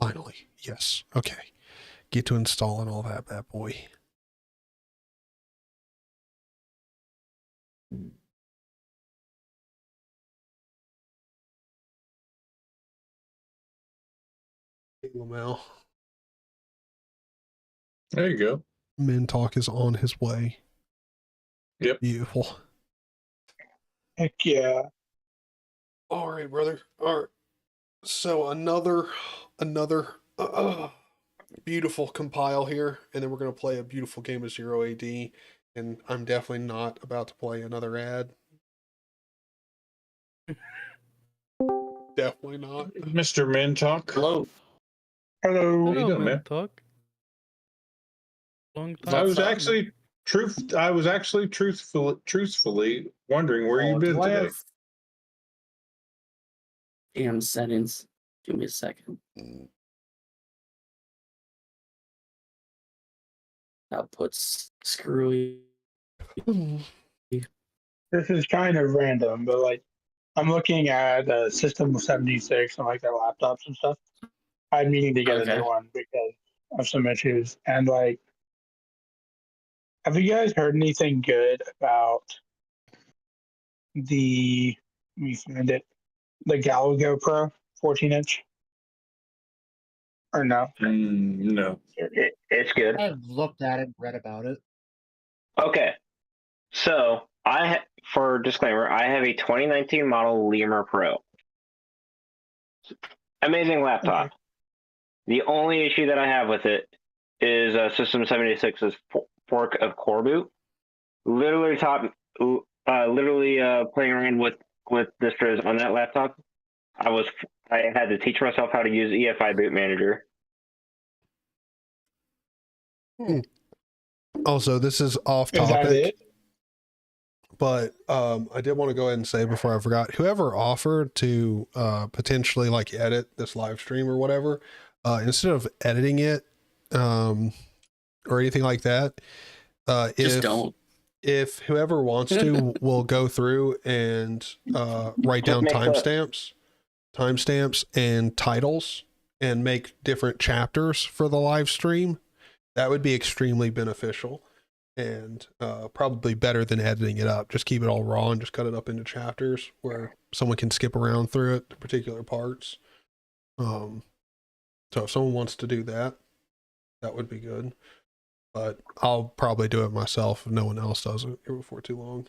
Finally. Yes. Okay. Get to installing all that bad boy. Hey, Lamel. There you go. Mintalk is on his way. Yep. Beautiful. Heck yeah. All right, brother. All right. So another another beautiful compile here, and then we're going to play a beautiful game of Zero AD, and I'm definitely not about to play another ad. Definitely not. Mr. Mintalk. Hello. Hello. How you Hello, doing, man? Talk. Long time. I was no see. actually truthfully wondering where you've been Do I today. have damn settings? Give me a second. Output's screwy. This is kind of random, but like I'm looking at a System 76 and like their laptops and stuff. I'm needing to get a Okay. new one because of some issues. And like, have you guys heard anything good about the? Let me find it. The Galago Pro 14-inch. Or no? No. It's good. I've looked at it, read about it. Okay. So for disclaimer, I have a 2019 model Lemur Pro. Amazing laptop. Okay. The only issue that I have with it is System 76's fork of core boot. Literally playing around with distros on that laptop. I had to teach myself how to use EFI Boot Manager. Also, this is off Is that topic, it? but I did want to go ahead and say before I forgot, whoever offered to potentially like edit this live stream or whatever, instead of editing it or anything like that, Just don't. if whoever wants to will go through and write down timestamps and titles and make different chapters for the live stream, that would be extremely beneficial and probably better than editing it up. Just keep it all raw and just cut it up into chapters where someone can skip around through it to particular parts. So if someone wants to do that, that would be good. But I'll probably do it myself if no one else does it here before too long.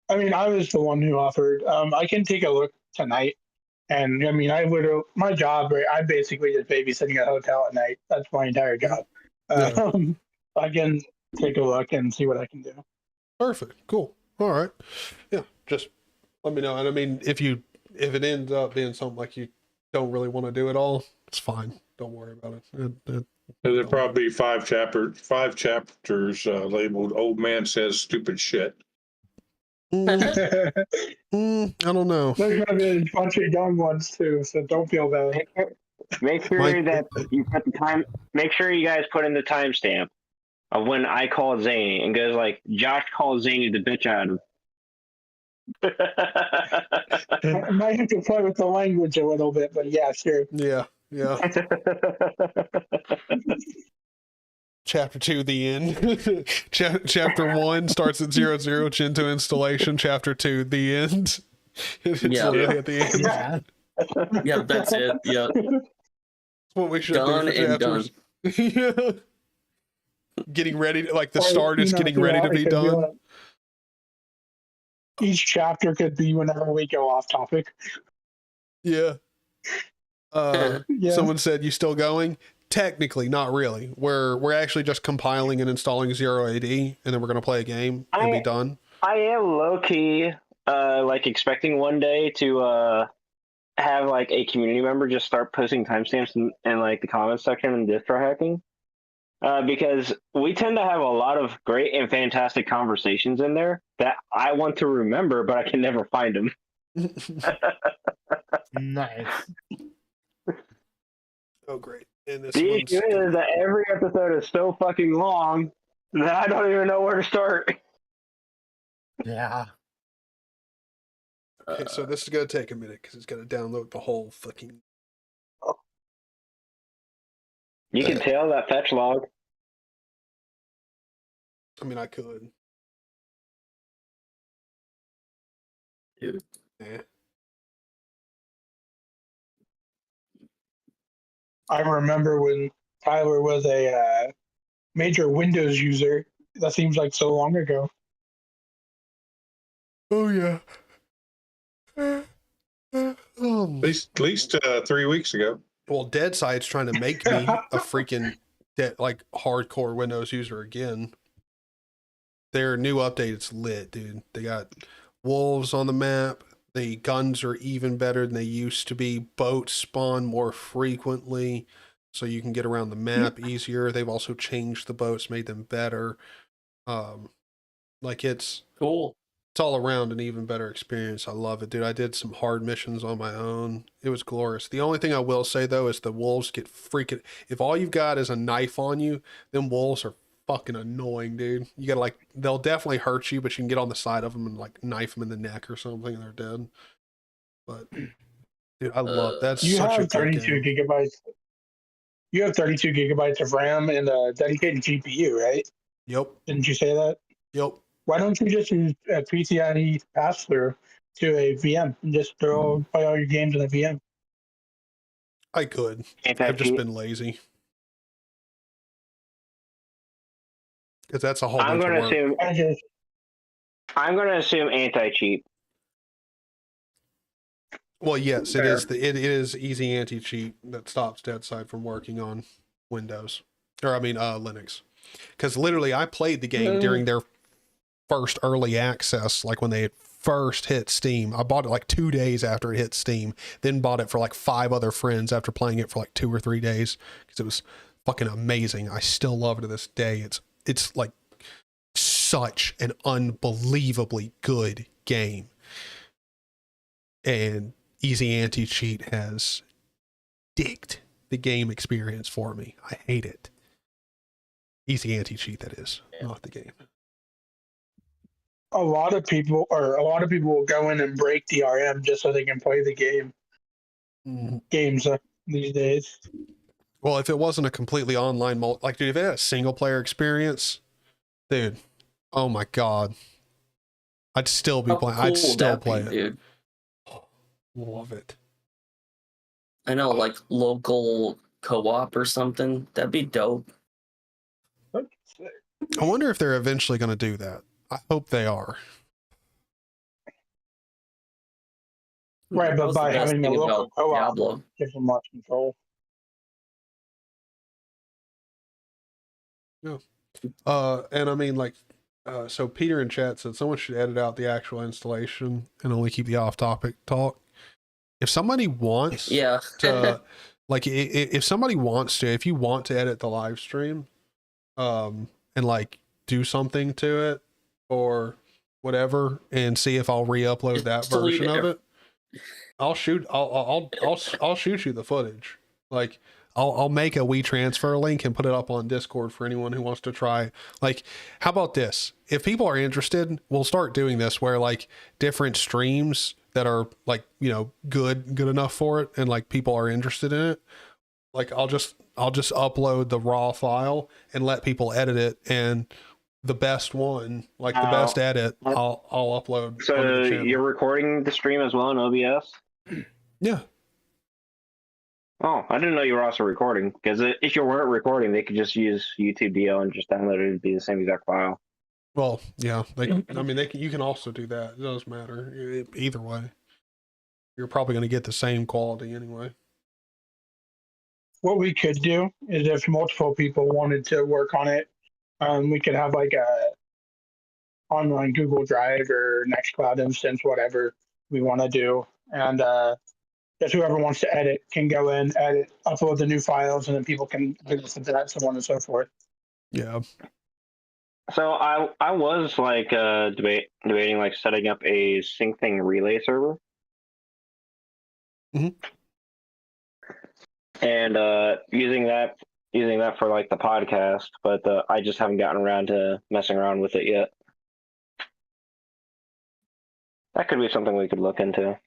I mean, I was the one who offered. I can take a look tonight. And I mean, my job, right? I'm basically just babysitting a hotel at night. That's my entire job. Yeah. I can take a look and see what I can do. Perfect. Cool. All right. Yeah. Just let me know. And I mean, if it ends up being something like you don't really want to do it all, it's fine. Don't worry about it. There'll probably be five chapters labeled "Old Man Says Stupid Shit." I don't know. There's gonna be a bunch of young ones too, so don't feel bad. Make sure that you put the time. Make sure you guys put in the timestamp of when I called Zany and goes like, Josh called Zany the bitch out of him. I might have to play with the language a little bit, but yeah, sure. Yeah. Chapter 2, the end. Chapter 1 starts at 00, Gentoo installation. Chapter 2, the end. It's literally at the end. Yeah. Yep, that's it. Yep. That's what we should Done do for and chapters. Yeah. Getting ready to, like, the Or, start is you know, getting ready to it be could done. like- each chapter could be whenever we go off topic. Yeah. Yeah. Someone said, "You still going?" Technically, not really. We're actually just compiling and installing 0AD, and then we're gonna play a game and be done. I am low key, like expecting one day to have like a community member just start posting timestamps in like the comments section and distro hacking, because we tend to have a lot of great and fantastic conversations in there that I want to remember, but I can never find them. Nice. Oh, great. And this The one's issue is that every episode is so fucking long that I don't even know where to start. Yeah. okay, so this is gonna take a minute because it's gonna download the whole fucking. You can tell that fetch log. I mean, I could. Dude. Yeah. I remember when Tyler was a major Windows user. That seems like so long ago. Oh yeah. At least 3 weeks ago. Well, Dead Side's trying to make me a freaking like hardcore Windows user again. Their new update is lit, dude. They got wolves on the map. The guns are even better than they used to be. Boats spawn more frequently, so you can get around the map easier. They've also changed the boats, made them better. Like it's cool. It's all around an even better experience. I love it, dude. I did some hard missions on my own. It was glorious. The only thing I will say though is the wolves get freaking. If all you've got is a knife on you, them wolves are fucking annoying, dude. You gotta like, they'll definitely hurt you, but you can get on the side of them and like knife them in the neck or something, and they're dead. But dude, I love that's you such a have good 32 game. gigabytes. You have 32 gigabytes of RAM and a dedicated GPU, right? Yep. Didn't you say that? Yep. Why don't you just use a PCIe pass-through to a VM and just play all your games in a VM? I could. I've just been lazy. Because that's a whole bunch of work. I'm going to assume anti-cheat. Well, yes, it is. It is easy anti-cheat that stops Deadside from working on Windows, or I mean Linux. Because literally, I played the game during their first early access, like when they first hit Steam. I bought it like 2 days after it hit Steam, then bought it for like 5 other friends after playing it for like 2 or 3 days because it was fucking amazing. I still love it to this day. It's like such an unbelievably good game, and Easy Anti-Cheat has dicked the game experience for me. I hate it. Easy Anti-Cheat, that is, not the game. A lot of people will go in and break DRM just so they can play the game. Games these days. Well, if it wasn't a completely online like, dude, if it had a single player experience, dude, oh my god, I'd still be playing. I'd still play it, dude. Love it. I know, like local co-op or something. That'd be dope. I wonder if they're eventually going to do that. I hope they are. Right, but by having the local co-op, gives them much control. Yeah. And I mean, like, so Peter in chat said someone should edit out the actual installation and only keep the off-topic talk. If somebody wants to, like, if somebody wants to, if you want to edit the live stream, and like do something to it or whatever, and see if I'll re-upload that version of it, I'll shoot you the footage. Like, I'll make a WeTransfer link and put it up on Discord for anyone who wants to try. Like, how about this? If people are interested, we'll start doing this where like different streams that are like, you know, good enough for it and like people are interested in it. Like, I'll just upload the raw file and let people edit it, and the best one, like the best edit, I'll upload. So you're recording the stream as well in OBS? Yeah. Oh, I didn't know you were also recording, because if you weren't recording, they could just use YouTube DL and just download it. It'd be the same exact file. Well, yeah, you can also do that. It doesn't matter. Either way, you're probably going to get the same quality anyway. What we could do is if multiple people wanted to work on it, we could have like a online Google Drive or Nextcloud instance, whatever we want to do. And just whoever wants to edit can go in, edit, upload the new files, and then people can listen to that, so on and so forth. Yeah. So I was like debating like setting up a SyncThing relay server. Mm-hmm. And using that for like the podcast, but I just haven't gotten around to messing around with it yet. That could be something we could look into.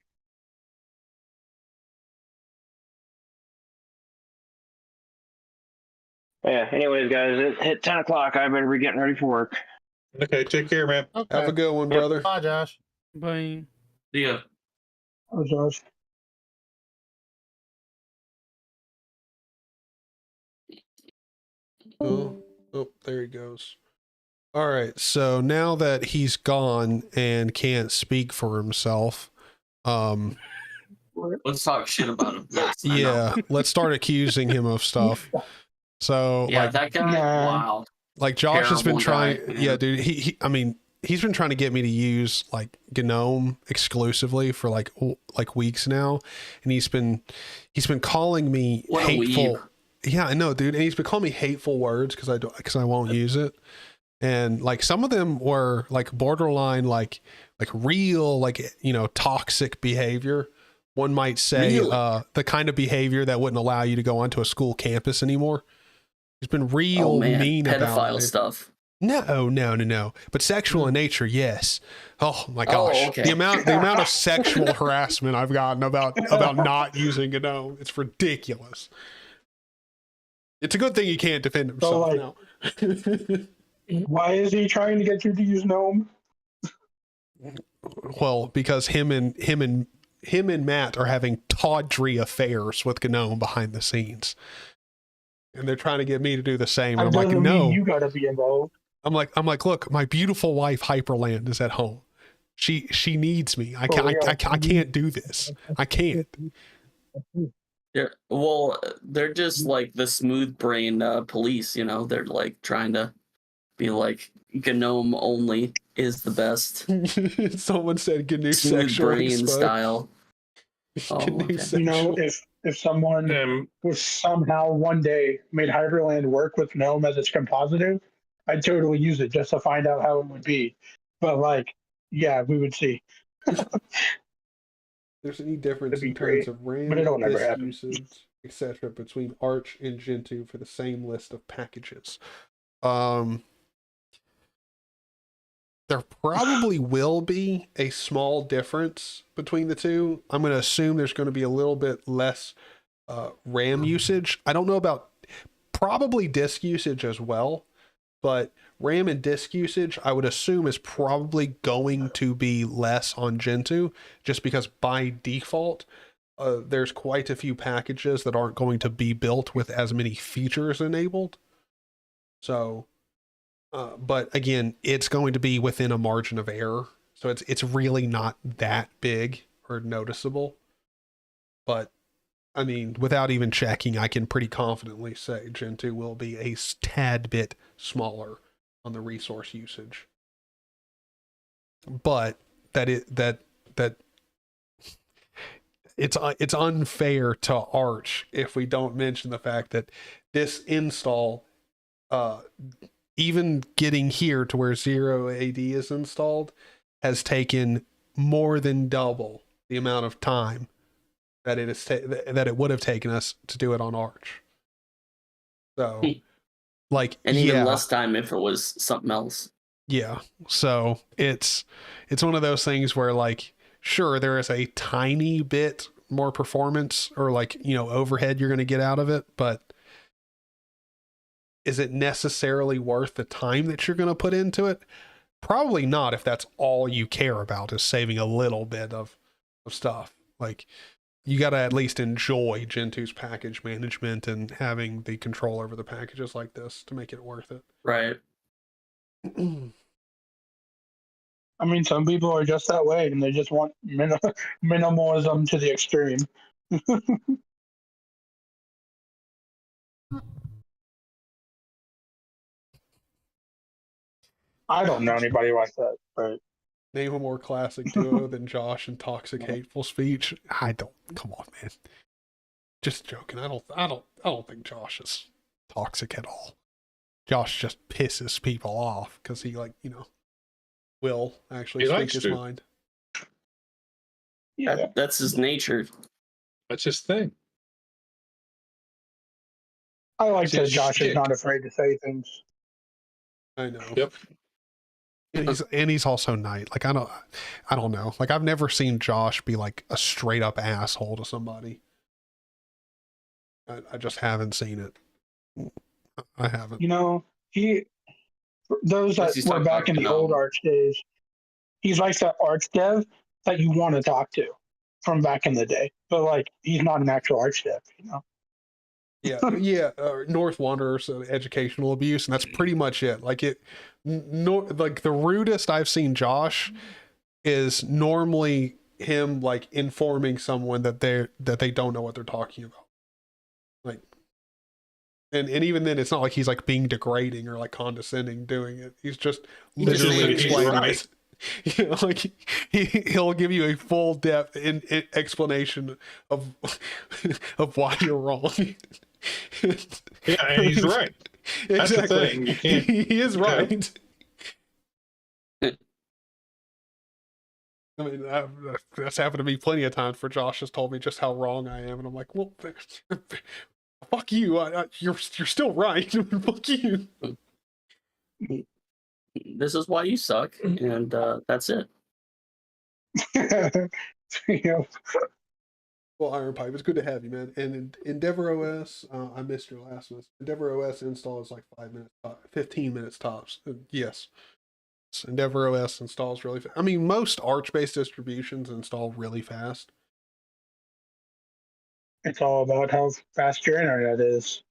Yeah, anyways, guys, it hit 10 o'clock. I better be getting ready for work. Okay, take care, man. Okay. Have a good one, brother. Bye, Josh. Bye. See ya. Oh, Josh. Oh, there he goes. All right, so now that he's gone and can't speak for himself, Let's talk shit about him. Yes, I know. Yeah, let's start accusing him of stuff. So Yeah, like, that guy. Wow. like Josh has been Terrible trying. guy, Yeah, man. dude. I mean, he's been trying to get me to use like GNOME exclusively for like weeks now, and he's been calling me What a hateful. weeb. Yeah, I know, dude. And he's been calling me hateful words because I won't use it. And like some of them were like borderline, like real, like, you know, toxic behavior. One might say, Really? the kind of behavior that wouldn't allow you to go onto a school campus anymore. He's been real mean about pedophile it. stuff. No. But sexual in nature, yes. Oh my gosh. Oh, okay. The amount of sexual harassment I've gotten about not using GNOME, it's ridiculous. It's a good thing he can't defend himself now. Why is he trying to get you to use GNOME? Well, because him and Matt are having tawdry affairs with GNOME behind the scenes. And they're trying to get me to do the same. And I'm like, no. You gotta be involved. I'm like, look, my beautiful wife Hyprland is at home. She needs me. I can't do this. I can't. Yeah, well, they're just like the smooth brain police, you know. They're like trying to be like GNOME only is the best. Someone said GNU smooth sexually brain style. Oh, okay. You know, if someone was somehow one day made Hyperland work with GNOME as its compositive, I'd totally use it just to find out how it would be. But like, yeah, we would see. There's any difference in great, terms of RAM, but it'll never disk happen. usage, etc. between Arch and Gentoo for the same list of packages? There probably will be a small difference between the two. I'm going to assume there's going to be a little bit less RAM usage. I don't know about probably disk usage as well, but RAM and disk usage, I would assume, is probably going to be less on Gentoo, just because by default, there's quite a few packages that aren't going to be built with as many features enabled. So, but again, it's going to be within a margin of error. So it's really not that big or noticeable. But I mean, without even checking, I can pretty confidently say Gentoo will be a tad bit smaller on the resource usage. But it's unfair to Arch if we don't mention the fact that this install, even getting here to where 0 AD is installed, has taken more than double the amount of time that it would have taken us to do it on Arch. So, like, and even less time if it was something else. Yeah. So it's one of those things where, like, sure, there is a tiny bit more performance or, like, you know, overhead you're going to get out of it, but is it necessarily worth the time that you're going to put into it? Probably not, if that's all you care about is saving a little bit of stuff. Like, you got to at least enjoy Gentoo's package management and having the control over the packages like this to make it worth it. Right. I mean, some people are just that way, and they just want minimalism to the extreme. I don't know anybody like that, but name a more classic duo than Josh and toxic hateful speech. I don't. Come on, man. Just joking. I don't think Josh is toxic at all. Josh just pisses people off because he, like, you know, will actually speak his mind. Yeah, that's his nature. That's his thing. I like that Josh is not afraid to say things. I know. Yep. And he's also nice. Like, I don't know. Like, I've never seen Josh be like a straight up asshole to somebody. I just haven't seen it. I haven't. You know, those that were back in the old Arch days, he's like that Arch dev that you want to talk to from back in the day. But, like, he's not an actual Arch dev, you know? Yeah. North Wanderers, educational abuse, and that's pretty much it. Like, like, the rudest I've seen Josh is normally him like informing someone that they don't know what they're talking about. Like, and even then, it's not like he's like being degrading or like condescending doing it. He's just literally explaining it. You know, like he'll give you a full depth explanation of why you're wrong. Yeah, and he's right. That's Exactly. the thing. You can't. He is right. I mean, that's happened to me plenty of times where Josh has told me just how wrong I am, and I'm like, well, fuck you. You're still right. Fuck you. This is why you suck, and that's it. Yeah. Well, Iron Pipe, it's good to have you, man. And Endeavor OS, I missed your last one. Endeavor OS install is like 15 minutes tops. Yes. Endeavor OS installs really fast. I mean, most Arch-based distributions install really fast. It's all about how fast your internet is.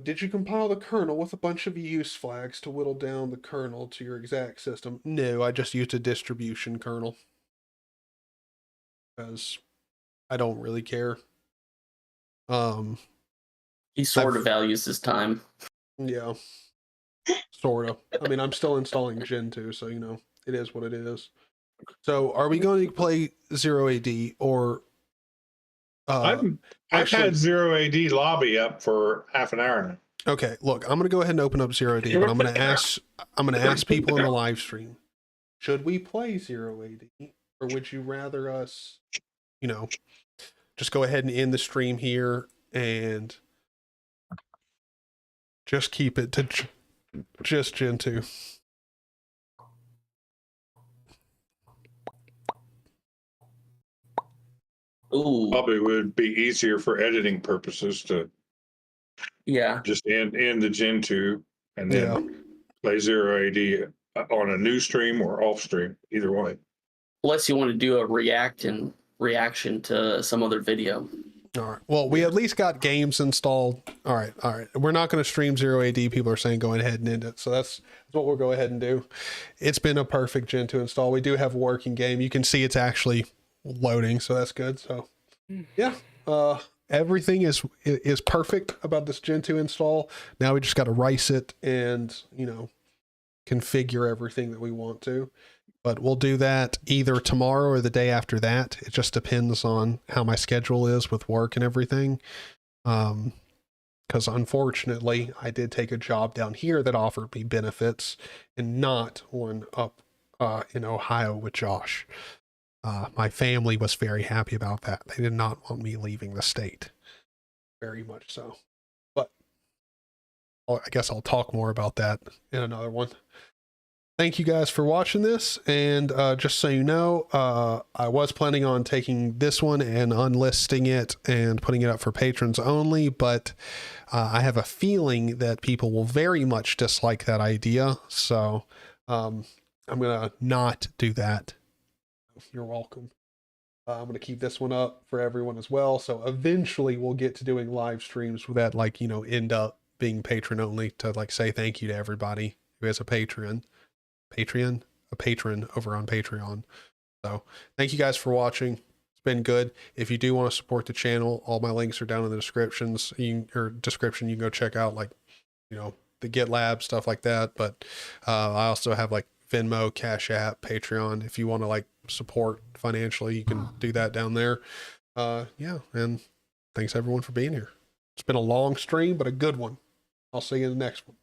Did you compile the kernel with a bunch of use flags to whittle down the kernel to your exact system? No, I just used a distribution kernel. Because I don't really care. He sort of values his time. Yeah. Sort of. I mean, I'm still installing Gentoo, so, you know, it is what it is. So, are we going to play 0AD or... I've had 0AD lobby up for half an hour now. Okay, look, I'm going to go ahead and open up 0AD, but I'm going to ask people in the live stream, should we play 0AD, or would you rather us, you know, just go ahead and end the stream here and just keep it to just Gentoo? Ooh. Probably would be easier for editing purposes to just end the Gentoo and then play 0AD on a new stream or off stream, either way. Unless you want to do a reaction to some other video. All right. Well, we at least got games installed. All right. We're not going to stream 0AD. People are saying go ahead and end it. So that's what we'll go ahead and do. It's been a perfect Gentoo install. We do have a working game. You can see it's actually loading, so that's good. So yeah, everything is perfect about this Gentoo install. Now we just got to rice it and, you know, configure everything that we want to. But we'll do that either tomorrow or the day after that. It just depends on how my schedule is with work and everything. Because unfortunately, I did take a job down here that offered me benefits and not one up in Ohio with Josh. My family was very happy about that. They did not want me leaving the state. Very much so. But I guess I'll talk more about that in another one. Thank you guys for watching this. And just so you know, I was planning on taking this one and unlisting it and putting it up for patrons only. But I have a feeling that people will very much dislike that idea. So I'm going to not do that. You're welcome. I'm going to keep this one up for everyone as well. So eventually we'll get to doing live streams that, like, you know, end up being patron only to like say thank you to everybody who has a patron over on Patreon. So thank you guys for watching. It's been good. If you do want to support the channel, all my links are down in the descriptions. You can go check out, like, you know, the GitLab stuff like that. But I also have like Venmo, CashApp, Patreon. If you want to like support financially, you can do that down there. Yeah, and thanks everyone for being here. It's been a long stream, but a good one. I'll see you in the next one.